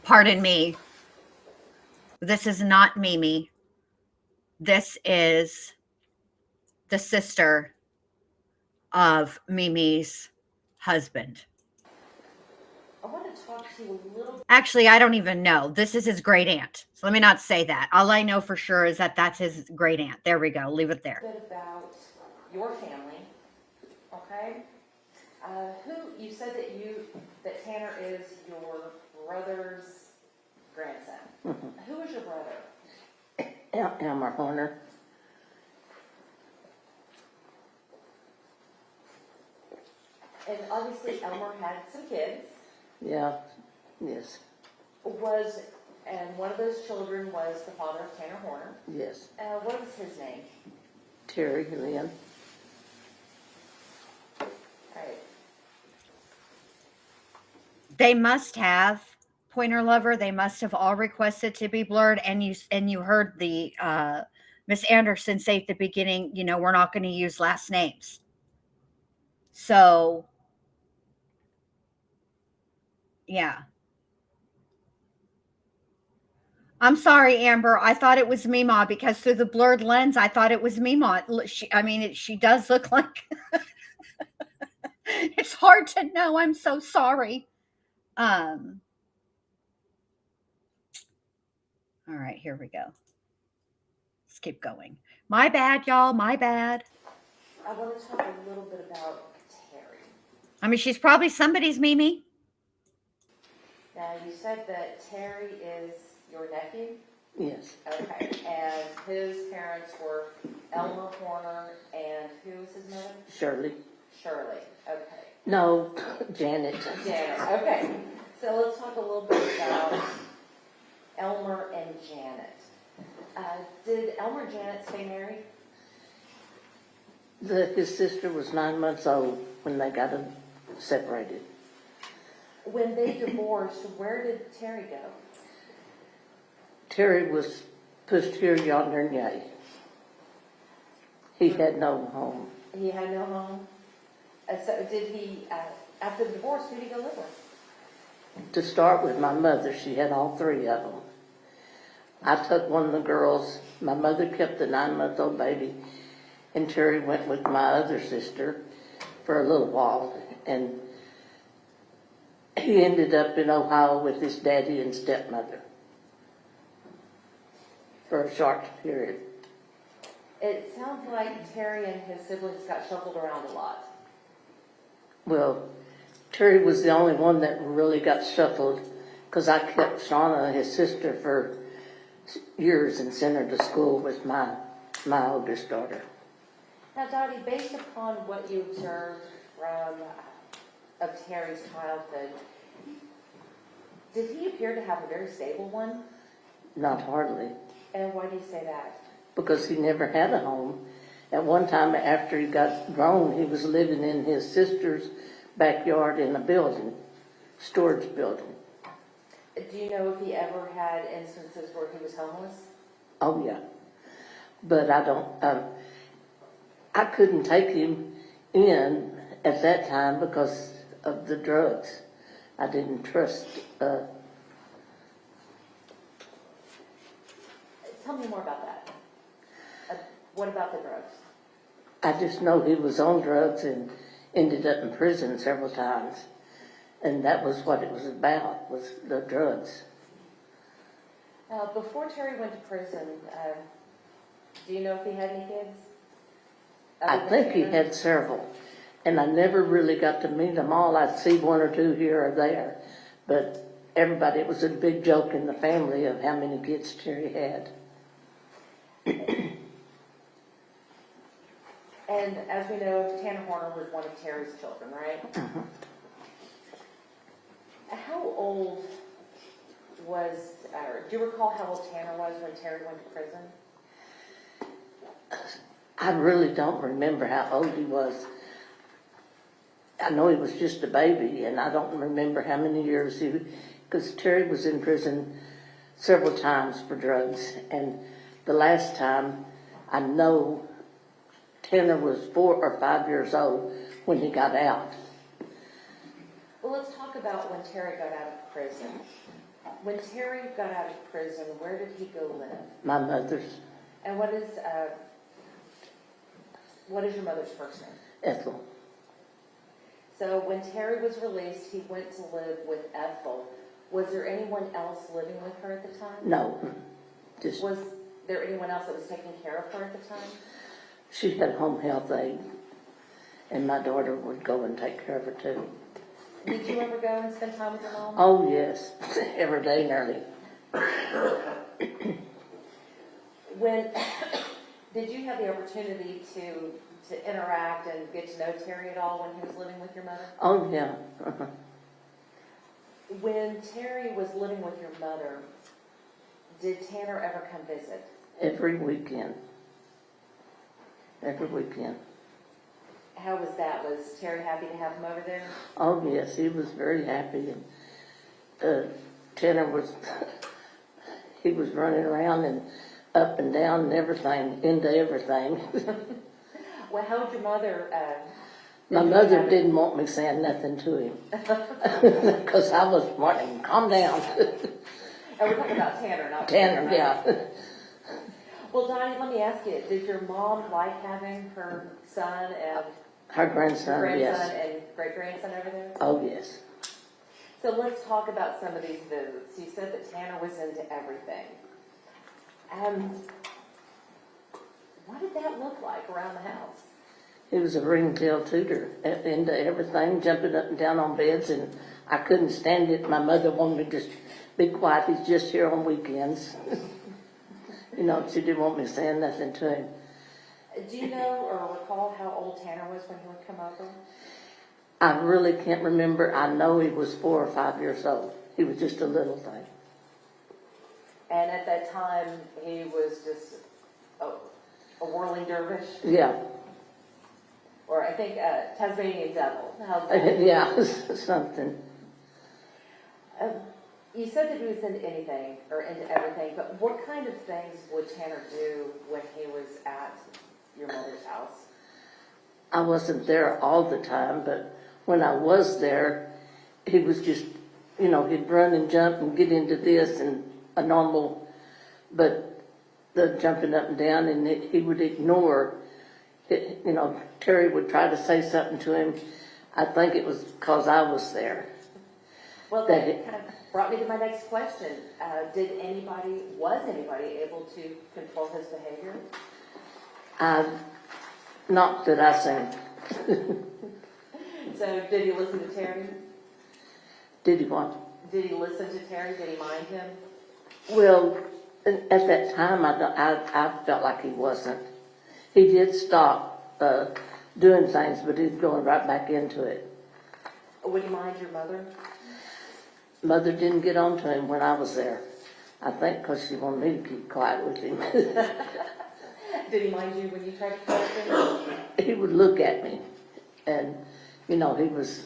Pardon me. This is not Mimi. This is the sister of Mimi's husband. I want to talk to you a little Actually, I don't even know. This is his great aunt. So let me not say that. All I know for sure is that that's his great aunt. There we go. Leave it there. bit about your family, okay? You said that Tanner is your brother's grandson. Who is your brother? Elmer Horner. And obviously Elmer had some kids. Yeah, yes, And one of those children was the father of Tanner Horner. yes. What was his name? Terry Lynn. Right. They must have, Pointer Lover, they must have all requested to be blurred. And you heard the Miss Anderson say at the beginning, we're not going to use last names. So, yeah. I'm sorry, Amber. I thought it was Mima because through the blurred lens, I thought it was Mima. She does look like. It's hard to know. I'm so sorry. Um. All right, here we go. Let's keep going. My bad, y'all. My bad. I want to talk a little bit about Terry. I mean, she's probably somebody's Mimi. Now, you said that Terry is your nephew? Yes. Okay, and his parents were Elmer Horner, and who was his mother? Shirley. Shirley, okay. No, Janet. Janet, okay. So let's talk a little bit about Elmer and Janet. Did Elmer and Janet stay married? His sister was 9 months old when they got separated. When they divorced, where did Terry go? Terry was pushed here, yonder, and yay. He had no home. He had no home? So did he, after the divorce, who did he go live with? To start with, my mother, she had all three of them. I took one of the girls. My mother kept the 9-month-old baby, and Terry went with my other sister for a little while, and he ended up in Ohio with his daddy and stepmother for a short period. It sounds like Terry and his siblings got shuffled around a lot. Well, Terry was the only one that really got shuffled because I kept Shauna, his sister, for years and sent her to school with my oldest daughter. Now, Dottie, based upon what you observed of Terry's childhood, did he appear to have a very stable one? Not hardly, And why do you say that? because he never had a home. At one time after he got grown, he was living in his sister's backyard in a building, storage building. Do you know if he ever had instances where he was homeless? Oh, yeah. But I couldn't take him in at that time because of the drugs. I didn't trust. Tell me more about that. What about the drugs? I just know he was on drugs and ended up in prison several times. And that was what it was about, was the drugs. Before Terry went to prison, do you know if he had any kids? I think he had several. And I never really got to meet them all. I'd see one or two here or there. But everybody, it was a big joke in the family of how many kids Terry had. And as we know, Tanner Horner was one of Terry's children, right? Uh-huh. How old was, do you recall how old Tanner was when Terry went to prison? I really don't remember how old he was. I know he was just a baby, and I don't remember how many years because Terry was in prison several times for drugs, and the last time I know Tanner was 4 or 5 years old when he got out. Well, let's talk about when Terry got out of prison. When Terry got out of prison, where did he go live? My mother's. And what is your mother's first name? Ethel. So when Terry was released, he went to live with Ethel. Was there anyone else living with her at the time? No, just Was there anyone else that was taking care of her at the time? she had home health aid, and my daughter would go and take care of her too. Did you ever go and spend time with your mom? Oh yes, every day nearly. When did you have the opportunity to interact and get to know Terry at all when he was living with your mother? Oh yeah. When Terry was living with your mother, did Tanner ever come visit? Every weekend. Every weekend. How was that? Was Terry happy to have him over there? Oh yes, he was very happy, and Tanner was he was running around and up and down and everything, into everything. Well, how would your mother? My mother didn't want me saying nothing to him because I was wanting him to calm down. And we're talking about Tanner, not Tanner, right? yeah. Well, Donnie, let me ask you, did your mom like having her son and Her grandson, grandson yes. and great-grandson over there? Oh, yes. So let's talk about some of these visits. You said that Tanner was into everything. What did that look like around the house? He was a ringtail tutor, into everything, jumping up and down on beds, and I couldn't stand it. My mother wanted me to just be quiet. He's just here on weekends. You know, she didn't want me saying nothing to him. Do you know or recall how old Tanner was when he would come over? I really can't remember. I know he was 4 or 5 years old. He was just a little thing. And at that time, he was just a whirling dervish? Yeah. Or I think Tasmanian devil. How's that? Yeah, something. You said that he was into anything or into everything, but what kind of things would Tanner do when he was at your mother's house? I wasn't there all the time, but when I was there, he was just, you know, he'd run and jump and get into this and a normal, but the jumping up and down, and he would ignore it. You know, Terry would try to say something to him. I think it was because I was there. Well, that kind of brought me to my next question. Was anybody able to control his behavior? Not that I seen. So did he listen to Terry? Did he what? Did he listen to Terry? Did he mind him? Well, at that time, I felt like he wasn't. He did stop doing things, but he's going right back into it. Would he mind your mother? Mother didn't get on to him when I was there. I think because she wanted me to keep quiet with him. Did he mind you when you tried to correct him? He would look at me, and, you know, he was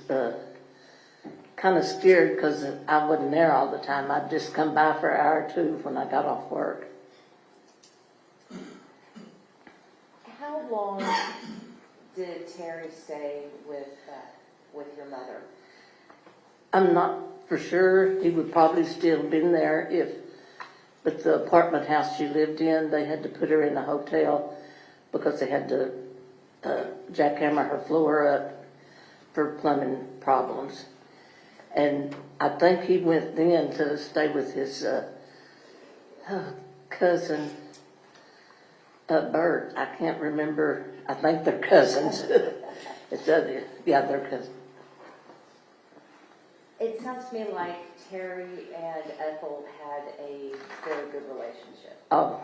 kind of scared because I wasn't there all the time. I'd just come by for an hour or two when I got off work. How long did Terry stay with your mother? I'm not for sure. He would probably still been there but the apartment house she lived in, they had to put her in a hotel because they had to jackhammer her floor up for plumbing problems. And I think he went then to stay with his cousin, Bert. I can't remember. I think they're cousins. Yeah, they're cousins. It sounds to me like Terry and Ethel had a very good relationship. Oh,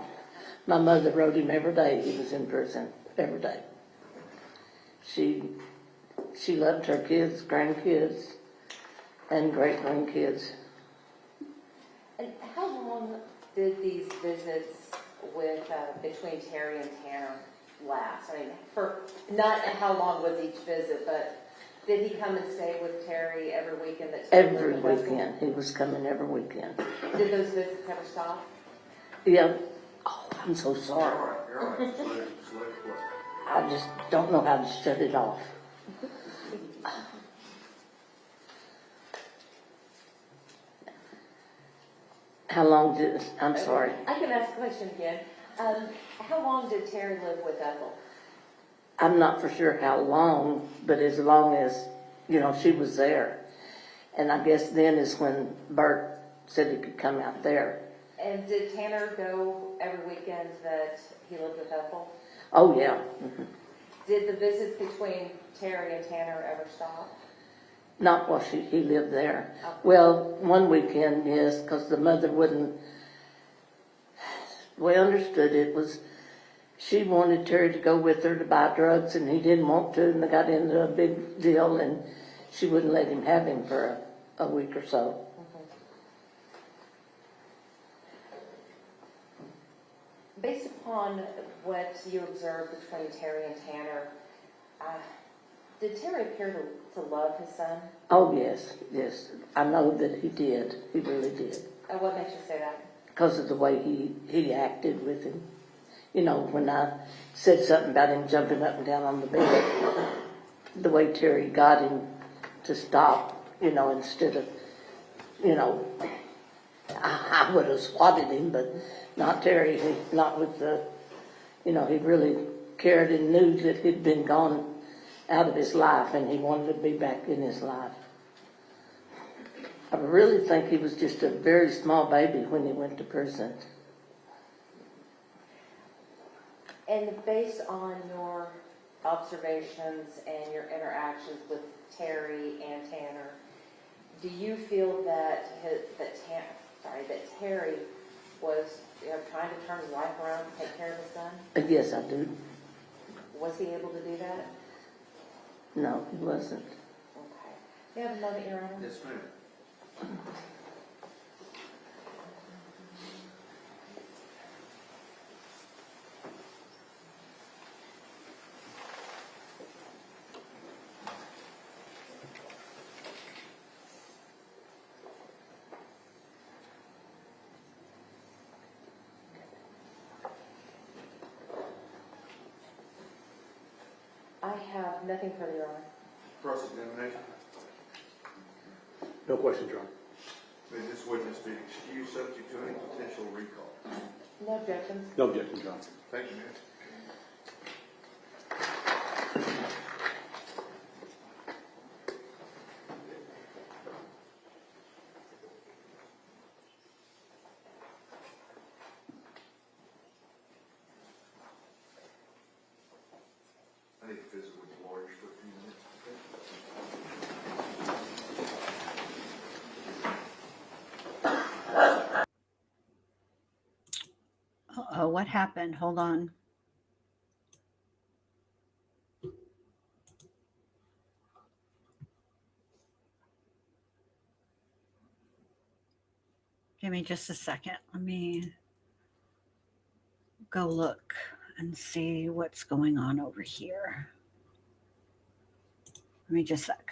my mother wrote him every day. He was in prison every day. She loved her kids, grandkids, and great-grandkids. And how long did these visits with between Terry and Tanner last? I mean, for not how long was each visit, but did he come and stay with Terry every weekend? Every weekend. He was coming every weekend. Did those visits ever stop? Yeah. Oh, I'm so sorry. You're all right. Just let it play. I just don't know how to shut it off. How long did, I'm sorry. I can ask the question again. How long did Terry live with Ethel? I'm not for sure how long, but as long as, you know, she was there. And I guess then is when Bert said he could come out there. And did Tanner go every weekend that he lived with Ethel? Oh, yeah. Mm-hmm. Did the visits between Terry and Tanner ever stop? Not while he lived there. Okay. Well, one weekend, yes, because the mother wouldn't, we understood it was, she wanted Terry to go with her to buy drugs, and he didn't want to, and they got into a big deal, and she wouldn't let him have him for a week or so. Based upon what you observed between Terry and Tanner, did Terry appear to love his son? Oh, yes, yes. I know that he did. He really did. What makes you say that? Because of the way he acted with him. You know, when I said something about him jumping up and down on the bed, the way Terry got him to stop, you know, instead of, you know, I would have swatted him, but not Terry, not with the, he really cared and knew that he'd been gone out of his life and he wanted to be back in his life. I really think he was just a very small baby when he went to prison. And based on your observations and your interactions with Terry and Tanner, do you feel that Terry was trying to turn his life around to take care of his son? Yes, I do. Was he able to do that? No, he wasn't. Okay. You have a moment, Your Honor? Yes, ma'am. I have nothing further, Your Honor. Cross-examination. No questions, Your Honor. May this witness be excused subject to any potential recall? No objections. No objections, Your Honor. Thank you, ma'am. I need to visit with the lawyers for a few minutes. Uh-oh, what happened? Hold on. Give me just a second. Let me go look and see what's going on over here. Let me just a sec.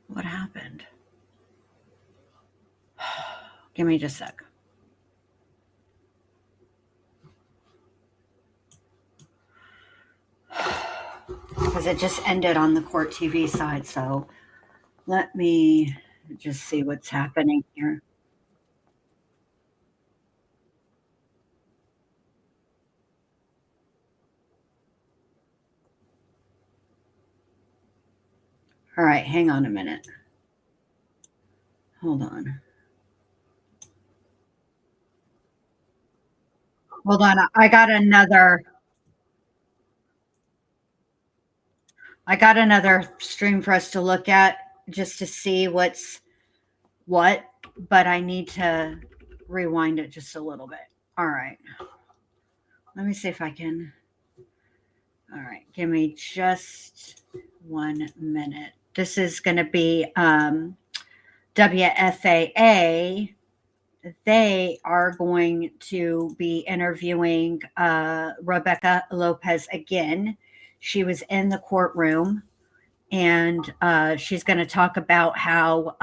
What happened? Give me just a sec. Because it just ended on the court TV side, so let me just see what's happening here. All right, hang on a minute. Hold on. Hold on. I got another stream for us to look at just to see what's what, but I need to rewind it just a little bit. All right. Let me see if I can. All right. Give me just 1 minute. This is going to be WFAA. They are going to be interviewing Rebecca Lopez again. She was in the courtroom, and she's going to talk about how,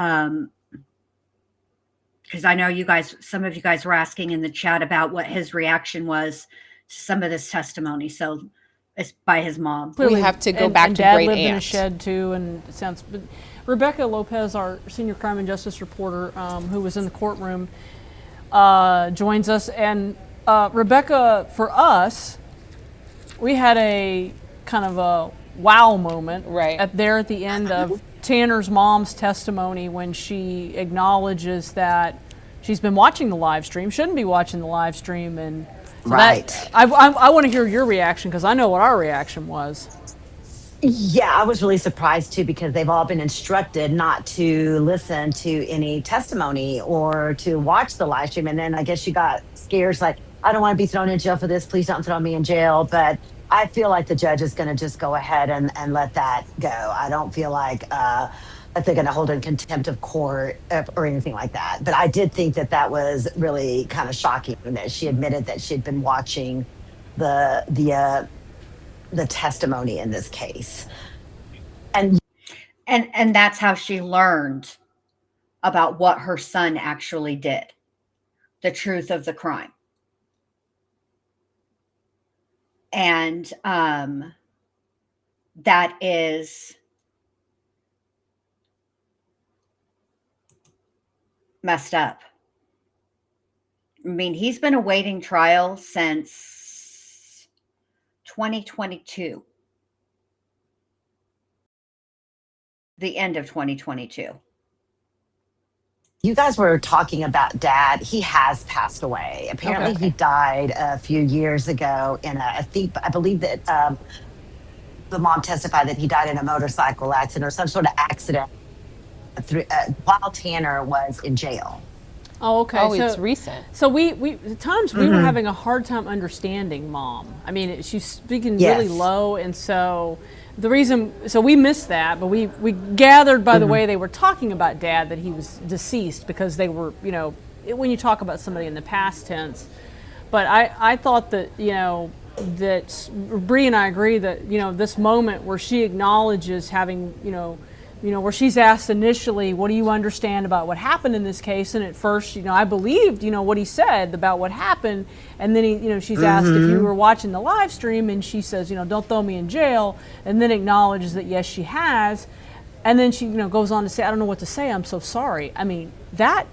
because I know some of you guys were asking in the chat about what his reaction was to some of this testimony. So it's by his mom. We have to go back to Dad great lived in a aunt. shed too, and it sounds. But Rebecca Lopez, our senior crime and justice reporter, who was in the courtroom, joins us. And Rebecca, for us, we had a kind of a wow moment at the end of Tanner's mom's testimony when she acknowledges that she's been watching the live stream, shouldn't be watching the live stream, and so I want to hear your reaction because I know what our reaction was. Yeah, I was really surprised too because they've all been instructed not to listen to any testimony or to watch the live stream. And then I guess she got scared, like, I don't want to be thrown in jail for this. Please don't throw me in jail. But I feel like the judge is going to just go ahead and let that go. I don't feel like that they're going to hold her in contempt of court or anything like that. But I did think that was really kind of shocking that she admitted that she had been watching the testimony in this case. And that's how she learned about what her son actually did, the truth of the crime. And that is messed up. I mean, he's been awaiting trial since 2022, the end of 2022. You guys were talking about dad. He has passed away. Apparently, Okay. he died a few years ago in I think, I believe that the mom testified that he died in a motorcycle accident or some sort of accident while Tanner was in jail. Oh, okay. Oh, it's recent. So we at times we were Mhm. having a hard time understanding mom. I mean, she's speaking really Yes. low, and so the reason, so we missed that, but we gathered by the way they were talking about dad that he was deceased, because they were, you know, when you talk about somebody in the past tense. But I thought that, you know, that Bree and I agree that, you know, this moment where she acknowledges having, you know, where she's asked initially, what do you understand about what happened in this case? And at first, you know, I believed, you know, what he said about what happened. And then, you know, she's asked if you were watching the live stream, and she says, you know, don't throw me in jail. And then acknowledges that, yes, she has. And then she, you know, goes on to say, I don't know what to say. I'm so sorry. I mean, that,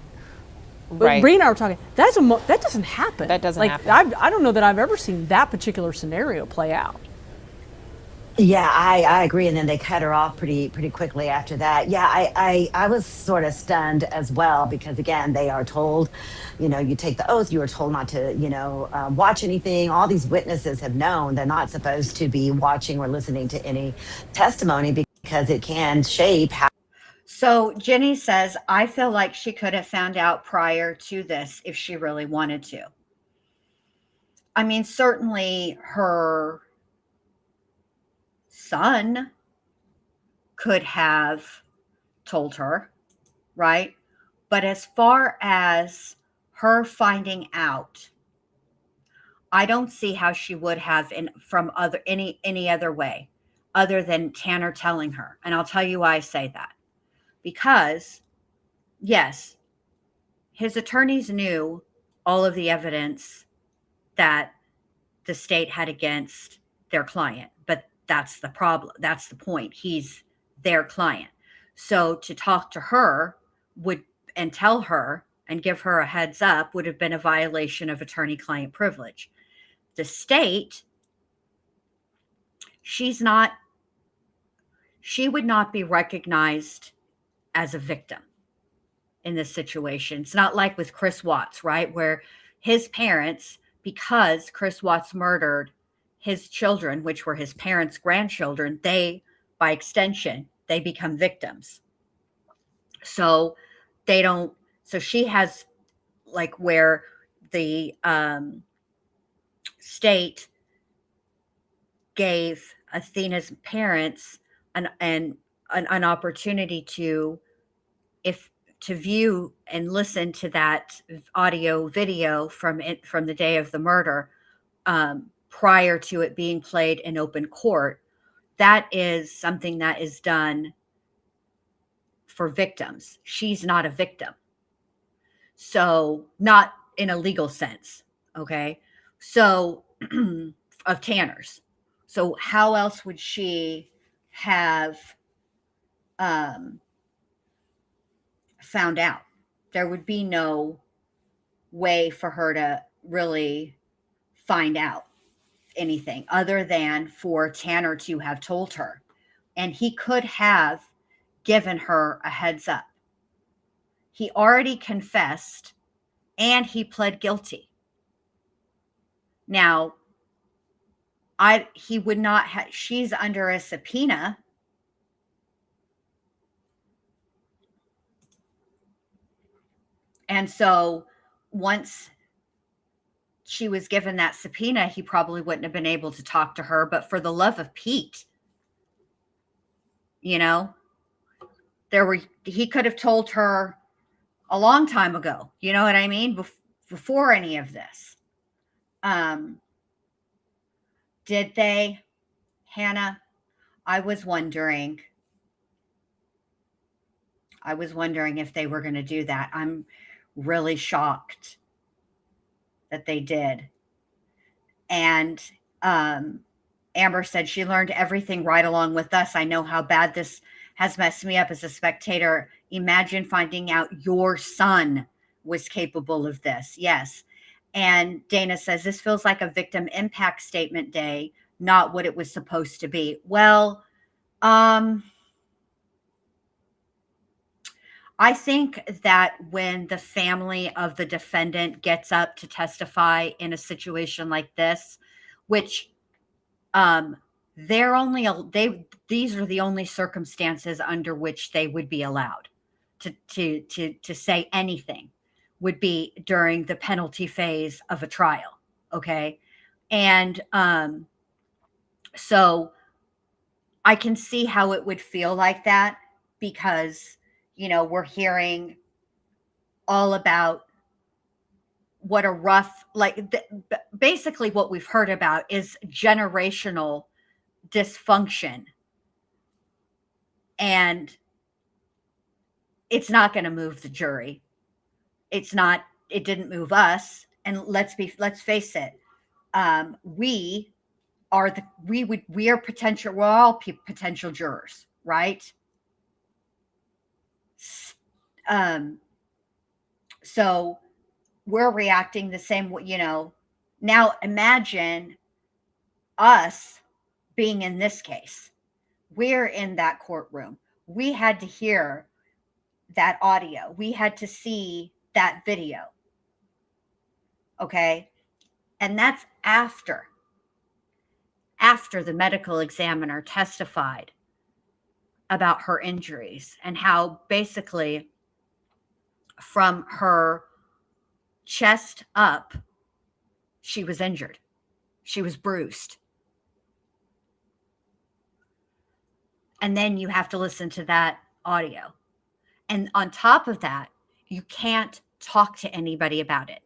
Right. Bree and I were talking, that doesn't happen. That doesn't like, happen. I don't know that I've ever seen that particular scenario play out. Yeah, I agree. And then they cut her off pretty quickly after that. Yeah, I was sort of stunned as well, because again, they are told, you know, you take the oath, you are told not to, you know, watch anything. All these witnesses have known they're not supposed to be watching or listening to any testimony, because it can shape how. So Jenny says, I feel like she could have found out prior to this if she really wanted to. I mean, certainly her son could have told her, right? But as far as her finding out, I don't see how she would have from any other way other than Tanner telling her. And I'll tell you why I say that. Because yes, his attorneys knew all of the evidence that the state had against their client, but that's the problem. That's the point. He's their client. So to talk to her would and tell her and give her a heads up would have been a violation of attorney-client privilege. The state, she would not be recognized as a victim in this situation. It's not like with Chris Watts, right? Where his parents, because Chris Watts murdered his children, which were his parents' grandchildren, they, by extension, they become victims. So they don't, so she has like where the state gave Athena's parents an opportunity to, if to view and listen to that audio video from the day of the murder, prior to it being played in open court. That is something that is done for victims. She's not a victim, so not in a legal sense. Okay, so of Tanner's. So how else would she have found out? There would be no way for her to really find out anything other than for Tanner to have told her. And he could have given her a heads up. He already confessed and he pled guilty. Now, he would not have, she's under a subpoena. And so once she was given that subpoena, he probably wouldn't have been able to talk to her. But for the love of Pete, you know, he could have told her a long time ago. You know what I mean? Before any of this. Did they, Hannah? I was wondering if they were going to do that. I'm really shocked that they did. And Amber said she learned everything right along with us. I know how bad this has messed me up as a spectator. Imagine finding out your son was capable of this. Yes. And Dana says this feels like a victim impact statement day, not what it was supposed to be. Well, I think that when the family of the defendant gets up to testify in a situation like this, which these are the only circumstances under which they would be allowed to say anything, would be during the penalty phase of a trial. Okay. And so I can see how it would feel like that, because, we're hearing all about what a rough, basically what we've heard about is generational dysfunction. And it's not going to move the jury. It didn't move us. And let's face it. We're all potential jurors, right? So we're reacting the same way, now imagine us being in this case. We're in that courtroom. We had to hear that audio. We had to see that video. Okay. And that's after the medical examiner testified about her injuries and how basically from her chest up, she was injured. She was bruised. And then you have to listen to that audio. And on top of that, you can't talk to anybody about it.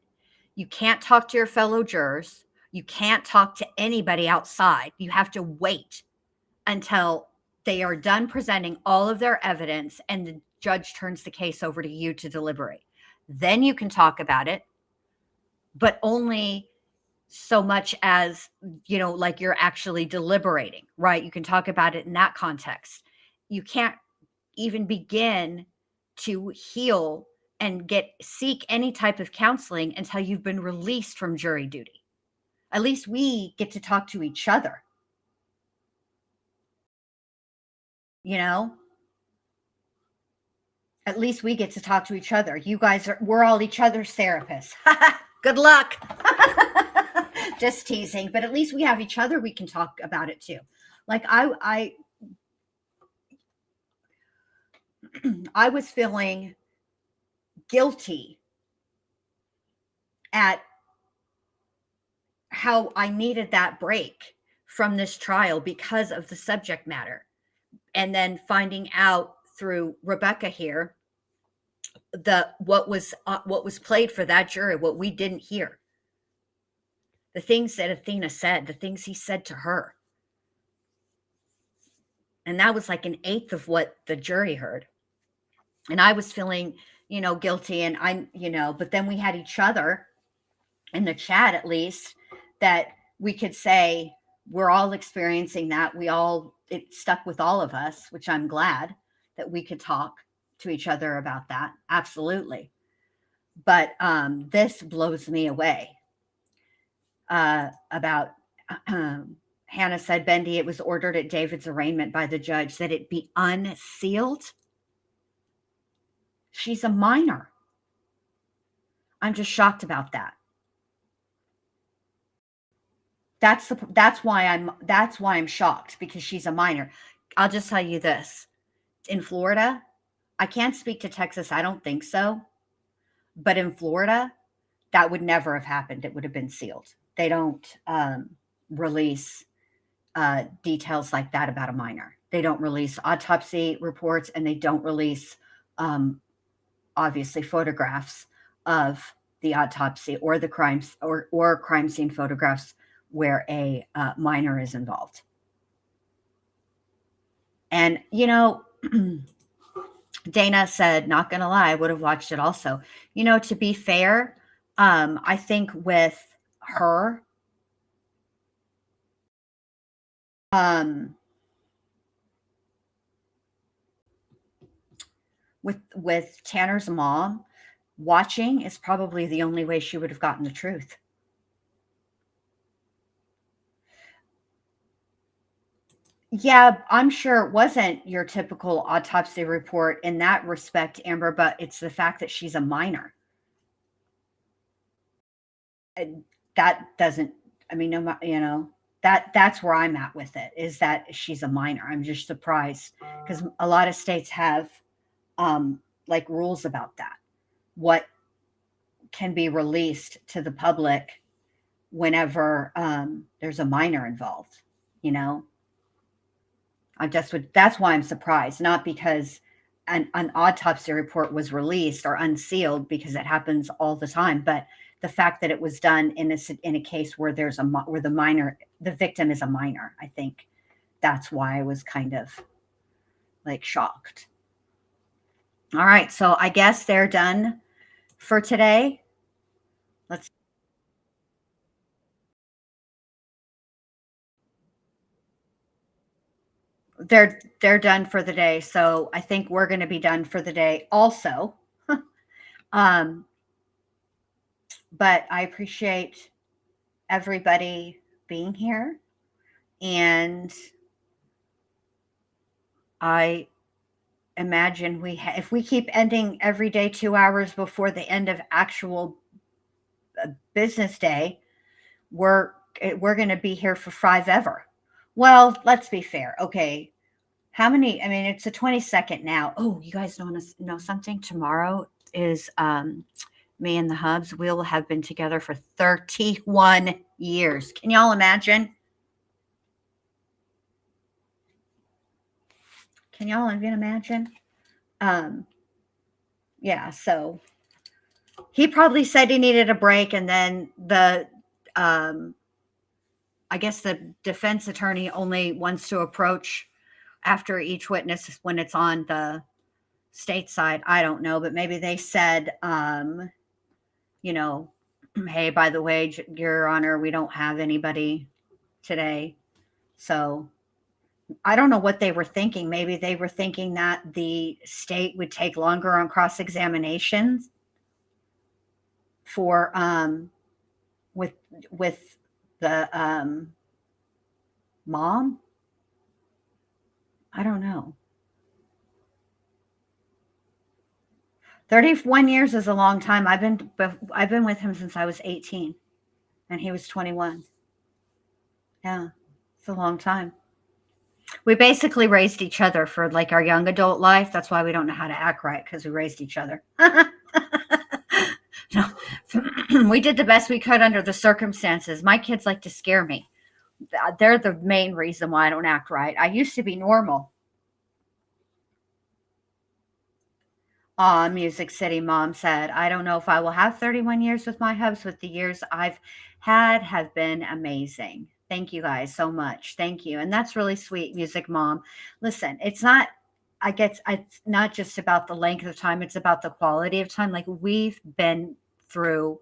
You can't talk to your fellow jurors. You can't talk to anybody outside. You have to wait until they are done presenting all of their evidence and the judge turns the case over to you to deliberate. Then you can talk about it, but only so much as, like you're actually deliberating, right? You can talk about it in that context. You can't even begin to heal and seek any type of counseling until you've been released from jury duty. At least we get to talk to each other. At least we get to talk to each other. We're all each other's therapists. Good luck. Just teasing, but at least we have each other. We can talk about it too. Like I was feeling guilty at how I needed that break from this trial because of the subject matter. And then finding out through Rebecca here, what was played for that jury, what we didn't hear, the things that Athena said, the things he said to her. And that was like an eighth of what the jury heard. And I was feeling, guilty, and but then we had each other in the chat, at least, that we could say, we're all experiencing that. It stuck with all of us, which I'm glad that we could talk to each other about that. Absolutely. But this blows me away about Hannah said, Bendy, it was ordered at David's arraignment by the judge that it be unsealed. She's a minor. I'm just shocked about that. That's why I'm shocked, because she's a minor. I'll just tell you this. In Florida, I can't speak to Texas. I don't think so. But in Florida, that would never have happened. It would have been sealed. They don't release details like that about a minor. They don't release autopsy reports, and they don't release, obviously, photographs of the autopsy or the crimes or crime scene photographs where a minor is involved. And, Dana said, not going to lie, I would have watched it also. To be fair, I think with her, Um, with Tanner's mom, watching is probably the only way she would have gotten the truth. Yeah, I'm sure it wasn't your typical autopsy report in that respect, Amber, but it's the fact that she's a minor. That doesn't, I mean, no, that's where I'm at with it, is that she's a minor. I'm just surprised because a lot of states have like rules about that. What can be released to the public whenever there's a minor involved, you know? That's why I'm surprised, not because an autopsy report was released or unsealed, because it happens all the time, but the fact that it was done in a case where where the victim is a minor. I think that's why I was kind of like shocked. All right, so I guess they're done for today. They're done for the day, so I think we're going to be done for the day also. um, but I appreciate everybody being here, and I imagine if we keep ending every day 2 hours before the end of actual business day, we're going to be here for 5 ever. Well, let's be fair. Okay, how many? I mean, it's the 22nd now. Oh, you guys know something? Tomorrow is me and the Hubs. We'll have been together for 31 years. Can y'all imagine? Can y'all even imagine? Yeah, so he probably said he needed a break, and then I guess the defense attorney only wants to approach after each witness when it's on the state side. I don't know, but maybe they said, you know, hey, by the way, Your Honor, we don't have anybody today. So I don't know what they were thinking. Maybe they were thinking that the state would take longer on cross-examinations for with the mom. I don't know. 31 years is a long time. I've been with him since I was 18 and he was 21. Yeah, it's a long time. We basically raised each other for like our young adult life. That's why we don't know how to act right, because we raised each other. No, we did the best we could under the circumstances. My kids like to scare me. They're the main reason why I don't act right. I used to be normal. Music City Mom said, I don't know if I will have 31 years with my hubs, but the years I've had have been amazing. Thank you guys so much. Thank you. And that's really sweet, Music Mom. Listen, it's not, I guess it's not just about the length of time, it's about the quality of time. Like, we've been through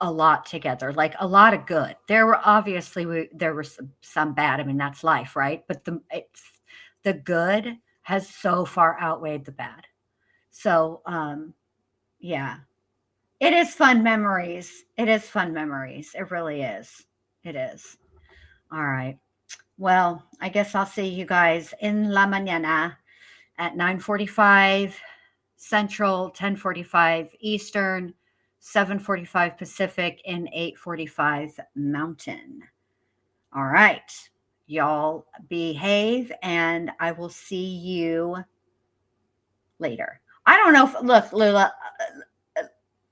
a lot together, like a lot of good. There were obviously there were some bad. I mean, that's life, right? But the good has so far outweighed the bad. So, yeah, it is fun memories. It is fun memories. It really is. It is. All right. Well, I guess I'll see you guys in la mañana at 9:45 Central, 10:45 Eastern, 7:45 Pacific, and 8:45 Mountain. All right. Y'all behave, and I will see you later. I don't know if, look,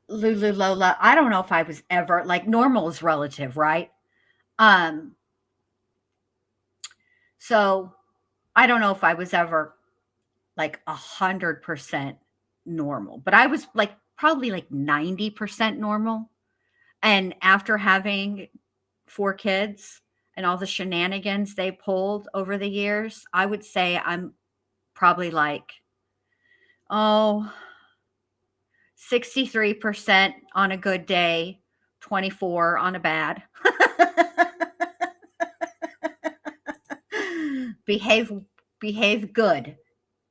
Lulu Lola, I don't know if I was ever, like, normal is relative, right? So I don't know if I was ever like 100% normal, but I was like probably like 90% normal. And after having 4 kids and all the shenanigans they pulled over the years, I would say I'm probably like, oh, 63% on a good day, 24 on a bad. behave good.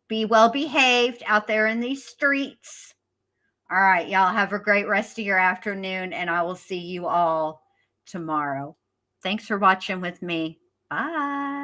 Be well behaved out there in these streets. All right, y'all have a great rest of your afternoon, and I will see you all tomorrow. Thanks for watching with me. Bye.